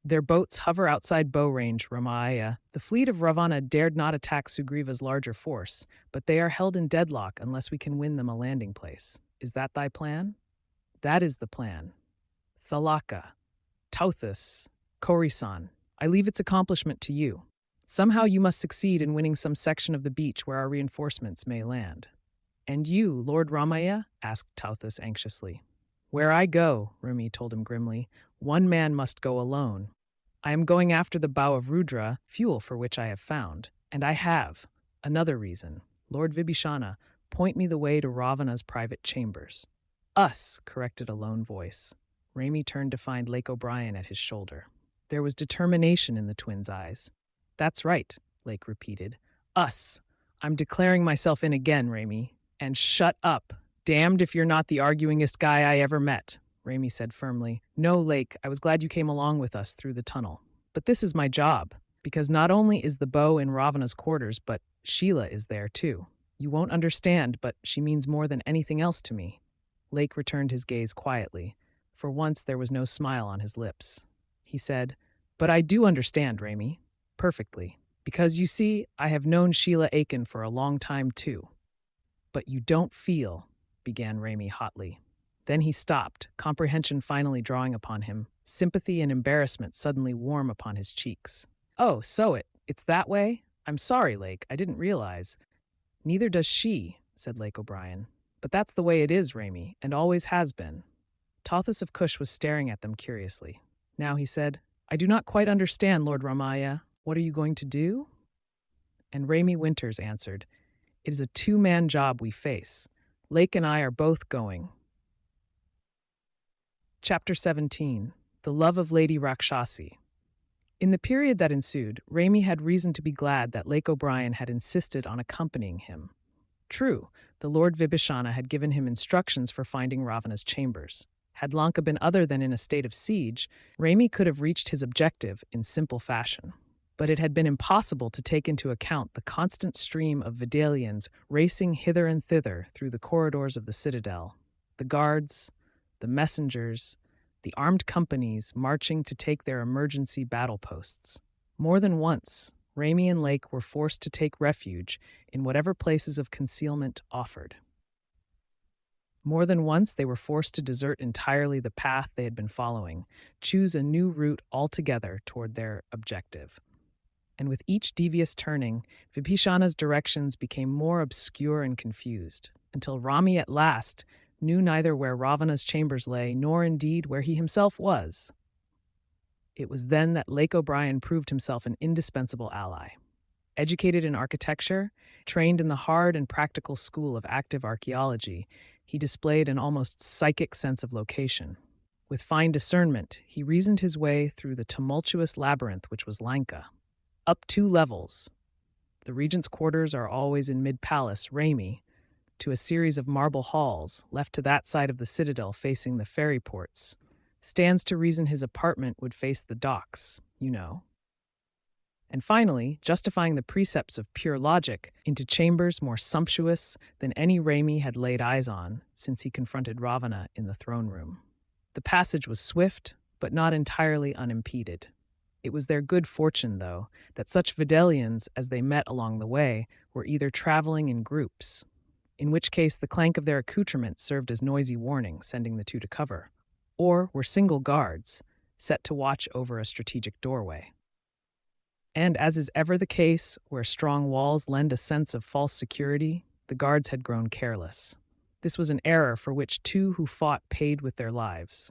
Their boats hover outside bow range, Ramaiah. The fleet of Ravana dared not attack Sugriva's larger force, but they are held in deadlock unless we can win them a landing place. Is that thy plan? That is the plan. Thalaka, Tauthus, Korisan, I leave its accomplishment to you. Somehow you must succeed in winning some section of the beach where our reinforcements may land. And you, Lord Ramaiah? Asked Tauthus anxiously. Where I go, Rumi told him grimly, one man must go alone. I am going after the bow of Rudra, fuel for which I have found. And I have. Another reason. Lord Vibhishana, point me the way to Ravana's private chambers. Us, corrected a lone voice. Rami turned to find Lake O'Brien at his shoulder. There was determination in the twins' eyes. That's right, Lake repeated. Us. I'm declaring myself in again, Rami. And shut up. Damned if you're not the arguingest guy I ever met, Rami said firmly. No, Lake, I was glad you came along with us through the tunnel. But this is my job, because not only is the bow in Ravana's quarters, but Sheila is there too. You won't understand, but she means more than anything else to me. Lake returned his gaze quietly. For once there was no smile on his lips. He said, But I do understand, Rami. Perfectly. Because, you see, I have known Sheila Aiken for a long time too. But you don't feel, began Rami hotly. Then he stopped, comprehension finally drawing upon him, sympathy and embarrassment suddenly warm upon his cheeks. Oh, so it's that way? I'm sorry, Lake, I didn't realize. Neither does she, said Lake O'Brien. But that's the way it is, Rami, and always has been. Tauthus of Kush was staring at them curiously. Now he said, I do not quite understand, Lord Ramaiah. What are you going to do? And Rami Winters answered, It is a two-man job we face. Lake and I are both going. Chapter 17. The Love of Lady Rakshasi. In the period that ensued, Rami had reason to be glad that Lake O'Brien had insisted on accompanying him. True, the Lord Vibhishana had given him instructions for finding Ravana's chambers. Had Lanka been other than in a state of siege, Rami could have reached his objective in simple fashion. But it had been impossible to take into account the constant stream of Vidalians racing hither and thither through the corridors of the citadel, the guards, the messengers, the armed companies marching to take their emergency battle posts. More than once, Rami and Lake were forced to take refuge in whatever places of concealment offered. More than once, they were forced to desert entirely the path they had been following, choose a new route altogether toward their objective. And with each devious turning, Vibhishana's directions became more obscure and confused, until Rami at last knew neither where Ravana's chambers lay, nor indeed where he himself was. It was then that Lake O'Brien proved himself an indispensable ally. Educated in architecture, trained in the hard and practical school of active archaeology, he displayed an almost psychic sense of location. With fine discernment, he reasoned his way through the tumultuous labyrinth which was Lanka. Up 2 levels, the regent's quarters are always in mid-palace, Rami, to a series of marble halls, left to that side of the citadel facing the ferry ports. Stands to reason his apartment would face the docks, you know. And finally, justifying the precepts of pure logic into chambers more sumptuous than any Rami had laid eyes on since he confronted Ravana in the throne room. The passage was swift, but not entirely unimpeded. It was their good fortune, though, that such Vidalians as they met along the way were either traveling in groups, in which case the clank of their accoutrement served as noisy warning, sending the two to cover, or were single guards, set to watch over a strategic doorway. And as is ever the case where strong walls lend a sense of false security, the guards had grown careless. This was an error for which 2 who fought paid with their lives.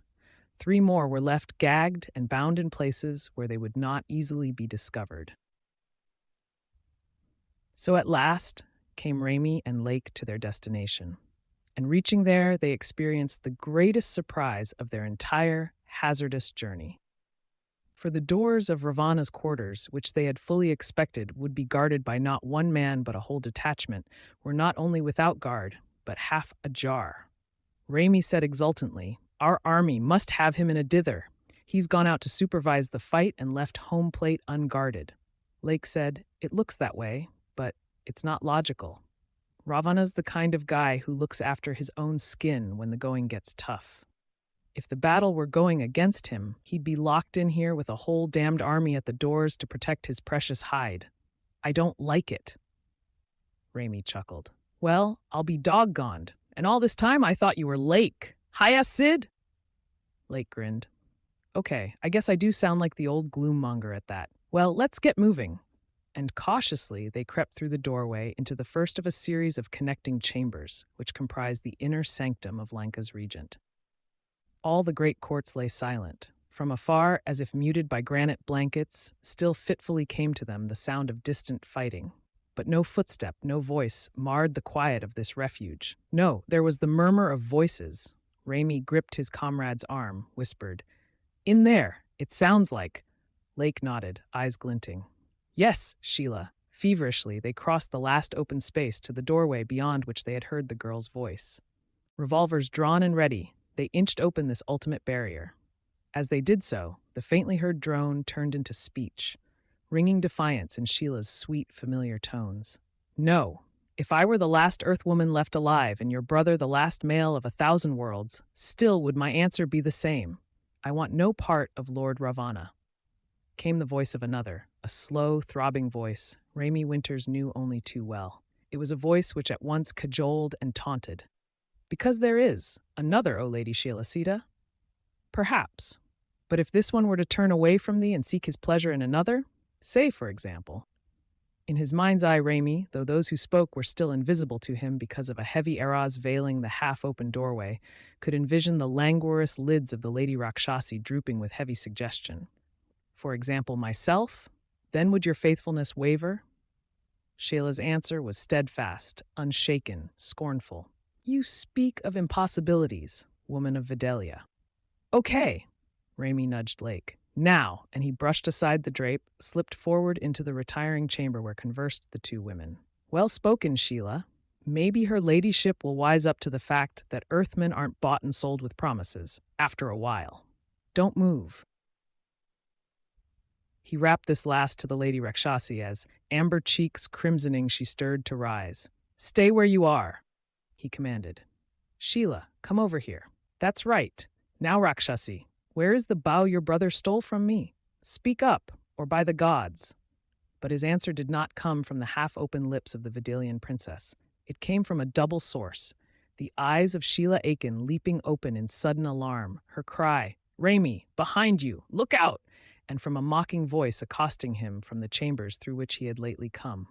3 more were left gagged and bound in places where they would not easily be discovered. So at last came Rami and Lake to their destination. And reaching there, they experienced the greatest surprise of their entire hazardous journey. For the doors of Ravana's quarters, which they had fully expected would be guarded by not one man but a whole detachment, were not only without guard, but half ajar. Raimi said exultantly, "Our army must have him in a dither. He's gone out to supervise the fight and left home plate unguarded." Lake said, "It looks that way, but it's not logical. Ravana's the kind of guy who looks after his own skin when the going gets tough. If the battle were going against him, he'd be locked in here with a whole damned army at the doors to protect his precious hide. I don't like it." Raimi chuckled. "Well, I'll be doggoned. And all this time I thought you were Lake. Hiya, Sid?" Lake grinned. "Okay, I guess I do sound like the old gloommonger at that. Well, let's get moving." And cautiously they crept through the doorway into the first of a series of connecting chambers, which comprised the inner sanctum of Lanka's regent. All the great courts lay silent. From afar, as if muted by granite blankets, still fitfully came to them the sound of distant fighting. But no footstep, no voice marred the quiet of this refuge. No, there was the murmur of voices. Raimi gripped his comrade's arm, whispered, "In there, it sounds like." Lake nodded, eyes glinting. "Yes, Sheila." Feverishly, they crossed the last open space to the doorway beyond which they had heard the girl's voice. Revolvers drawn and ready, they inched open this ultimate barrier. As they did so, the faintly heard drone turned into speech, ringing defiance in Sheila's sweet, familiar tones. "No. If I were the last Earthwoman left alive and your brother the last male of 1,000 worlds, still would my answer be the same. I want no part of Lord Ravana." Came the voice of another, a slow, throbbing voice Raimi Winters knew only too well. It was a voice which at once cajoled and taunted. "Because there is another, O Lady Shielasita? Perhaps. But if this one were to turn away from thee and seek his pleasure in another, say, for example." In his mind's eye, Raimi, though those who spoke were still invisible to him because of a heavy arras veiling the half-open doorway, could envision the languorous lids of the Lady Rakshasi drooping with heavy suggestion. "For example, myself? Then would your faithfulness waver?" Sheila's answer was steadfast, unshaken, scornful. "You speak of impossibilities, woman of Vidalia." "Okay," Raimi nudged Lake. "Now," and he brushed aside the drape, slipped forward into the retiring chamber where conversed the two women. "Well spoken, Sheila. Maybe her ladyship will wise up to the fact that Earthmen aren't bought and sold with promises, after a while. Don't move." He rapped this last to the Lady Rakshasi as, amber cheeks crimsoning, she stirred to rise. "Stay where you are," he commanded. "Sheila, come over here. That's right. Now, Rakshasi, where is the bow your brother stole from me? Speak up, or by the gods." But his answer did not come from the half-open lips of the Vidalian princess. It came from a double source, the eyes of Sheila Aiken leaping open in sudden alarm, her cry, "Raimi, behind you, look out!" and from a mocking voice accosting him from the chambers through which he had lately come.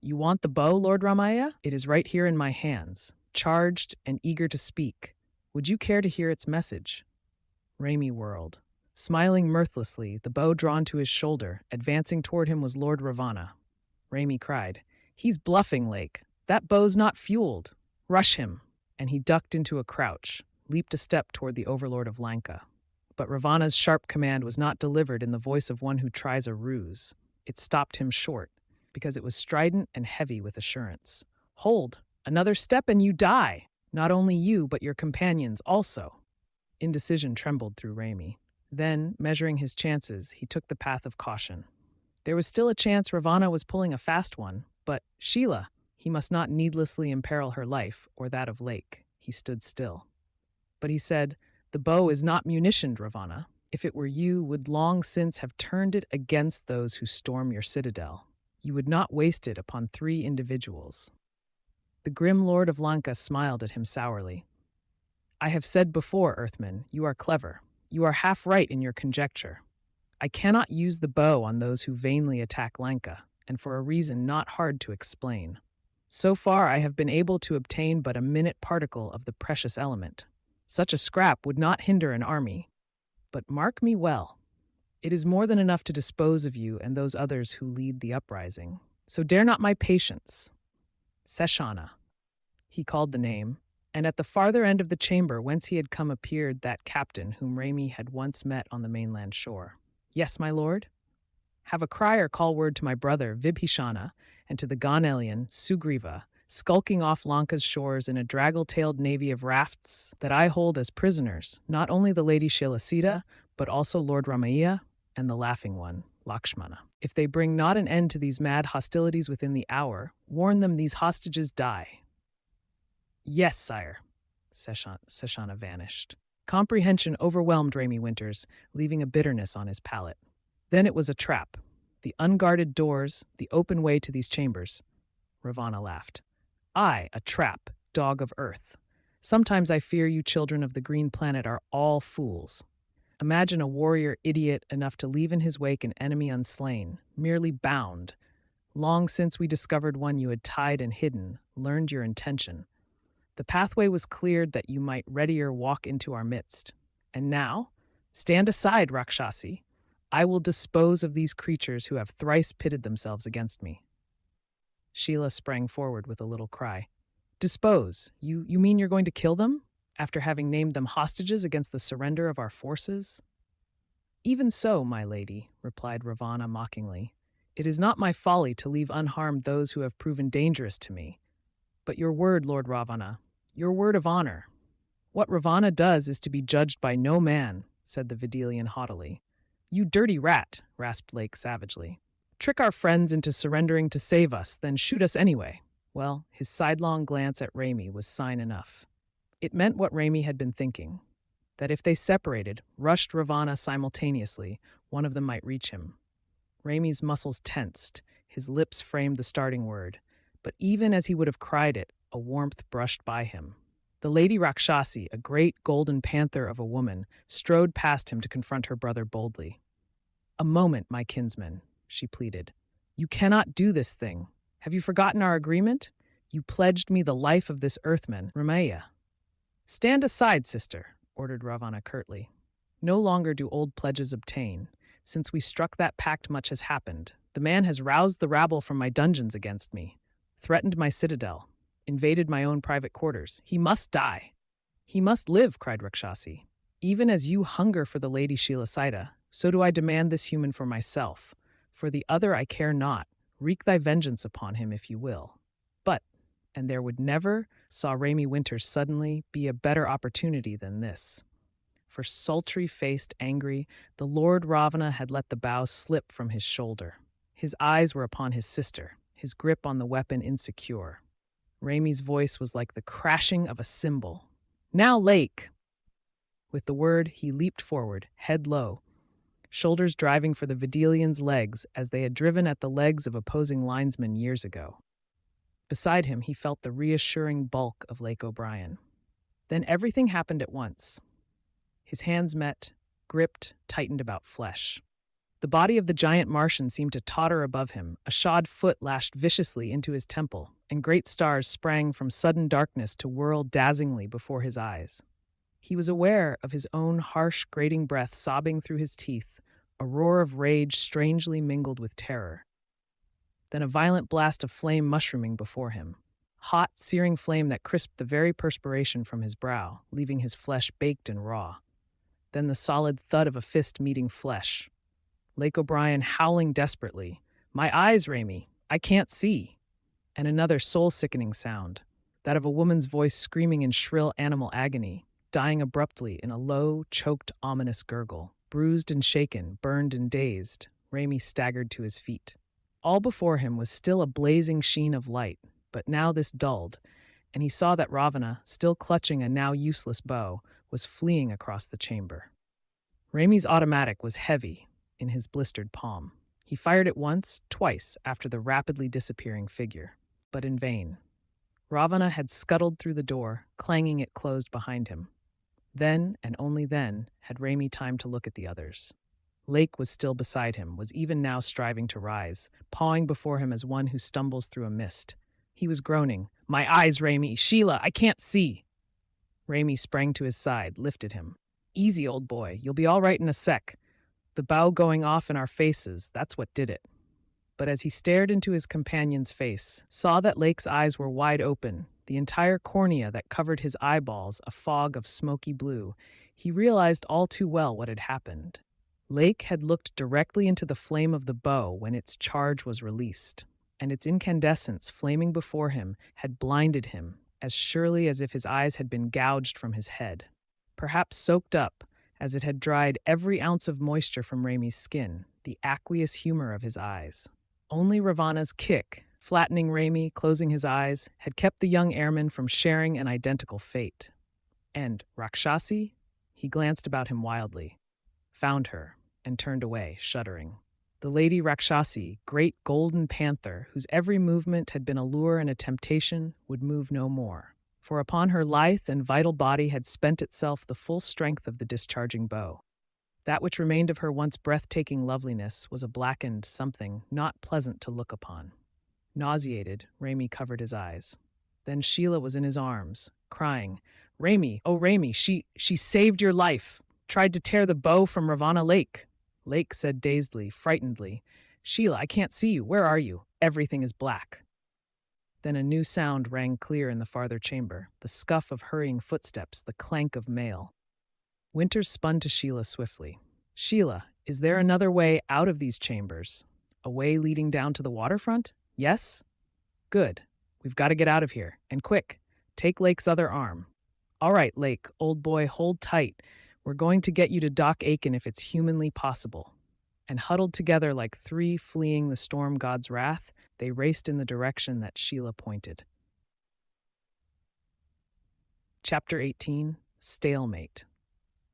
"You want the bow, Lord Ramaya? It is right here in my hands, charged and eager to speak. Would you care to hear its message?" Raimi whirled. Smiling mirthlessly, the bow drawn to his shoulder, advancing toward him was Lord Ravana. Raimi cried, "He's bluffing, Lake. That bow's not fueled. Rush him." And he ducked into a crouch, leaped a step toward the overlord of Lanka. But Ravana's sharp command was not delivered in the voice of one who tries a ruse. It stopped him short, because it was strident and heavy with assurance. "Hold! Another step and you die! Not only you, but your companions also." Indecision trembled through Raimi. Then, measuring his chances, he took the path of caution. There was still a chance Ravana was pulling a fast one, but Sheila, he must not needlessly imperil her life, or that of Lake. He stood still. But he said, "The bow is not munitioned, Ravana. If it were you, would long since have turned it against those who storm your citadel. You would not waste it upon 3 individuals." The grim lord of Lanka smiled at him sourly. "I have said before, Earthman, you are clever. You are half right in your conjecture. I cannot use the bow on those who vainly attack Lanka, and for a reason not hard to explain. So far I have been able to obtain but a minute particle of the precious element. Such a scrap would not hinder an army. But mark me well. It is more than enough to dispose of you and those others who lead the uprising. So dare not my patience. Seshana." He called the name, And at the farther end of the chamber whence he had come appeared that captain whom Raimi had once met on the mainland shore. "Yes, my lord?" "Have a cry or call word to my brother Vibhishana and to the Ghanaian Sugriva, skulking off Lanka's shores in a draggle-tailed navy of rafts that I hold as prisoners, not only the Lady Shilasita, but also Lord Ramaiah and the Laughing One, Lakshmana. If they bring not an end to these mad hostilities within the hour, warn them these hostages die." "Yes, sire." Seshana vanished. Comprehension overwhelmed Raimi Winters, leaving a bitterness on his palate. Then it was a trap. The unguarded doors, the open way to these chambers. Ravana laughed. "I, a trap, dog of earth. Sometimes I fear you children of the green planet are all fools. Imagine a warrior idiot enough to leave in his wake an enemy unslain, merely bound. Long since we discovered one you had tied and hidden, learned your intention. The pathway was cleared that you might readier walk into our midst. And now, stand aside, Rakshasi. I will dispose of these creatures who have thrice pitted themselves against me." Sheila sprang forward with a little cry. "Dispose? You mean you're going to kill them? After having named them hostages against the surrender of our forces?" "Even so, my lady," replied Ravana mockingly. "It is not my folly to leave unharmed those who have proven dangerous to me. But your word, Lord Ravana, your word of honor." "What Ravana does is to be judged by no man," said the Videlian haughtily. "You dirty rat," rasped Lake savagely. "Trick our friends into surrendering to save us, then shoot us anyway." Well, his sidelong glance at Raimi was sign enough. It meant what Raimi had been thinking, that if they separated, rushed Ravana simultaneously, one of them might reach him. Raimi's muscles tensed, his lips framed the starting word, but even as he would have cried it, a warmth brushed by him. The Lady Rakshasi, a great golden panther of a woman, strode past him to confront her brother boldly. "A moment, my kinsman," she pleaded. "You cannot do this thing. Have you forgotten our agreement? You pledged me the life of this earthman, Ramaiah." "Stand aside, sister," ordered Ravana curtly. "No longer do old pledges obtain. Since we struck that pact, much has happened. The man has roused the rabble from my dungeons against me, threatened my citadel, invaded my own private quarters. He must die." "He must live," cried Rakshasi. "Even as you hunger for the Lady Shilasita, so do I demand this human for myself. For the other I care not. Wreak thy vengeance upon him if you will." But, and there would never, saw Raimi Winters suddenly, be a better opportunity than this. For sultry-faced, angry, the Lord Ravana had let the bow slip from his shoulder. His eyes were upon his sister, his grip on the weapon insecure. Raimi's voice was like the crashing of a cymbal. "Now, Lake!" With the word, he leaped forward, head low, shoulders driving for the Videlian's legs as they had driven at the legs of opposing linesmen years ago. Beside him, he felt the reassuring bulk of Lake O'Brien. Then everything happened at once. His hands met, gripped, tightened about flesh. The body of the giant Martian seemed to totter above him, a shod foot lashed viciously into his temple, and great stars sprang from sudden darkness to whirl dazzlingly before his eyes. He was aware of his own harsh, grating breath sobbing through his teeth, a roar of rage strangely mingled with terror. Then a violent blast of flame mushrooming before him. Hot, searing flame that crisped the very perspiration from his brow, leaving his flesh baked and raw. Then the solid thud of a fist meeting flesh. Lake O'Brien howling desperately. "My eyes, Raimi! I can't see!" And another soul-sickening sound, that of a woman's voice screaming in shrill animal agony, dying abruptly in a low, choked, ominous gurgle. Bruised and shaken, burned and dazed, Raimi staggered to his feet. All before him was still a blazing sheen of light, but now this dulled, and he saw that Ravana, still clutching a now useless bow, was fleeing across the chamber. Raimi's automatic was heavy in his blistered palm. He fired it once, twice, after the rapidly disappearing figure, but in vain. Ravana had scuttled through the door, clanging it closed behind him. Then, and only then, had Raimi time to look at the others. Lake was still beside him, was even now striving to rise, pawing before him as one who stumbles through a mist. He was groaning, "My eyes, Raimi! Sheila, I can't see!" Raimi sprang to his side, lifted him. "Easy, old boy. You'll be all right in a sec. The bow going off in our faces, that's what did it." But as he stared into his companion's face, saw that Lake's eyes were wide open, the entire cornea that covered his eyeballs a fog of smoky blue, he realized all too well what had happened. Lake had looked directly into the flame of the bow when its charge was released, and its incandescence flaming before him had blinded him as surely as if his eyes had been gouged from his head. Perhaps soaked up, as it had dried every ounce of moisture from Raimi's skin, the aqueous humor of his eyes. Only Ravana's kick, flattening Raimi, closing his eyes, had kept the young airman from sharing an identical fate. And Rakshasi? He glanced about him wildly, found her, and turned away, shuddering. The Lady Rakshasi, great golden panther, whose every movement had been a lure and a temptation, would move no more. For upon her lithe and vital body had spent itself the full strength of the discharging bow. That which remained of her once breathtaking loveliness was a blackened something not pleasant to look upon. Nauseated, Raimi covered his eyes. Then Sheila was in his arms, crying, "Raimi, oh Raimi, she saved your life! Tried to tear the bow from Ravana Lake." Lake said dazedly, frightenedly, "Sheila, I can't see you. Where are you? Everything is black." Then a new sound rang clear in the farther chamber, the scuff of hurrying footsteps, the clank of mail. Winters spun to Sheila swiftly. "Sheila, is there another way out of these chambers? A way leading down to the waterfront? Yes? Good. We've got to get out of here. And quick. Take Lake's other arm." "All right, Lake, old boy, hold tight. We're going to get you to Doc Aiken if it's humanly possible." And huddled together like three fleeing the storm god's wrath, they raced in the direction that Sheila pointed. Chapter 18, Stalemate.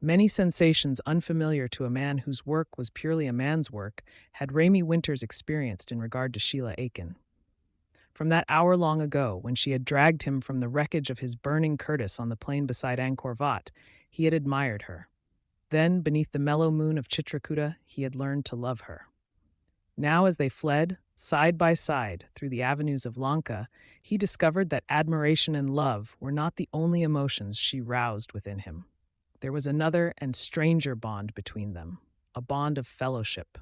Many sensations unfamiliar to a man whose work was purely a man's work had Raimi Winters experienced in regard to Sheila Aiken. From that hour long ago, when she had dragged him from the wreckage of his burning Curtiss on the plain beside Angkor Wat, he had admired her. Then, beneath the mellow moon of Chitrakuta, he had learned to love her. Now, as they fled, side by side, through the avenues of Lanka, he discovered that admiration and love were not the only emotions she roused within him. There was another and stranger bond between them, a bond of fellowship.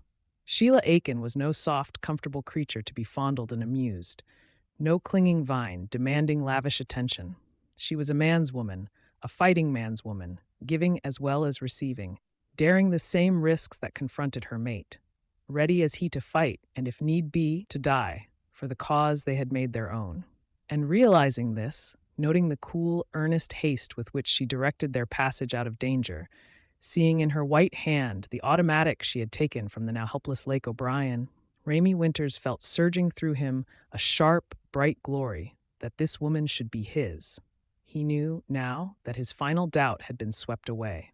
Sheila Aiken was no soft, comfortable creature to be fondled and amused, no clinging vine demanding lavish attention. She was a man's woman, a fighting man's woman, giving as well as receiving, daring the same risks that confronted her mate, ready as he to fight and, if need be, to die, for the cause they had made their own. And realizing this, noting the cool, earnest haste with which she directed their passage out of danger, seeing in her white hand the automatic she had taken from the now helpless Lake O'Brien, Raimi Winters felt surging through him a sharp, bright glory that this woman should be his. He knew, now, that his final doubt had been swept away.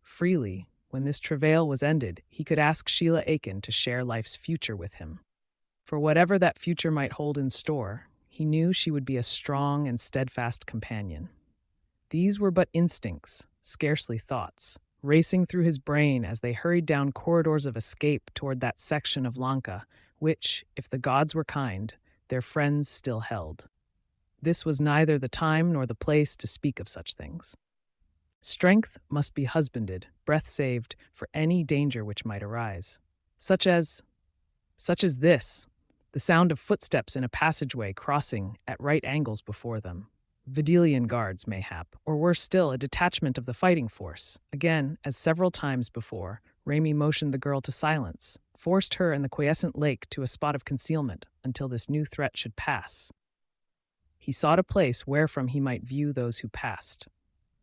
Freely, when this travail was ended, he could ask Sheila Aiken to share life's future with him. For whatever that future might hold in store, he knew she would be a strong and steadfast companion. These were but instincts, scarcely thoughts, racing through his brain as they hurried down corridors of escape toward that section of Lanka, which, if the gods were kind, their friends still held. This was neither the time nor the place to speak of such things. Strength must be husbanded, breath saved, for any danger which might arise. Such as this, the sound of footsteps in a passageway crossing at right angles before them. Videlian guards, mayhap, or worse still, a detachment of the fighting force. Again, as several times before, Raimi motioned the girl to silence, forced her and the quiescent lake to a spot of concealment until this new threat should pass. He sought a place wherefrom he might view those who passed.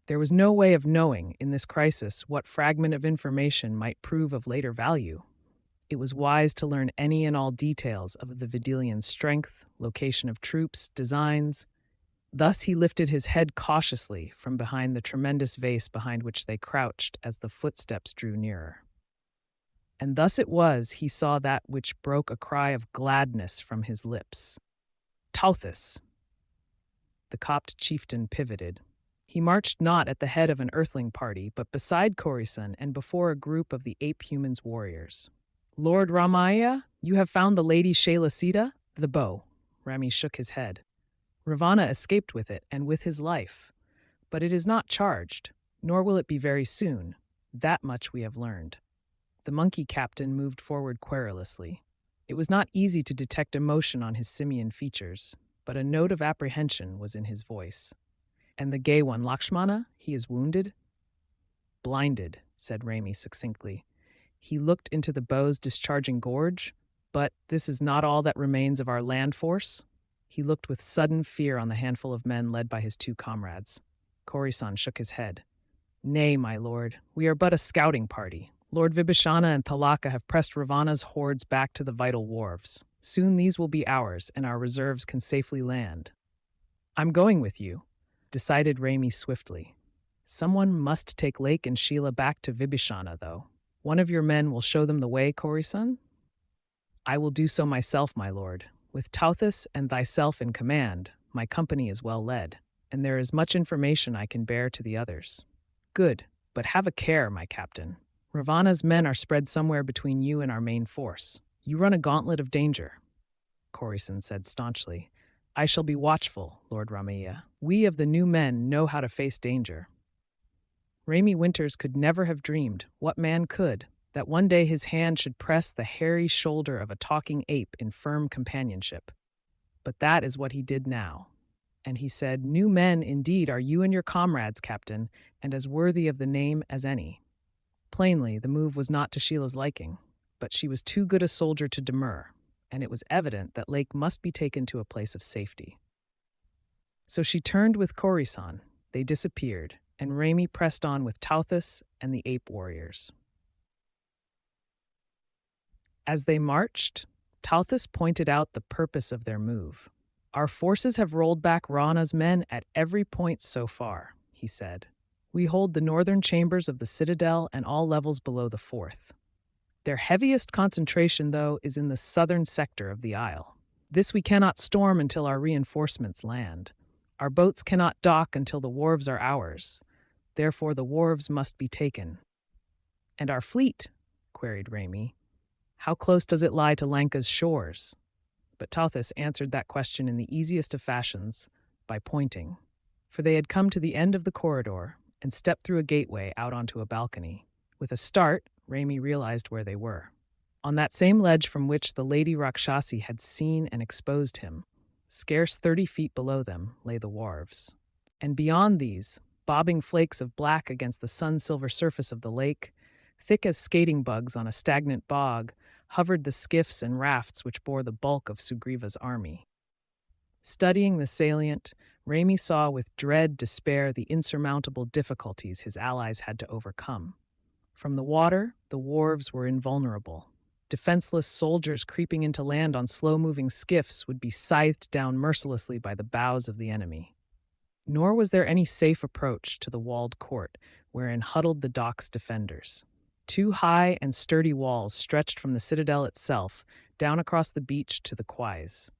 There was no way of knowing, in this crisis, what fragment of information might prove of later value. It was wise to learn any and all details of the Videlian strength, location of troops, designs. Thus he lifted his head cautiously from behind the tremendous vase behind which they crouched as the footsteps drew nearer. And thus it was he saw that which broke a cry of gladness from his lips. Tauthus! The Copt chieftain pivoted. He marched not at the head of an earthling party, but beside Khorisan and before a group of the ape-humans warriors. "Lord Ramaya, you have found the Lady Shailasita?" "The bow." Rami shook his head. "Ravana escaped with it, and with his life. But it is not charged, nor will it be very soon. That much we have learned." The monkey captain moved forward querulously. It was not easy to detect emotion on his simian features. but a note of apprehension was in his voice. "And the gay one, Lakshmana, he is wounded?" "Blinded," said Raimi succinctly. "He looked into the bow's discharging gorge, but this is not all that remains of our land force." He looked with sudden fear on the handful of men led by his two comrades. Kori-san shook his head. "Nay, my lord, we are but a scouting party. Lord Vibhishana and Thalaka have pressed Ravana's hordes back to the vital wharves. Soon these will be ours, and our reserves can safely land." "I'm going with you," decided Raimi swiftly. "Someone must take Lake and Sheila back to Vibhishana, though. One of your men will show them the way, Kori-san?" "I will do so myself, my lord. With Tauthus and thyself in command, my company is well led, and there is much information I can bear to the others." "Good, but have a care, my captain. Ravana's men are spread somewhere between you and our main force. You run a gauntlet of danger," Kori-san said staunchly. "I shall be watchful, Lord Ramaiah. We of the new men know how to face danger." Raimi Winters could never have dreamed, what man could, that one day his hand should press the hairy shoulder of a talking ape in firm companionship. But that is what he did now. And he said, "New men indeed are you and your comrades, Captain, and as worthy of the name as any." Plainly, the move was not to Sheila's liking, but she was too good a soldier to demur, and it was evident that Lake must be taken to a place of safety. So she turned with Kori-san. They disappeared, and Raimi pressed on with Tauthus and the ape warriors. As they marched, Tauthus pointed out the purpose of their move. "Our forces have rolled back Rana's men at every point so far," he said. "We hold the northern chambers of the citadel and all levels below the fourth. Their heaviest concentration, though, is in the southern sector of the isle. This we cannot storm until our reinforcements land. Our boats cannot dock until the wharves are ours. Therefore the wharves must be taken." "And our fleet?" queried Raimi. "How close does it lie to Lanka's shores?" But Tauthus answered that question in the easiest of fashions, by pointing. For they had come to the end of the corridor and stepped through a gateway out onto a balcony. With a start, Raimi realized where they were. On that same ledge from which the Lady Rakshasi had seen and exposed him, scarce 30 feet below them, lay the wharves. And beyond these, bobbing flakes of black against the sun-silver surface of the lake, thick as skating bugs on a stagnant bog, hovered the skiffs and rafts which bore the bulk of Sugriva's army. Studying the salient, Raimi saw with dread despair the insurmountable difficulties his allies had to overcome. From the water, the wharves were invulnerable. Defenseless soldiers creeping into land on slow-moving skiffs would be scythed down mercilessly by the bows of the enemy. Nor was there any safe approach to the walled court, wherein huddled the dock's defenders. Two high and sturdy walls stretched from the citadel itself down across the beach to the quays.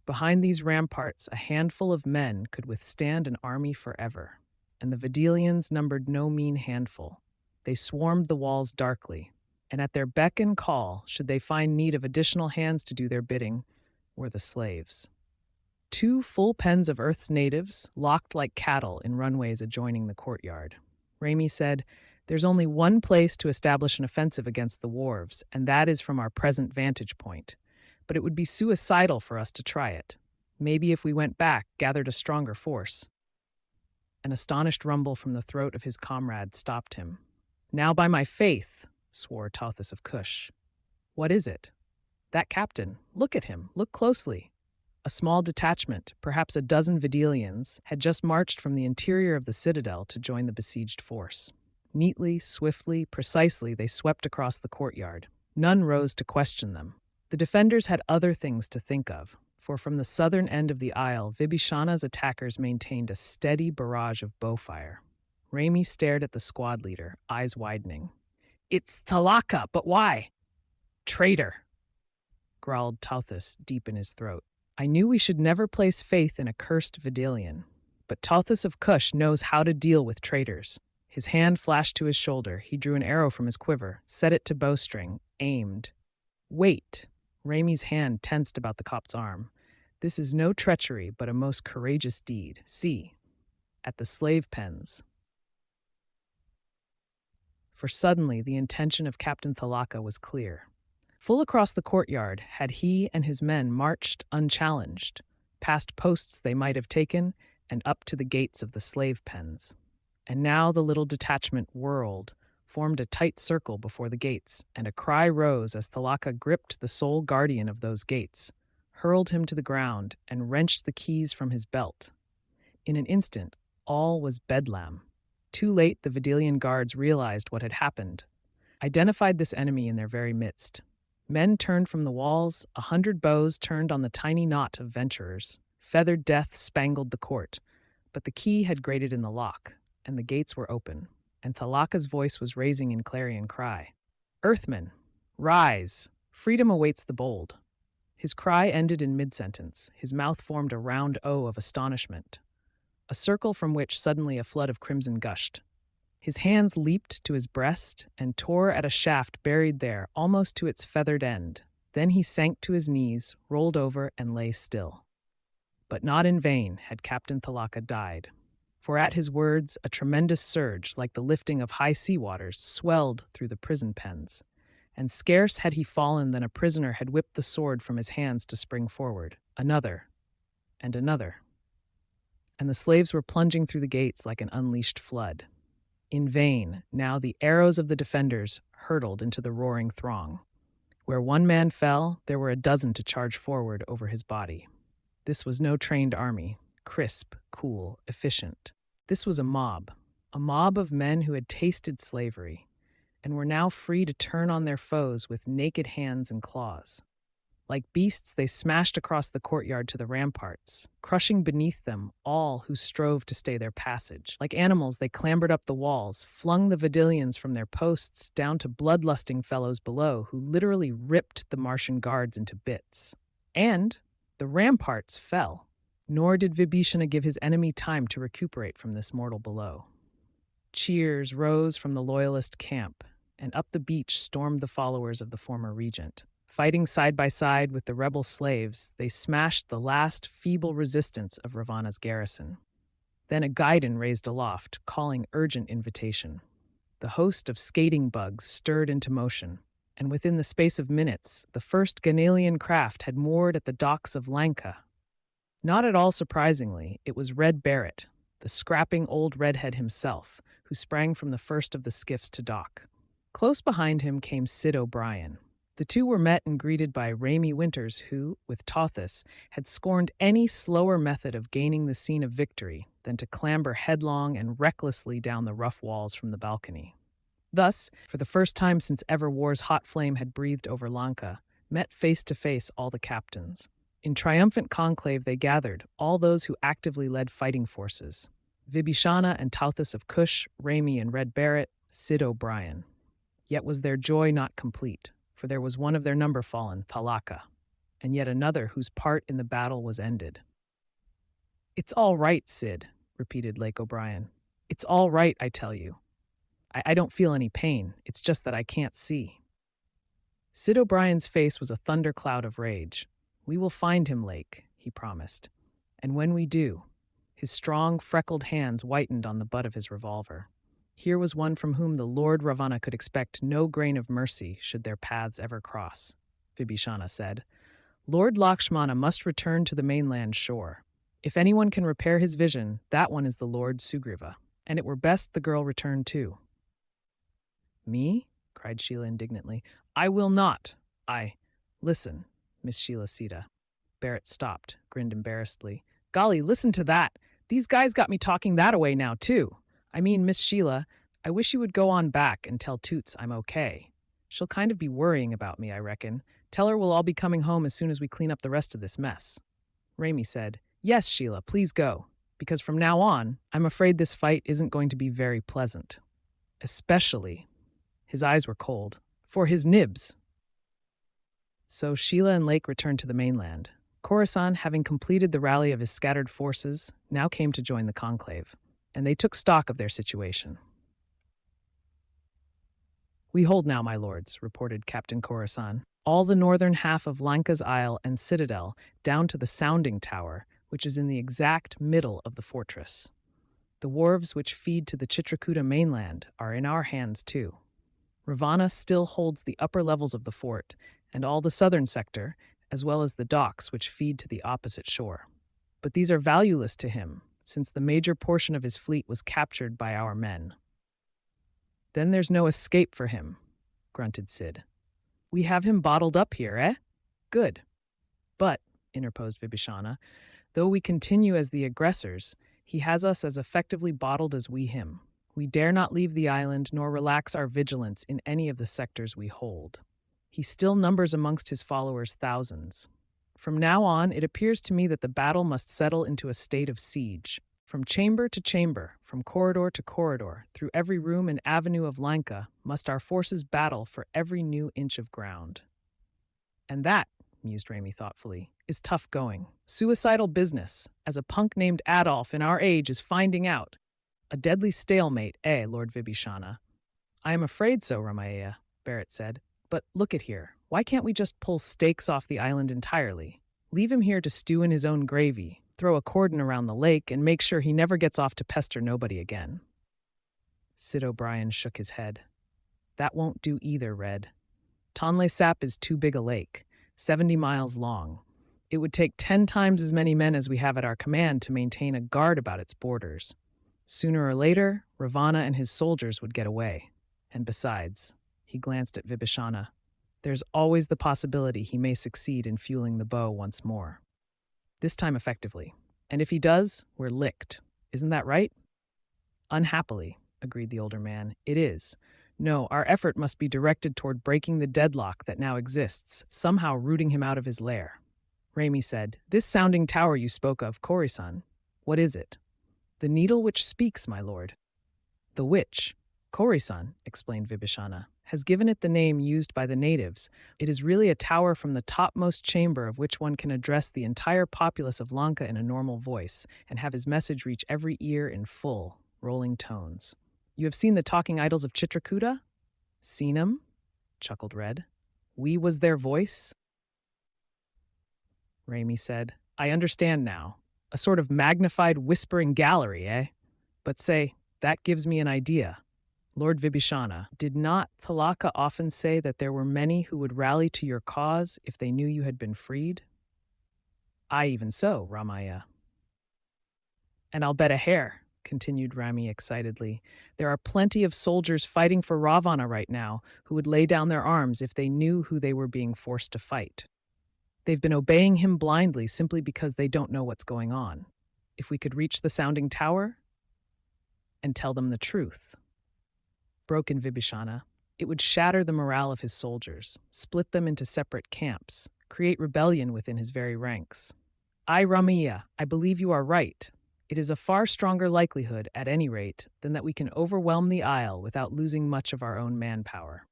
Behind these ramparts, a handful of men could withstand an army forever, and the Videlians numbered no mean handful. They swarmed the walls darkly, and at their beck and call, should they find need of additional hands to do their bidding, were the slaves. Two full pens of Earth's natives, locked like cattle in runways adjoining the courtyard. Raimi said, "There's only one place to establish an offensive against the wharves, and that is from our present vantage point. But it would be suicidal for us to try it. Maybe if we went back, gathered a stronger force." An astonished rumble from the throat of his comrade stopped him. "Now by my faith," swore Tauthus of Kush. "What is it?" "That captain. Look at him. Look closely." A small detachment, perhaps a dozen Videlians, had just marched from the interior of the citadel to join the besieged force. Neatly, swiftly, precisely, they swept across the courtyard. None rose to question them. The defenders had other things to think of, for from the southern end of the isle, Vibhishana's attackers maintained a steady barrage of bowfire. Raimi stared at the squad leader, eyes widening. "It's Thalaka, but why?" "Traitor," growled Tauthus deep in his throat. "I knew we should never place faith in a cursed Videlian, but Tauthus of Kush knows how to deal with traitors." His hand flashed to his shoulder. He drew an arrow from his quiver, set it to bowstring, aimed. "Wait." Raimi's hand tensed about the Copt's arm. "This is no treachery, but a most courageous deed. See, at the slave pens." For suddenly the intention of Captain Thalaka was clear. Full across the courtyard had he and his men marched unchallenged, past posts they might have taken, and up to the gates of the slave pens. And now the little detachment whirled, formed a tight circle before the gates, and a cry rose as Thalaka gripped the sole guardian of those gates, hurled him to the ground, and wrenched the keys from his belt. In an instant, all was bedlam. Too late, the Vidalian guards realized what had happened, identified this enemy in their very midst. Men turned from the walls, 100 bows turned on the tiny knot of venturers. Feathered death spangled the court, but the key had grated in the lock, and the gates were open, and Thalaka's voice was raising in clarion cry. Earthmen, rise! Freedom awaits the bold. His cry ended in mid-sentence. His mouth formed a round O of astonishment, a circle from which suddenly a flood of crimson gushed. His hands leaped to his breast and tore at a shaft buried there, almost to its feathered end. Then he sank to his knees, rolled over, and lay still. But not in vain had Captain Thalaka died, for at his words a tremendous surge, like the lifting of high sea waters, swelled through the prison pens, and scarce had he fallen than a prisoner had whipped the sword from his hands to spring forward. Another, and another. And the slaves were plunging through the gates like an unleashed flood. In vain, now the arrows of the defenders hurtled into the roaring throng. Where one man fell, there were a dozen to charge forward over his body. This was no trained army, crisp, cool, efficient. This was a mob of men who had tasted slavery, and were now free to turn on their foes with naked hands and claws. Like beasts, they smashed across the courtyard to the ramparts, crushing beneath them all who strove to stay their passage. Like animals, they clambered up the walls, flung the Vidalians from their posts down to bloodlusting fellows below who literally ripped the Martian guards into bits. And the ramparts fell, nor did Vibhishana give his enemy time to recuperate from this mortal blow. Cheers rose from the loyalist camp, and up the beach stormed the followers of the former regent. Fighting side by side with the rebel slaves, they smashed the last feeble resistance of Ravana's garrison. Then a guidon raised aloft, calling urgent invitation. The host of skating bugs stirred into motion, and within the space of minutes, the first Ghanalian craft had moored at the docks of Lanka. Not at all surprisingly, it was Red Barrett, the scrapping old redhead himself, who sprang from the first of the skiffs to dock. Close behind him came Sid O'Brien. The two were met and greeted by Raimi Winters, who, with Tothus, had scorned any slower method of gaining the scene of victory than to clamber headlong and recklessly down the rough walls from the balcony. Thus, for the first time since ever war's hot flame had breathed over Lanka, met face to face all the captains. In triumphant conclave they gathered, all those who actively led fighting forces. Vibhishana and Tothus of Kush, Raimi and Red Barrett, Sid O'Brien. Yet was their joy not complete, for there was one of their number fallen, Thalaka, and yet another whose part in the battle was ended. "It's all right, Sid," repeated Lake O'Brien. "It's all right, I tell you. I don't feel any pain, it's just that I can't see." Sid O'Brien's face was a thundercloud of rage. "We will find him, Lake," he promised. "And when we do," his strong, freckled hands whitened on the butt of his revolver. Here was one from whom the Lord Ravana could expect no grain of mercy should their paths ever cross. Vibhishana said, "Lord Lakshmana must return to the mainland shore. If anyone can repair his vision, that one is the Lord Sugriva, and it were best the girl return too." "Me?" cried Sheila indignantly. "I will not. Listen, Miss Sheila Sita." Barrett stopped, grinned embarrassedly. "Golly, listen to that. These guys got me talking that away now, too. I mean, Miss Sheila, I wish you would go on back and tell Toots I'm okay. She'll kind of be worrying about me, I reckon. Tell her we'll all be coming home as soon as we clean up the rest of this mess." Raimi said, "Yes, Sheila, please go, because from now on, I'm afraid this fight isn't going to be very pleasant. Especially," his eyes were cold, "for his nibs." So Sheila and Lake returned to the mainland. Khorasan, having completed the rally of his scattered forces, now came to join the conclave, and they took stock of their situation. "We hold now, my lords," reported Captain Khorasan, "all the northern half of Lanka's Isle and citadel down to the sounding tower, which is in the exact middle of the fortress. The wharves which feed to the Chitrakuta mainland are in our hands too. Ravana still holds the upper levels of the fort, and all the southern sector, as well as the docks which feed to the opposite shore. but these are valueless to him, since the major portion of his fleet was captured by our men." "Then there's no escape for him," grunted Sid. "We have him bottled up here, eh? Good." "But," interposed Vibhishana, "though we continue as the aggressors, he has us as effectively bottled as we him. We dare not leave the island nor relax our vigilance in any of the sectors we hold. He still numbers amongst his followers thousands. From now on, it appears to me that the battle must settle into a state of siege. From chamber to chamber, from corridor to corridor, through every room and avenue of Lanka, must our forces battle for every new inch of ground." "And that," mused Raimi thoughtfully, "is tough going. Suicidal business, as a punk named Adolf in our age is finding out. A deadly stalemate, Lord Vibhishana?" "I am afraid so, Ramayya," Barrett said. "But look at here. Why can't we just pull stakes off the island entirely? Leave him here to stew in his own gravy, throw a cordon around the lake, and make sure he never gets off to pester nobody again." Sid O'Brien shook his head. "That won't do either, Red. Tonle Sap is too big a lake, 70 miles long. It would take 10 times as many men as we have at our command to maintain a guard about its borders. Sooner or later, Ravana and his soldiers would get away. And besides," he glanced at Vibhishana, "there's always the possibility he may succeed in fueling the bow once more. This time effectively. And if he does, we're licked. Isn't that right?" "Unhappily," agreed the older man, "it is. No, our effort must be directed toward breaking the deadlock that now exists, somehow rooting him out of his lair." Raimi said, "This sounding tower you spoke of, Kori-san, what is it?" "The needle which speaks, my lord." "The which?" "Kori-san," explained Vibhishana, "has given it the name used by the natives. It is really a tower from the topmost chamber of which one can address the entire populace of Lanka in a normal voice and have his message reach every ear in full, rolling tones. You have seen the talking idols of Chitrakuta?" "Seen 'em?" chuckled Red. "We was their voice?" Raimi said, "I understand now. A sort of magnified whispering gallery, eh? But say, that gives me an idea. Lord Vibhishana, did not Thalaka often say that there were many who would rally to your cause if they knew you had been freed?" "Aye, even so, Ramaya." "And I'll bet a hair," continued Rami excitedly, "there are plenty of soldiers fighting for Ravana right now who would lay down their arms if they knew who they were being forced to fight. They've been obeying him blindly simply because they don't know what's going on. If we could reach the sounding tower and tell them the truth," broke in Vibhishana, "it would shatter the morale of his soldiers, split them into separate camps, create rebellion within his very ranks. Aye, Ramiya, I believe you are right. It is a far stronger likelihood, at any rate, than that we can overwhelm the isle without losing much of our own manpower."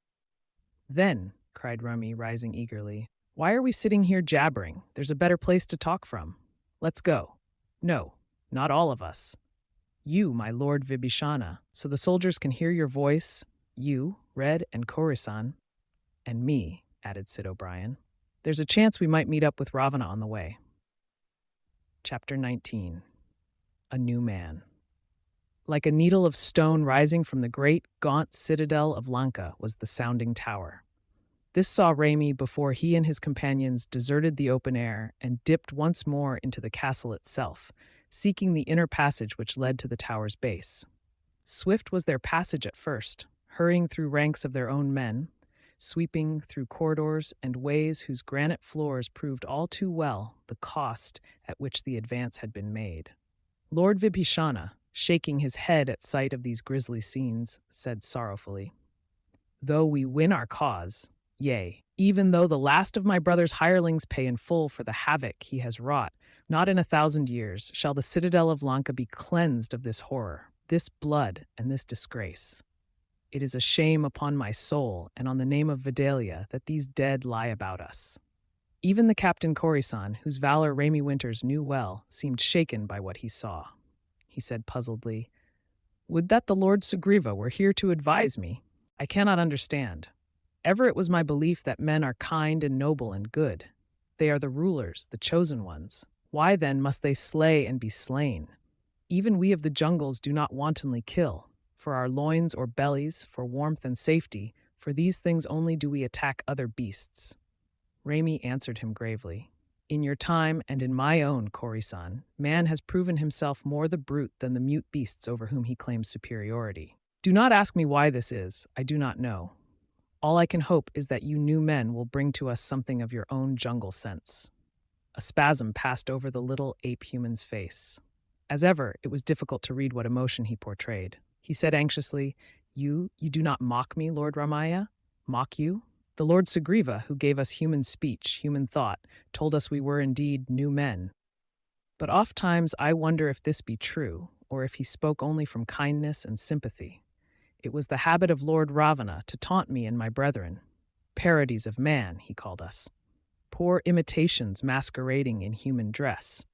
"Then," cried Rami, rising eagerly, "why are we sitting here jabbering? There's a better place to talk from. Let's go. No, not all of us. You, my lord Vibhishana, so the soldiers can hear your voice, you, Red and Korisan, and me," added Sid O'Brien. "There's a chance we might meet up with Ravana on the way." Chapter 19. A New Man. Like a needle of stone rising from the great, gaunt citadel of Lanka was the sounding tower. This saw Raimi before he and his companions deserted the open air and dipped once more into the castle itself, seeking the inner passage which led to the tower's base. Swift was their passage at first, hurrying through ranks of their own men, sweeping through corridors and ways whose granite floors proved all too well the cost at which the advance had been made. Lord Vibhishana, shaking his head at sight of these grisly scenes, said sorrowfully, "Though we win our cause, yea, even though the last of my brother's hirelings pay in full for the havoc he has wrought, not in 1,000 years shall the citadel of Lanka be cleansed of this horror, this blood, and this disgrace. It is a shame upon my soul and on the name of Vidalia that these dead lie about us." Even the Captain Korisan, whose valor Raimi Winters knew well, seemed shaken by what he saw. He said puzzledly, "Would that the Lord Sugriva were here to advise me. I cannot understand. Ever it was my belief that men are kind and noble and good. They are the rulers, the chosen ones. Why then must they slay and be slain? Even we of the jungles do not wantonly kill. For our loins or bellies, for warmth and safety, for these things only do we attack other beasts." Raimi answered him gravely, In your time and in my own, Kori-san, man has proven himself more the brute than the mute beasts over whom he claims superiority. Do not ask me why this is, I do not know. All I can hope is that you new men will bring to us something of your own jungle sense. A spasm passed over the little ape-human's face. As ever, it was difficult to read what emotion he portrayed. He said anxiously, You do not mock me, Lord Ramaya? Mock you? The Lord Sugriva, who gave us human speech, human thought, told us we were indeed new men. But oft-times I wonder if this be true, or if he spoke only from kindness and sympathy. It was the habit of Lord Ravana to taunt me and my brethren. Parodies of man, he called us. Poor imitations masquerading in human dress.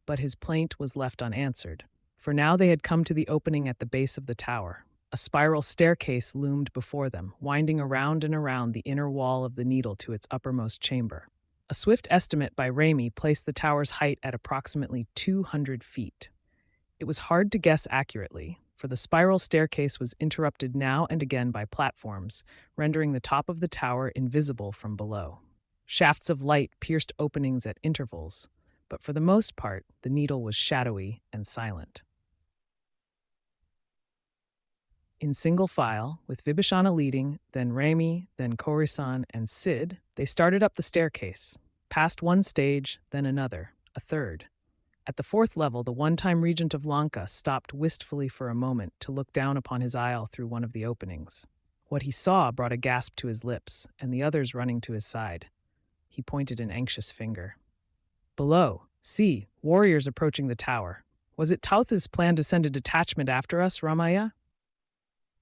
But his plaint was left unanswered, for now they had come to the opening at the base of the tower. A spiral staircase loomed before them, winding around and around the inner wall of the Needle to its uppermost chamber. A swift estimate by Ramey placed the tower's height at approximately 200 feet. It was hard to guess accurately, for the spiral staircase was interrupted now and again by platforms, rendering the top of the tower invisible from below. Shafts of light pierced openings at intervals, but for the most part, the Needle was shadowy and silent. In single file, with Vibhishana leading, then Rami, then Kori-san, and Sid, they started up the staircase, past one stage, then another, a third. At the fourth level, the one-time regent of Lanka stopped wistfully for a moment to look down upon his isle through one of the openings. What he saw brought a gasp to his lips, and the others running to his side. He pointed an anxious finger. Below, see, warriors approaching the tower. Was it Tautha's plan to send a detachment after us, Ramaya?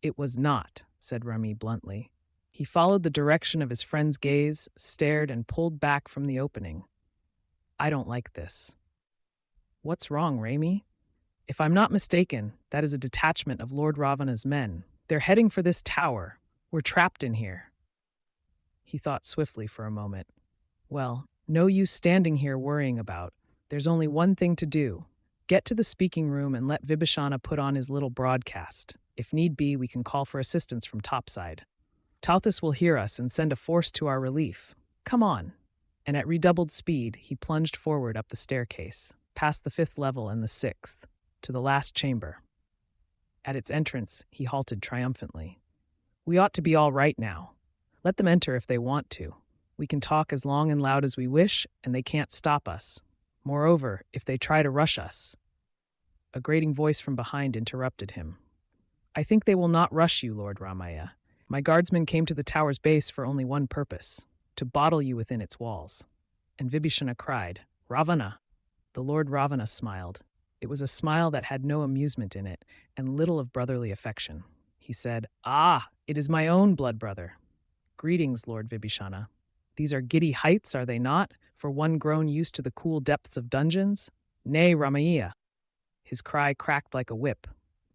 It was not, said Rami bluntly. He followed the direction of his friend's gaze, stared, and pulled back from the opening. I don't like this. What's wrong, Rami? If I'm not mistaken, that is a detachment of Lord Ravana's men. They're heading for this tower. We're trapped in here. He thought swiftly for a moment. Well, no use standing here worrying about. There's only one thing to do. Get to the speaking room and let Vibhishana put on his little broadcast. If need be, we can call for assistance from topside. Tauthas will hear us and send a force to our relief. Come on. And at redoubled speed, he plunged forward up the staircase, past the 5th level and the 6th, to the last chamber. At its entrance, he halted triumphantly. We ought to be all right now. Let them enter if they want to. We can talk as long and loud as we wish, and they can't stop us. Moreover, if they try to rush us. A grating voice from behind interrupted him. I think they will not rush you, Lord Ramaya. My guardsmen came to the tower's base for only one purpose, to bottle you within its walls. And Vibhishana cried, Ravana! The Lord Ravana smiled. It was a smile that had no amusement in it, and little of brotherly affection. He said, Ah, it is my own blood brother. Greetings, Lord Vibhishana. These are giddy heights, are they not, for one grown used to the cool depths of dungeons? Nay, Ramaya. His cry cracked like a whip.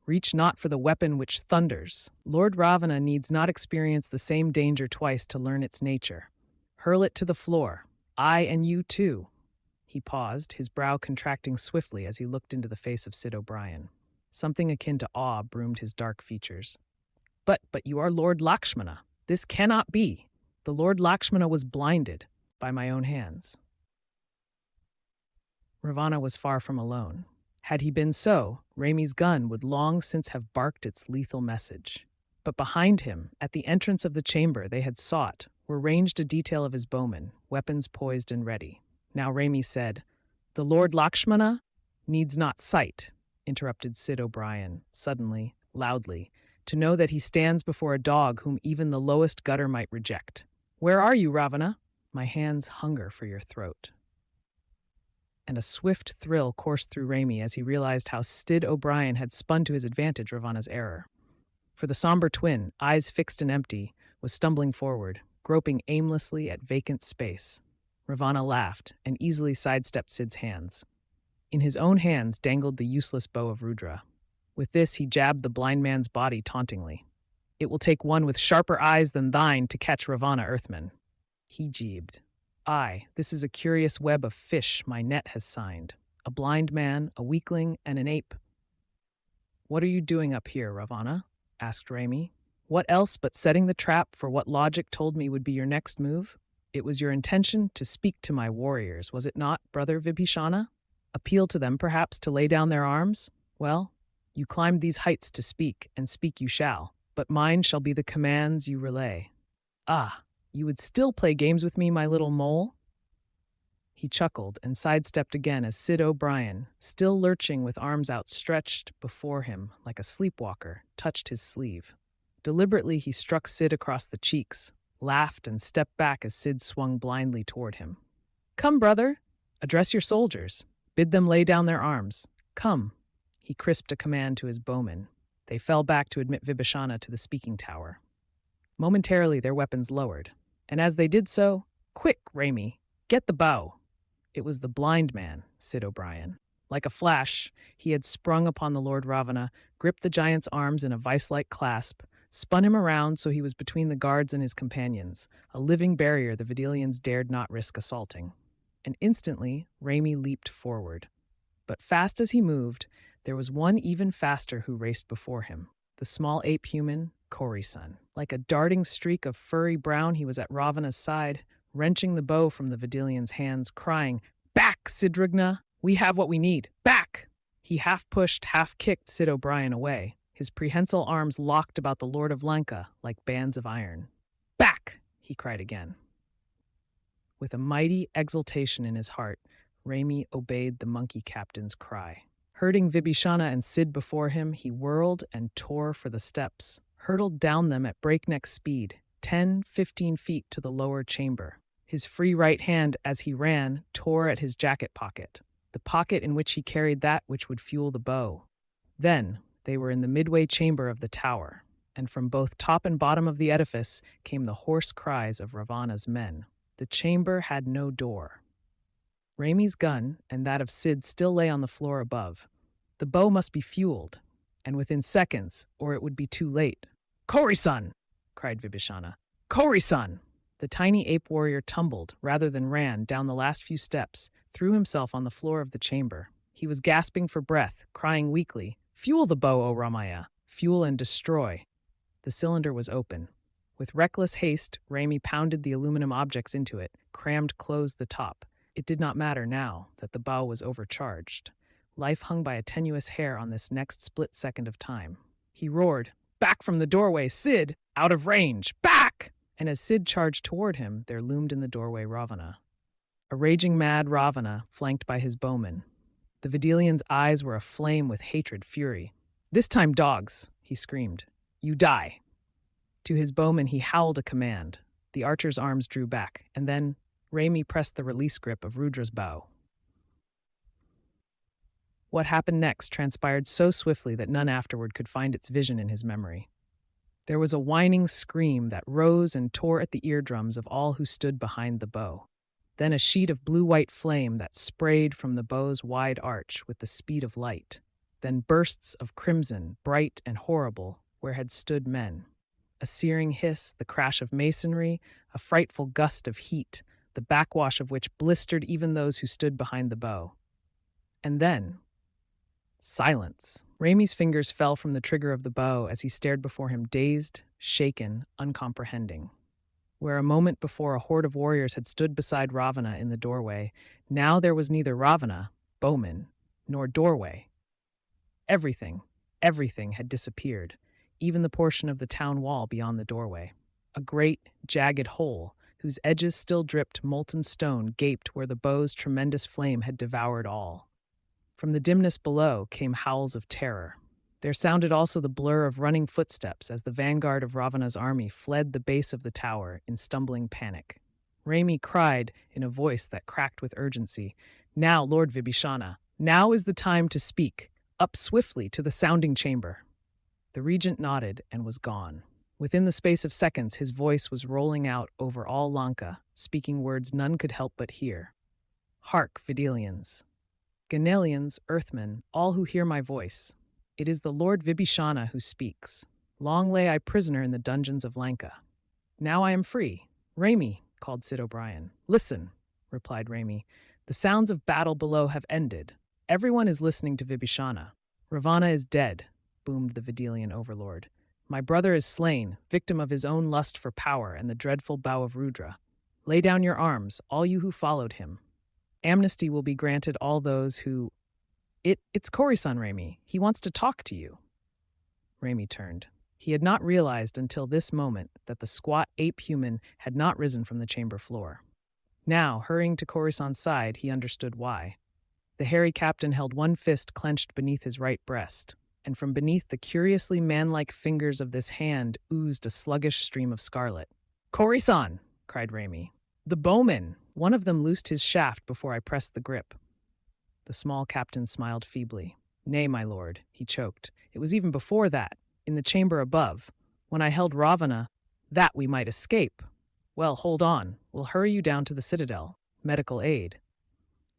Reach not for the weapon which thunders. Lord Ravana needs not experience the same danger twice to learn its nature. Hurl it to the floor. I and you too. He paused, his brow contracting swiftly as he looked into the face of Sid O'Brien. Something akin to awe broomed his dark features. But you are Lord Lakshmana. This cannot be. The Lord Lakshmana was blinded by my own hands. Ravana was far from alone. Had he been so, Rami's gun would long since have barked its lethal message. But behind him, at the entrance of the chamber they had sought, were ranged a detail of his bowmen, weapons poised and ready. Now Rami said, The Lord Lakshmana needs not sight, interrupted Sid O'Brien, suddenly, loudly, to know that he stands before a dog whom even the lowest gutter might reject. Where are you, Ravana? My hands hunger for your throat. And a swift thrill coursed through Rami as he realized how Sid O'Brien had spun to his advantage Ravana's error. For the somber twin, eyes fixed and empty, was stumbling forward, groping aimlessly at vacant space. Ravana laughed and easily sidestepped Sid's hands. In his own hands dangled the useless bow of Rudra. With this he jabbed the blind man's body tauntingly. It will take one with sharper eyes than thine to catch Ravana Earthman. He gibed. Aye, this is a curious web of fish my net has signed. A blind man, a weakling, and an ape. What are you doing up here, Ravana? Asked Rami. What else but setting the trap for what logic told me would be your next move? It was your intention to speak to my warriors, was it not, brother Vibhishana? Appeal to them, perhaps, to lay down their arms? Well, you climbed these heights to speak, and speak you shall, but mine shall be the commands you relay. Ah, you would still play games with me, my little mole? He chuckled and sidestepped again as Sid O'Brien, still lurching with arms outstretched before him like a sleepwalker, touched his sleeve. Deliberately, he struck Sid across the cheeks, laughed, and stepped back as Sid swung blindly toward him. Come, brother, address your soldiers. Bid them lay down their arms. Come. He crisped a command to his bowmen. They fell back to admit Vibhishana to the speaking tower. Momentarily, their weapons lowered, and as they did so, quick, Raimi, get the bow. It was the blind man, Sid O'Brien. Like a flash, he had sprung upon the Lord Ravana, gripped the giant's arms in a vice-like clasp, spun him around so he was between the guards and his companions, a living barrier the Vidalians dared not risk assaulting. And instantly, Raimi leaped forward. But fast as he moved, there was one even faster who raced before him, the small ape-human, Kori-san. Like a darting streak of furry brown, he was at Ravana's side, wrenching the bow from the Vidalian's hands, crying, Back, Sidrugna! We have what we need! Back! He half-pushed, half-kicked Sid O'Brien away, his prehensile arms locked about the Lord of Lanka like bands of iron. Back! He cried again. With a mighty exultation in his heart, Raimi obeyed the monkey captain's cry. Herding Vibhishana and Sid before him, he whirled and tore for the steps, hurtled down them at breakneck speed, 10-15 feet to the lower chamber. His free right hand, as he ran, tore at his jacket pocket, the pocket in which he carried that which would fuel the bow. Then they were in the midway chamber of the tower, and from both top and bottom of the edifice came the hoarse cries of Ravana's men. The chamber had no door. Raimi's gun and that of Sid still lay on the floor above. The bow must be fueled, and within seconds, or it would be too late. Kori-san! Cried Vibhishana. Kori-san! The tiny ape warrior tumbled, rather than ran, down the last few steps, threw himself on the floor of the chamber. He was gasping for breath, crying weakly, Fuel the bow, O Ramaya! Fuel and destroy! The cylinder was open. With reckless haste, Raimi pounded the aluminum objects into it, crammed closed the top. It did not matter now that the bow was overcharged. Life hung by a tenuous hair on this next split second of time. He roared, Back from the doorway, Sid! Out of range! Back! And as Sid charged toward him, there loomed in the doorway Ravana. A raging mad Ravana, flanked by his bowmen. The Vidalian's eyes were aflame with hatred fury. This time, dogs, he screamed. You die. To his bowmen he howled a command. The archer's arms drew back, and then Raimi pressed the release grip of Rudra's bow. What happened next transpired so swiftly that none afterward could find its vision in his memory. There was a whining scream that rose and tore at the eardrums of all who stood behind the bow. Then a sheet of blue-white flame that sprayed from the bow's wide arch with the speed of light. Then bursts of crimson, bright and horrible, where had stood men. A searing hiss, the crash of masonry, a frightful gust of heat, the backwash of which blistered even those who stood behind the bow. And then, silence. Raimi's fingers fell from the trigger of the bow as he stared before him, dazed, shaken, uncomprehending. Where a moment before a horde of warriors had stood beside Ravana in the doorway, now there was neither Ravana, bowman, nor doorway. Everything had disappeared, even the portion of the town wall beyond the doorway. A great, jagged hole, whose edges still dripped molten stone, gaped where the bow's tremendous flame had devoured all. From the dimness below came howls of terror. There sounded also the blur of running footsteps as the vanguard of Ravana's army fled the base of the tower in stumbling panic. Raimi cried in a voice that cracked with urgency, Now, Lord Vibhishana, now is the time to speak. Up swiftly to the sounding chamber. The regent nodded and was gone. Within the space of seconds, his voice was rolling out over all Lanka, speaking words none could help but hear. Hark, Vidalians. Ganelians, Earthmen, all who hear my voice. It is the Lord Vibhishana who speaks. Long lay I prisoner in the dungeons of Lanka. Now I am free. Raimi, called Sid O'Brien. Listen, replied Raimi. The sounds of battle below have ended. Everyone is listening to Vibhishana. Ravana is dead, boomed the Vidalian overlord. My brother is slain, victim of his own lust for power and the dreadful bow of Rudra. Lay down your arms, all you who followed him. Amnesty will be granted all those who... It's Cory-san, Raimi. He wants to talk to you. Raimi turned. He had not realized until this moment that the squat ape human had not risen from the chamber floor. Now, hurrying to Cory-san's side, he understood why. The hairy captain held one fist clenched beneath his right breast, and from beneath the curiously man-like fingers of this hand oozed a sluggish stream of scarlet. "Cory-san!" cried Raimi. "The bowmen!" One of them loosed his shaft before I pressed the grip. The small captain smiled feebly. "Nay, my lord," he choked. "It was even before that, in the chamber above, when I held Ravana, that we might escape. Well, hold on. We'll hurry you down to the citadel. Medical aid."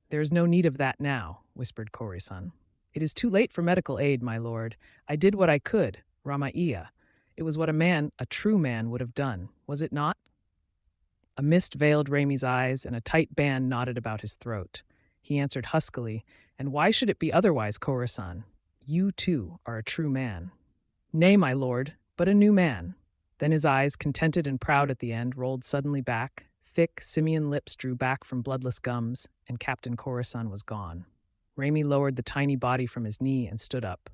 "There is no need of that now," whispered Cory-san. "It is too late for medical aid, my lord. I did what I could, Ramaiya. It was what a true man would have done, was it not?" A mist veiled Raimi's eyes, and a tight band knotted about his throat. He answered huskily, "And why should it be otherwise, Cory-san? You, too, are a true man." "Nay, my lord, but a new man." Then his eyes, contented and proud at the end, rolled suddenly back. Thick, simian lips drew back from bloodless gums, and Captain Cory-san was gone. Raimi lowered the tiny body from his knee and stood up.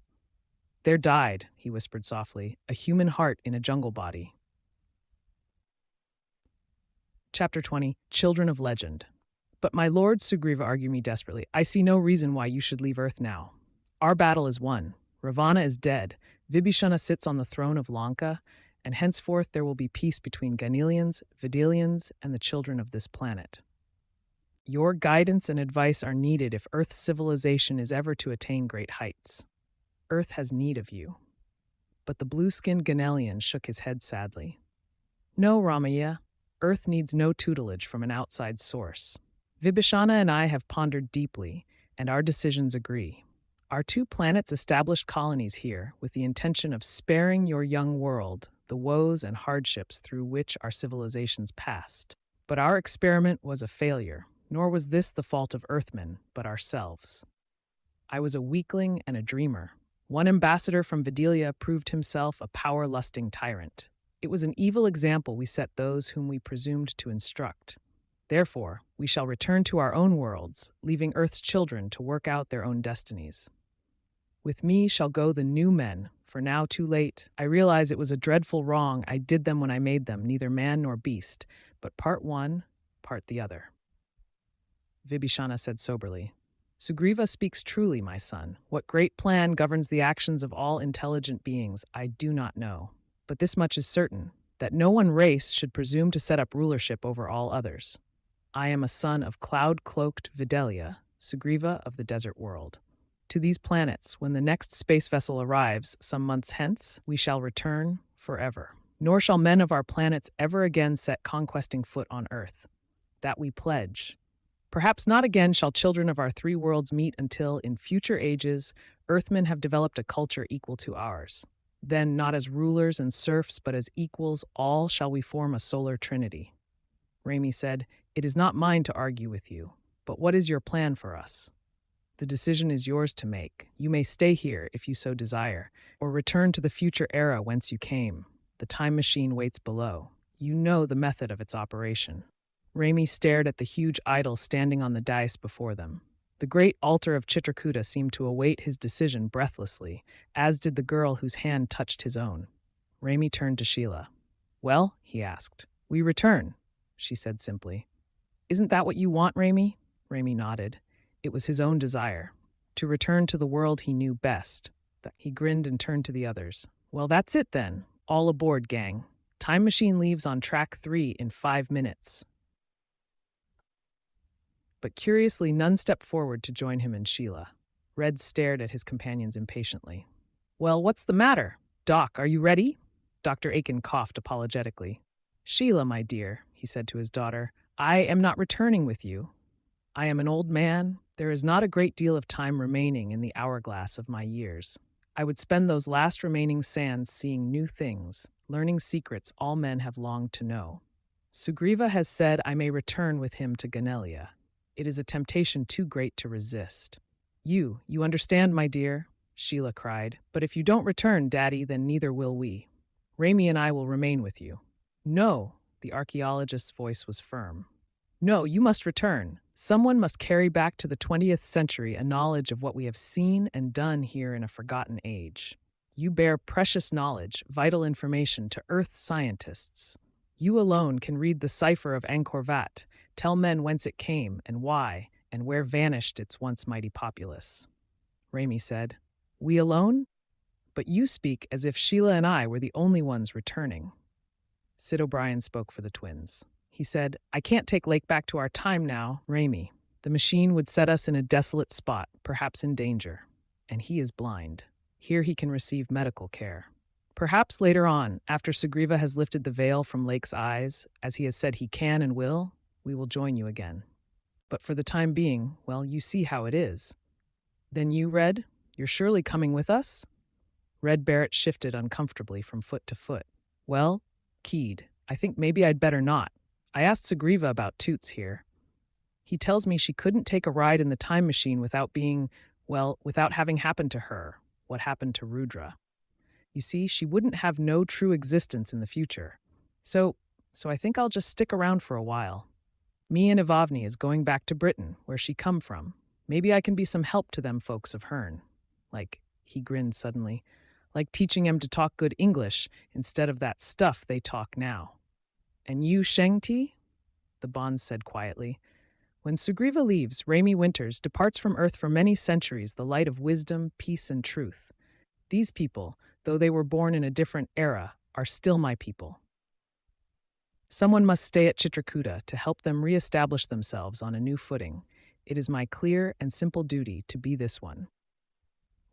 "There died," he whispered softly, "a human heart in a jungle body." Chapter 20, Children of Legend. "But my lord," Sugriva argued me desperately, "I see no reason why you should leave Earth now. Our battle is won. Ravana is dead. Vibhishana sits on the throne of Lanka, and henceforth there will be peace between Ganilians, Vidalians, and the children of this planet. Your guidance and advice are needed if Earth's civilization is ever to attain great heights. Earth has need of you." But the blue-skinned Ganelian shook his head sadly. "No, Ramaiya, Earth needs no tutelage from an outside source. Vibhishana and I have pondered deeply, and our decisions agree. Our two planets established colonies here with the intention of sparing your young world the woes and hardships through which our civilizations passed. But our experiment was a failure, nor was this the fault of Earthmen, but ourselves. I was a weakling and a dreamer. One ambassador from Vidalia proved himself a power-lusting tyrant. It was an evil example we set those whom we presumed to instruct. Therefore, we shall return to our own worlds, leaving Earth's children to work out their own destinies. With me shall go the new men, for now too late. I realize it was a dreadful wrong. I did them when I made them, neither man nor beast, but part one, part the other." Vibhishana said soberly, "Sugriva speaks truly, my son. What great plan governs the actions of all intelligent beings, I do not know. But this much is certain, that no one race should presume to set up rulership over all others. I am a son of cloud-cloaked Vidalia, Sugriva of the desert world. To these planets, when the next space vessel arrives some months hence, we shall return forever. Nor shall men of our planets ever again set conquesting foot on Earth. That we pledge. Perhaps not again shall children of our three worlds meet until, in future ages, Earthmen have developed a culture equal to ours. Then, not as rulers and serfs, but as equals, all shall we form a solar trinity." Raimi said, "It is not mine to argue with you, but what is your plan for us? The decision is yours to make. You may stay here if you so desire, or return to the future era whence you came. The time machine waits below. You know the method of its operation." Raimi stared at the huge idol standing on the dais before them. The great altar of Chitrakuta seemed to await his decision breathlessly, as did the girl whose hand touched his own. Raimi turned to Sheila. "Well," he asked. "We return," she said simply. "Isn't that what you want, Raimi?" Raimi nodded. It was his own desire, to return to the world he knew best. He grinned and turned to the others. "Well, that's it then. All aboard, gang. Time machine leaves on track 3 in 5 minutes." But curiously, none stepped forward to join him and Sheila. Red stared at his companions impatiently. "Well, what's the matter? Doc, are you ready?" Dr. Aiken coughed apologetically. "Sheila, my dear," he said to his daughter, "I am not returning with you. I am an old man. There is not a great deal of time remaining in the hourglass of my years. I would spend those last remaining sands seeing new things, learning secrets all men have longed to know. Sugriva has said I may return with him to Ganelia. It is a temptation too great to resist." You understand, my dear?" Sheila cried. "But if you don't return, Daddy, then neither will we. Raimi and I will remain with you." "No, The archaeologist's voice was firm. No, you must return. Someone must carry back to the 20th century a knowledge of what we have seen and done here in a forgotten age. You bear precious knowledge, vital information to Earth's scientists. You alone can read the cipher of Angkor Wat, tell men whence it came and why, and where vanished its once mighty populace. Raimi said, We alone? But you speak as if Sheila and I were the only ones returning. Sid O'Brien spoke for the twins. He said, I can't take Lake back to our time now, Raimi. The machine would set us in a desolate spot, perhaps in danger. And he is blind. Here he can receive medical care. Perhaps later on, after Sugriva has lifted the veil from Lake's eyes, as he has said he can and will, we will join you again. But for the time being, well, you see how it is. Then you, Red, you're surely coming with us? Red Barrett shifted uncomfortably from foot to foot. Well, keyed, I think maybe I'd better not. I asked Sugriva about Toots here. He tells me she couldn't take a ride in the time machine without without having happened to her, what happened to Rudra. You see, she wouldn't have no true existence in the future. So I think I'll just stick around for a while. Me and Ivavni is going back to Britain, where she come from. Maybe I can be some help to them folks of hern. He grinned suddenly, like teaching them to talk good English instead of that stuff they talk now. And you, Sheng-Ti? The Bonds said quietly. When Sugriva leaves, Raimi Winters departs from Earth for many centuries the light of wisdom, peace, and truth. These people, though they were born in a different era, are still my people. Someone must stay at Chitrakuta to help them re-establish themselves on a new footing. It is my clear and simple duty to be this one.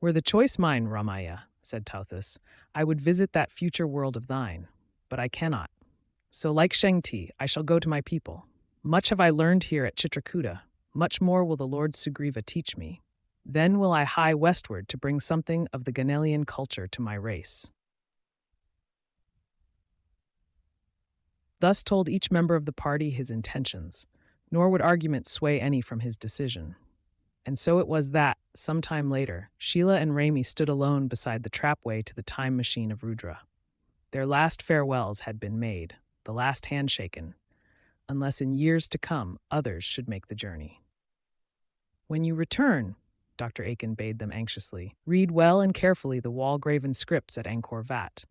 Were the choice mine, Ramaya, said Tauthus, I would visit that future world of thine, but I cannot. So like Sheng-Ti, I shall go to my people. Much have I learned here at Chitrakuta, much more will the Lord Sugriva teach me. Then will I hie westward to bring something of the Ganelian culture to my race. Thus told each member of the party his intentions, nor would argument sway any from his decision. And so it was that, some time later, Sheila and Raimi stood alone beside the trapway to the time machine of Rudra. Their last farewells had been made, the last handshaken, unless in years to come others should make the journey. When you return, Dr. Aiken bade them anxiously, read well and carefully the wall-graven scripts at Angkor Wat.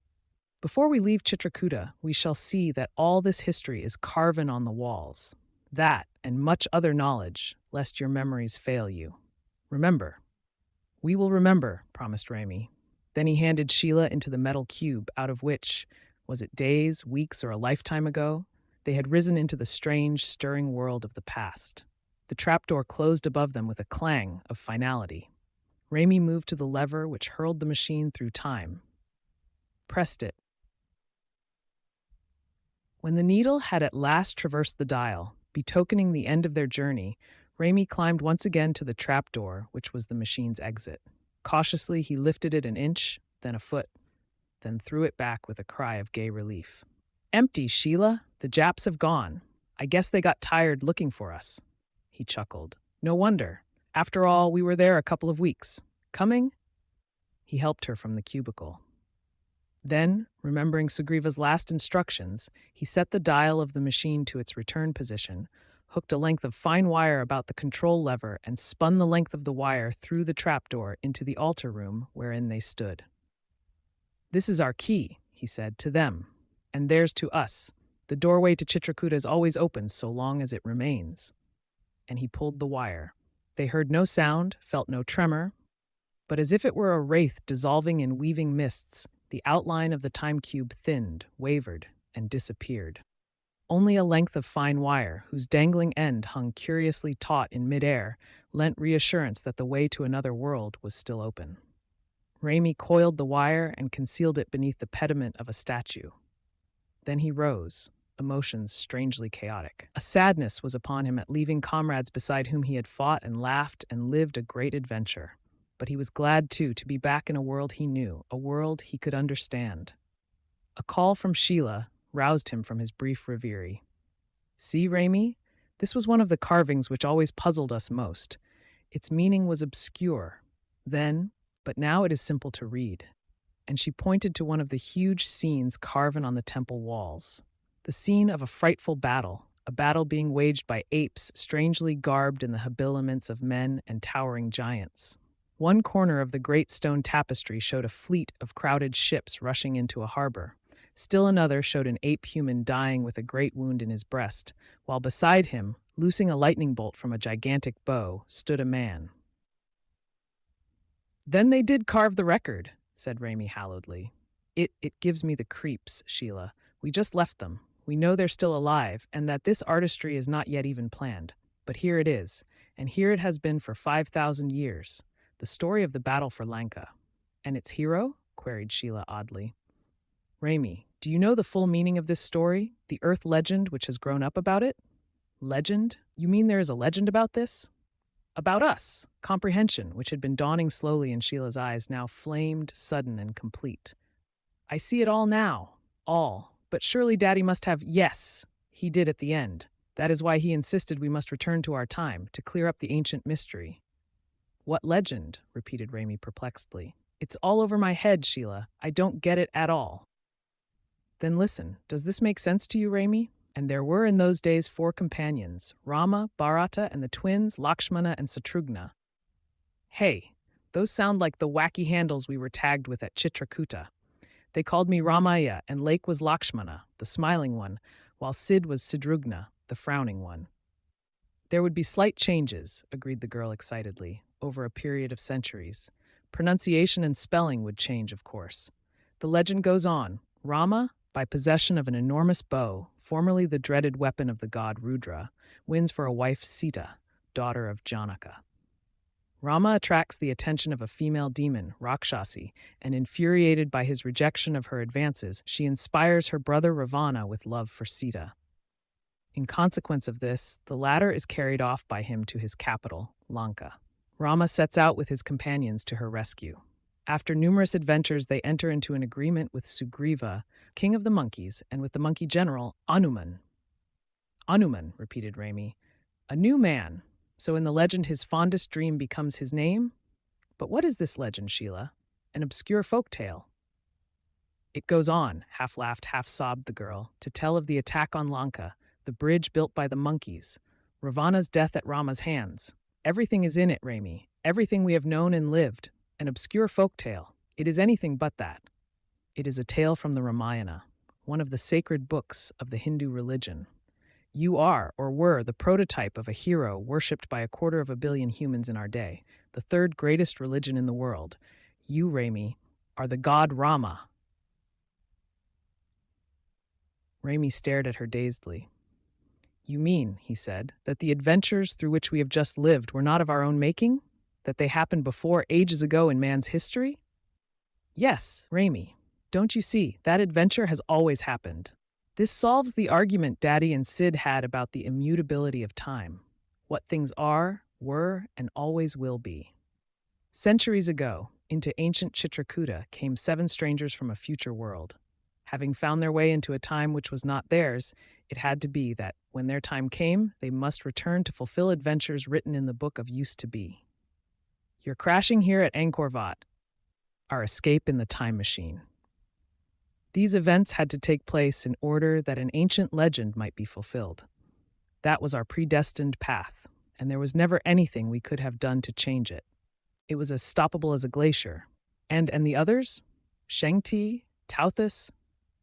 Before we leave Chitrakuta, we shall see that all this history is carven on the walls. That, and much other knowledge, lest your memories fail you. Remember. We will remember, promised Raimi. Then he handed Sheila into the metal cube out of which, was it days, weeks, or a lifetime ago, they had risen into the strange, stirring world of the past. The trapdoor closed above them with a clang of finality. Raimi moved to the lever which hurled the machine through time. Pressed it. When the needle had at last traversed the dial, betokening the end of their journey, Raimi climbed once again to the trapdoor, which was the machine's exit. Cautiously, he lifted it an inch, then a foot, then threw it back with a cry of gay relief. Empty, Sheila. The Japs have gone. I guess they got tired looking for us. He chuckled. No wonder. After all, we were there a couple of weeks. Coming? He helped her from the cubicle. Then, remembering Sugriva's last instructions, he set the dial of the machine to its return position, hooked a length of fine wire about the control lever, and spun the length of the wire through the trapdoor into the altar room wherein they stood. This is our key, he said, to them, and theirs to us. The doorway to Chitrakuta is always open so long as it remains. And he pulled the wire. They heard no sound, felt no tremor, but as if it were a wraith dissolving in weaving mists, the outline of the time cube thinned, wavered, and disappeared. Only a length of fine wire, whose dangling end hung curiously taut in midair, lent reassurance that the way to another world was still open. Raimi coiled the wire and concealed it beneath the pediment of a statue. Then he rose, emotions strangely chaotic. A sadness was upon him at leaving comrades beside whom he had fought and laughed and lived a great adventure. But he was glad, too, to be back in a world he knew, a world he could understand. A call from Sheila roused him from his brief reverie. See, Raimi? This was one of the carvings which always puzzled us most. Its meaning was obscure then, but now it is simple to read. And she pointed to one of the huge scenes carven on the temple walls. the scene of a frightful battle, a battle being waged by apes strangely garbed in the habiliments of men and towering giants. One corner of the great stone tapestry showed a fleet of crowded ships rushing into a harbor. Still another showed an ape-human dying with a great wound in his breast, while beside him, loosing a lightning bolt from a gigantic bow, stood a man. "Then they did carve the record," said Raimi hallowedly. It gives me the creeps, Sheila. We just left them. We know they're still alive, and that this artistry is not yet even planned. But here it is, and here it has been for 5,000 years. The story of the battle for Lanka. And its hero? Queried Sheila oddly. Raimi, do you know the full meaning of this story? The Earth legend which has grown up about it? Legend? You mean there is a legend about this? About us. Comprehension, which had been dawning slowly in Sheila's eyes, now flamed, sudden, and complete. I see it all now. All. But surely Daddy must have— Yes, he did at the end. That is why he insisted we must return to our time, to clear up the ancient mystery. What legend? Repeated Raimi perplexedly. It's all over my head, Sheila. I don't get it at all. Then listen, does this make sense to you, Raimi? And there were in those days 4 companions, Rama, Bharata, and the twins, Lakshmana and Satrughna. Hey, those sound like the wacky handles we were tagged with at Chitrakuta. They called me Ramaya, and Lake was Lakshmana, the smiling one, while Sid was Sidrughna, the frowning one. There would be slight changes, agreed the girl excitedly, over a period of centuries. Pronunciation and spelling would change, of course. The legend goes on. Rama, by possession of an enormous bow, formerly the dreaded weapon of the god Rudra, wins for a wife Sita, daughter of Janaka. Rama attracts the attention of a female demon, Rakshasi, and infuriated by his rejection of her advances, she inspires her brother Ravana with love for Sita. In consequence of this, the latter is carried off by him to his capital, Lanka. Rama sets out with his companions to her rescue. After numerous adventures, they enter into an agreement with Sugriva, king of the monkeys, and with the monkey general, Hanuman. Hanuman, repeated Raimi. A new man. So in the legend, his fondest dream becomes his name? But what is this legend, Sheila? An obscure folk tale. It goes on, half laughed, half sobbed the girl, to tell of the attack on Lanka, the bridge built by the monkeys, Ravana's death at Rama's hands. Everything is in it, Raimi. Everything we have known and lived. An obscure folk tale. It is anything but that. It is a tale from the Ramayana, one of the sacred books of the Hindu religion. You are, or were, the prototype of a hero worshipped by 250 million humans in our day, the 3rd greatest religion in the world. You, Raimi, are the god Rama. Raimi stared at her dazedly. You mean, he said, that the adventures through which we have just lived were not of our own making? That they happened before, ages ago in man's history? Yes, Raimi. Don't you see, that adventure has always happened. This solves the argument Daddy and Sid had about the immutability of time. What things are, were, and always will be. Centuries ago, into ancient Chitrakuta came 7 strangers from a future world. Having found their way into a time which was not theirs, it had to be that, when their time came, they must return to fulfill adventures written in the book of used to be. You're crashing here at Angkor Wat, our escape in the time machine. These events had to take place in order that an ancient legend might be fulfilled. That was our predestined path, and there was never anything we could have done to change it. It was as stoppable as a glacier. And the others? Shengti? Tauthus?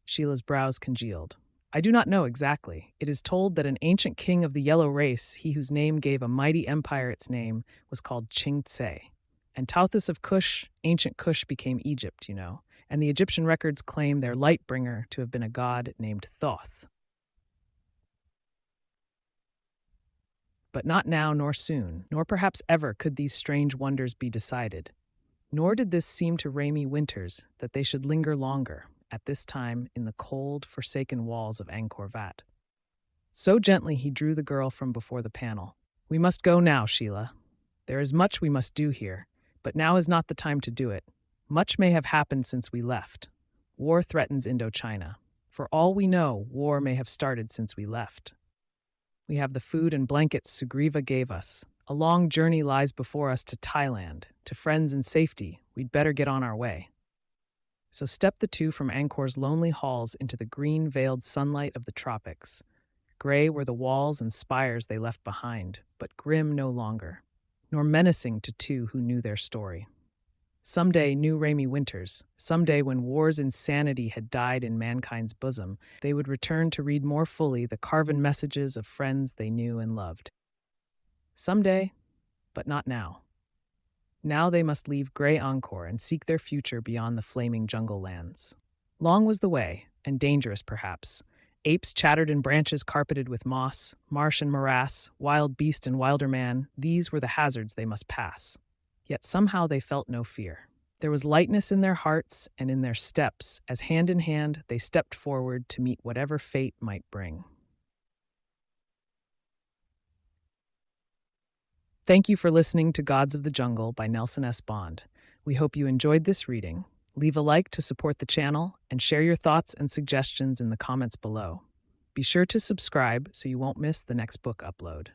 Sheila's brows congealed. I do not know exactly. It is told that an ancient king of the yellow race, he whose name gave a mighty empire its name, was called Ching-tse. And Tauthus of Kush, ancient Kush became Egypt, you know, and the Egyptian records claim their light bringer to have been a god named Thoth. But not now nor soon, nor perhaps ever could these strange wonders be decided. Nor did this seem to Raimi Winters that they should linger longer, at this time, in the cold, forsaken walls of Angkor Wat. So gently he drew the girl from before the panel. We must go now, Sheila. There is much we must do here, but now is not the time to do it. Much may have happened since we left. War threatens Indochina. For all we know, war may have started since we left. We have the food and blankets Sugriva gave us. A long journey lies before us to Thailand, to friends and safety. We'd better get on our way. So step the two from Angkor's lonely halls into the green-veiled sunlight of the tropics. Gray were the walls and spires they left behind, but grim no longer, nor menacing to two who knew their story. Someday, new Raimi Winters, someday when war's insanity had died in mankind's bosom, they would return to read more fully the carven messages of friends they knew and loved. Someday, but not now. Now they must leave gray Angkor and seek their future beyond the flaming jungle lands. Long was the way, and dangerous perhaps. Apes chattered in branches carpeted with moss, marsh and morass, wild beast and wilder man, these were the hazards they must pass. Yet somehow they felt no fear. There was lightness in their hearts and in their steps, as hand in hand they stepped forward to meet whatever fate might bring. Thank you for listening to Gods of the Jungle by Nelson S. Bond. We hope you enjoyed this reading. Leave a like to support the channel and share your thoughts and suggestions in the comments below. Be sure to subscribe so you won't miss the next book upload.